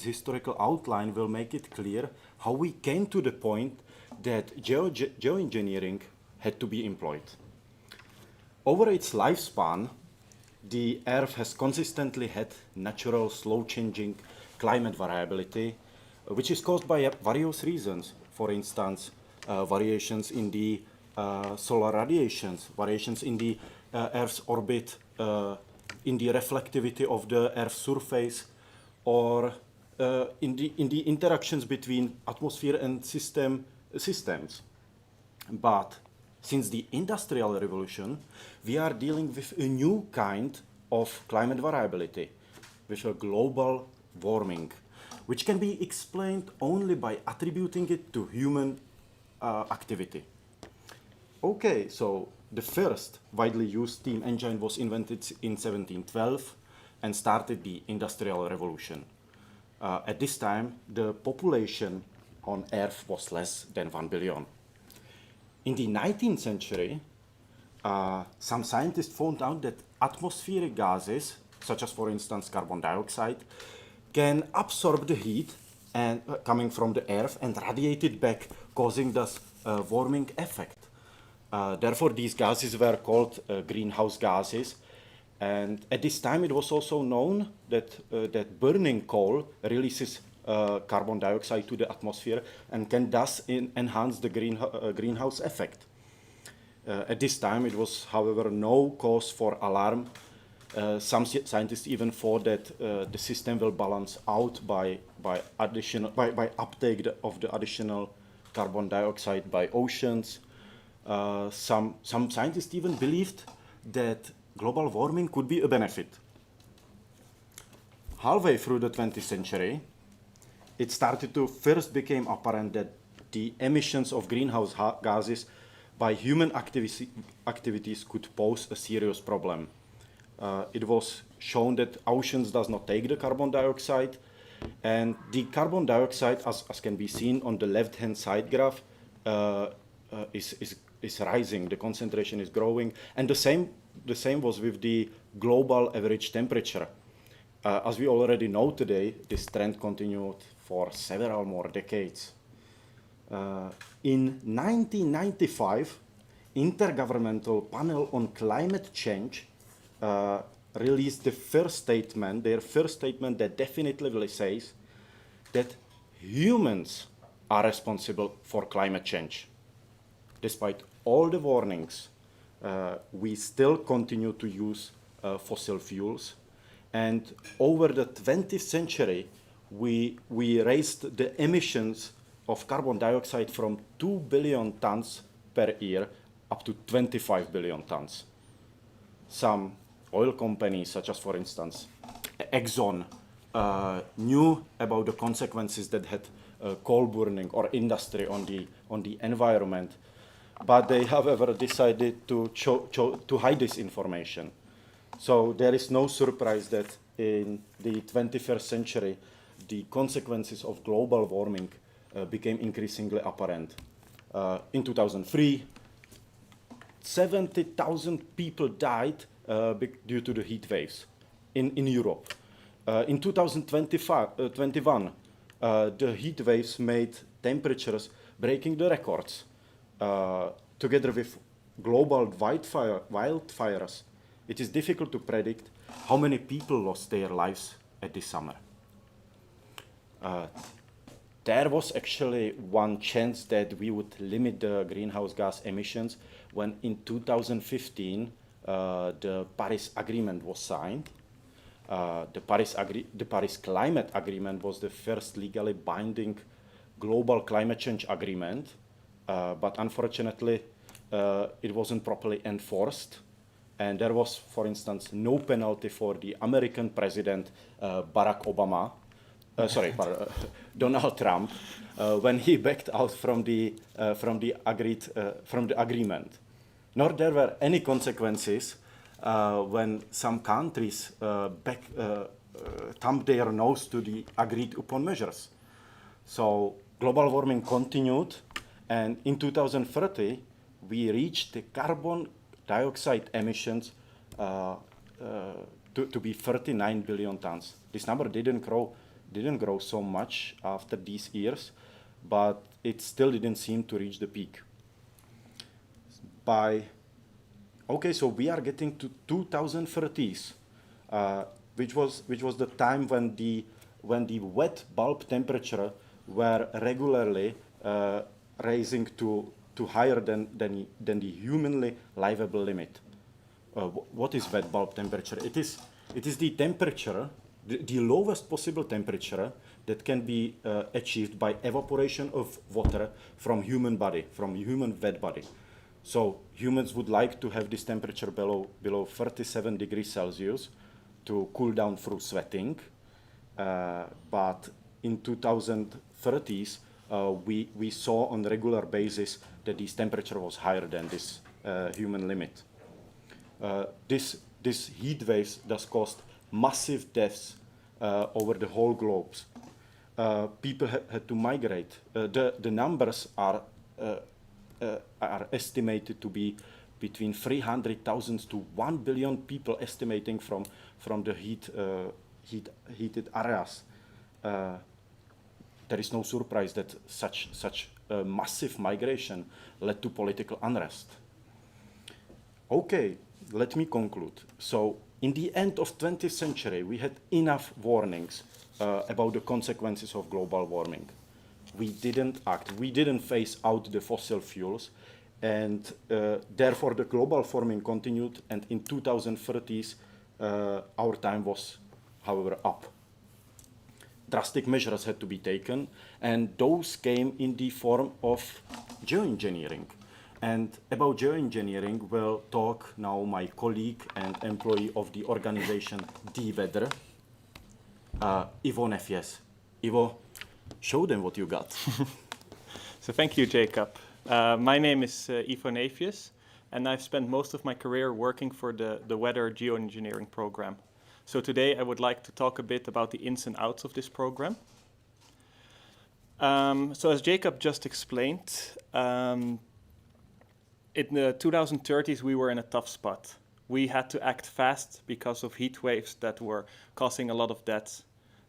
historical outline, will make it clear how we came to the point that geoengineering had to be employed. Over its lifespan, the Earth has consistently had natural, slow-changing climate variability, which is caused by various reasons. For instance, variations in the solar radiations, variations in the Earth's orbit, in the reflectivity of the Earth's surface, or in the interactions between atmosphere and systems. But since the Industrial Revolution, we are dealing with a new kind of climate variability, with a global warming, which can be explained only by attributing it to human activity. Okay, so the first widely used steam engine was invented in 1712 and started the Industrial Revolution. At this time, the population on Earth was less than 1 billion. In the 19th century, some scientists found out that atmospheric gases, such as, for instance, carbon dioxide, can absorb the heat coming from the Earth and radiate it back, causing thus a warming effect. Therefore, these gases were called greenhouse gases. And at this time, it was also known that burning coal releases carbon dioxide to the atmosphere and can thus enhance the greenhouse effect. At this time, it was, however, no cause for alarm, Some scientists even thought that the system will balance out by uptake of the additional carbon dioxide by oceans. Some scientists even believed that global warming could be a benefit. Halfway through the 20th century, it started to first become apparent that the emissions of greenhouse gases by human activities could pose a serious problem. It was shown that oceans does not take the carbon dioxide, and the carbon dioxide, as can be seen on the left-hand side graph, is rising. The concentration is growing, and the same was with the global average temperature. As we already know today, this trend continued for several more decades. In 1995, Intergovernmental Panel on Climate Change released their first statement that definitively says that humans are responsible for climate change. Despite all the warnings, we still continue to use fossil fuels. And over the 20th century, we raised the emissions of carbon dioxide from 2 billion tons per year up to 25 billion tons. Some oil companies, such as, for instance, Exxon, knew about the consequences that had coal burning or industry on the environment, but they, however, decided to hide this information. So there is no surprise that in the 21st century, the consequences of global warming became increasingly apparent. In 2003, 70,000 people died due to the heat waves in Europe. In 2021, the heat waves made temperatures breaking the records. Together with global wildfires, it is difficult to predict how many people lost their lives at this summer. There was actually one chance that we would limit the greenhouse gas emissions when in 2015 the Paris Agreement was signed. The Paris Climate Agreement was the first legally binding global climate change agreement, but unfortunately it wasn't properly enforced. And there was, for instance, no penalty for the American president, Donald Trump, when he backed out from the agreement. Nor there were any consequences when some countries thumbed their nose to the agreed upon measures. So global warming continued, and in 2030, we reached the carbon dioxide emissions to be 39 billion tons. This number didn't grow so much after these years, but it still didn't seem to reach the peak. So we are getting to 2030s, which was the time when the wet bulb temperature were regularly rising to higher than the humanly livable limit. What is wet bulb temperature? It is the temperature, the lowest possible temperature that can be achieved by evaporation of water from human wet body. So humans would like to have this temperature below 37 degrees Celsius to cool down through sweating, but in 2030s, we saw on a regular basis that this temperature was higher than this human limit. This heat waves thus caused massive deaths over the whole globe. People had to migrate. The numbers are estimated to be between 300,000 to 1 billion people, estimating from the heated areas. There is no surprise that such massive migration led to political unrest. Okay, let me conclude. So, in the end of 20th century, we had enough warnings about the consequences of global warming. We didn't act. We didn't phase out the fossil fuels, and therefore the global warming continued. And in 2030s, our time was, however, up. Drastic measures had to be taken, and those came in the form of geoengineering. And about geoengineering will talk now my colleague and employee of the organization The Weather, Ivo Nefies. Ivo, show them what you got. So thank you, Jacob. My name is Ivo Nefies, and I've spent most of my career working for the Weather Geoengineering program. So today I would like to talk a bit about the ins and outs of this program. So as Jacob just explained, in the 2030s we were in a tough spot. We had to act fast because of heat waves that were causing a lot of deaths.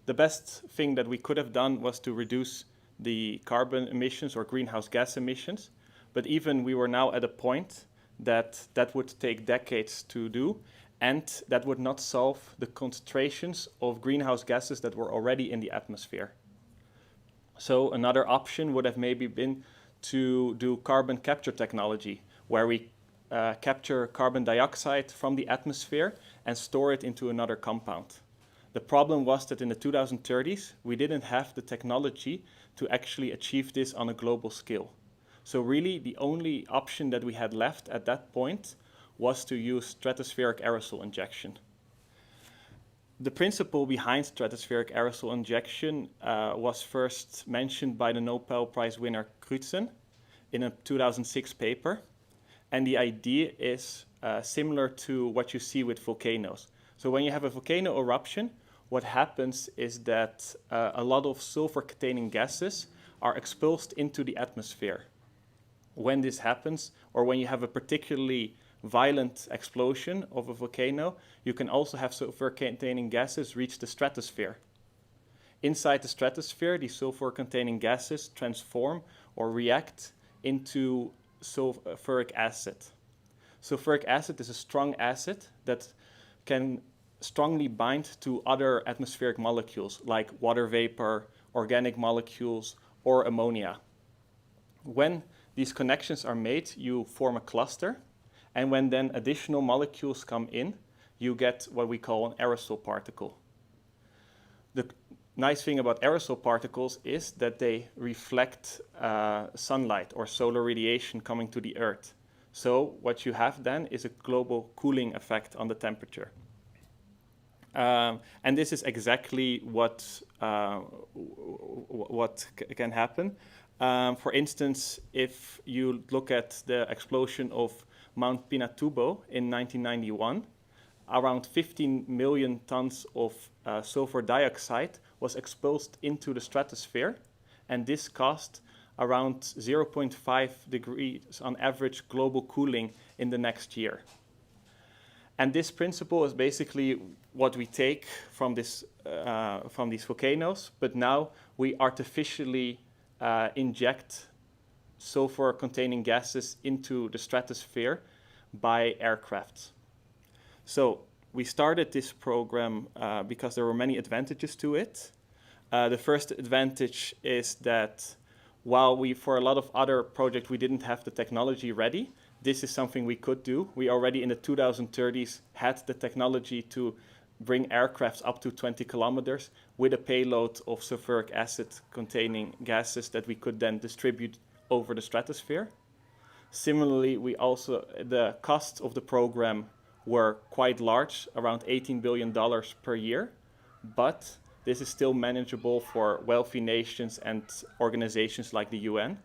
The best thing that we could have done was to reduce the carbon emissions or greenhouse gas emissions, but even we were now at a point that would take decades to do, and that would not solve the concentrations of greenhouse gases that were already in the atmosphere. So another option would have maybe been to do carbon capture technology, where we capture carbon dioxide from the atmosphere and store it into another compound. The problem was that in the 2030s, we didn't have the technology to actually achieve this on a global scale. So really, the only option that we had left at that point was to use stratospheric aerosol injection. The principle behind stratospheric aerosol injection was first mentioned by the Nobel Prize winner Crutzen in a 2006 paper. And the idea is similar to what you see with volcanoes. So when you have a volcano eruption, what happens is that a lot of sulfur-containing gases are expelled into the atmosphere. When this happens, or when you have a particularly violent explosion of a volcano, you can also have sulfur-containing gases reach the stratosphere. Inside the stratosphere, these sulfur-containing gases transform or react into sulfuric acid. Sulfuric acid is a strong acid that can strongly bind to other atmospheric molecules like water vapor, organic molecules, or ammonia. When these connections are made, you form a cluster, and when then additional molecules come in, you get what we call an aerosol particle. The nice thing about aerosol particles is that they reflect sunlight or solar radiation coming to the Earth. So what you have then is a global cooling effect on the temperature. And this is exactly what can happen. For instance, if you look at the explosion of Mount Pinatubo in 1991, around 15 million tons of sulfur dioxide was exposed into the stratosphere, and this caused around 0.5 degrees on average global cooling in the next year. And this principle is basically what we take from these volcanoes, but now we artificially inject sulfur-containing gases into the stratosphere by aircraft. So we started this program because there were many advantages to it. The first advantage is that while for a lot of other projects, we didn't have the technology ready, this is something we could do. We already in the 2030s had the technology to bring aircrafts up to 20 kilometers with a payload of sulfuric acid containing gases that we could then distribute over the stratosphere. Similarly, the costs of the program were quite large, around $18 billion per year, but this is still manageable for wealthy nations and organizations like the UN.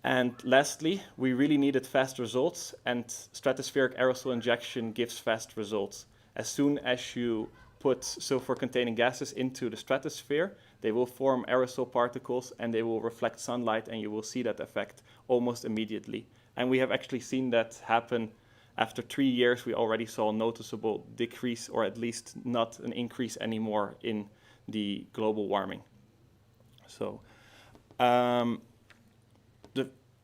And lastly, we really needed fast results, and stratospheric aerosol injection gives fast results. As soon as you put sulfur-containing gases into the stratosphere, they will form aerosol particles and they will reflect sunlight, and you will see that effect almost immediately. And we have actually seen that happen. After 3 years, we already saw a noticeable decrease, or at least not an increase anymore in the global warming. So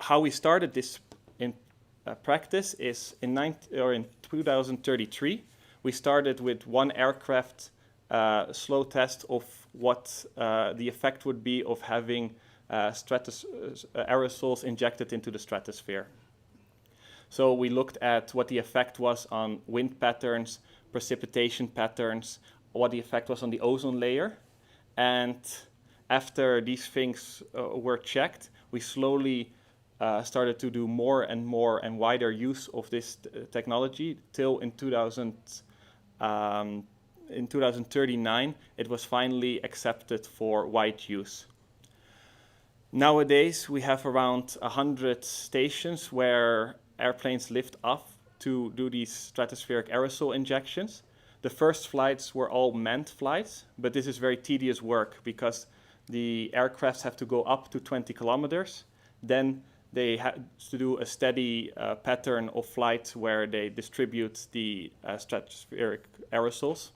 how we started this in practice is in 2033. We started with one aircraft slow test of what the effect would be of having aerosols injected into the stratosphere. So we looked at what the effect was on wind patterns, precipitation patterns, what the effect was on the ozone layer. And after these things were checked, we slowly started to do more and more and wider use of this technology till in 2039, it was finally accepted for wide use. Nowadays, we have around 100 stations where airplanes lift off to do these stratospheric aerosol injections. The first flights were all manned flights, but this is very tedious work because the aircrafts have to go up to 20 kilometers. Then they had to do a steady pattern of flights where they distribute the stratospheric aerosols.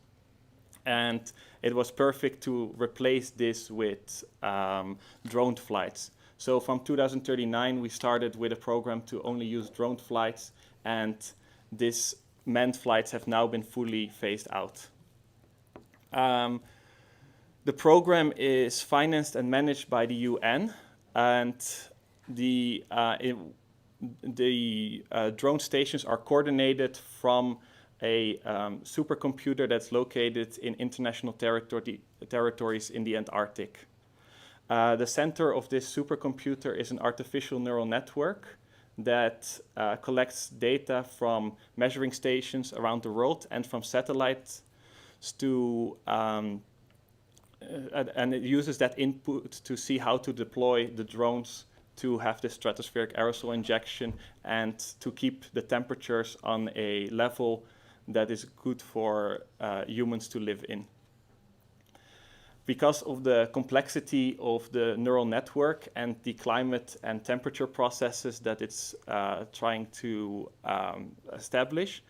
And it was perfect to replace this with drone flights. So from 2039, we started with a program to only use drone flights, and these manned flights have now been fully phased out. The program is financed and managed by the UN, and the drone stations are coordinated from a supercomputer that's located in international territories in the Antarctic. The center of this supercomputer is an artificial neural network that collects data from measuring stations around the world and from satellites to, and it uses that input to see how to deploy the drones to have this stratospheric aerosol injection and to keep the temperatures on a level that is good for humans to live in. Because of the complexity of the neural network and the climate and temperature processes that it's trying to establish,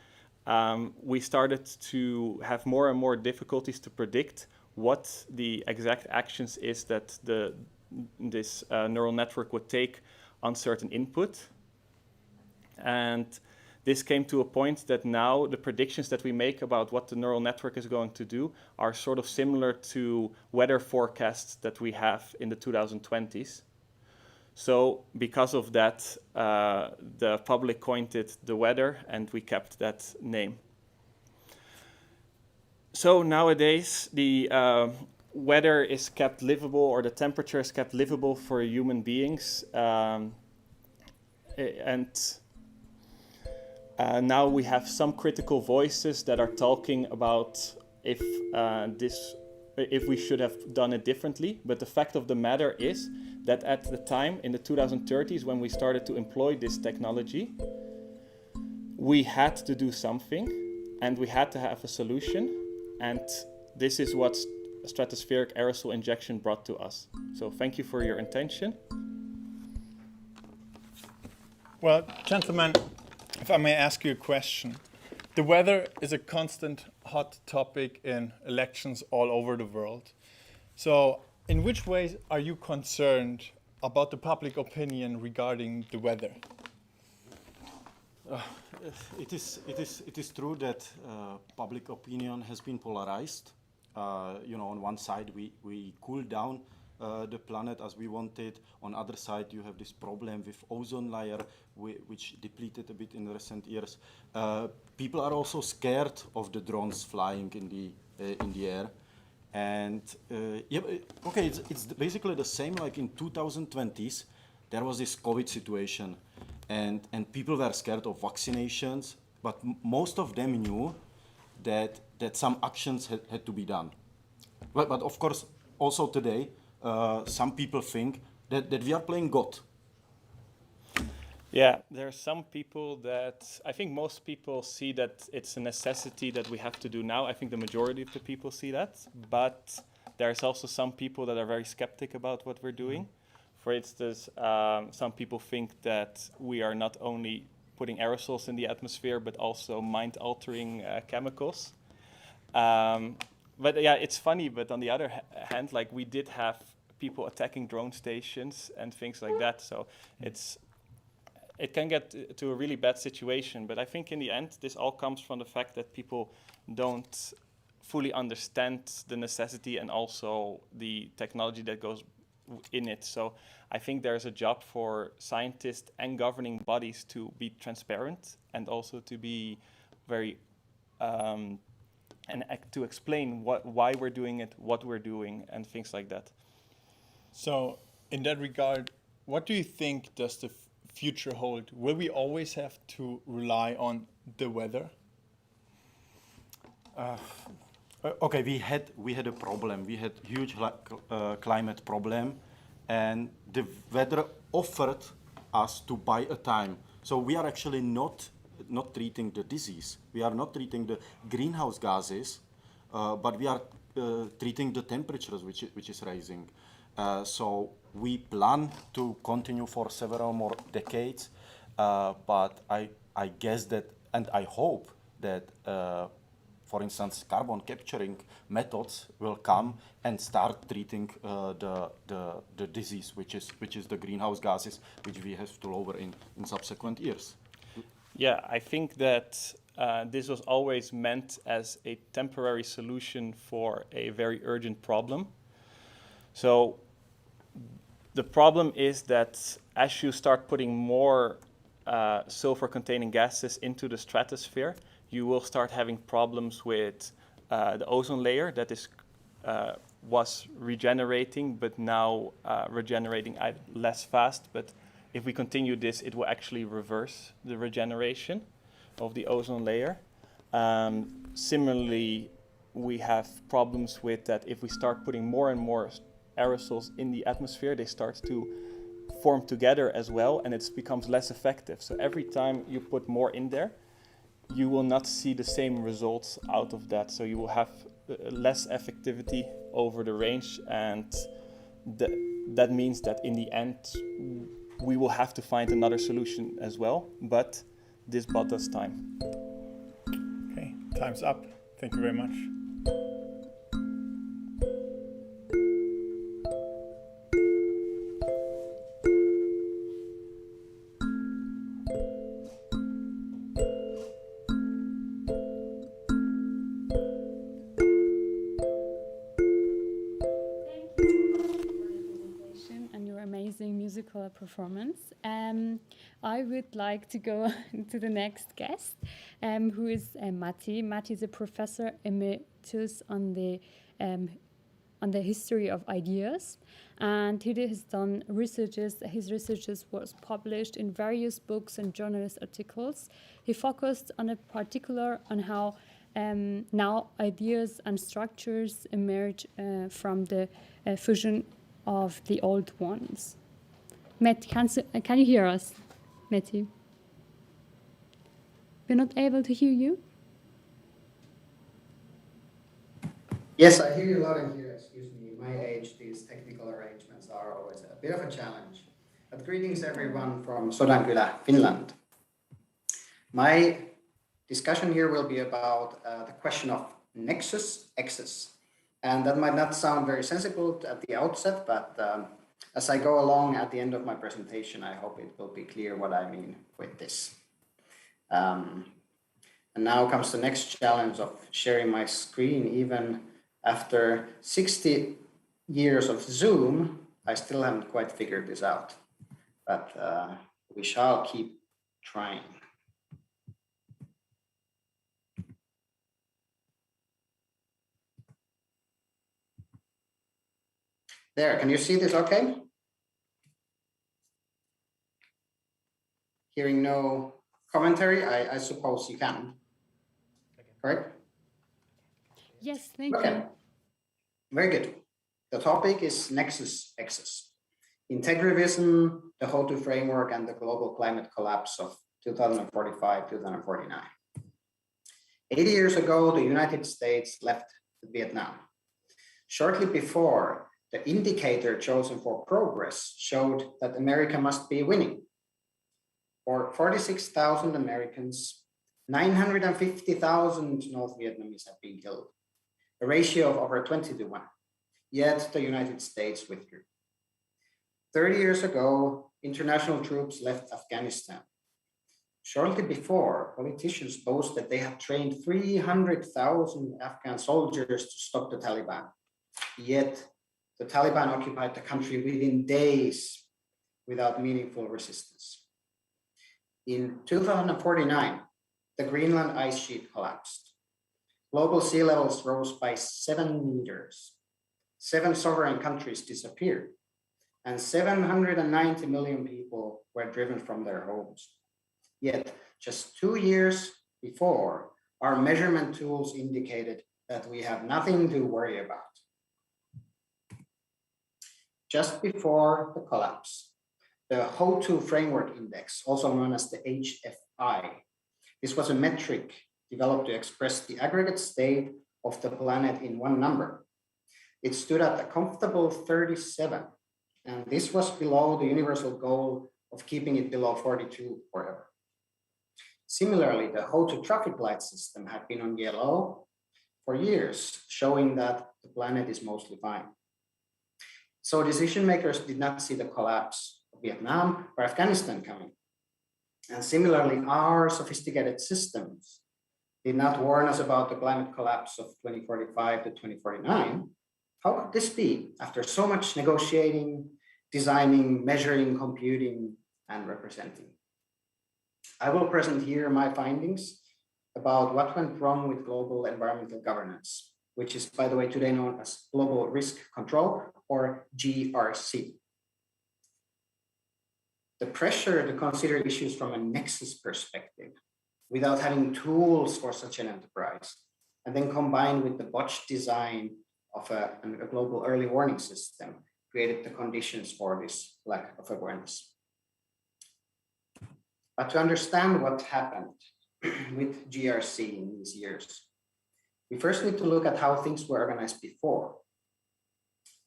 we started to have more and more difficulties to predict what the exact actions is that this neural network would take on certain input. And this came to a point that now the predictions that we make about what the neural network is going to do are sort of similar to weather forecasts that we have in the 2020s. So because of that, the public coined it the weather, and we kept that name. So nowadays, the weather is kept livable, or the temperature is kept livable for human beings. Now we have some critical voices that are talking about if we should have done it differently. But the fact of the matter is that at the time, in the 2030s, when we started to employ this technology, we had to do something, and we had to have a solution. And this is what stratospheric aerosol injection brought to us. So thank you for your attention. Well, gentlemen, if I may ask you a question. The weather is a constant hot topic in elections all over the world. So in which ways are you concerned about the public opinion regarding the weather? It is true that public opinion has been polarized. On one side we cool down the planet as we wanted. On other side, you have this problem with ozone layer, which depleted a bit in recent years. People are also scared of the drones flying in the air, and it's basically the same like in 2020s. There was this COVID situation, and people were scared of vaccinations, but most of them knew that some actions had to be done. But of course, also today, some people think that we are playing God. Yeah, there are some people that, I think most people see that it's a necessity that we have to do now. I think the majority of the people see that. But there's also some people that are very skeptic about what we're doing. For instance, some people think that we are not only putting aerosols in the atmosphere, but also mind-altering chemicals. But yeah, it's funny, but on the other hand, like we did have people attacking drone stations and things like that. So it can get to a really bad situation. But I think in the end, this all comes from the fact that people don't fully understand the necessity and also the technology that goes in it. So I think there's a job for scientists and governing bodies to be transparent and also to be very and to explain why we're doing it, what we're doing, and things like that. So in that regard, what do you think does the future hold? Will we always have to rely on the weather? Okay, we had a problem. We had huge climate problem, and the weather offered us to buy a time. So we are actually not treating the disease. We are not treating the greenhouse gases, but we are treating the temperatures which is rising. So we plan to continue for several more decades, but I guess that, and I hope that, for instance, carbon capturing methods will come and start treating the disease, which is the greenhouse gases, which we have to lower in subsequent years. Yeah, I think that this was always meant as a temporary solution for a very urgent problem. So the problem is that as you start putting more sulfur-containing gases into the stratosphere, you will start having problems with the ozone layer that was regenerating, but now regenerating less fast. But if we continue this, it will actually reverse the regeneration of the ozone layer. Similarly, we have problems with that if we start putting more and more aerosols in the atmosphere, they start to form together as well, and it becomes less effective. So every time you put more in there, you will not see the same results out of that. So you will have less effectivity over the range, and that means that in the end, we will have to find another solution as well, but this bought us time. Okay, time's up. Thank you very much. Musical performance. I would like to go to the next guest, who is Matti. Matti is a professor emeritus on the history of ideas, and he has done researches. His researches was published in various books and journalist articles. He focused on a particular on how now ideas and structures emerge from the fusion of the old ones. Matt, can you hear us, Matti? We're not able to hear you. Yes, I hear you loud and clear. Excuse me. My age, these technical arrangements are always a bit of a challenge. But greetings, everyone, from Sodankylä, Finland. My discussion here will be about the question of nexus excess. And that might not sound very sensible at the outset, but as I go along at the end of my presentation, I hope it will be clear what I mean with this. And now comes the next challenge of sharing my screen. Even after 60 years of Zoom, I still haven't quite figured this out, but we shall keep trying. There, can you see this okay? Hearing no commentary, I suppose you can. Correct? Yes, thank you. Very good. The topic is nexus excess. Integrativism, the Wathuti framework, and the global climate collapse of 2045-2049. 80 years ago, the United States left Vietnam. Shortly before, the indicator chosen for progress showed that America must be winning. For 46,000 Americans, 950,000 North Vietnamese have been killed, a ratio of over 20 to 1. Yet the United States withdrew. 30 years ago, international troops left Afghanistan. Shortly before, politicians boasted that they had trained 300,000 Afghan soldiers to stop the Taliban. Yet the Taliban occupied the country within days without meaningful resistance. In 2049, the Greenland ice sheet collapsed. global sea levels rose by 7 meters. 7 sovereign countries disappeared, and 790 million people were driven from their homes. Yet, just 2 years before, our measurement tools indicated that we have nothing to worry about. Just before the collapse, the Wathuti Framework Index, also known as the HFI, this was a metric developed to express the aggregate state of the planet in one number. It stood at a comfortable 37, and this was below the universal goal of keeping it below 42 forever. Similarly, the Wathuti traffic light system had been on yellow for years, showing that the planet is mostly fine. So decision makers did not see the collapse of Vietnam or Afghanistan coming. And similarly, our sophisticated systems did not warn us about the climate collapse of 2045 to 2049. How could this be after so much negotiating, designing, measuring, computing, and representing? I will present here my findings about what went wrong with global environmental governance, which is, by the way, today known as Global Risk Control, or GRC. The pressure to consider issues from a nexus perspective without having tools for such an enterprise, and then combined with the botched design of a global early warning system, created the conditions for this lack of awareness. But to understand what happened with GRC in these years, we first need to look at how things were organized before.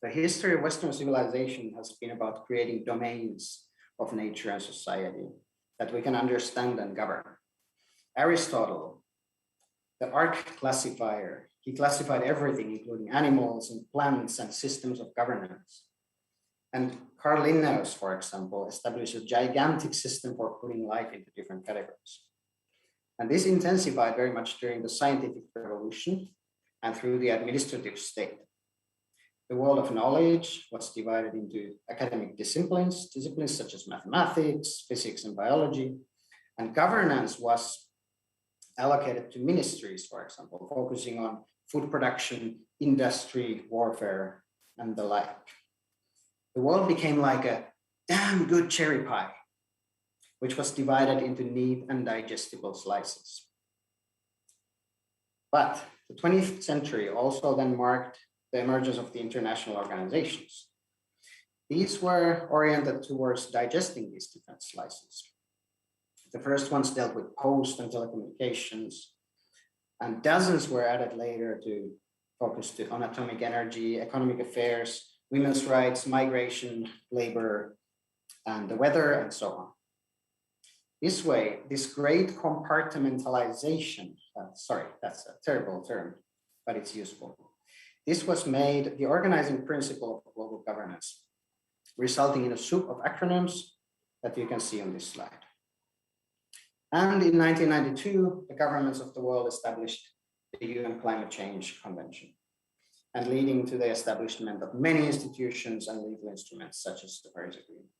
The history of Western civilization has been about creating domains of nature and society that we can understand and govern. Aristotle, the arc classifier, he classified everything, including animals and plants and systems of governance. And Carl Linnaeus, for example, established a gigantic system for putting life into different categories. And this intensified very much during the scientific revolution and through the administrative state. The world of knowledge was divided into academic disciplines such as mathematics, physics, and biology, and governance was allocated to ministries, for example, focusing on food production, industry, warfare, and the like. The world became like a damn good cherry pie, which was divided into neat and digestible slices. But the 20th century also then marked the emergence of the international organizations. These were oriented towards digesting these different slices. The first ones dealt with post and telecommunications, and dozens were added later to focus on atomic energy, economic affairs, women's rights, migration, labor, and the weather, and so on. This way, this great compartmentalization, sorry, that's a terrible term, but it's useful. This was made the organizing principle of global governance, resulting in a soup of acronyms that you can see on this slide. And in 1992, the governments of the world established the UN Climate Change Convention, and leading to the establishment of many institutions and legal instruments such as the Paris Agreement.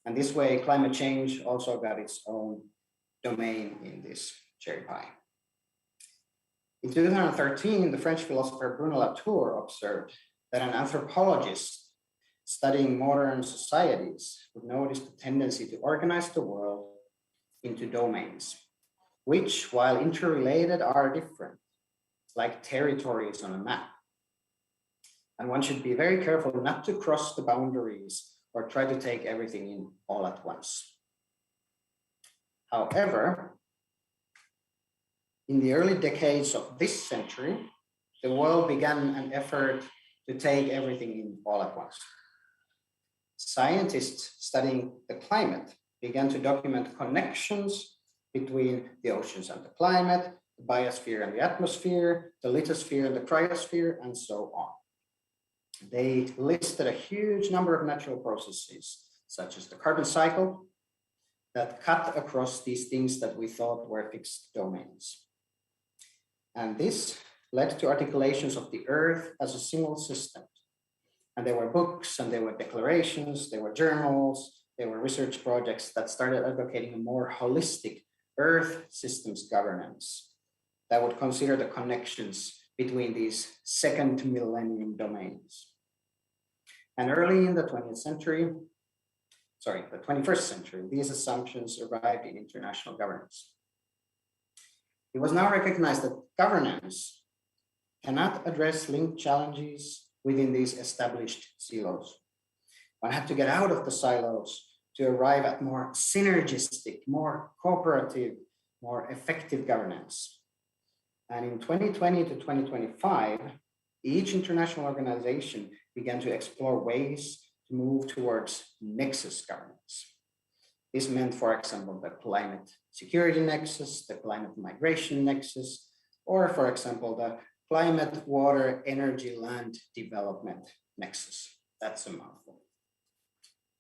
And this way, climate change also got its own domain in this cherry pie. In 2013, the French philosopher Bruno Latour observed that an anthropologist studying modern societies would notice the tendency to organize the world into domains, which, while interrelated, are different, like territories on a map. And one should be very careful not to cross the boundaries or try to take everything in all at once. However, in the early decades of this century, the world began an effort to take everything in all at once. Scientists studying the climate began to document connections between the oceans and the climate, the biosphere and the atmosphere, the lithosphere and the cryosphere, and so on. They listed a huge number of natural processes, such as the carbon cycle, that cut across these things that we thought were fixed domains. And this led to articulations of the Earth as a single system. And there were books, and there were declarations, there were journals, there were research projects that started advocating a more holistic Earth systems governance, that would consider the connections between these second millennium domains. And early in the 21st century, these assumptions arrived in international governance. It was now recognized that governance cannot address linked challenges within these established silos. One had to get out of the silos to arrive at more synergistic, more cooperative, more effective governance. And in 2020 to 2025, each international organization began to explore ways to move towards nexus governance. This meant, for example, the climate security nexus, the climate migration nexus, or for example, the climate, water, energy, land development nexus. That's a mouthful.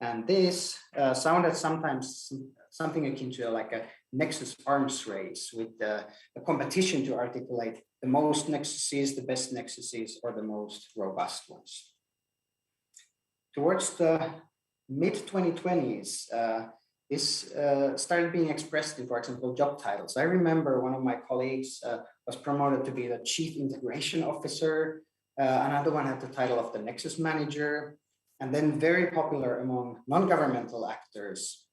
And this sounded sometimes something akin to like a nexus arms race with a competition to articulate the most nexuses, the best nexuses, or the most robust ones. Towards the mid-2020s, this started being expressed in, for example, job titles. I remember one of my colleagues was promoted to be the Chief Integration Officer. Another one had the title of the Nexus Manager. And then very popular among non-governmental actors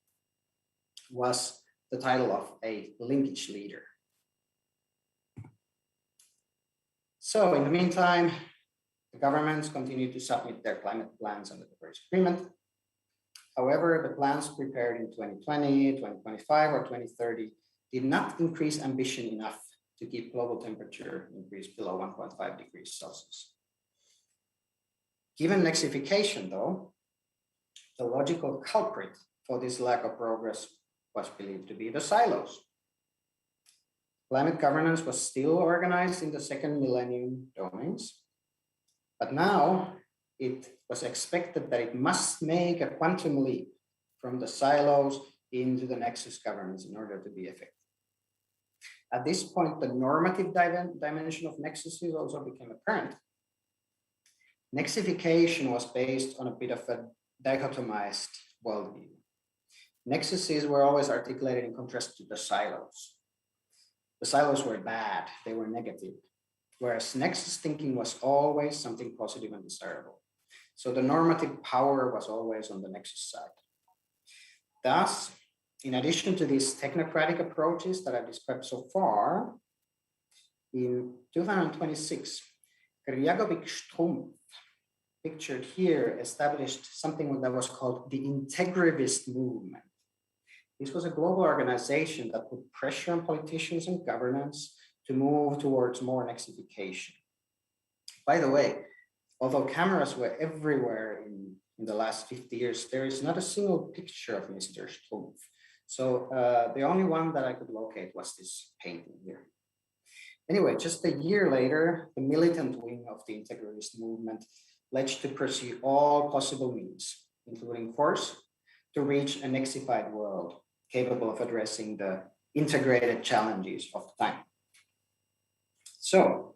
was the title of a linkage leader. So in the meantime, the governments continued to submit their climate plans under the Paris Agreement. However, the plans prepared in 2020, 2025, or 2030 did not increase ambition enough to keep global temperature increase below 1.5 degrees Celsius. Given nexification, though, the logical culprit for this lack of progress was believed to be the silos. Climate governance was still organized in the second millennium domains, but now it was expected that it must make a quantum leap from the silos into the nexus governance in order to be effective. At this point, the normative dimension of nexuses also became apparent. Nexification was based on a bit of a dichotomized worldview. Nexuses were always articulated in contrast to the silos. The silos were bad, they were negative, whereas nexus thinking was always something positive and desirable. So the normative power was always on the nexus side. Thus, in addition to these technocratic approaches that I've described so far, in 2026, Grjagovic Strumpf, pictured here, established something that was called the integrativist movement. This was a global organization that put pressure on politicians and governments to move towards more nexification. By the way, although cameras were everywhere in the last 50 years, there is not a single picture of Mr. Strumpf. So the only one that I could locate was this painting here. Anyway, just a year later, the militant wing of the integrativist movement pledged to pursue all possible means, including force, to reach a nexified world capable of addressing the integrated challenges of the time. So,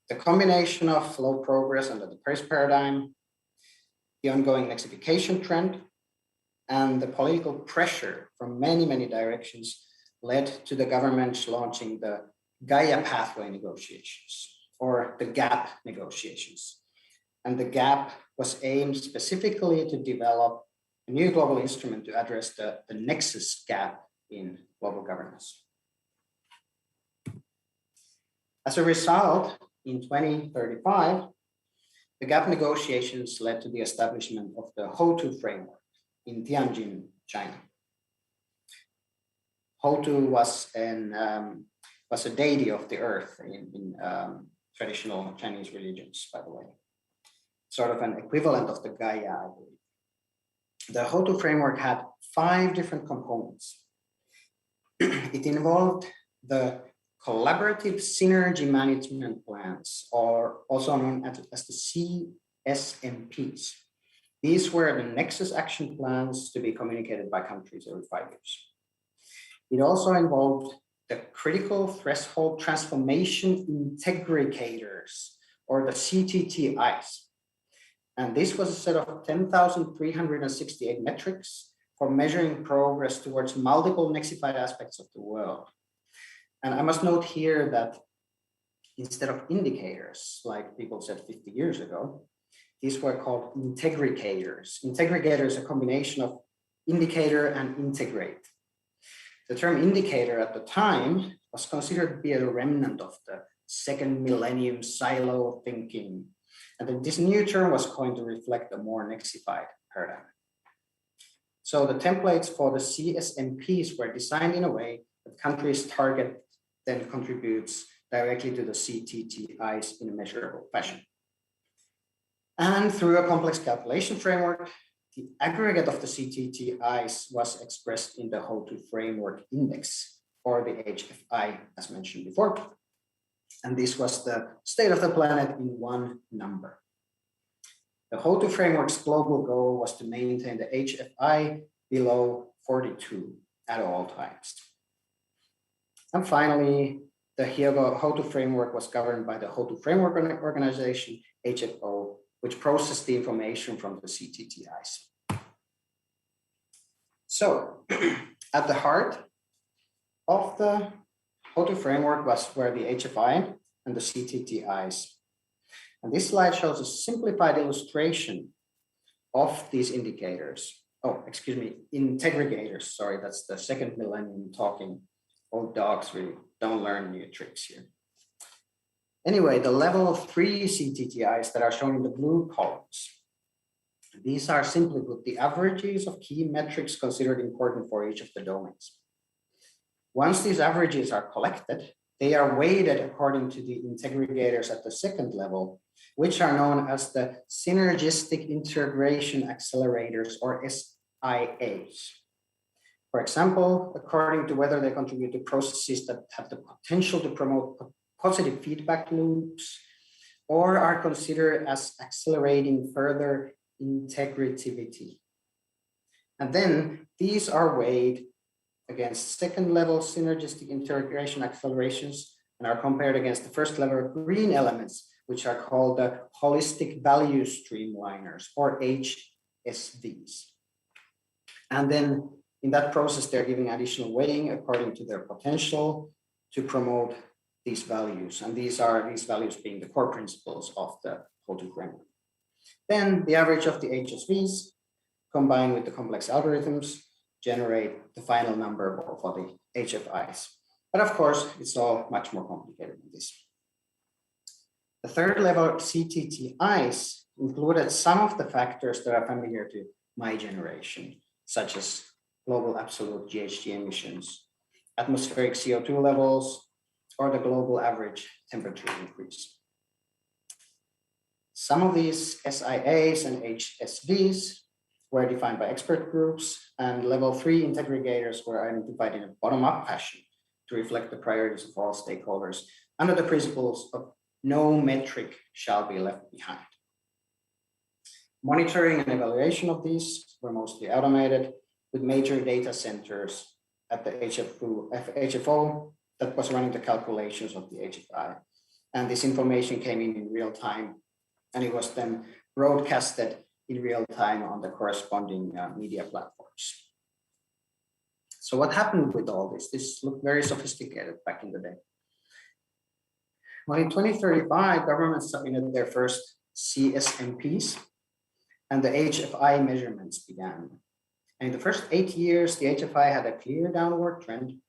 the combination of slow progress under the Paris paradigm, the ongoing nexification trend, and the political pressure from many, many directions led to the government launching the Gaia pathway negotiations, or the GAP negotiations. And the GAP was aimed specifically to develop a new global instrument to address the nexus gap in global governance. As a result, in 2035, the GAP negotiations led to the establishment of the Wathuti framework in Tianjin, China. Wathuti was a deity of the earth in traditional Chinese religions, by the way. Sort of an equivalent of the Gaia, I believe. The Wathuti framework had 5 different components. It involved the collaborative synergy management plans, or also known as the CSMPs. These were the nexus action plans to be communicated by countries every 5 years. It also involved the critical threshold transformation integrators, or the CTTIs. And this was a set of 10,368 metrics for measuring progress towards multiple nexified aspects of the world. And I must note here that instead of indicators, like people said 50 years ago, these were called integrators. Integrator is a combination of indicator and integrate. The term indicator at the time was considered to be a remnant of the second millennium silo thinking. And then this new term was coined to reflect a more nexified paradigm. So the templates for the CSMPs were designed in a way that countries' target then contributes directly to the CTTIs in a measurable fashion. And through a complex calculation framework, the aggregate of the CTTIs was expressed in the How-to Framework Index, or the HFI, as mentioned before. And this was the state of the planet in one number. The How-to Framework's global goal was to maintain the HFI below 42 at all times. And finally, the How-to Framework was governed by the How-to Framework Organization, HFO, which processed the information from the CTTIs. So, at the heart of the How-to Framework were the HFI and the CTTIs. And this slide shows a simplified illustration of these indicators. Oh, excuse me, integrators. Sorry, that's the second millennium talking. Old dogs really don't learn new tricks here. Anyway, the level 3 CTTIs that are shown in the blue columns. These are simply put the averages of key metrics considered important for each of the domains. Once these averages are collected, they are weighted according to the integrators at the second level, which are known as the Synergistic Integration Accelerators, or SIAs. For example, according to whether they contribute to processes that have the potential to promote positive feedback loops, or are considered as accelerating further integrativity. And then these are weighed against second level synergistic integration accelerations and are compared against the first level green elements, which are called the holistic value streamliners, or HSVs. And then in that process, they're giving additional weighting according to their potential to promote these values. And these values being the core principles of the How-to Framework. Then the average of the HSVs combined with the complex algorithms generate the final number for the HFIs. But of course, it's all much more complicated than this. The third level CTTIs included some of the factors that are familiar to my generation, such as global absolute GHG emissions, atmospheric CO2 levels, or the global average temperature increase. Some of these SIAs and HSVs were defined by expert groups, and level 3 integrators were identified in a bottom-up fashion to reflect the priorities of all stakeholders under the principles of no metric shall be left behind. Monitoring and evaluation of these were mostly automated with major data centers at the HFO that was running the calculations of the HFI. And this information came in real time, and it was then broadcasted in real time on the corresponding media platforms. So what happened with all this? This looked very sophisticated back in the day. Well, in 2035, governments submitted their first CSMPs, and the HFI measurements began. And in the first 8 years, the HFI had a clear downward trend,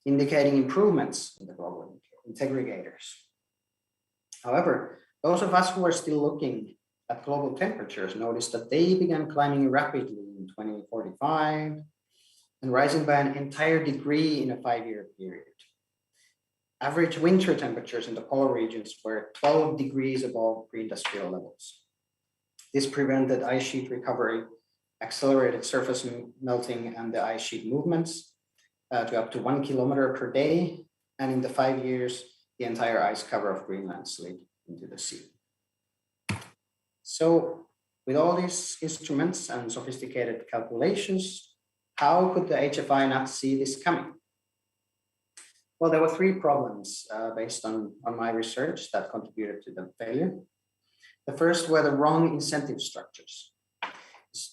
indicating improvements in the global integrators. However, those of us who are still looking at global temperatures noticed that they began climbing rapidly in 2045 and rising by an entire degree in a 5-year period. Average winter temperatures in the polar regions were 12 degrees above pre-industrial levels. This prevented ice sheet recovery, accelerated surface melting and the ice sheet movements to up to 1 kilometer per day. And in the 5 years, the entire ice cover of Greenland slid into the sea. So with all these instruments and sophisticated calculations, how could the HFI not see this coming? Well, there were 3 problems based on my research that contributed to the failure. The first were the wrong incentive structures.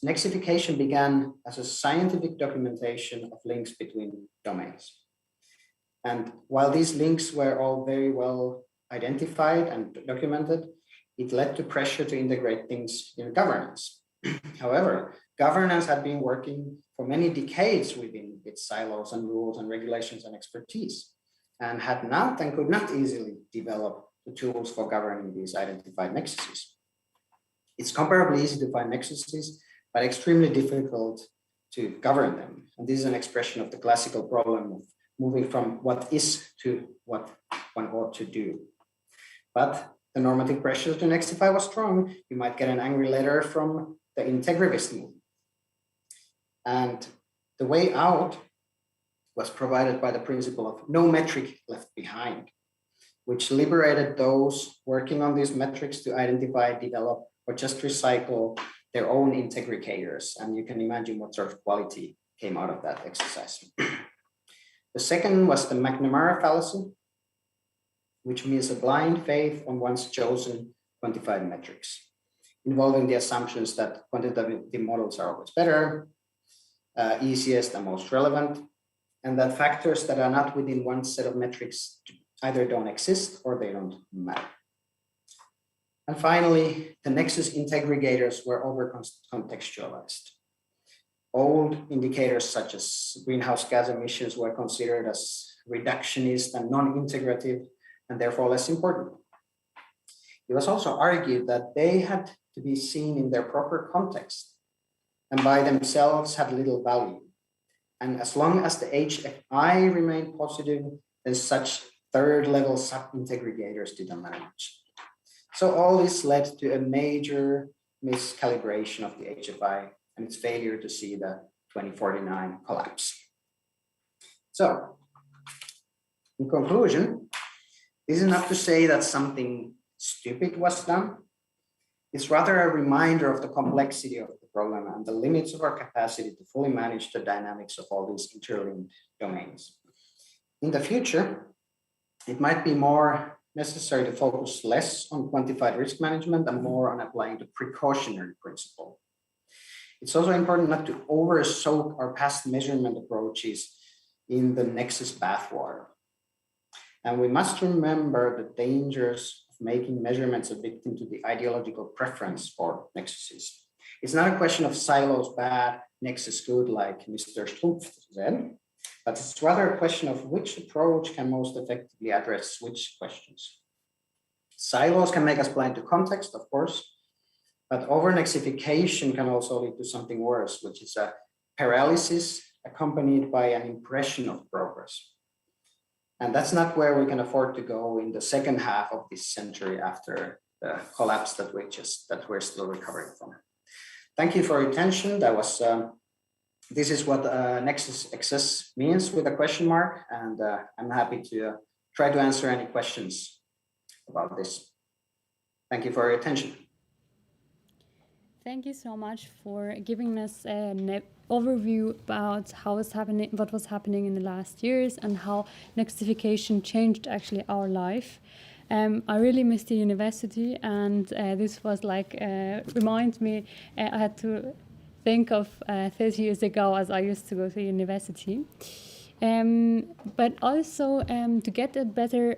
Nexification began as a scientific documentation of links between domains. And while these links were all very well identified and documented, it led to pressure to integrate things in governance. However, governance had been working for many decades within its silos and rules and regulations and expertise, and had not and could not easily develop the tools for governing these identified nexuses. It's comparably easy to find nexuses, but extremely difficult to govern them. And this is an expression of the classical problem of moving from what is to what one ought to do. But the normative pressure to nexify was strong. You might get an angry letter from the integrivist movement. And the way out was provided by the principle of no metric left behind, which liberated those working on these metrics to identify, develop, or just recycle their own integrators. And you can imagine what sort of quality came out of that exercise. The second was the McNamara fallacy, which means a blind faith on one's chosen quantified metrics, involving the assumptions that quantitative models are always better, easiest and most relevant, and that factors that are not within one set of metrics either don't exist or they don't matter. And finally, the nexus integrators were over-contextualized. Old indicators such as greenhouse gas emissions were considered as reductionist and non-integrative, and therefore less important. It was also argued that they had to be seen in their proper context and by themselves had little value. And as long as the HFI remained positive, then such third-level sub-integrators didn't matter much. So all this led to a major miscalibration of the HFI and its failure to see the 2049 collapse. So, in conclusion, this is not to say that something stupid was done. It's rather a reminder of the complexity of the problem and the limits of our capacity to fully manage the dynamics of all these interlinked domains. In the future, it might be more necessary to focus less on quantified risk management and more on applying the precautionary principle. It's also important not to over-soak our past measurement approaches in the nexus bathwater. And we must remember the dangers of making measurements a victim to the ideological preference for nexuses. It's not a question of silos bad, nexus good, like Mr. Stumpf said, but it's rather a question of which approach can most effectively address which questions. Silos can make us blind to context, of course, but over-nexification can also lead to something worse, which is a paralysis accompanied by an impression of progress. And that's not where we can afford to go in the second half of this century after the collapse that we're still recovering from. Thank you for your attention. That was this is what nexus excess means with a question mark, and I'm happy to try to answer any questions about this. Thank you for your attention. Thank you so much for giving us an overview about what was happening in the last years and how nexification changed actually our life. I really missed the university, and this was like reminds me. I had to think of 30 years ago as I used to go to university. But also to get a better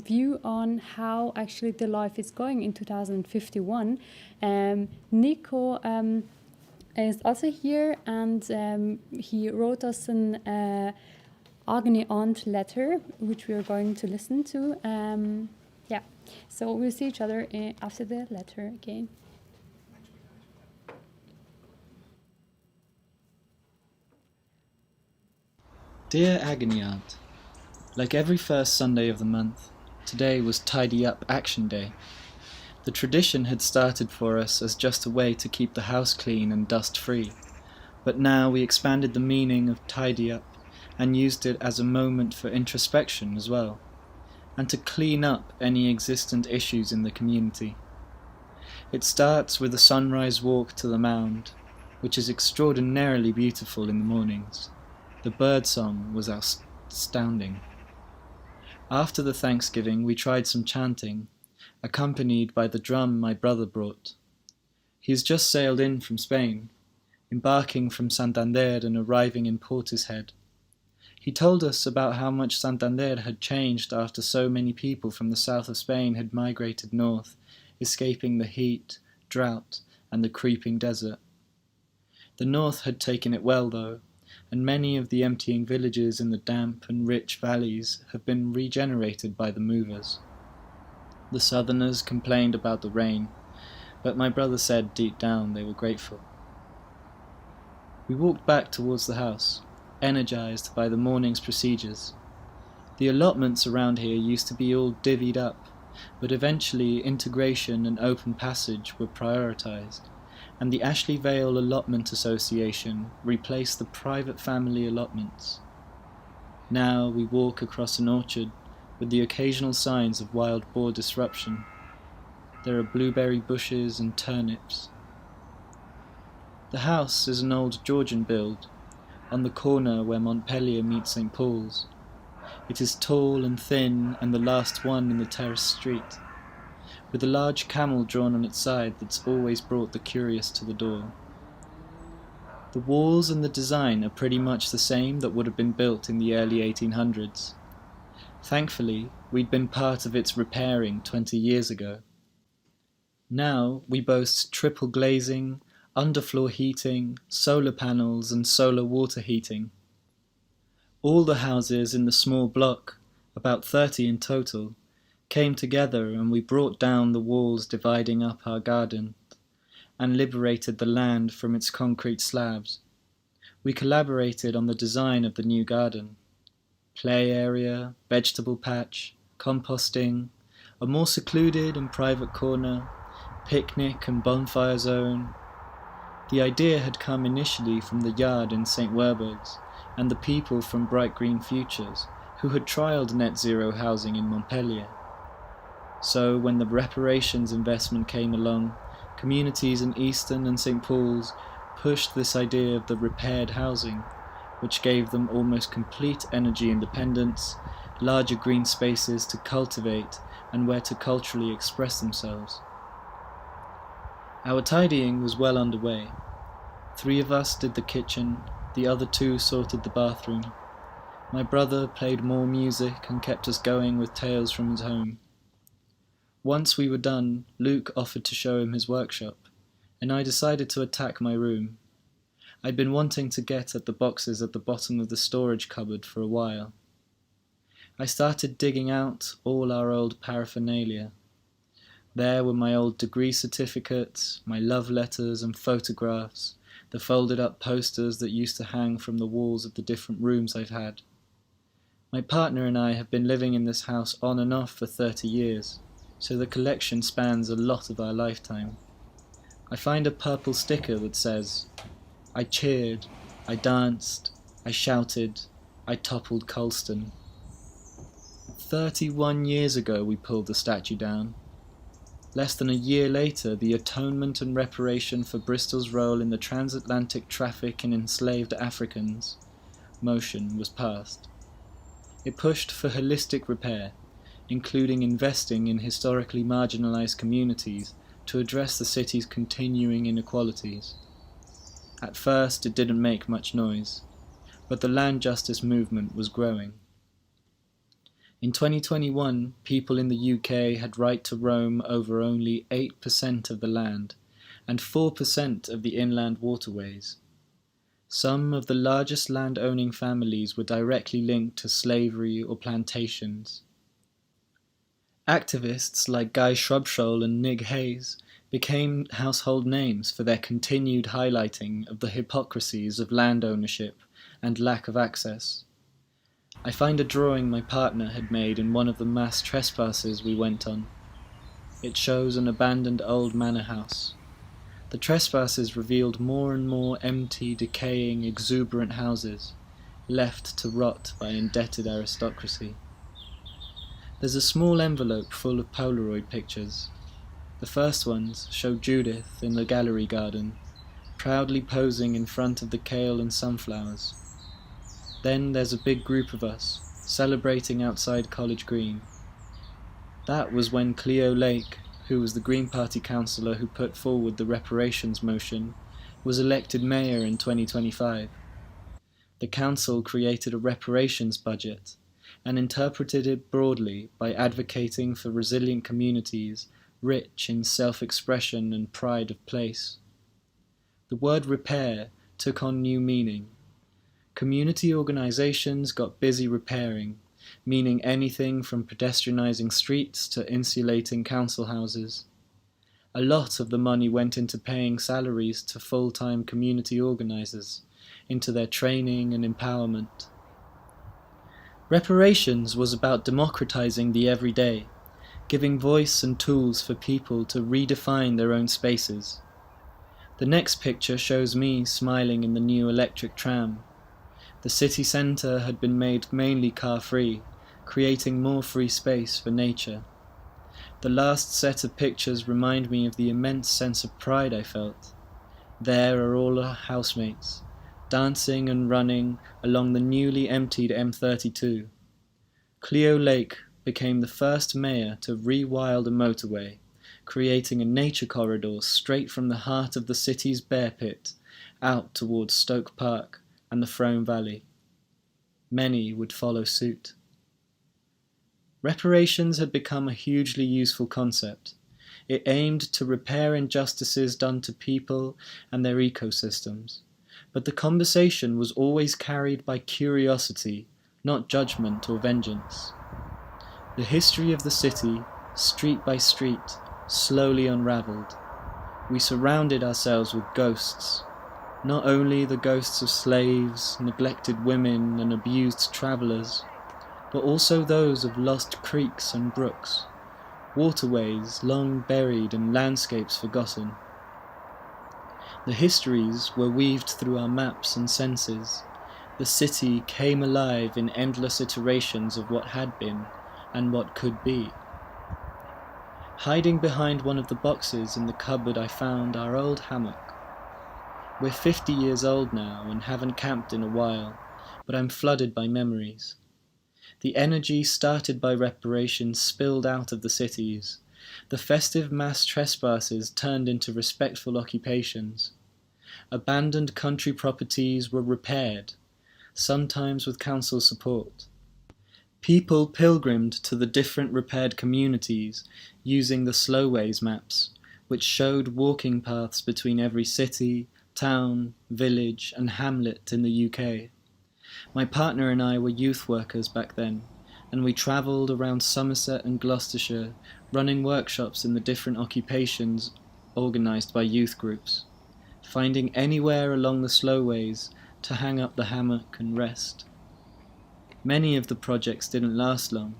view on how actually the life is going in 2051. Nico is also here, and he wrote us an Agony Aunt letter, which we are going to listen to. Yeah, so we'll see each other after the letter again. Dear Agony Aunt, like every first Sunday of the month, today was Tidy Up Action Day. The tradition had started for us as just a way to keep the house clean and dust-free, but now we expanded the meaning of tidy up and used it as a moment for introspection as well, and to clean up any existent issues in the community. It starts with a sunrise walk to the mound, which is extraordinarily beautiful in the mornings. The birdsong was astounding. After the Thanksgiving, we tried some chanting, accompanied by the drum my brother brought. He has just sailed in from Spain, embarking from Santander and arriving in Portishead. He told us about how much Santander had changed after so many people from the south of Spain had migrated north, escaping the heat, drought, and the creeping desert. The north had taken it well, though, and many of the emptying villages in the damp and rich valleys have been regenerated by the movers. The southerners complained about the rain, but my brother said deep down they were grateful. We walked back towards the house, energized by the morning's procedures. The allotments around here used to be all divvied up, but eventually integration and open passage were prioritized, and the Ashley Vale Allotment Association replaced the private family allotments. Now we walk across an orchard with the occasional signs of wild boar disruption. There are blueberry bushes and turnips. The house is an old Georgian build, on the corner where Montpellier meets St. Paul's. It is tall and thin and the last one in the terraced street, with a large camel drawn on its side that's always brought the curious to the door. The walls and the design are pretty much the same that would have been built in the early 1800s. Thankfully, we'd been part of its repairing 20 years ago. Now we boast triple glazing, underfloor heating, solar panels and solar water heating. All the houses in the small block, about 30 in total, came together and we brought down the walls dividing up our garden and liberated the land from its concrete slabs. We collaborated on the design of the new garden. Play area, vegetable patch, composting, a more secluded and private corner, picnic and bonfire zone. The idea had come initially from the yard in St. Werburgh's and the people from Bright Green Futures who had trialled net zero housing in Montpellier. So when the reparations investment came along, communities in Easton and St. Paul's pushed this idea of the repaired housing, which gave them almost complete energy independence, larger green spaces to cultivate and where to culturally express themselves. Our tidying was well underway. 3 of us did the kitchen, the other 2 sorted the bathroom. My brother played more music and kept us going with tales from his home. Once we were done, Luke offered to show him his workshop, and I decided to attack my room. I'd been wanting to get at the boxes at the bottom of the storage cupboard for a while. I started digging out all our old paraphernalia. There were my old degree certificates, my love letters and photographs, the folded up posters that used to hang from the walls of the different rooms I've had. My partner and I have been living in this house on and off for 30 years, so the collection spans a lot of our lifetime. I find a purple sticker that says, "I cheered, I danced, I shouted, I toppled Colston." 31 years ago we pulled the statue down. Less than a year later, the atonement and reparation for Bristol's role in the transatlantic traffic in enslaved Africans motion was passed. It pushed for holistic repair, including investing in historically marginalized communities to address the city's continuing inequalities. At first, it didn't make much noise, but the land justice movement was growing. In 2021, people in the UK had right to roam over only 8% of the land and 4% of the inland waterways. Some of the largest land-owning families were directly linked to slavery or plantations. Activists like Guy Shrubsole and Nig Hayes became household names for their continued highlighting of the hypocrisies of land ownership and lack of access. I find a drawing my partner had made in one of the mass trespasses we went on. It shows an abandoned old manor house. The trespasses revealed more and more empty, decaying, exuberant houses, left to rot by indebted aristocracy. There's a small envelope full of Polaroid pictures. The first ones show Judith in the gallery garden, proudly posing in front of the kale and sunflowers. Then there's a big group of us, celebrating outside College Green. That was when Cleo Lake, who was the Green Party councillor who put forward the reparations motion, was elected mayor in 2025. The council created a reparations budget and interpreted it broadly by advocating for resilient communities rich in self-expression and pride of place. The word repair took on new meaning. Community organizations got busy repairing, meaning anything from pedestrianizing streets to insulating council houses. A lot of the money went into paying salaries to full-time community organizers, into their training and empowerment. Reparations was about democratizing the everyday, giving voice and tools for people to redefine their own spaces. The next picture shows me smiling in the new electric tram. The city centre had been made mainly car-free, creating more free space for nature. The last set of pictures remind me of the immense sense of pride I felt. There are all our housemates, dancing and running along the newly emptied M32. Cleo Lake became the first mayor to rewild a motorway, creating a nature corridor straight from the heart of the city's bear pit out towards Stoke Park and the Frome Valley. Many would follow suit. Reparations had become a hugely useful concept. It aimed to repair injustices done to people and their ecosystems. But the conversation was always carried by curiosity, not judgment or vengeance. The history of the city, street by street, slowly unravelled. We surrounded ourselves with ghosts, not only the ghosts of slaves, neglected women and abused travellers, but also those of lost creeks and brooks, waterways long buried and landscapes forgotten. The histories were weaved through our maps and senses. The city came alive in endless iterations of what had been and what could be. Hiding behind one of the boxes in the cupboard I found our old hammock. We're 50 years old now and haven't camped in a while, but I'm flooded by memories. The energy started by reparations spilled out of the cities. The festive mass trespasses turned into respectful occupations. Abandoned country properties were repaired, sometimes with council support. People pilgrimed to the different repaired communities using the Slowways maps, which showed walking paths between every city, town, village and hamlet in the UK. My partner and I were youth workers back then, and we travelled around Somerset and Gloucestershire, running workshops in the different occupations organised by youth groups, finding anywhere along the Slowways to hang up the hammock and rest. Many of the projects didn't last long,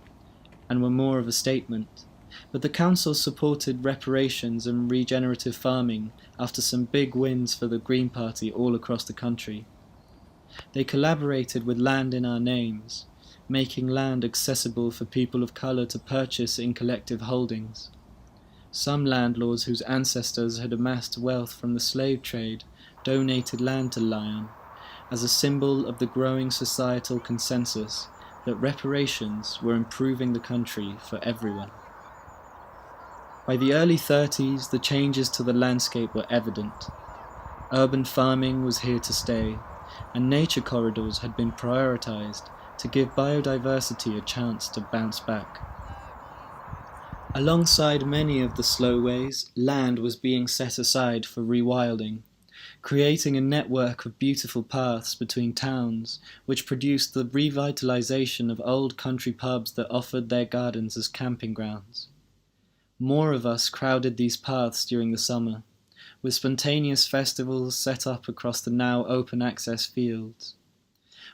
and were more of a statement, but the council supported reparations and regenerative farming after some big wins for the Green Party all across the country. They collaborated with Land in Our Names, making land accessible for people of colour to purchase in collective holdings. Some landlords whose ancestors had amassed wealth from the slave trade donated land to Riyan as a symbol of the growing societal consensus that reparations were improving the country for everyone. By the early 30s, the changes to the landscape were evident. Urban farming was here to stay, and nature corridors had been prioritised to give biodiversity a chance to bounce back. Alongside many of the Slowways, land was being set aside for rewilding, creating a network of beautiful paths between towns which produced the revitalisation of old country pubs that offered their gardens as camping grounds. More of us crowded these paths during the summer, with spontaneous festivals set up across the now open access fields.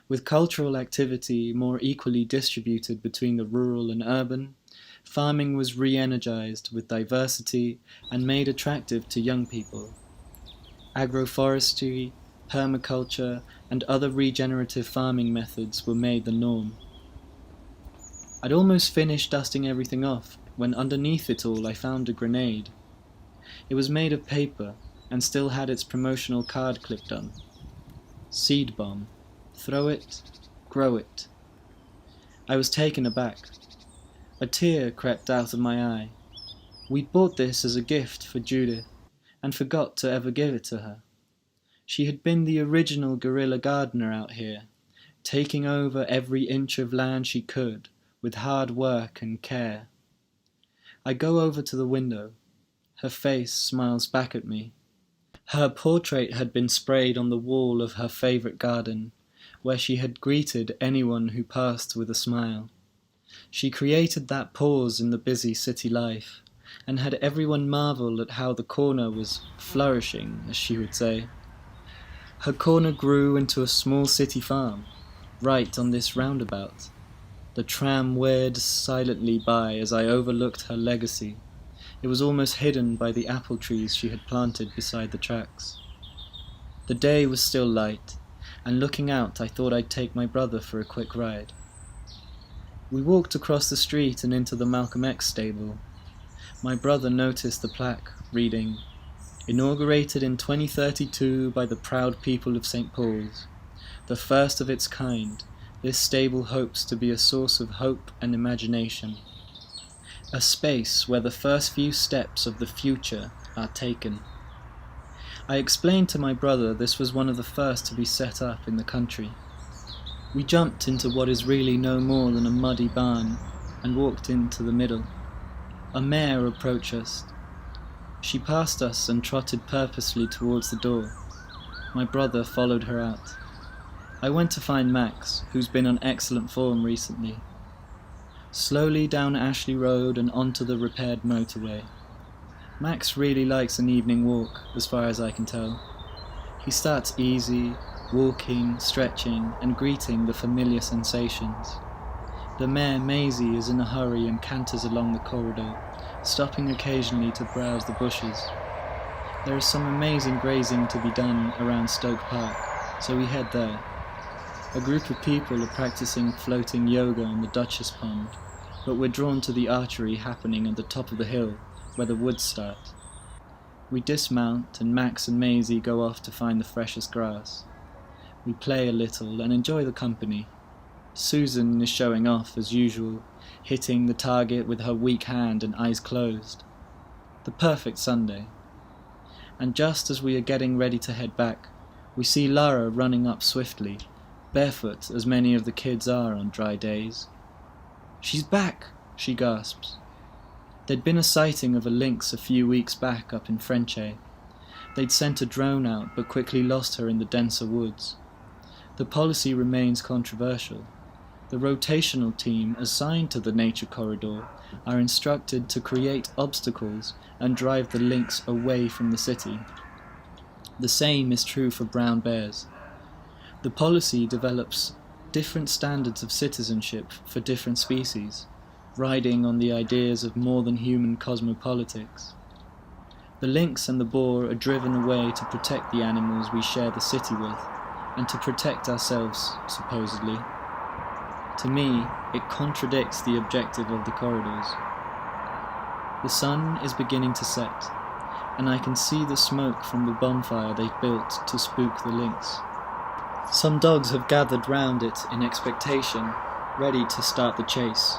With cultural activity more equally distributed between the rural and urban, farming was re-energised with diversity and made attractive to young people. Agroforestry, permaculture, and other regenerative farming methods were made the norm. I'd almost finished dusting everything off when underneath it all I found a grenade. It was made of paper and still had its promotional card clipped on. Seed bomb. Throw it, grow it. I was taken aback. A tear crept out of my eye. We'd bought this as a gift for Judith and forgot to ever give it to her. She had been the original guerrilla gardener out here, taking over every inch of land she could with hard work and care. I go over to the window. Her face smiles back at me. Her portrait had been sprayed on the wall of her favourite garden, where she had greeted anyone who passed with a smile. She created that pause in the busy city life, and had everyone marvel at how the corner was flourishing, as she would say. Her corner grew into a small city farm, right on this roundabout. The tram whirred silently by as I overlooked her legacy. It was almost hidden by the apple trees she had planted beside the tracks. The day was still light, and looking out I thought I'd take my brother for a quick ride. We walked across the street and into the Malcolm X stable. My brother noticed the plaque, reading, "Inaugurated in 2032 by the proud people of St. Paul's. The first of its kind, this stable hopes to be a source of hope and imagination. A space where the first few steps of the future are taken." I explained to my brother this was one of the first to be set up in the country. We jumped into what is really no more than a muddy barn and walked into the middle. A mare approached us. She passed us and trotted purposely towards the door. My brother followed her out. I went to find Max, who's been on excellent form recently. Slowly down Ashley Road and onto the repaired motorway. Max really likes an evening walk, as far as I can tell. He starts easy, walking, stretching, and greeting the familiar sensations. The mare Maisie is in a hurry and canters along the corridor, stopping occasionally to browse the bushes. There is some amazing grazing to be done around Stoke Park, so we head there. A group of people are practicing floating yoga on the Duchess Pond, but we're drawn to the archery happening at the top of the hill, where the woods start. We dismount and Max and Maisie go off to find the freshest grass. We play a little and enjoy the company. Susan is showing off as usual, hitting the target with her weak hand and eyes closed. The perfect Sunday. And just as we are getting ready to head back, we see Lara running up swiftly, barefoot as many of the kids are on dry days. "She's back!" she gasps. There'd been a sighting of a lynx a few weeks back up in Frenchay. They'd sent a drone out but quickly lost her in the denser woods. The policy remains controversial. The rotational team assigned to the nature corridor are instructed to create obstacles and drive the lynx away from the city. The same is true for brown bears. The policy develops different standards of citizenship for different species, riding on the ideas of more than human cosmopolitics. The lynx and the boar are driven away to protect the animals we share the city with, and to protect ourselves, supposedly. To me, it contradicts the objective of the corridors. The sun is beginning to set, and I can see the smoke from the bonfire they've built to spook the lynx. Some dogs have gathered round it in expectation, ready to start the chase.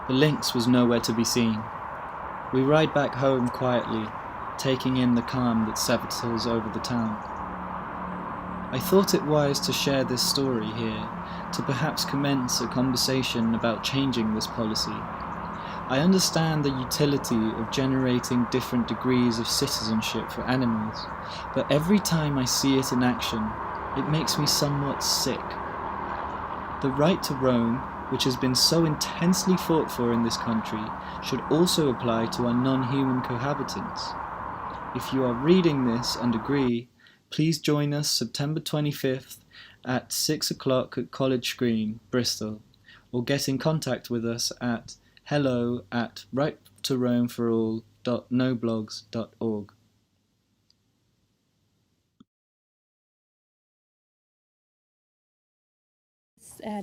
The lynx was nowhere to be seen. We ride back home quietly, taking in the calm that settles over the town. I thought it wise to share this story here, to perhaps commence a conversation about changing this policy. I understand the utility of generating different degrees of citizenship for animals, but every time I see it in action, it makes me somewhat sick. The right to roam, which has been so intensely fought for in this country, should also apply to our non-human cohabitants. If you are reading this and agree, please join us September 25th at 6 o'clock at College Green, Bristol, or get in contact with us at hello@righttoroamforall.noblogs.org.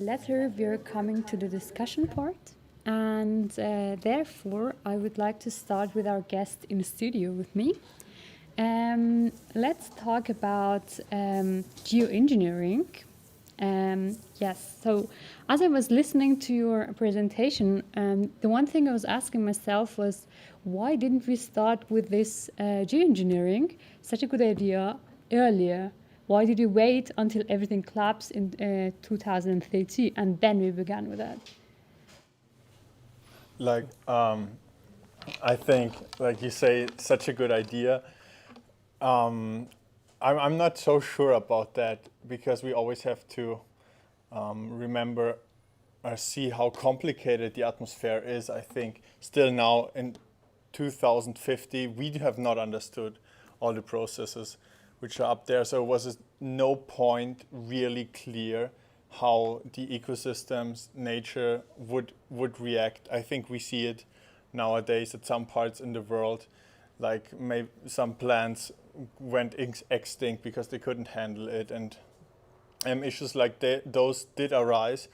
Later we're coming to the discussion part, and therefore I would like to start with our guest in the studio with me. Let's talk about geoengineering. Yes, so as I was listening to your presentation, the one thing I was asking myself was, why didn't we start with this geoengineering, such a good idea, earlier? why did you wait until everything collapsed in 2030 and then we began with that? Like, I think, like you say, such a good idea. I'm not so sure about that, because we always have to remember or see how complicated the atmosphere is. I think still now in 2050, we have not understood all the processes which are up there. So it was no point really clear how the ecosystems, nature would react. I think we see it nowadays at some parts in the world, like maybe some plants went extinct because they couldn't handle it, and issues like those did arise.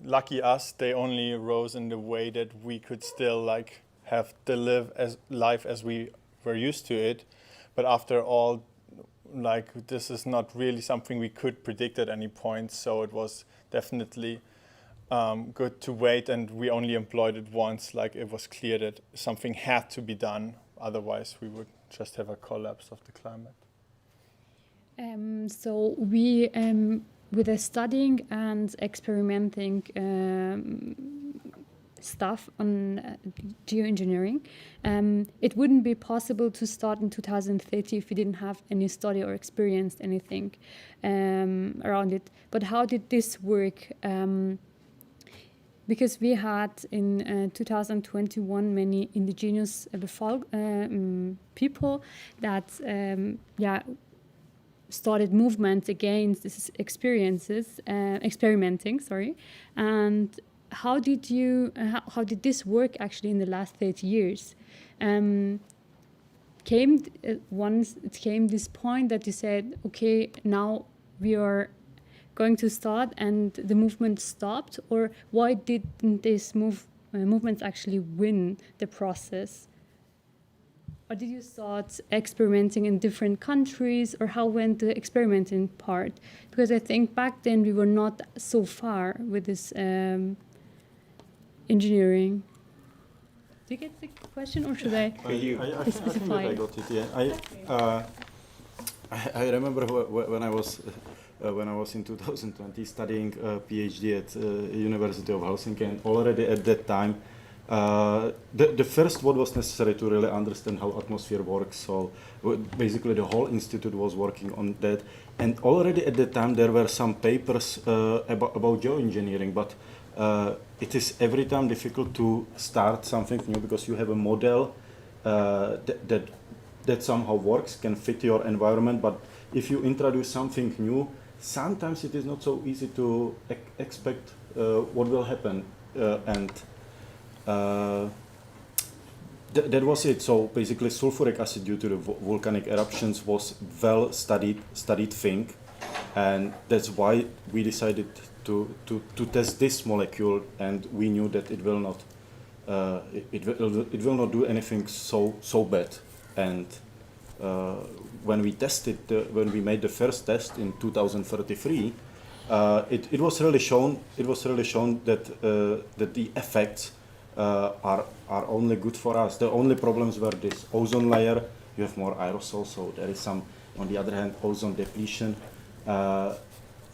Lucky us, they only arose in the way that we could still like have to live as life as we were used to it. But after all, like, this is not really something we could predict at any point. So it was definitely good to wait, and we only employed it once. Like, it was clear that something had to be done. Otherwise, we would just have a collapse of the climate. So we, with the studying and experimenting stuff on geoengineering, it wouldn't be possible to start in 2030 if we didn't have any study or experienced anything around it. But how did this work? Because we had in 2021 many indigenous people that started movements against these experimenting, and how did this work actually in the last 30 years? Once it came this point that you said, okay, now we are going to start, and the movement stopped, or why didn't these movements actually win the process? Or did you start experimenting in different countries, or how went the experimenting part? Because I think back then we were not so far with this engineering. Do you get the question, or should I specify? I got it. Yeah, I remember when I was in 2020 studying PhD at University of Helsinki, and already at that time, the first what was necessary to really understand how atmosphere works. So basically the whole institute was working on that, and already at that time there were some papers about geoengineering, but it is every time difficult to start something new because you have a model that somehow works, can fit your environment, but if you introduce something new, sometimes it is not so easy to expect what will happen, and that was it. So basically sulfuric acid due to the volcanic eruptions was well studied thing, and that's why we decided to test this molecule, and we knew that it will not do anything so bad. And when we tested, when we made the first test in 2033, it was really shown that the effects are only good for us. The only problems were this ozone layer. You have more aerosol, so there is some, on the other hand, ozone depletion.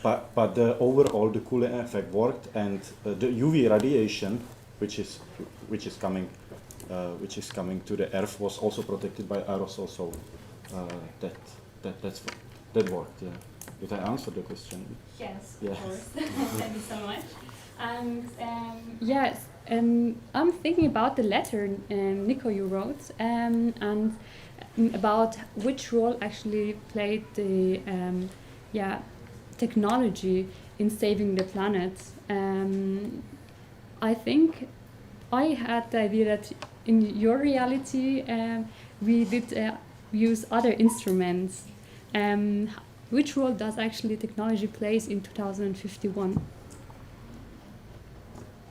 But overall, the cooling effect worked, and the UV radiation, which is coming to the Earth, was also protected by aerosol. So that worked. Yeah. Did I answer the question? Yes, yeah. Of course. Thank you so much. And yes, I'm thinking about the letter, Nico, you wrote, and about which role actually played the technology in saving the planet. I think I had the idea that in your reality we did use other instruments. Which role does actually technology plays in 2051?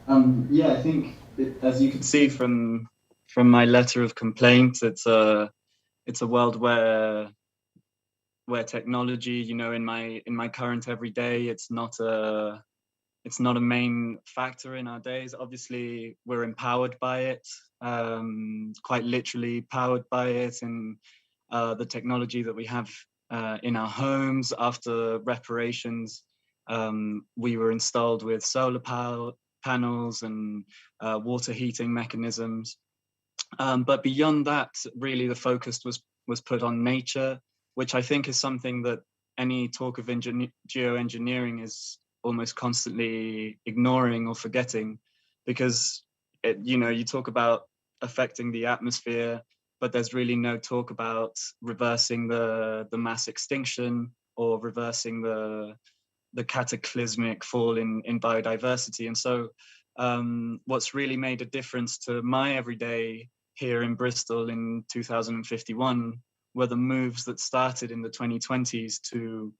I think as you can see from my letter of complaint, it's a world where technology, in my current everyday, it's not a main factor in our days. Obviously, we're empowered by it, quite literally powered by it, and the technology that we have in our homes. After reparations, we were installed with solar panels and water heating mechanisms. But beyond that, really the focus was put on nature, which I think is something that any talk of geoengineering is almost constantly ignoring or forgetting, because you talk about affecting the atmosphere, but there's really no talk about reversing the mass extinction or reversing the cataclysmic fall in biodiversity. And so what's really made a difference to my everyday here in Bristol in 2051 were the moves that started in the 2020s to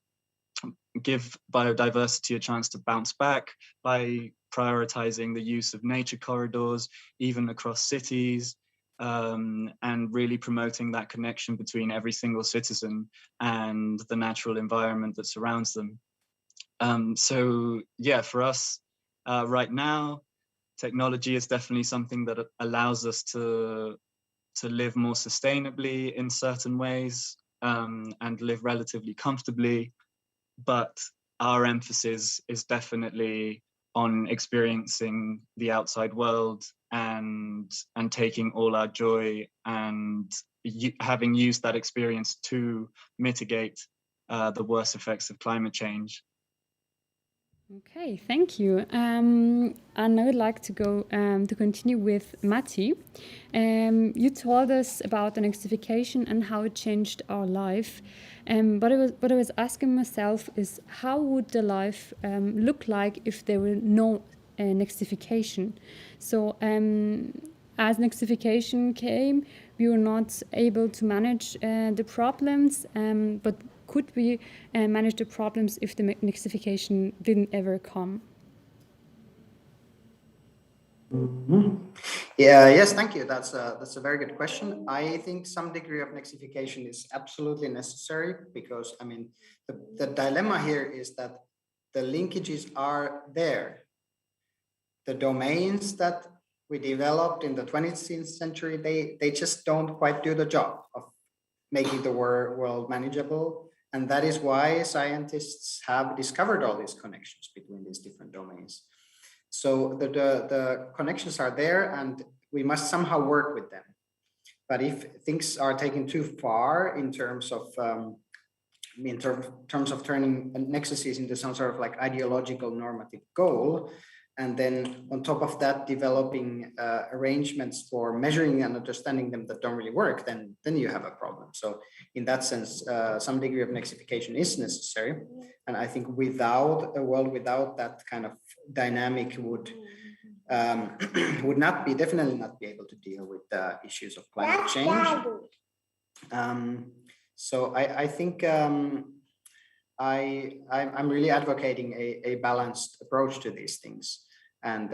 give biodiversity a chance to bounce back by prioritizing the use of nature corridors, even across cities, and really promoting that connection between every single citizen and the natural environment that surrounds them. So yeah, for us right now, technology is definitely something that allows us to live more sustainably in certain ways, and live relatively comfortably. But our emphasis is definitely on experiencing the outside world and taking all our joy and having used that experience to mitigate the worst effects of climate change. Okay, thank you. And I would like to go to continue with Matti. You told us about the nexification and how it changed our life. But what I was asking myself is, how would the life look like if there were no nexification? So as nexification came, we were not able to manage the problems, but could we manage the problems if the nexification didn't ever come? Mm-hmm. Yeah, yes, thank you. That's a very good question. I think some degree of nexification is absolutely necessary, because I mean the dilemma here is that the linkages are there. The domains that we developed in the 20th century, they just don't quite do the job of making the world manageable. And that is why scientists have discovered all these connections between these different domains. So the connections are there, and we must somehow work with them. But if things are taken too far in terms of turning nexuses into some sort of like ideological normative goal, and then on top of that developing arrangements for measuring and understanding them that don't really work, then you have a problem. So in that sense, some degree of nexification is necessary. And I think without a world without that kind of dynamic would definitely not be able to deal with the issues of climate change. So I think I'm really advocating a balanced approach to these things, and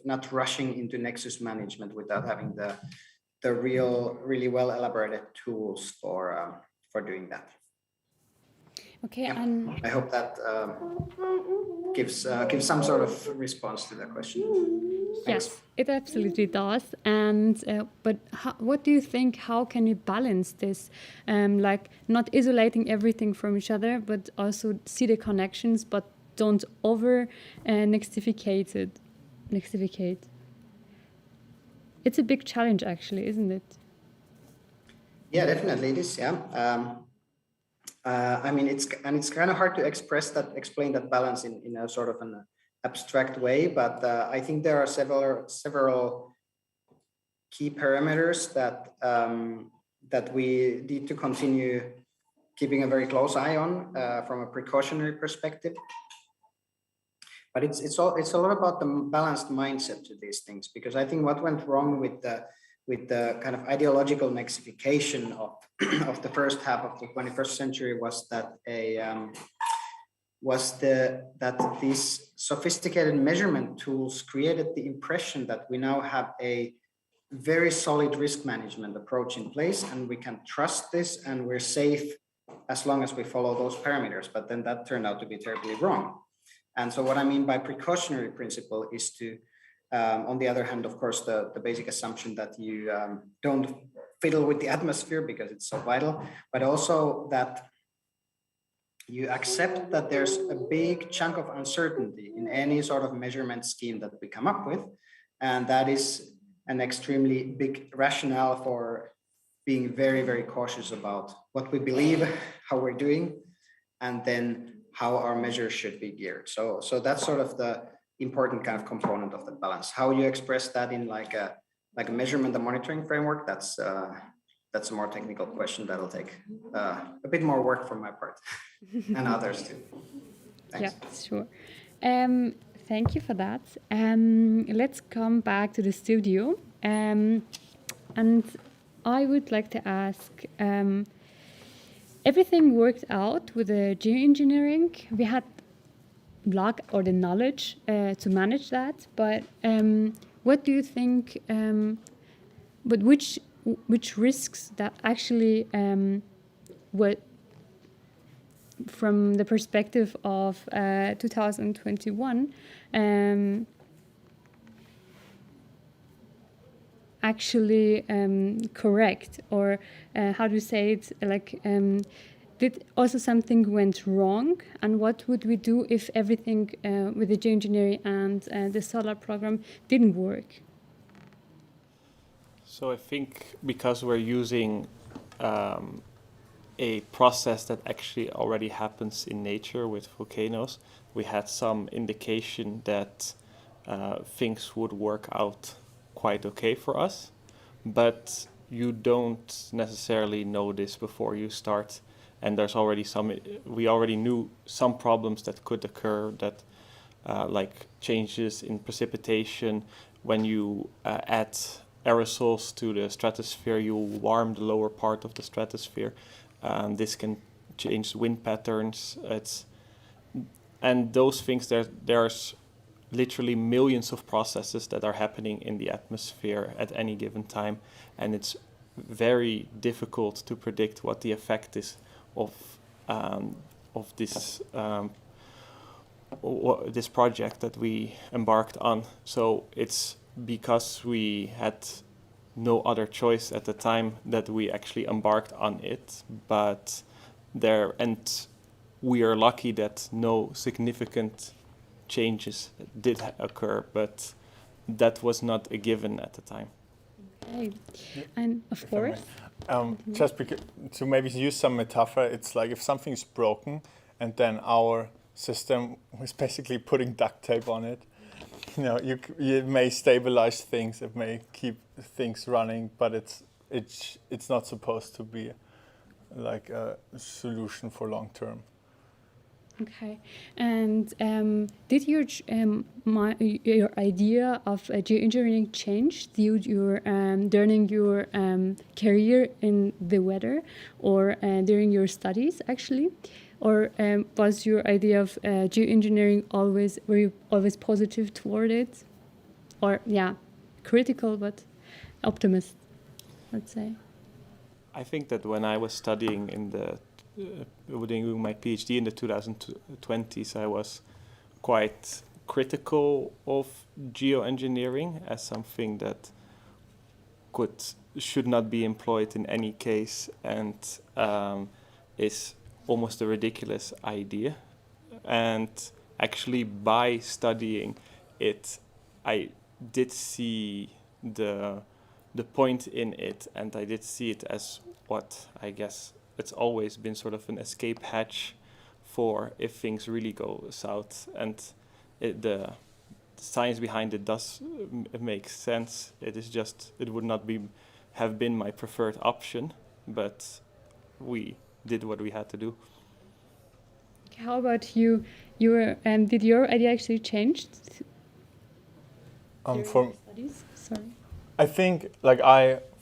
not rushing into nexus management without having the really well elaborated tools for doing that. Okay, yeah. and I hope that gives some sort of response to the question. Thanks. yes, it absolutely does. And but what do you think? How can you balance this? Like not isolating everything from each other, but also see the connections, but don't over nexificate. It's a big challenge, actually, isn't it? Yeah, definitely it is. Yeah. I mean, it's kind of hard to explain that balance in a sort of an abstract way, but I think there are several key parameters that we need to continue keeping a very close eye on from a precautionary perspective. But it's a lot about the balanced mindset to these things, because I think what went wrong with the kind of ideological nexification of the first half of the 21st century was that these sophisticated measurement tools created the impression that we now have a very solid risk management approach in place, and we can trust this, and we're safe as long as we follow those parameters. But then that turned out to be terribly wrong. And so what I mean by precautionary principle is to, on the other hand, of course, the basic assumption that you don't fiddle with the atmosphere because it's so vital, but also that you accept that there's a big chunk of uncertainty in any sort of measurement scheme that we come up with. And that is an extremely big rationale for being very, very cautious about what we believe, how we're doing, and then how our measures should be geared. So that's sort of the important kind of component of the balance. How you express that in like a measurement and monitoring framework, that's a more technical question that'll take a bit more work from my part and others too. Thanks. Yeah, sure. Thank you for that. Let's come back to the studio. And I would like to ask, everything worked out with the geoengineering. We had luck or the knowledge to manage that, but what do you think, but which risks that actually were from the perspective of 2021 actually correct, or how do you say it, like did also something went wrong, and what would we do if everything with the geoengineering and the solar program didn't work? So I think because we're using a process that actually already happens in nature with volcanoes, we had some indication that things would work out quite okay for us, but you don't necessarily know this before you start, and there's already we already knew some problems that could occur, that like changes in precipitation. When you add aerosols to the stratosphere, you warm the lower part of the stratosphere. This can change wind patterns. And those things, there's literally millions of processes that are happening in the atmosphere at any given time, and it's very difficult to predict what the effect is of this this project that we embarked on. So it's because we had no other choice at the time that we actually embarked on it, but we are lucky that no significant changes did occur, but that was not a given at the time. Okay, and of course, just to maybe use some metaphor, it's like if something's broken and then our system was basically putting duct tape on it. You know, it may stabilize things, it may keep things running, but it's not supposed to be like a solution for long term. Okay, and did your idea of geoengineering change during your career in the weather, or during your studies actually, or was your idea of geoengineering were you always positive toward it, or critical but optimist, let's say? I think that when I was studying doing my PhD in the 2020s, I was quite critical of geoengineering as something that should not be employed in any case, and is almost a ridiculous idea. And actually, by studying it, I did see the point in it, and I did see it as what I guess it's always been sort of an escape hatch for if things really go south. And the science behind it does make sense. It is just, it would not have been my preferred option, but we did what we had to do. How about you? Did your idea actually change? For studies? Sorry. I think,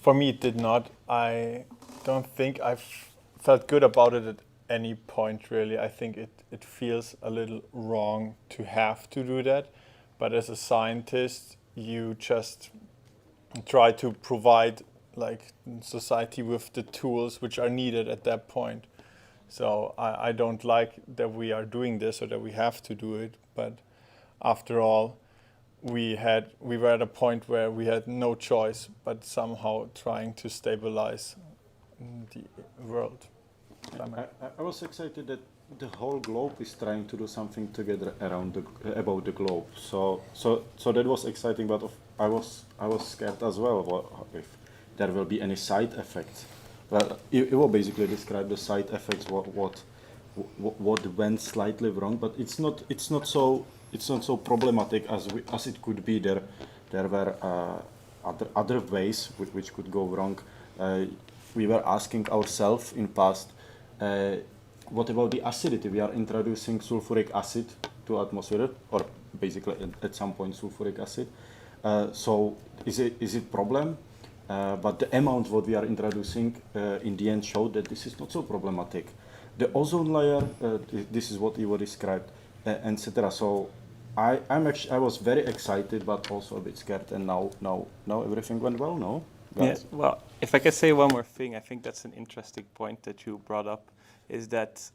for me, it did not. I don't think I've felt good about it at any point, really. I think it feels a little wrong to have to do that. But as a scientist, you just try to provide society with the tools which are needed at that point. So I don't like that we are doing this or that we have to do it. But after all, we were at a point where we had no choice but somehow trying to stabilize the world. I was excited that the whole globe is trying to do something together around about the globe. So that was exciting, but I was scared as well if there will be any side effects. Well, it will basically describe the side effects, what went slightly wrong, but it's not so problematic as it could be. There were other ways which could go wrong. We were asking ourselves in past, what about the acidity? We are introducing sulfuric acid to atmosphere, or basically at some point sulfuric acid. So is it problem? But the amount what we are introducing in the end showed that this is not so problematic. The ozone layer, this is what you described, etc. So I was very excited, but also a bit scared, and now everything went well. No? Yes. Yeah, well, if I could say one more thing, I think that's an interesting point that you brought up, is that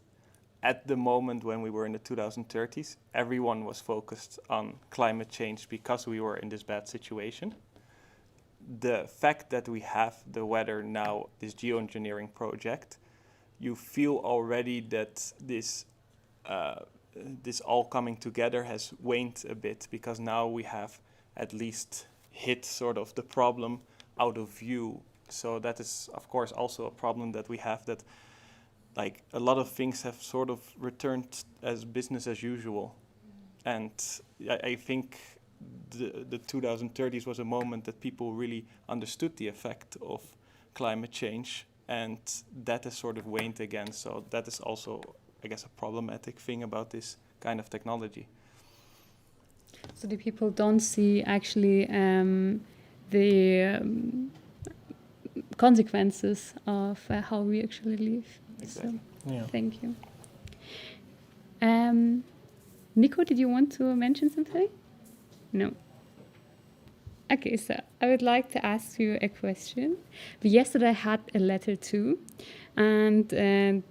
at the moment when we were in the 2030s, everyone was focused on climate change because we were in this bad situation. The fact that we have the weather now, this geoengineering project, you feel already that this all coming together has waned a bit, because now we have at least hit sort of the problem out of view. So that is, of course, also a problem that we have, that like a lot of things have sort of returned as business as usual. And I think the 2030s was a moment that people really understood the effect of climate change, and that has sort of waned again. So that is also, I guess, a problematic thing about this kind of technology. So the people don't see actually the consequences of how we actually live. Exactly. So, yeah. Thank you. Nico, did you want to mention something? No. Okay, so I would like to ask you a question. We yesterday had a letter too, and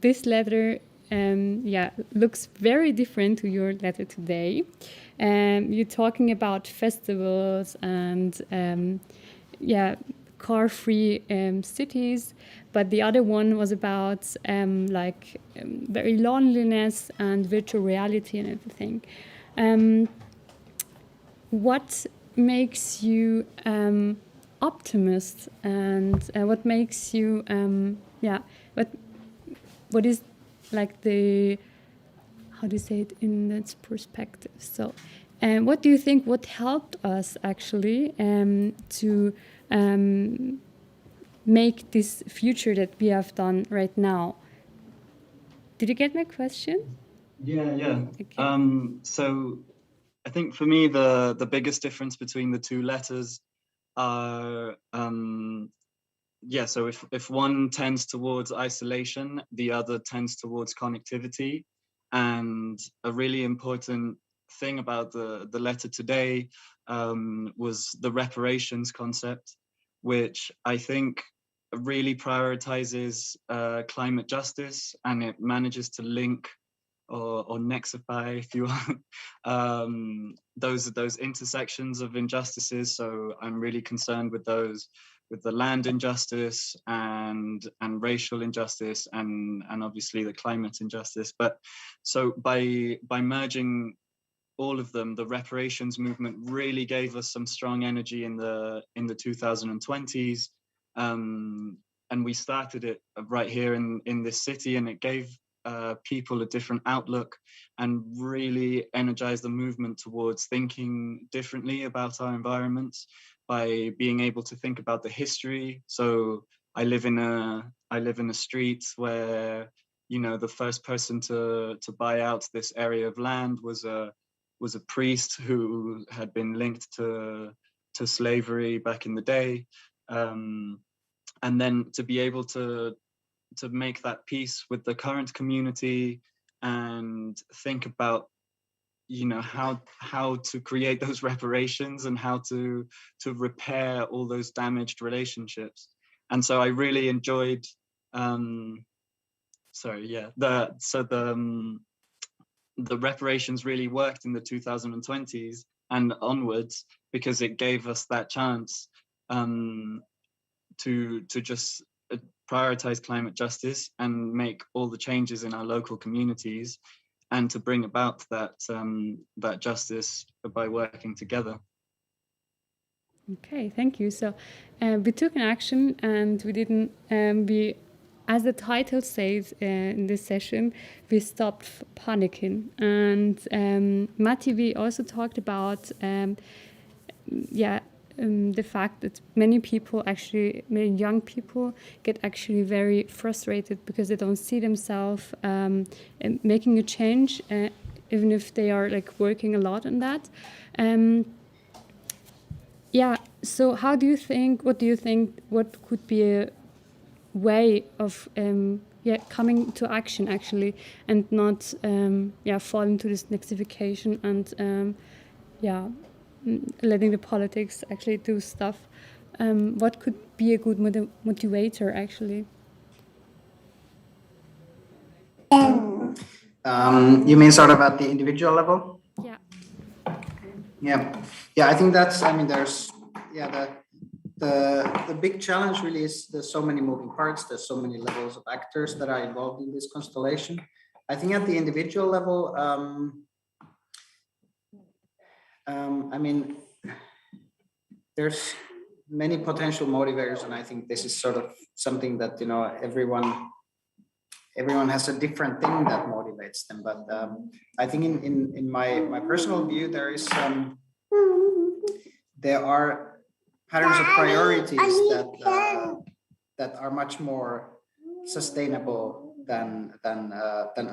this letter looks very different to your letter today. You're talking about festivals and car-free cities, but the other one was about very loneliness and virtual reality and everything. What makes you optimist, and what makes you what is like the, how do you say it in its perspective? So what do you think what helped us actually to make this future that we have done right now? Did you get my question? Yeah. Okay. So I think for me the biggest difference between the two letters are so if one tends towards isolation, the other tends towards connectivity. And a really important thing about the letter today was the reparations concept, which I think really prioritizes climate justice, and it manages to link or nexify, if you want, those intersections of injustices. So I'm really concerned with those, with the land injustice and racial injustice and obviously the climate injustice. But so by merging all of them, the reparations movement really gave us some strong energy in the 2020s, and we started it right here in this city, and it gave people a different outlook and really energized the movement towards thinking differently about our environments by being able to think about the history. So I live in a street where, you know, the first person to buy out this area of land was a priest who had been linked to slavery back in the day, and then to be able to make that peace with the current community and think about, you know, how to create those reparations and how to repair all those damaged relationships. And so I really enjoyed the reparations really worked in the 2020s, and onwards, because it gave us that chance to just prioritize climate justice and make all the changes in our local communities, and to bring about that justice by working together. Okay, thank you. So we took an action, and we didn't, as the title says in this session, we stopped panicking. And Matti, we also talked about, the fact that many young people get actually very frustrated because they don't see themselves making a change, even if they are like working a lot on that. So what do you think, what could be a way of coming to action actually, and not fall into this nexification and letting the politics actually do stuff? What could be a good motivator actually? You mean sort of at the individual level? Yeah. Yeah, I think that's, I mean, there's, the big challenge really is there's so many moving parts, there's so many levels of actors that are involved in this constellation. I think at the individual level, I mean, there's many potential motivators, and I think this is sort of something that, you know, everyone has a different thing that motivates them. But I think in my personal view, there are patterns of priorities that are much more sustainable than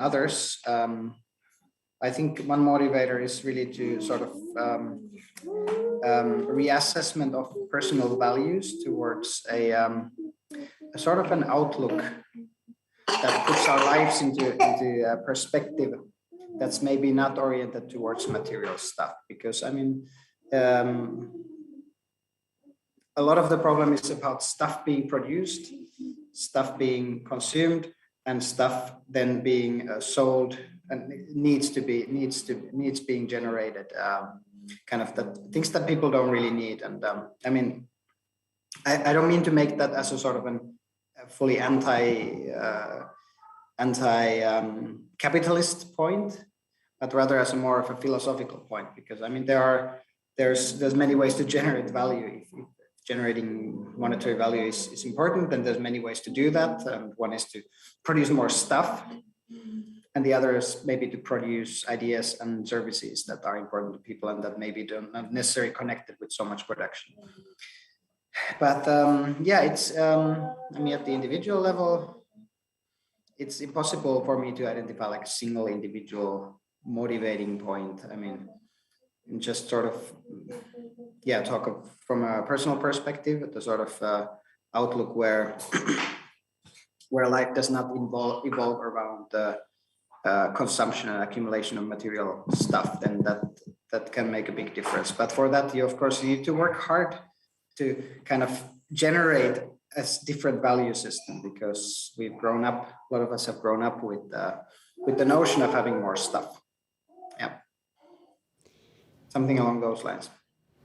others. I think one motivator is really to sort of reassessment of personal values towards a sort of an outlook that puts our lives into a perspective that's maybe not oriented towards material stuff. Because I mean, a lot of the problem is about stuff being produced, stuff being consumed, and stuff then being sold and needs being generated. Kind of the things that people don't really need. And I mean, I don't mean to make that as a sort of a fully anti-capitalist point, but rather as a more of a philosophical point, because I mean there's many ways to generate value. If generating monetary value is important, then there's many ways to do that. One is to produce more stuff, and the other is maybe to produce ideas and services that are important to people and that maybe not necessarily connected with so much production. But it's I mean, at the individual level, it's impossible for me to identify like a single individual motivating point. I mean, just sort of talk from a personal perspective, the sort of outlook where life does not evolve around the consumption and accumulation of material stuff, then that can make a big difference. But for that, you of course need to work hard to kind of generate a different value system, because we've grown up, a lot of us have grown up with the notion of having more stuff. Yeah, something along those lines.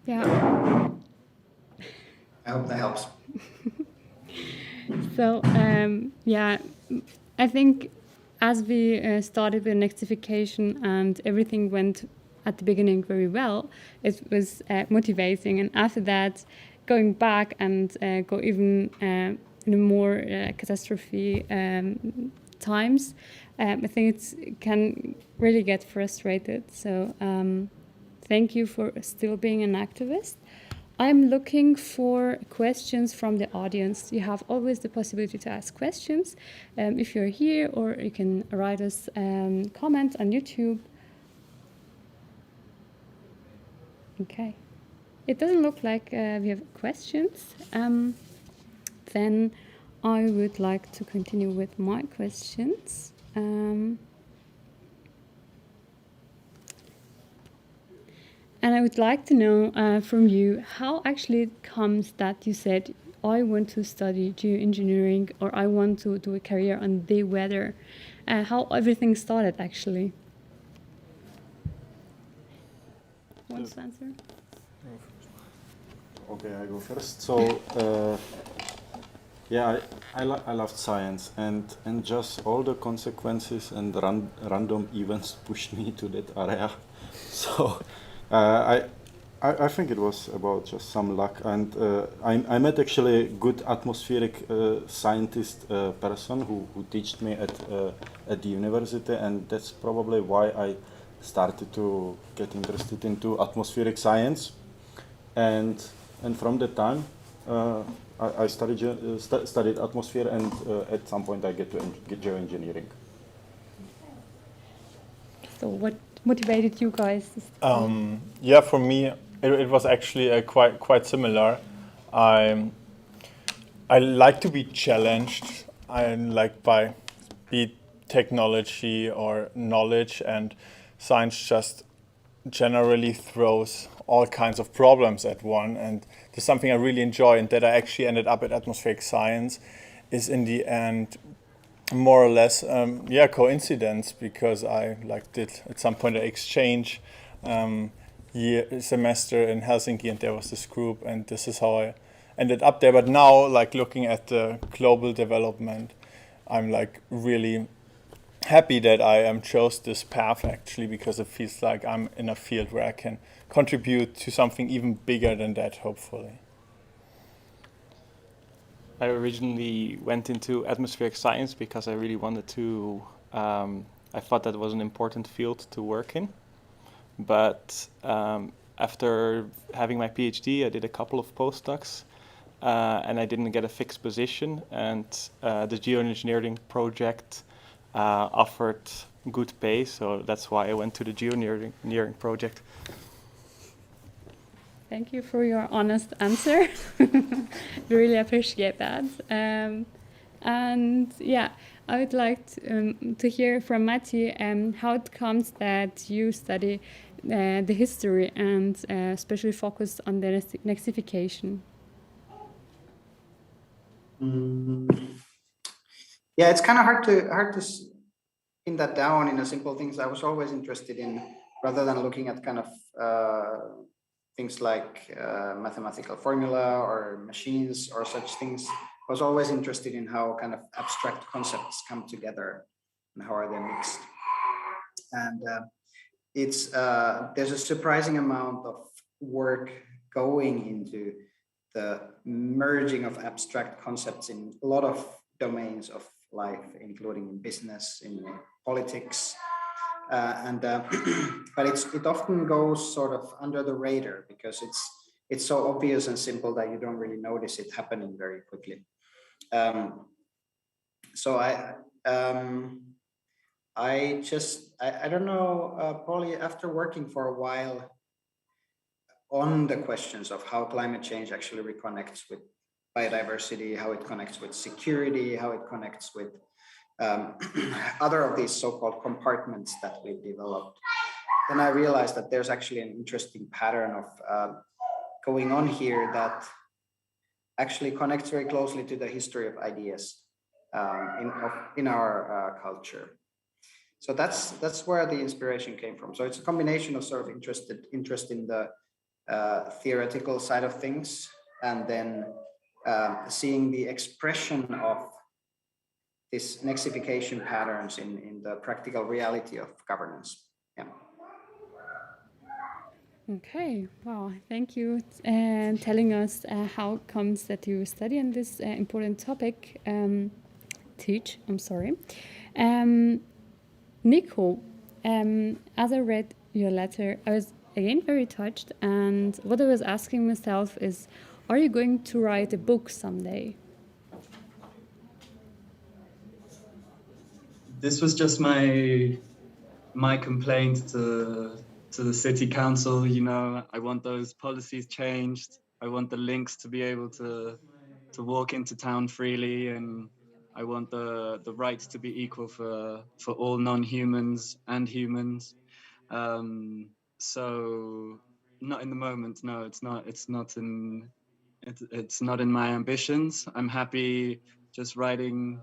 Yeah. I hope that helps. So I think as we started with nexification and everything went at the beginning very well, it was motivating, and after that, going back and go even in a more catastrophe times, I think it can really get frustrated. So thank you for still being an activist. I'm looking for questions from the audience. You have always the possibility to ask questions if you're here, or you can write us comment on YouTube. Okay. It doesn't look like we have questions. Then I would like to continue with my questions. And I would like to know from you how actually it comes that you said, I want to study geoengineering, or I want to do a career on the weather. How everything started actually. wants to answer? Okay, I go first. So, yeah, I loved science, and just all the consequences and random events pushed me to that area. So, I think it was about just some luck, and I met actually a good atmospheric scientist person who taught me at the university, and that's probably why I started to get interested into atmospheric science, and from that time I studied atmosphere, and at some point I get to Geo-Engineering. So what motivated you guys? Yeah, for me it was actually quite similar. I like to be challenged. I like by be technology or knowledge, and science just generally throws all kinds of problems at one, and there's something I really enjoy, and that I actually ended up at atmospheric science is in the end more or less coincidence, because I did at some point an exchange semester in Helsinki, and there was this group, and this is how I ended up there. But now, looking at the global development, I'm really happy that I chose this path, actually, because it feels like I'm in a field where I can contribute to something even bigger than that, hopefully. I originally went into atmospheric science because I really wanted to, I thought that was an important field to work in. But after having my PhD, I did a couple of postdocs, and I didn't get a fixed position, and the Geo-Engineering project offered good pay, so that's why I went to the Geo-Engineering project. Thank you for your honest answer. We really appreciate that. And yeah, I would like to hear from Matti how it comes that you study the history and especially focus on the nexification. Yeah, it's kind of hard to pin that down in a simple things. I was always interested in, rather than looking at kind of things like mathematical formula or machines or such things. I was always interested in how kind of abstract concepts come together and how are they mixed. And it's there's a surprising amount of work going into the merging of abstract concepts in a lot of domains of life, including in business, in politics, but it often goes sort of under the radar because it's so obvious and simple that you don't really notice it happening very quickly. So I don't know, probably after working for a while on the questions of how climate change actually reconnects with biodiversity, how it connects with security, how it connects with other of these so-called compartments that we've developed, then I realized that there's actually an interesting pattern of going on here that actually connects very closely to the history of ideas in our culture. So that's where the inspiration came from. So it's a combination of sort of interest in the theoretical side of things, and then seeing the expression of this nexification patterns in the practical reality of governance. Yeah. Okay, wow, thank you and telling us how it comes that you study on this important topic. Nico, as I read your letter, I was again very touched, and what I was asking myself is, are you going to write a book someday? This was just my complaint to the city council. You know, I want those policies changed. I want the links to be able to walk into town freely, and I want the rights to be equal for all non-humans and humans. So not in the moment. No, it's not in my ambitions. I'm happy just riding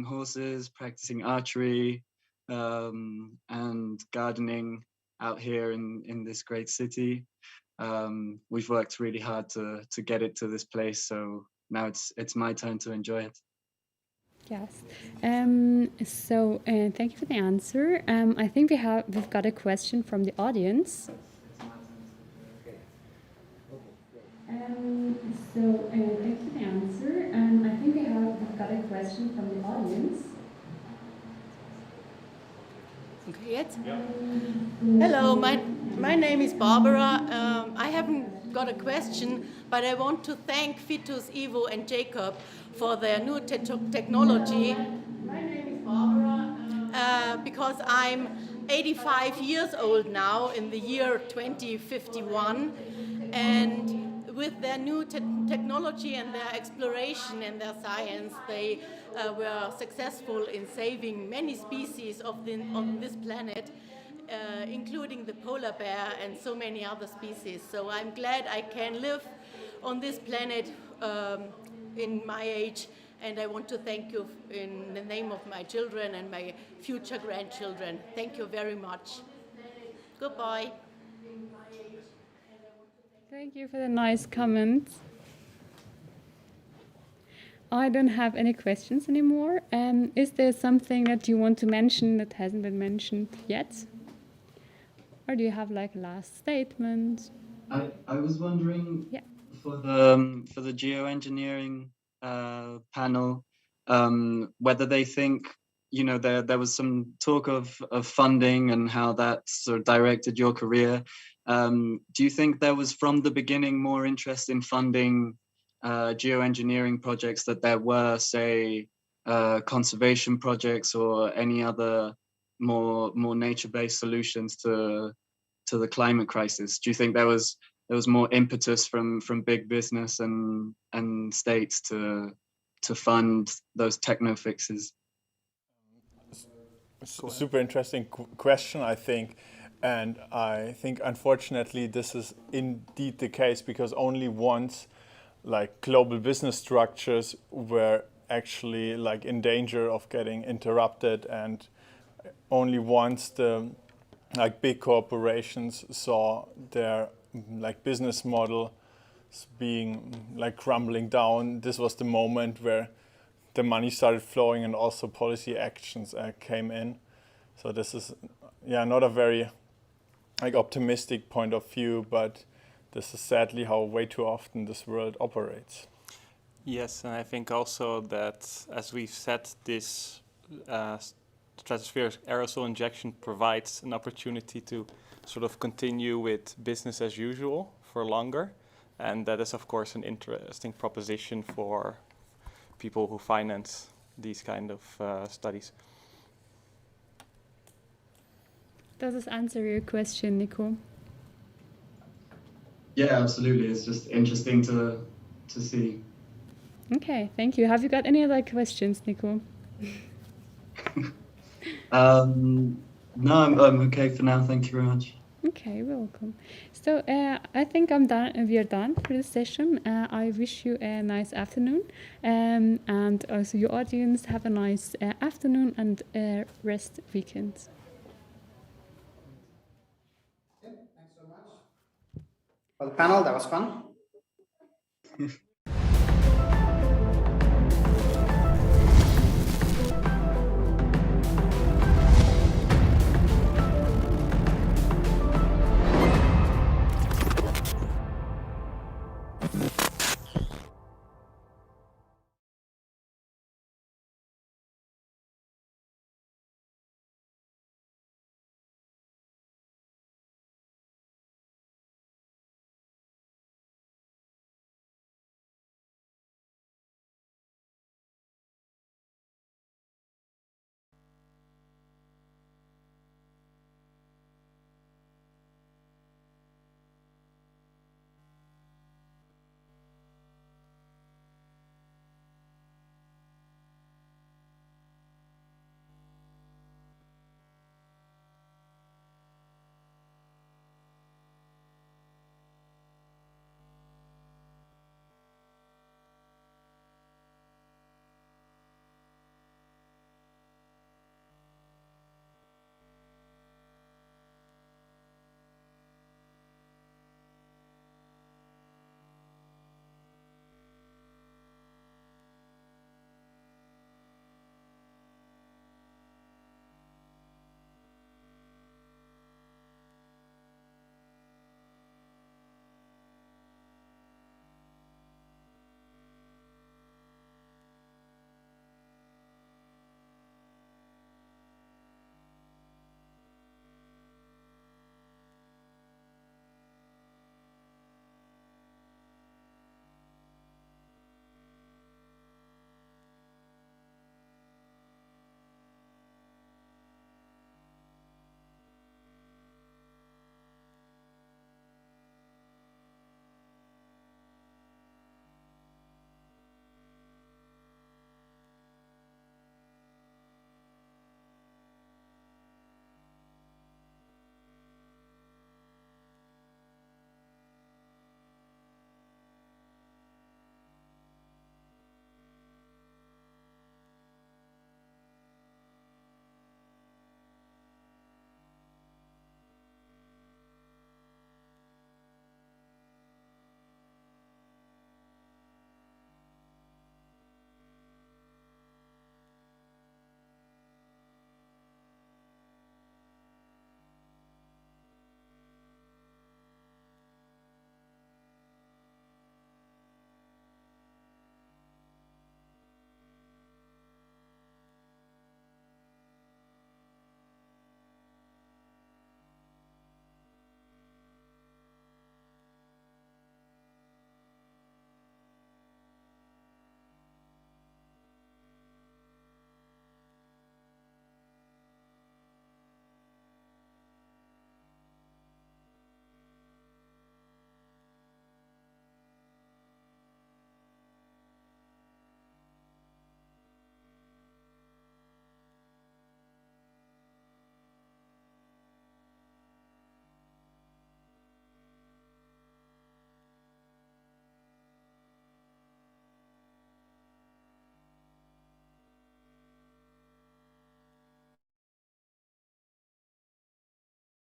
horses, practicing archery, and gardening, out here in this great city. We've worked really hard to get it to this place, so now it's my turn to enjoy it. Yes. Thank you for the answer. I think we've got a question from the audience. Thank you for the answer. I think we've got a question from the audience. Okay, jetzt? Hello, my name is Barbara. I haven't got a question, but I want to thank Fitus, Ivo, and Jacob for their new technology. My name is Barbara because I'm 85 years old now in the year 2051, and with their new technology and their exploration and their science, they were successful in saving many species on this planet, including the polar bear and so many other species. So I'm glad I can live on this planet in my age, and I want to thank you in the name of my children and my future grandchildren. Thank you very much. Goodbye. Thank you for the nice comments. I don't have any questions anymore. Is there something that you want to mention that hasn't been mentioned yet? Or do you have like a last statement? I was wondering, yeah, for the Geo-Engineering panel, whether they think, you know, there was some talk of funding and how that sort of directed your career. Do you think there was from the beginning more interest in funding geoengineering projects that there were, say, conservation projects or any other more nature-based solutions to the climate crisis? Do you think there was more impetus from big business and states to fund those techno fixes? Super interesting question, I think. And I think, unfortunately, this is indeed the case, because only once like global business structures were actually like in danger of getting interrupted, and only once the like big corporations saw their like business model being like crumbling down, this was the moment where the money started flowing and also policy actions came in. So this is, yeah, not a very like optimistic point of view, but this is sadly how way too often this world operates. Yes, and I think also that, as we've said, this stratospheric aerosol injection provides an opportunity to sort of continue with business as usual for longer. And that is, of course, an interesting proposition for people who finance these kind of studies. Does this answer your question, Nico? Yeah, absolutely. It's just interesting to see. Okay, thank you. Have you got any other questions, Nico? No, I'm okay for now. Thank you very much. Okay, welcome. So I think I'm done. We are done for this session. I wish you a nice afternoon, and also your audience have a nice afternoon and rest weekend. Okay, thanks so much for the panel. That was fun.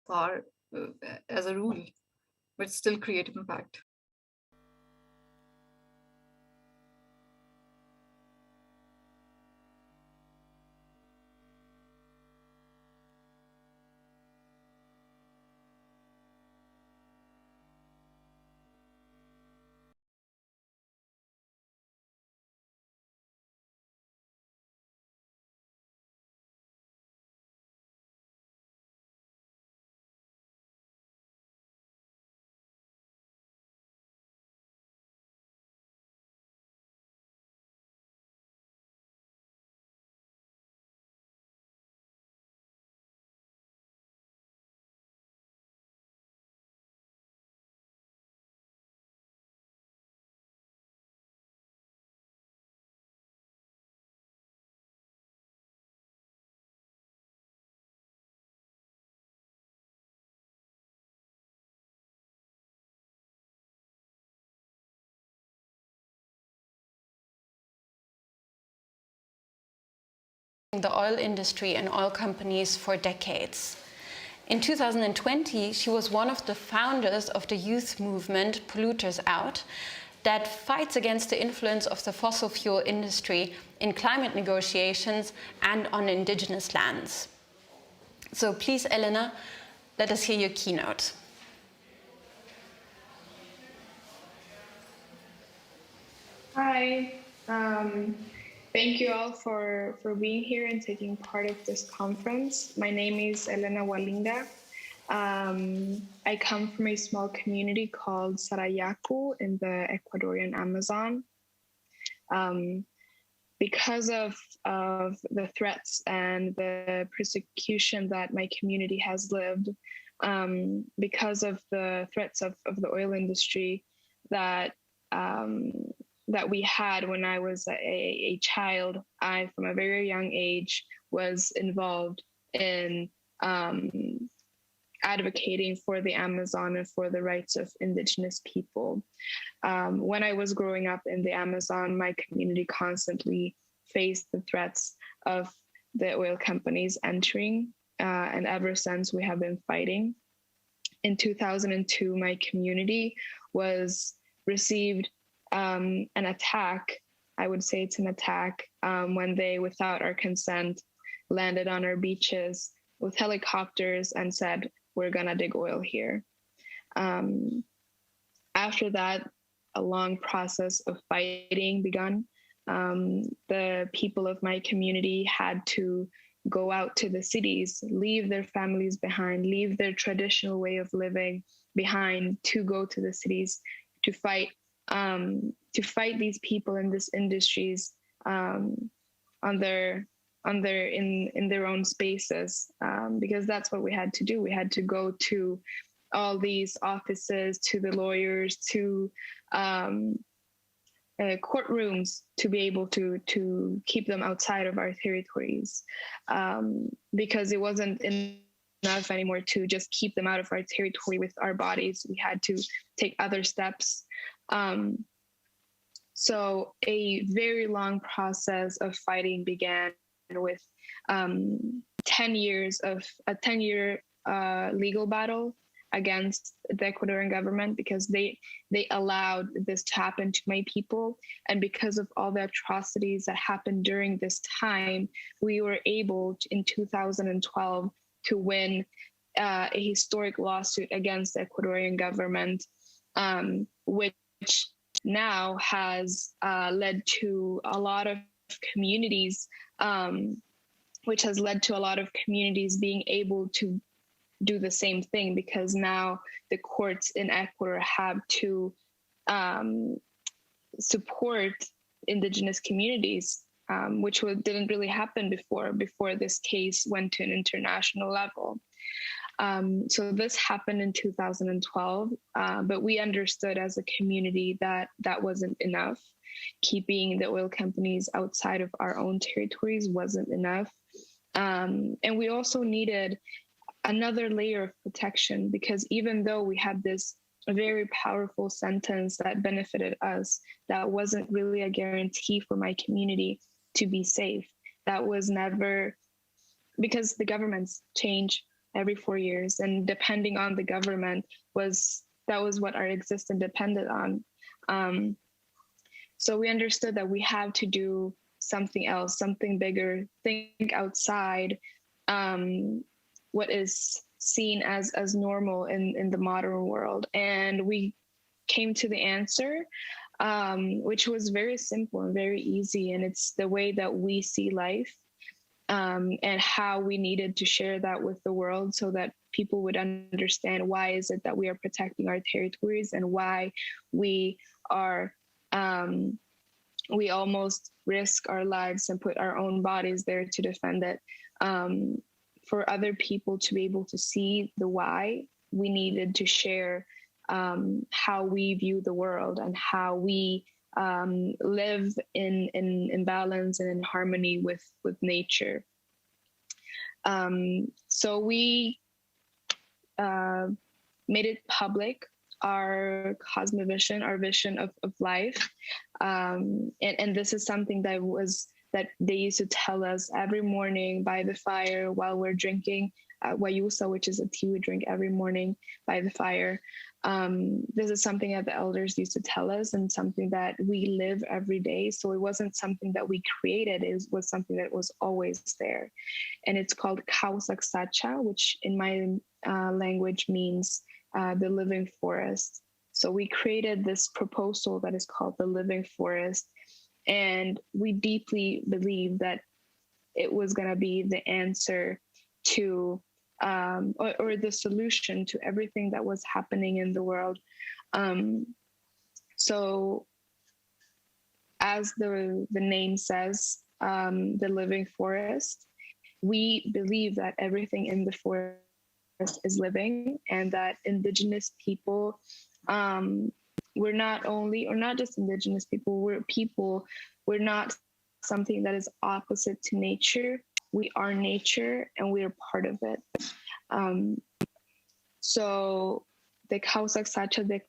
far as a rule, but still create impact. The oil industry and oil companies for decades. In 2020, she was one of the founders of the youth movement Polluters Out that fights against the influence of the fossil fuel industry in climate negotiations and on indigenous lands. So please, Elena, let us hear your keynote. Hi. Thank you all for being here and taking part of this conference. My name is Elena Walinga. I come from a small community called Sarayaku in the Ecuadorian Amazon. Because of the threats and the persecution that my community has lived, because of the threats of the oil industry that we had when I was a child, I, from a very young age, was involved in advocating for the Amazon and for the rights of indigenous people. When I was growing up in the Amazon, my community constantly faced the threats of the oil companies entering, and ever since we have been fighting. In 2002, my community received an attack. I would say it's an attack when they, without our consent, landed on our beaches with helicopters and said, "We're gonna dig oil here." After that, a long process of fighting began. The people of my community had to go out to the cities, leave their families behind, leave their traditional way of living behind to go to the cities to fight these people in these industries in their own spaces, because that's what we had to do. We had to go to all these offices, to the lawyers, to courtrooms to be able to keep them outside of our territories, because it wasn't enough anymore to just keep them out of our territory with our bodies. We had to take other steps. So a very long process of fighting began with 10 years of a 10-year legal battle against the Ecuadorian government, because they allowed this to happen to my people. And because of all the atrocities that happened during this time, we were able to, in 2012 to win a historic lawsuit against the Ecuadorian government, which now has led to a lot of communities, being able to do the same thing, because now the courts in Ecuador have to support indigenous communities, which didn't really happen before this case went to an international level. So this happened in 2012, but we understood as a community that that wasn't enough. Keeping the oil companies outside of our own territories wasn't enough. And we also needed another layer of protection, because even though we had this very powerful sentence that benefited us, that wasn't really a guarantee for my community to be safe. That was never, because the governments change every 4 years, and depending on the government that was what our existence depended on. So we understood that we have to do something else, something bigger, think outside what is seen as normal in the modern world. And we came to the answer, which was very simple and very easy. And it's the way that we see life, and how we needed to share that with the world so that people would understand why is it that we are protecting our territories, and why we are we almost risk our lives and put our own bodies there to defend it. For other people to be able to see the why, we needed to share how we view the world and how we live in balance and in harmony with nature. So we made it public, our cosmovision, our vision of life. And this is something that they used to tell us every morning by the fire while we're drinking wayusa, which is a tea we drink every morning by the fire. This is something that the elders used to tell us, and something that we live every day. So it wasn't something that we created, it was something that was always there. And it's called Kausaksacha, which in my language means the living forest. So we created this proposal that is called the living forest. And we deeply believe that it was going to be the answer to, or the solution to everything that was happening in the world. So as the name says, the living forest, we believe that everything in the forest is living, and that indigenous people, we're not just indigenous people, we're not something that is opposite to nature. We are nature and we are part of it. So the Kausaksacha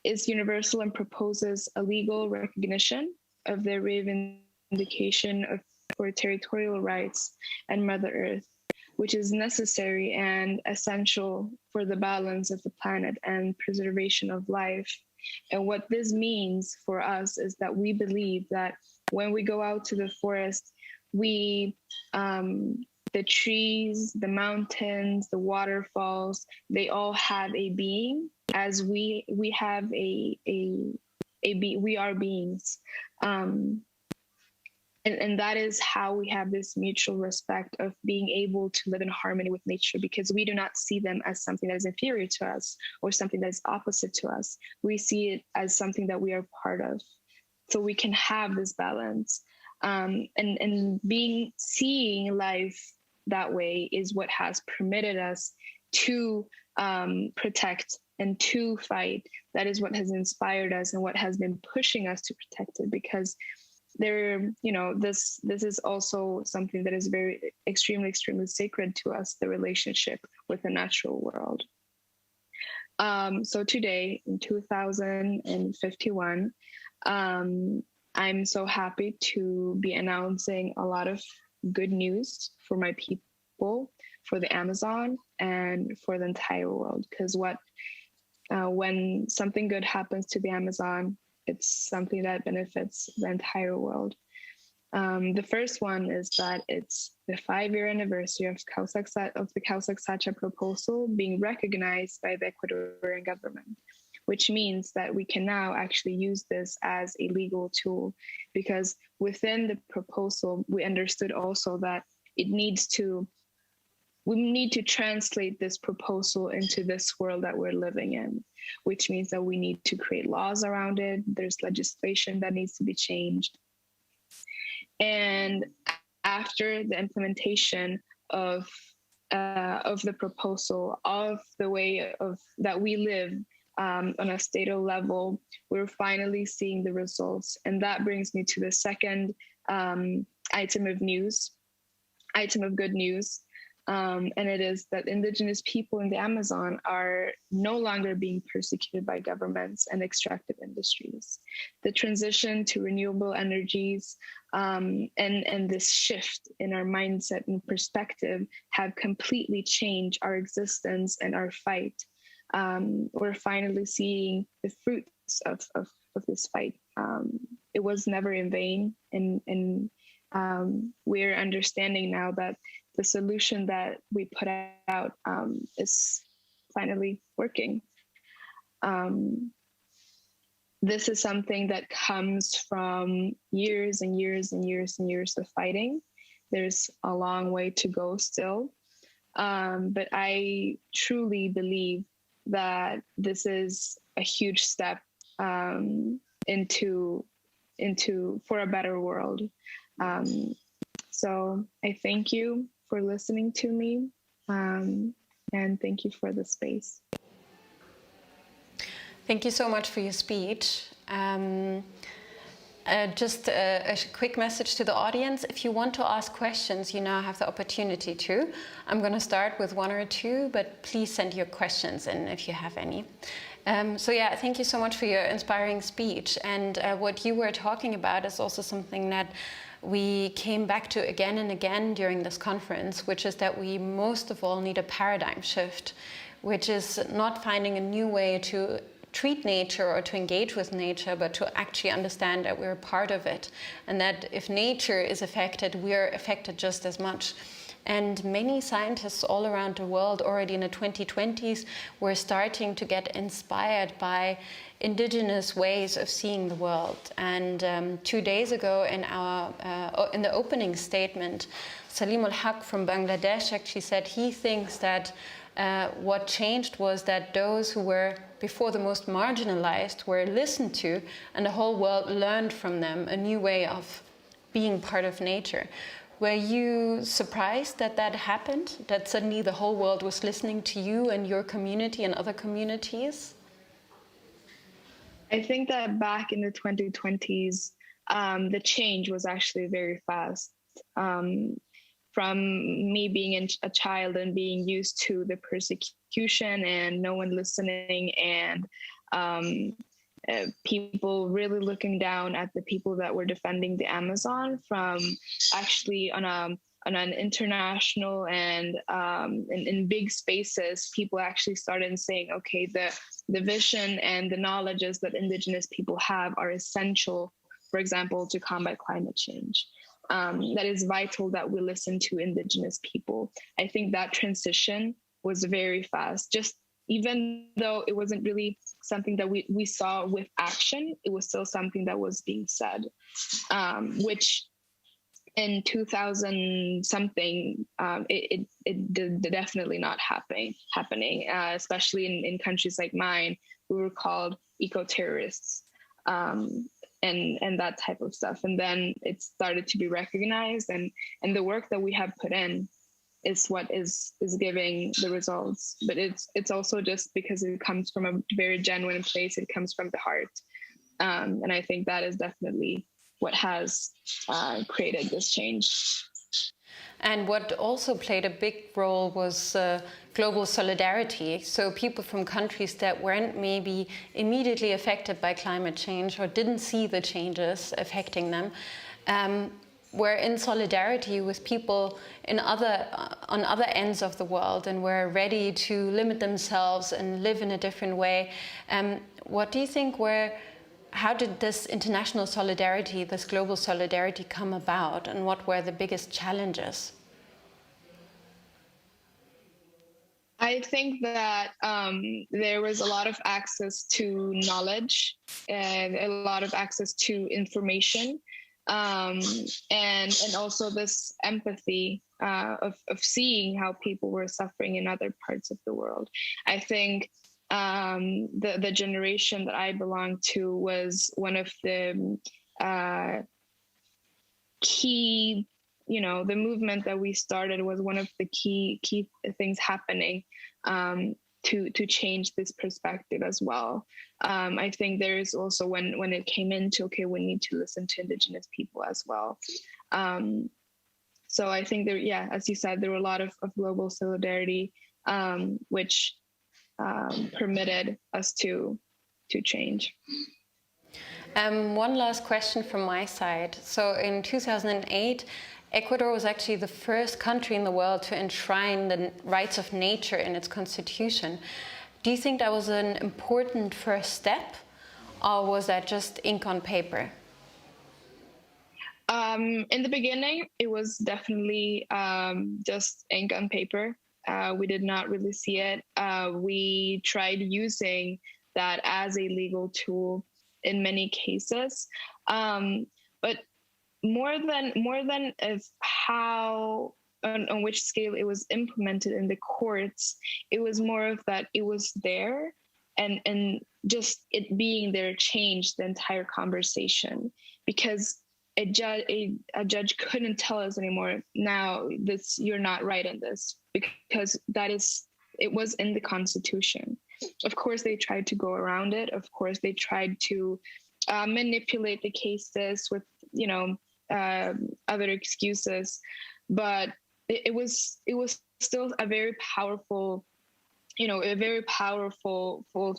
is universal and proposes a legal recognition of the reivindication for territorial rights and Mother Earth, which is necessary and essential for the balance of the planet and preservation of life. And what this means for us is that we believe that when we go out to the forest, we, the trees, the mountains, the waterfalls, they all have a being, as we have we are beings. And that is how we have this mutual respect of being able to live in harmony with nature, because we do not see them as something that is inferior to us or something that is opposite to us. We see it as something that we are part of. So we can have this balance. And seeing life that way is what has permitted us to protect and to fight. That is what has inspired us and what has been pushing us to protect it, because this is also something that is very extremely sacred to us, the relationship with the natural world. So today in 2051, I'm so happy to be announcing a lot of good news for my people, for the Amazon, and for the entire world. Because when something good happens to the Amazon, it's something that benefits the entire world. The first one is that it's the 5-year anniversary of the Kausaksacha proposal being recognized by the Ecuadorian government, which means that we can now actually use this as a legal tool, because within the proposal, we understood also that we need to translate this proposal into this world that we're living in, which means that we need to create laws around it. There's legislation that needs to be changed. And after the implementation of the proposal, of the way that we live on a statal level, we're finally seeing the results. And that brings me to the second item of good news. and it is that indigenous people in the Amazon are no longer being persecuted by governments and extractive industries. The transition to renewable energies and this shift in our mindset and perspective have completely changed our existence and our fight. We're finally seeing the fruits of this fight. It was never in vain, and we're understanding now that the solution that we put out is finally working. This is something that comes from years and years and years and years of fighting. There's a long way to go still, but I truly believe that this is a huge step into for a better world. So I thank you for listening to me, and thank you for the space. Thank you so much for your speech. Just a quick message to the audience. If you want to ask questions, you now have the opportunity to. I'm going to start with one or two, but please send your questions in if you have any. So yeah, thank you so much for your inspiring speech. And what you were talking about is also something that we came back to again and again during this conference, which is that we most of all need a paradigm shift, which is not finding a new way to treat nature or to engage with nature, but to actually understand that we're a part of it, and that if nature is affected, we're affected just as much. And many scientists all around the world already in the 2020s were starting to get inspired by indigenous ways of seeing the world. And 2 days ago in the opening statement, Salim Ul-Haq from Bangladesh actually said he thinks that what changed was that those who were before the most marginalized were listened to, and the whole world learned from them a new way of being part of nature. Were you surprised that that happened, that suddenly the whole world was listening to you and your community and other communities? I think that back in the 2020s, the change was actually very fast. From me being a child and being used to the persecution and no one listening, and people really looking down at the people that were defending the Amazon, from actually on an international and in big spaces, people actually started saying, okay, the vision and the knowledges that indigenous people have are essential, for example, to combat climate change. That is vital that we listen to indigenous people. I think that transition was very fast. Just even though it wasn't really something that we saw with action, it was still something that was being said, which in 2000 something, it definitely not happening, especially in countries like mine. We were called eco-terrorists. And that type of stuff. And then it started to be recognized, and the work that we have put in is what is giving the results. But it's also just because it comes from a very genuine place. It comes from the heart. And I think that is definitely what has created this change. And what also played a big role was global solidarity. So people from countries that weren't maybe immediately affected by climate change or didn't see the changes affecting them were in solidarity with people on other ends of the world, and were ready to limit themselves and live in a different way. What do you think how did this international solidarity, this global solidarity come about, and what were the biggest challenges? I think that there was a lot of access to knowledge and a lot of access to information, and also this empathy of seeing how people were suffering in other parts of the world. I think the generation that I belong to was one of the key, the movement that we started was one of the key things happening to change this perspective as well. I think there is also when it came into, okay, we need to listen to indigenous people as well. So I think there, yeah, as you said, there were a lot of global solidarity, which permitted us to change. One last question from my side. So in 2008, Ecuador was actually the first country in the world to enshrine the rights of nature in its constitution. Do you think that was an important first step, or was that just ink on paper? In the beginning, it was definitely just ink on paper. We did not really see it. We tried using that as a legal tool in many cases, but more than of how on which scale it was implemented in the courts, it was more of that it was there, and just it being there changed the entire conversation, because a judge couldn't tell us anymore, now this, you're not right in this, because it was in the Constitution. Of course, they tried to go around it. Of course, they tried to manipulate the cases with, other excuses, but it was still a very powerful,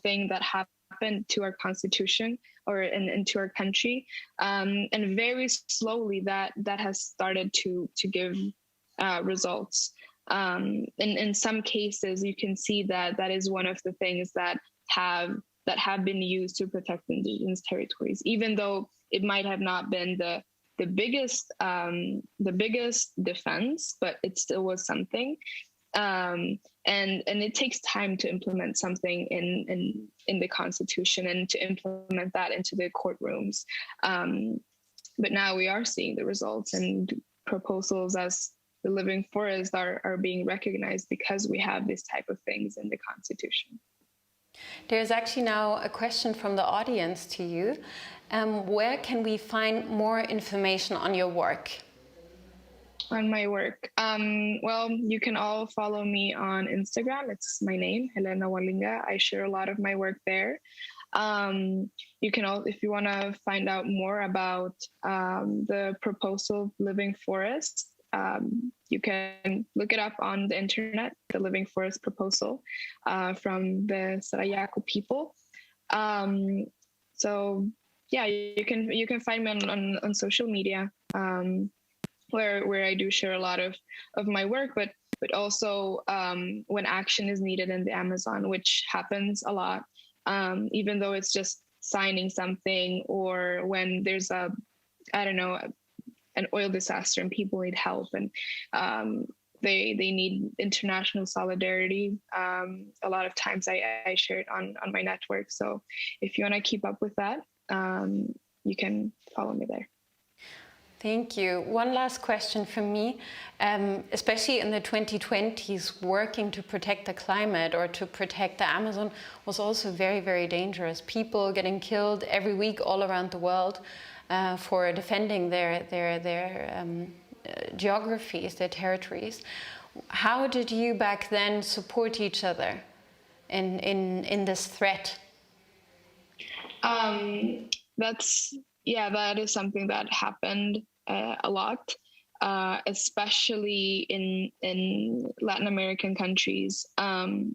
thing that happened to our Constitution or into our country, and very slowly that has started to give results. In some cases, you can see that is one of the things that have been used to protect indigenous territories, even though it might have not been the biggest defense, but it still was something. And it takes time to implement something in the Constitution and to implement that into the courtrooms. But now we are seeing the results, and proposals as the living forest are being recognized because we have this type of things in the Constitution. There's actually now a question from the audience to you. Where can we find more information on your work? On my work? Well, you can all follow me on Instagram. It's my name, Helena Walinga. I share a lot of my work there. You can all, if you want to find out more about the proposal Living Forest, you can look it up on the internet, the Living Forest proposal from the Sarayaku people. So yeah, you can find me on social media, where I do share a lot of my work, but also when action is needed in the Amazon, which happens a lot, even though it's just signing something, or when there's an oil disaster and people need help, and they need international solidarity. A lot of times I share it on my network. So if you want to keep up with that, you can follow me there. Thank you. One last question from me, especially in the 2020s, working to protect the climate or to protect the Amazon was also very, very dangerous. People getting killed every week all around the world for defending their geographies, their territories. How did you back then support each other in this threat? That is something that happened a lot, especially in Latin American countries. There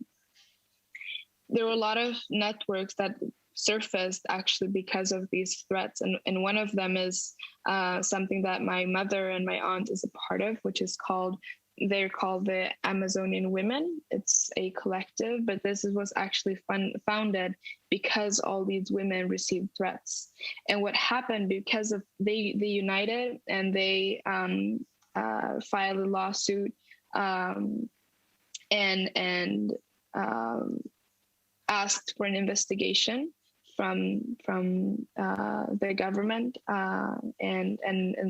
were a lot of networks that surfaced actually because of these threats, and one of them is something that my mother and my aunt is a part of, which is they're called the Amazonian Women. It's a collective, but this was actually founded because all these women received threats. And what happened, because of they united and they filed a lawsuit and asked for an investigation from the government, and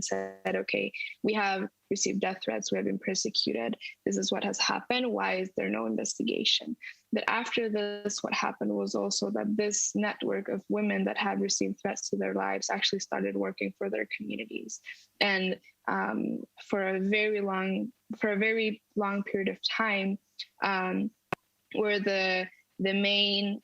said, okay, we have received death threats, we have been persecuted, this is what has happened, why is there no investigation? But after this, what happened was also that this network of women that had received threats to their lives actually started working for their communities. And for a very long period of time, were the main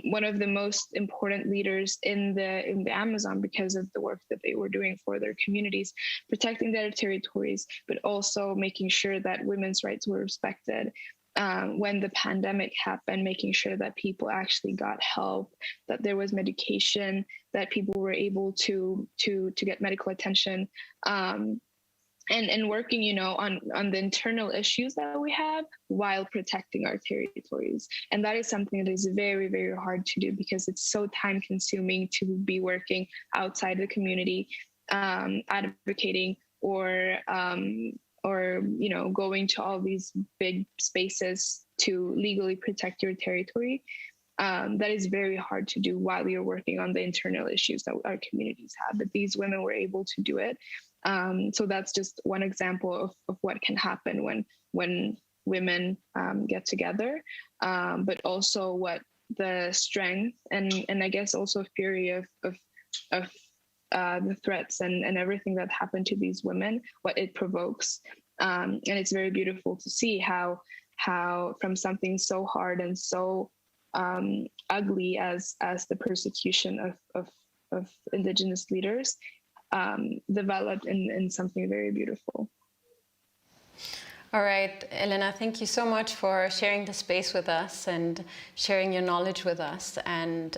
one of the most important leaders in the Amazon because of the work that they were doing for their communities, protecting their territories, but also making sure that women's rights were respected. When the pandemic happened, making sure that people actually got help, that there was medication, that people were able to get medical attention. And working, you know, on the internal issues that we have while protecting our territories. And that is something that is very, very hard to do because it's so time consuming to be working outside the community, advocating or, you know, going to all these big spaces to legally protect your territory. That is very hard to do while you're working on the internal issues that our communities have. But these women were able to do it. So that's just one example of what can happen when women get together, but also what the strength and I guess also fury of the threats and everything that happened to these women, what it provokes. And it's very beautiful to see how from something so hard and so ugly as the persecution of indigenous leaders developed in something very beautiful. All right, Elena, thank you so much for sharing the space with us and sharing your knowledge with us. And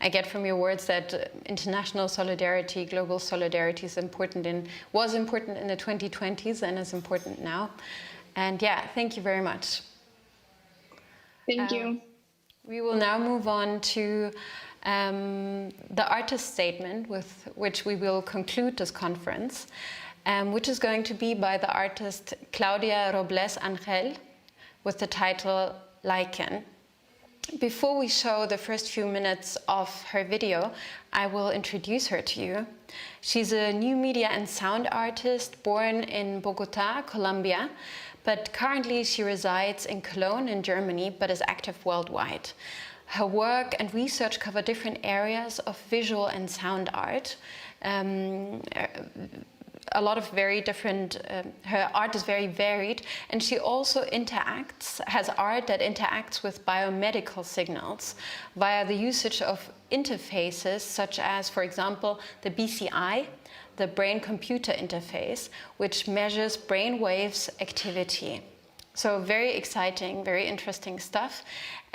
I get from your words that international solidarity, global solidarity was important in the 2020s and is important now. And yeah, thank you very much. Thank you. We will now move on to the artist statement with which we will conclude this conference, which is going to be by the artist Claudia Robles Angel with the title Lichen. Before we show the first few minutes of her video, I will introduce her to you. She's a new media and sound artist born in Bogota, Colombia, but currently she resides in Cologne in Germany, but is active worldwide. Her work and research cover different areas of visual and sound art. A lot of very different, her art is very varied, and she also has art that interacts with biomedical signals via the usage of interfaces such as, for example, the BCI, the brain-computer interface, which measures brain waves activity. So very exciting, very interesting stuff.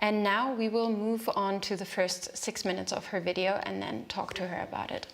And now we will move on to the first 6 minutes of her video and then talk to her about it.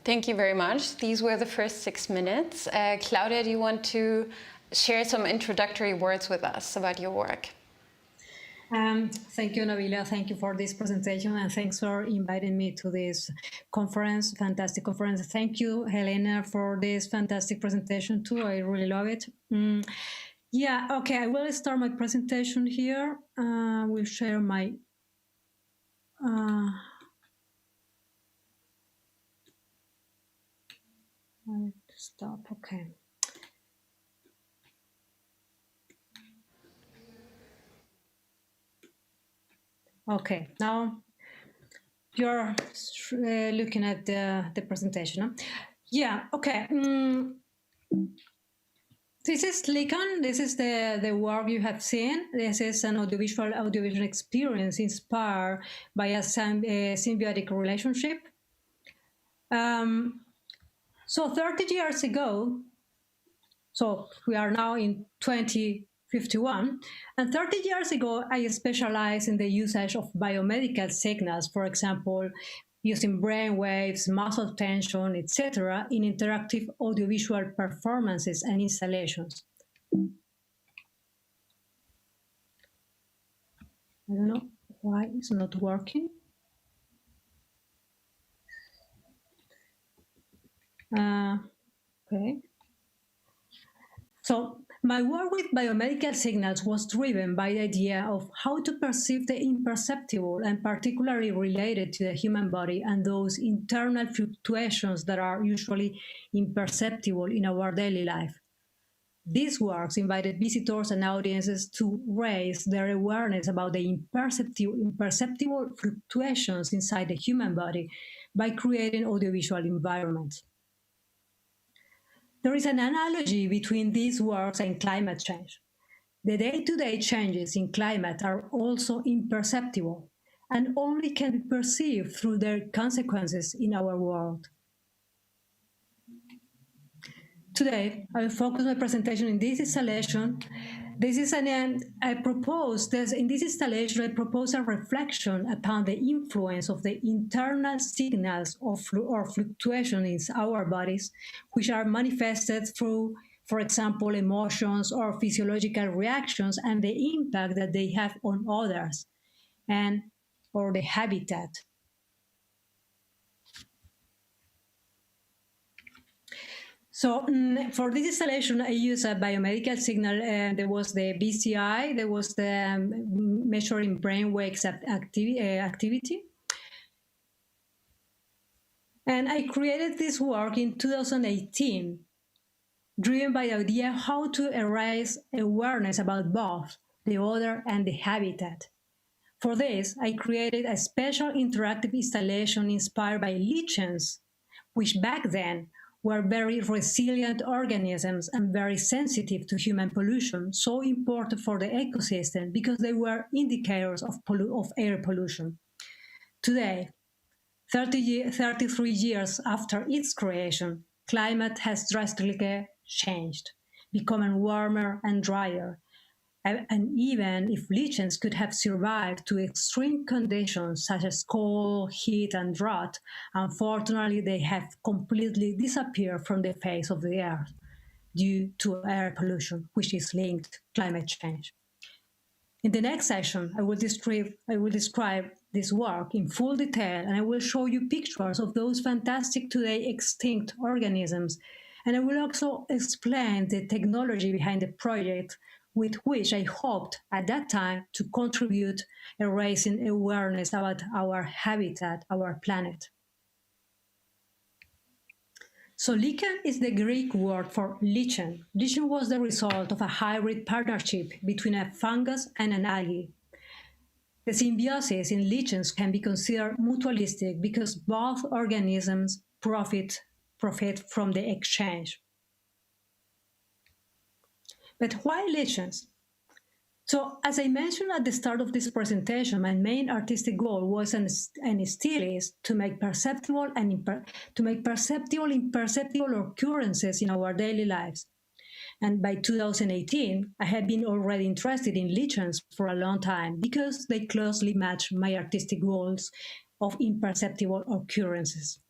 Thank you very much. These were the first 6 minutes. Claudia, do you want to share some introductory words with us about your work? Thank you, Nabila. Thank you for this presentation, and thanks for inviting me to this conference, fantastic conference. Thank you, Helena, for this fantastic presentation too. I really love it. Yeah, okay, I will start my presentation here. We'll share my... stop, okay. Okay, now you're looking at the presentation. Huh? Yeah, okay. This is Lycan. This is the work you have seen. This is an audiovisual experience inspired by a symbiotic relationship. So 30 years ago, so we are now in 2051, and 30 years ago, I specialized in the usage of biomedical signals, for example, using brain waves, muscle tension, etc., in interactive audiovisual performances and installations. I don't know why it's not working. Okay. So my work with biomedical signals was driven by the idea of how to perceive the imperceptible, and particularly related to the human body and those internal fluctuations that are usually imperceptible in our daily life. These works invited visitors and audiences to raise their awareness about the imperceptible fluctuations inside the human body by creating audiovisual environments. There is an analogy between these works and climate change. The day-to-day changes in climate are also imperceptible and only can be perceived through their consequences in our world. Today, I will focus my presentation in this installation. This is in this installation, I propose a reflection upon the influence of the internal signals or fluctuations in our bodies, which are manifested through, for example, emotions or physiological reactions, and the impact that they have on others or the habitat. So for this installation, I use a biomedical signal. There was the BCI, there was the measuring brainwaves activity. And I created this work in 2018, driven by the idea how to raise awareness about both the other and the habitat. For this, I created a special interactive installation inspired by lichens, which back then were very resilient organisms and very sensitive to human pollution, so important for the ecosystem because they were indicators of air pollution. Today, 33 years after its creation, climate has drastically changed, becoming warmer and drier. And even if lichens could have survived to extreme conditions such as cold, heat, and drought, unfortunately they have completely disappeared from the face of the earth due to air pollution, which is linked to climate change. In the next session, I will describe this work in full detail, and I will show you pictures of those fantastic today extinct organisms, and I will also explain the technology behind the project, with which I hoped at that time to contribute in raising awareness about our habitat, our planet. So lichen is the Greek word for lichen. Lichen was the result of a hybrid partnership between a fungus and an algae. The symbiosis in lichens can be considered mutualistic because both organisms profit from the exchange. But why lichens? So, as I mentioned at the start of this presentation, my main artistic goal was and still is to make perceptible imperceptible occurrences in our daily lives. And by 2018, I had been already interested in lichens for a long time because they closely match my artistic goals of imperceptible occurrences.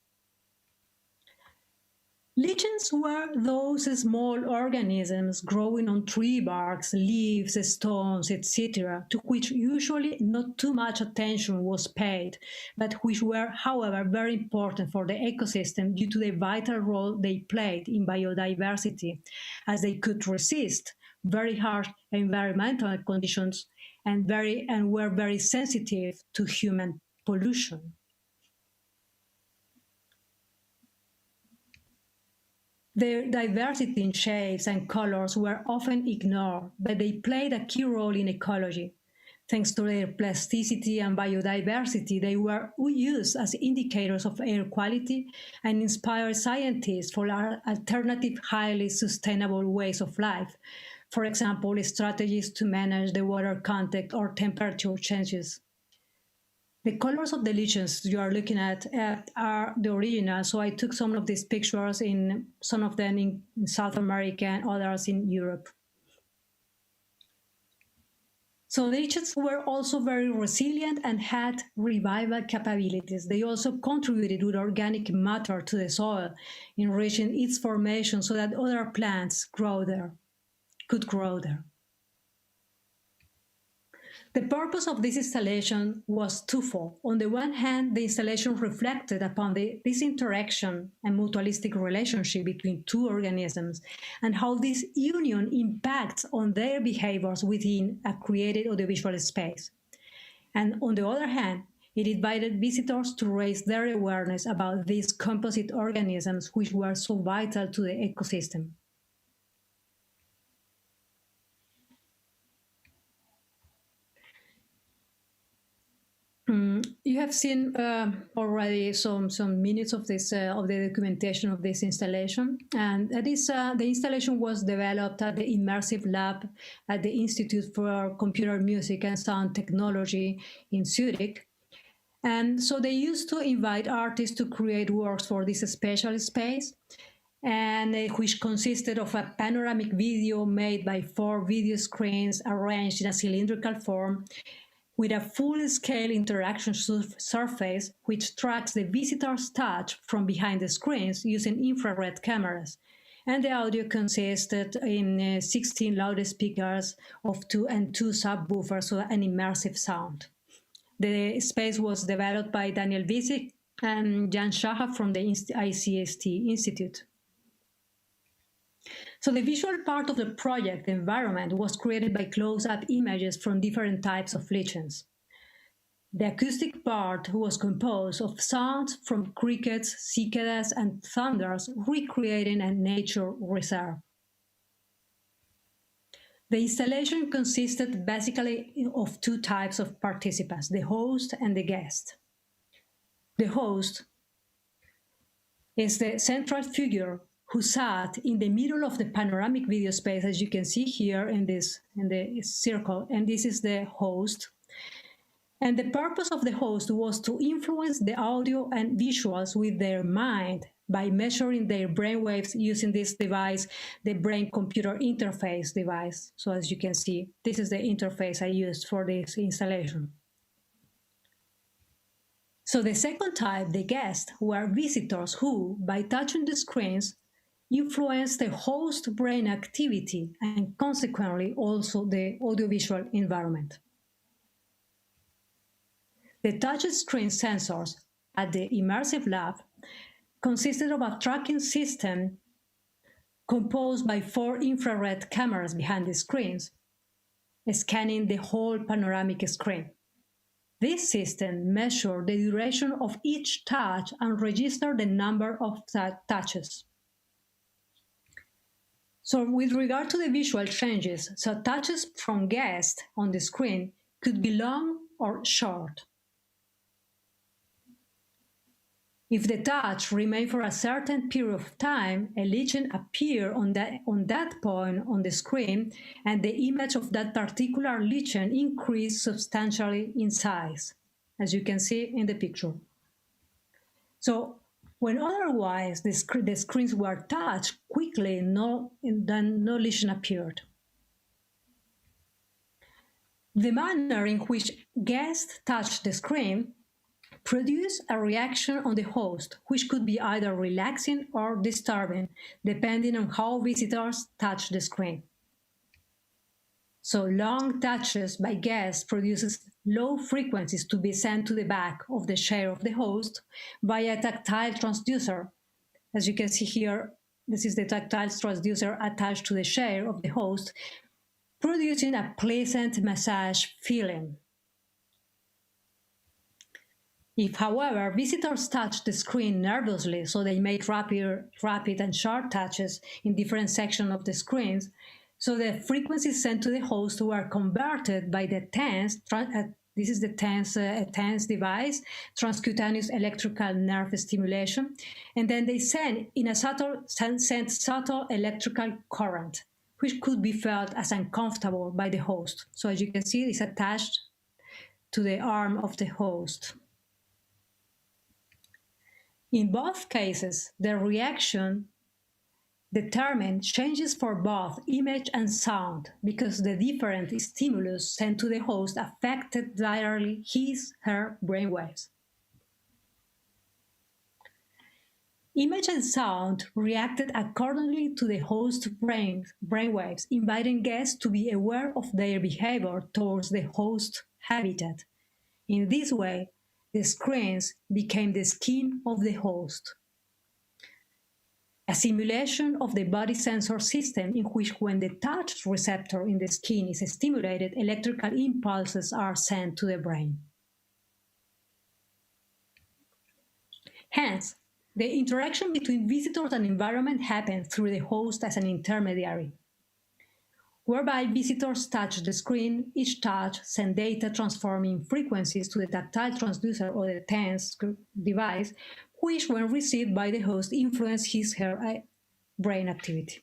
Lichens were those small organisms growing on tree barks, leaves, stones, etc., to which usually not too much attention was paid, but which were, however, very important for the ecosystem due to the vital role they played in biodiversity, as they could resist very harsh environmental conditions and were very sensitive to human pollution. Their diversity in shapes and colors were often ignored, but they played a key role in ecology. Thanks to their plasticity and biodiversity, they were used as indicators of air quality and inspired scientists for alternative, highly sustainable ways of life. For example, strategies to manage the water content or temperature changes. The colors of the lichens you are looking at are the original, so I took some of these pictures, some of them in South America and others in Europe. So the lichens were also very resilient and had revival capabilities. They also contributed with organic matter to the soil, enriching its formation so that other plants could grow there. The purpose of this installation was twofold. On the one hand, the installation reflected upon this interaction and mutualistic relationship between two organisms and how this union impacts on their behaviors within a created audiovisual space. And on the other hand, it invited visitors to raise their awareness about these composite organisms which were so vital to the ecosystem. You have seen already some minutes of this of the documentation of this installation, and that is the installation was developed at the Immersive Lab at the Institute for Computer Music and Sound Technology in Zurich. And so they used to invite artists to create works for this special space, and which consisted of a panoramic video made by 4 video screens arranged in a cylindrical form, with a full-scale interaction surface which tracks the visitor's touch from behind the screens using infrared cameras. And the audio consisted in 16 loudspeakers of 2 subwoofers, so an immersive sound. The space was developed by Daniel Wiesig and Jan Schaha from the ICST Institute. So the visual part of the project, the environment, was created by close-up images from different types of lichens. The acoustic part was composed of sounds from crickets, cicadas, and thunders, recreating a nature reserve. The installation consisted basically of 2 types of participants, the host and the guest. The host is the central figure who sat in the middle of the panoramic video space, as you can see here in the circle, and this is the host. And the purpose of the host was to influence the audio and visuals with their mind by measuring their brainwaves using this device, the brain-computer interface device. So as you can see, this is the interface I used for this installation. So the second type, the guests, were visitors who, by touching the screens, influence the host brain activity and consequently also the audiovisual environment. The touch screen sensors at the Immersive Lab consisted of a tracking system composed by 4 infrared cameras behind the screens, scanning the whole panoramic screen. This system measured the duration of each touch and registered the number of touches. So with regard to the visual changes, so touches from guests on the screen could be long or short. If the touch remained for a certain period of time, a lichen appeared on that point on the screen, and the image of that particular lichen increased substantially in size, as you can see in the picture. So when otherwise the screens were touched quickly, then no lichen appeared. The manner in which guests touched the screen produce a reaction on the host, which could be either relaxing or disturbing, depending on how visitors touch the screen. So long touches by guests produces low frequencies to be sent to the back of the chair of the host via a tactile transducer. As you can see here, this is the tactile transducer attached to the chair of the host, producing a pleasant massage feeling. If, however, visitors touch the screen nervously, so they make rapid and short touches in different sections of the screens, so the frequencies sent to the host were converted by the TENS, this is the TENS device, transcutaneous electrical nerve stimulation, and then they send subtle electrical current, which could be felt as uncomfortable by the host. So as you can see, it's attached to the arm of the host. In both cases, the reaction determined changes for both image and sound because the different stimulus sent to the host affected directly his/her brainwaves. Image and sound reacted accordingly to the host's brainwaves, inviting guests to be aware of their behavior towards the host habitat. In this way, the screens became the skin of the host. A simulation of the body sensor system in which when the touch receptor in the skin is stimulated, electrical impulses are sent to the brain. Hence, the interaction between visitors and environment happens through the host as an intermediary, whereby visitors touch the screen. Each touch sends data transforming frequencies to the tactile transducer or the TENS device, which, when received by the host, influence his/her brain activity.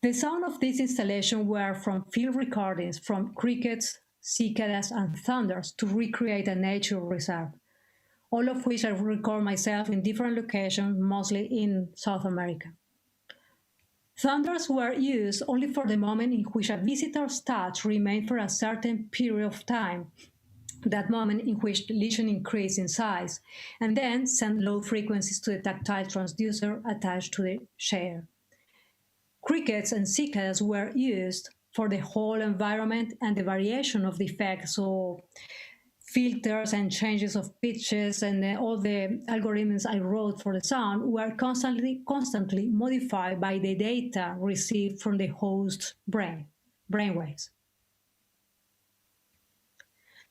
The sound of this installation were from field recordings from crickets, cicadas, and thunders to recreate a nature reserve, all of which I record myself in different locations, mostly in South America. Thunders were used only for the moment in which a visitor's touch remained for a certain period of time, that moment in which the lesion increased in size, and then sent low frequencies to the tactile transducer attached to the chair. Crickets and cicadas were used for the whole environment and the variation of the effect, so filters and changes of pitches and all the algorithms I wrote for the sound were constantly modified by the data received from the host's brainwaves.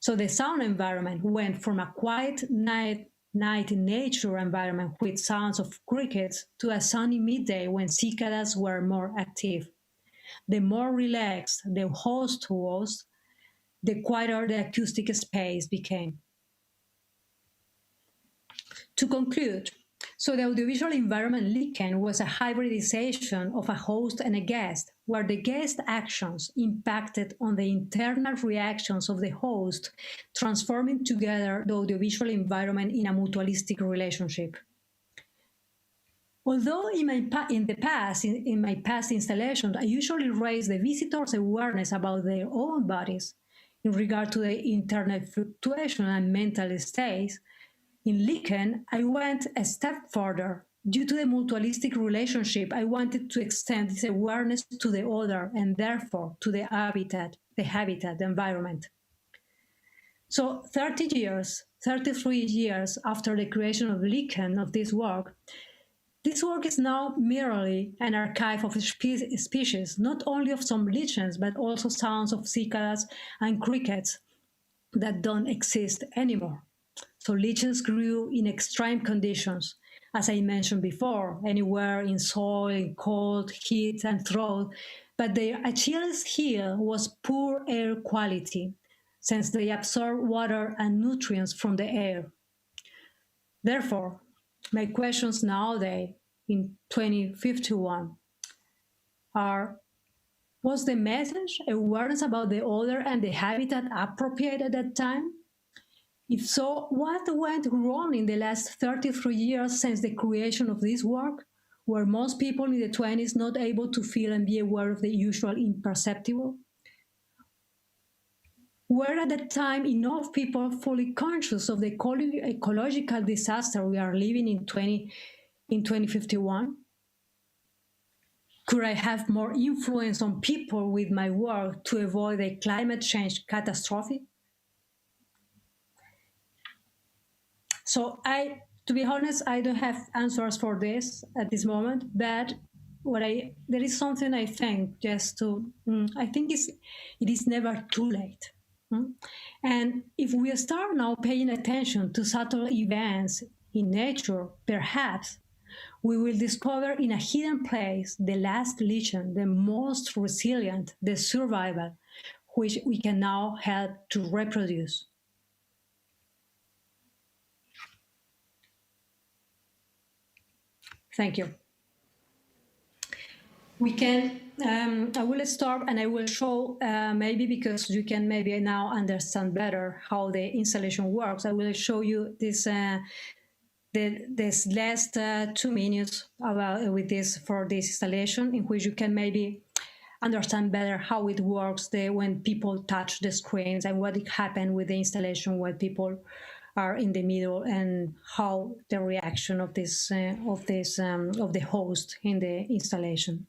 So the sound environment went from a quiet night in nature environment with sounds of crickets to a sunny midday when cicadas were more active. The more relaxed the host was, the quieter the acoustic space became. To conclude, so the audiovisual environment Lycan was a hybridization of a host and a guest, where the guest actions impacted on the internal reactions of the host, transforming together the audiovisual environment in a mutualistic relationship. Although in my past installations, I usually raise the visitors' awareness about their own bodies in regard to the internal fluctuation and mental states, in Lycan, I went a step further. Due to the mutualistic relationship, I wanted to extend this awareness to the other and therefore to the habitat, the environment. So 33 years after the creation of Lycan, of this work is now merely an archive of species, not only of some lichens, but also sounds of cicadas and crickets that don't exist anymore. So lichens grew in extreme conditions, as I mentioned before, anywhere in soil, in cold, heat, and drought, but their Achilles heel was poor air quality, since they absorb water and nutrients from the air. Therefore, my questions nowadays, in 2051, are: was the message, awareness about the other and the habitat, appropriate at that time? If so, what went wrong in the last 33 years since the creation of this work? Were most people in the 20s not able to feel and be aware of the usual imperceptible? Were at that time enough people fully conscious of the ecological disaster we are living in 2051? Could I have more influence on people with my work to avoid a climate change catastrophe? So to be honest, I don't have answers for this at this moment, but there is something I think I think it is never too late. And if we start now paying attention to subtle events in nature, perhaps we will discover in a hidden place the last legion, the most resilient, the survival, which we can now help to reproduce. Thank you. We can, I will start and I will show, maybe because you can maybe now understand better how the installation works. I will show you this this last 2 minutes with this for this installation, in which you can maybe understand better how it works when people touch the screens and what happened with the installation when people are in the middle, and how the reaction of the host in the installation.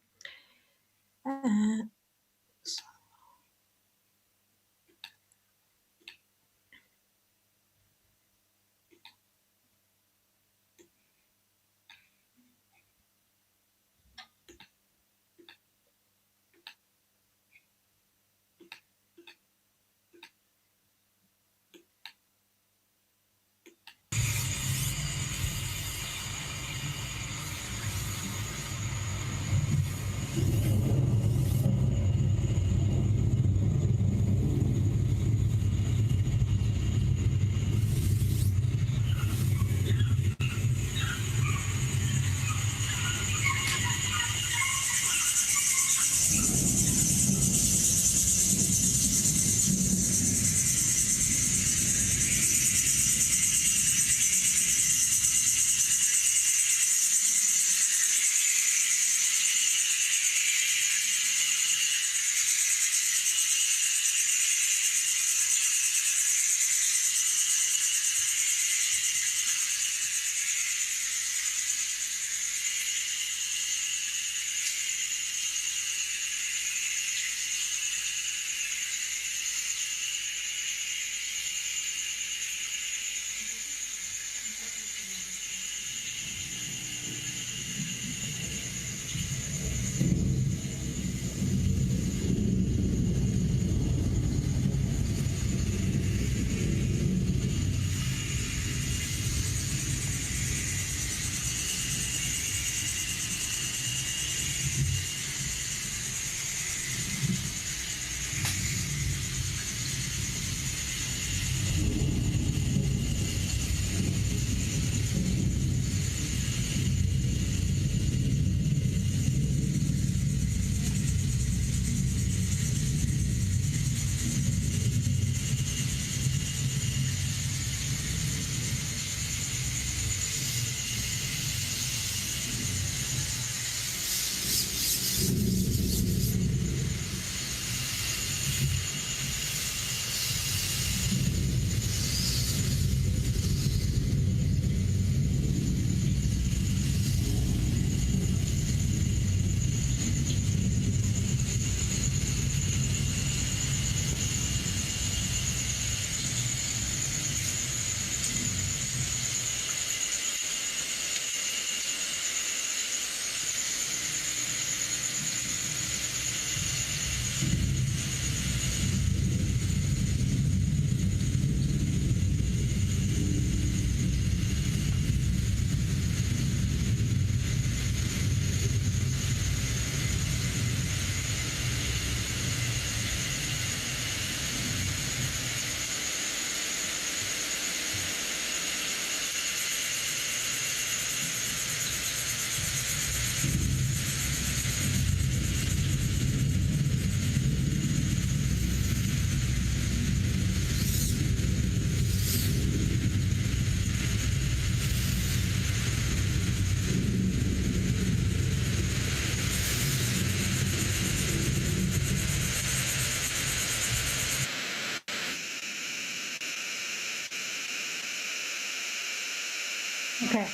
Okay.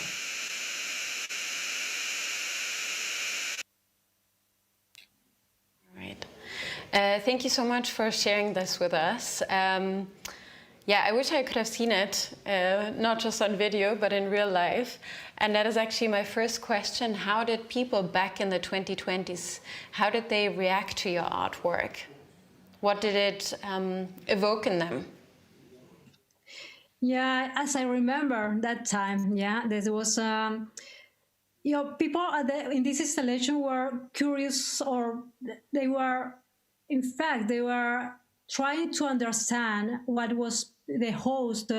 Right. Thank you so much for sharing this with us. Yeah, I wish I could have seen it, not just on video, but in real life. And that is actually my first question. How did people back in the 2020s, how did they react to your artwork? What did it evoke in them? Yeah, as I remember that time, yeah, there was, people in this installation were curious, or they were, in fact, they were trying to understand what was the host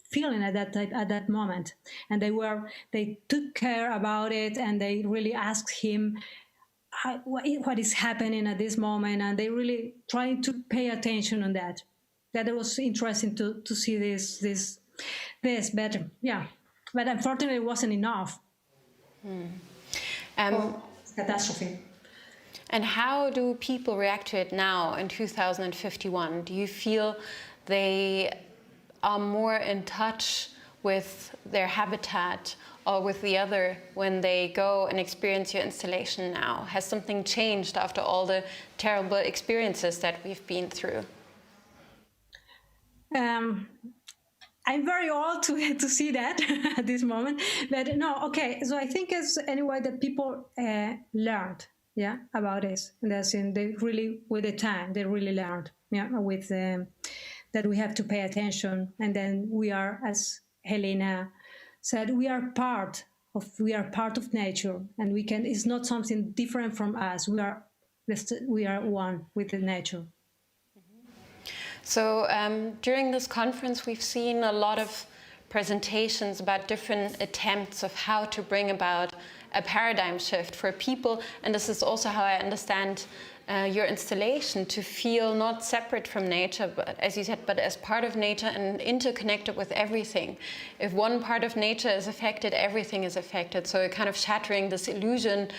feeling at that moment, and they took care about it, and they really asked him what is happening at this moment, and they really trying to pay attention on that. That it was interesting to see this better, yeah, but unfortunately it wasn't enough. Catastrophe. And how do people react to it now in 2051? Do you feel they are more in touch with their habitat or with the other when they go and experience your installation now? Has something changed after all the terrible experiences that we've been through? I'm very old to see that at this moment, but no, okay. So I think it's anyway that people learned, yeah, about this. And that's in they really with the time they really learned, yeah, with that we have to pay attention, and then we are, as Helena said, we are part of nature, and we can. It's not something different from us. We are one with the nature. So during this conference, we've seen a lot of presentations about different attempts of how to bring about a paradigm shift for people. And this is also how I understand your installation, to feel not separate from nature, but as you said, but as part of nature and interconnected with everything. If one part of nature is affected, everything is affected. So kind of shattering this illusion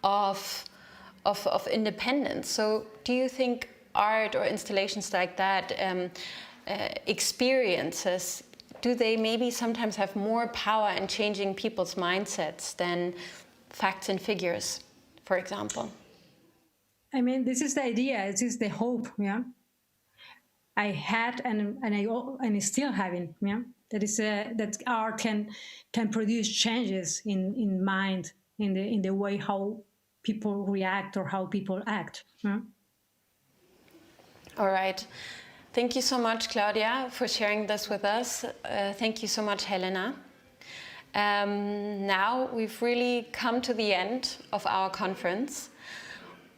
of independence. So do you think art or installations like that, experiences, do they maybe sometimes have more power in changing people's mindsets than facts and figures, for example? I mean, this is the idea. This is the hope. Yeah, I had and I still having. Yeah, that is that art can produce changes in mind, in the way how people react or how people act. Yeah? All right. Thank you so much, Claudia, for sharing this with us. Thank you so much, Helena. Now we've really come to the end of our conference.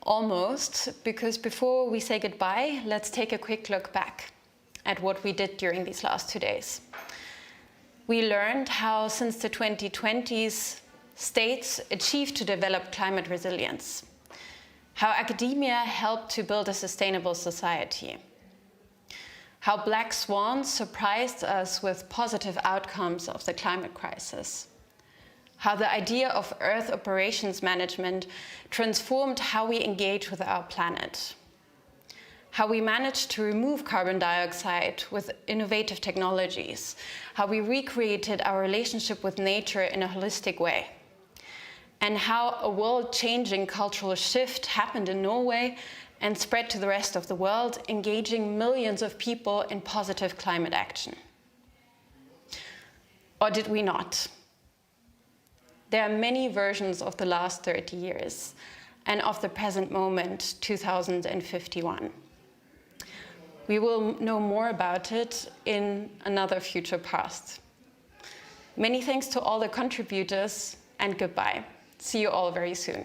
Almost, because before we say goodbye, let's take a quick look back at what we did during these last 2 days. We learned how since the 2020s, states achieved to develop climate resilience, how academia helped to build a sustainable society, how black swans surprised us with positive outcomes of the climate crisis, how the idea of Earth operations management transformed how we engage with our planet, how we managed to remove carbon dioxide with innovative technologies, how we recreated our relationship with nature in a holistic way, and how a world-changing cultural shift happened in Norway and spread to the rest of the world, engaging millions of people in positive climate action. Or did we not? There are many versions of the last 30 years and of the present moment, 2051. We will know more about it in another future past. Many thanks to all the contributors, and goodbye. See you all very soon.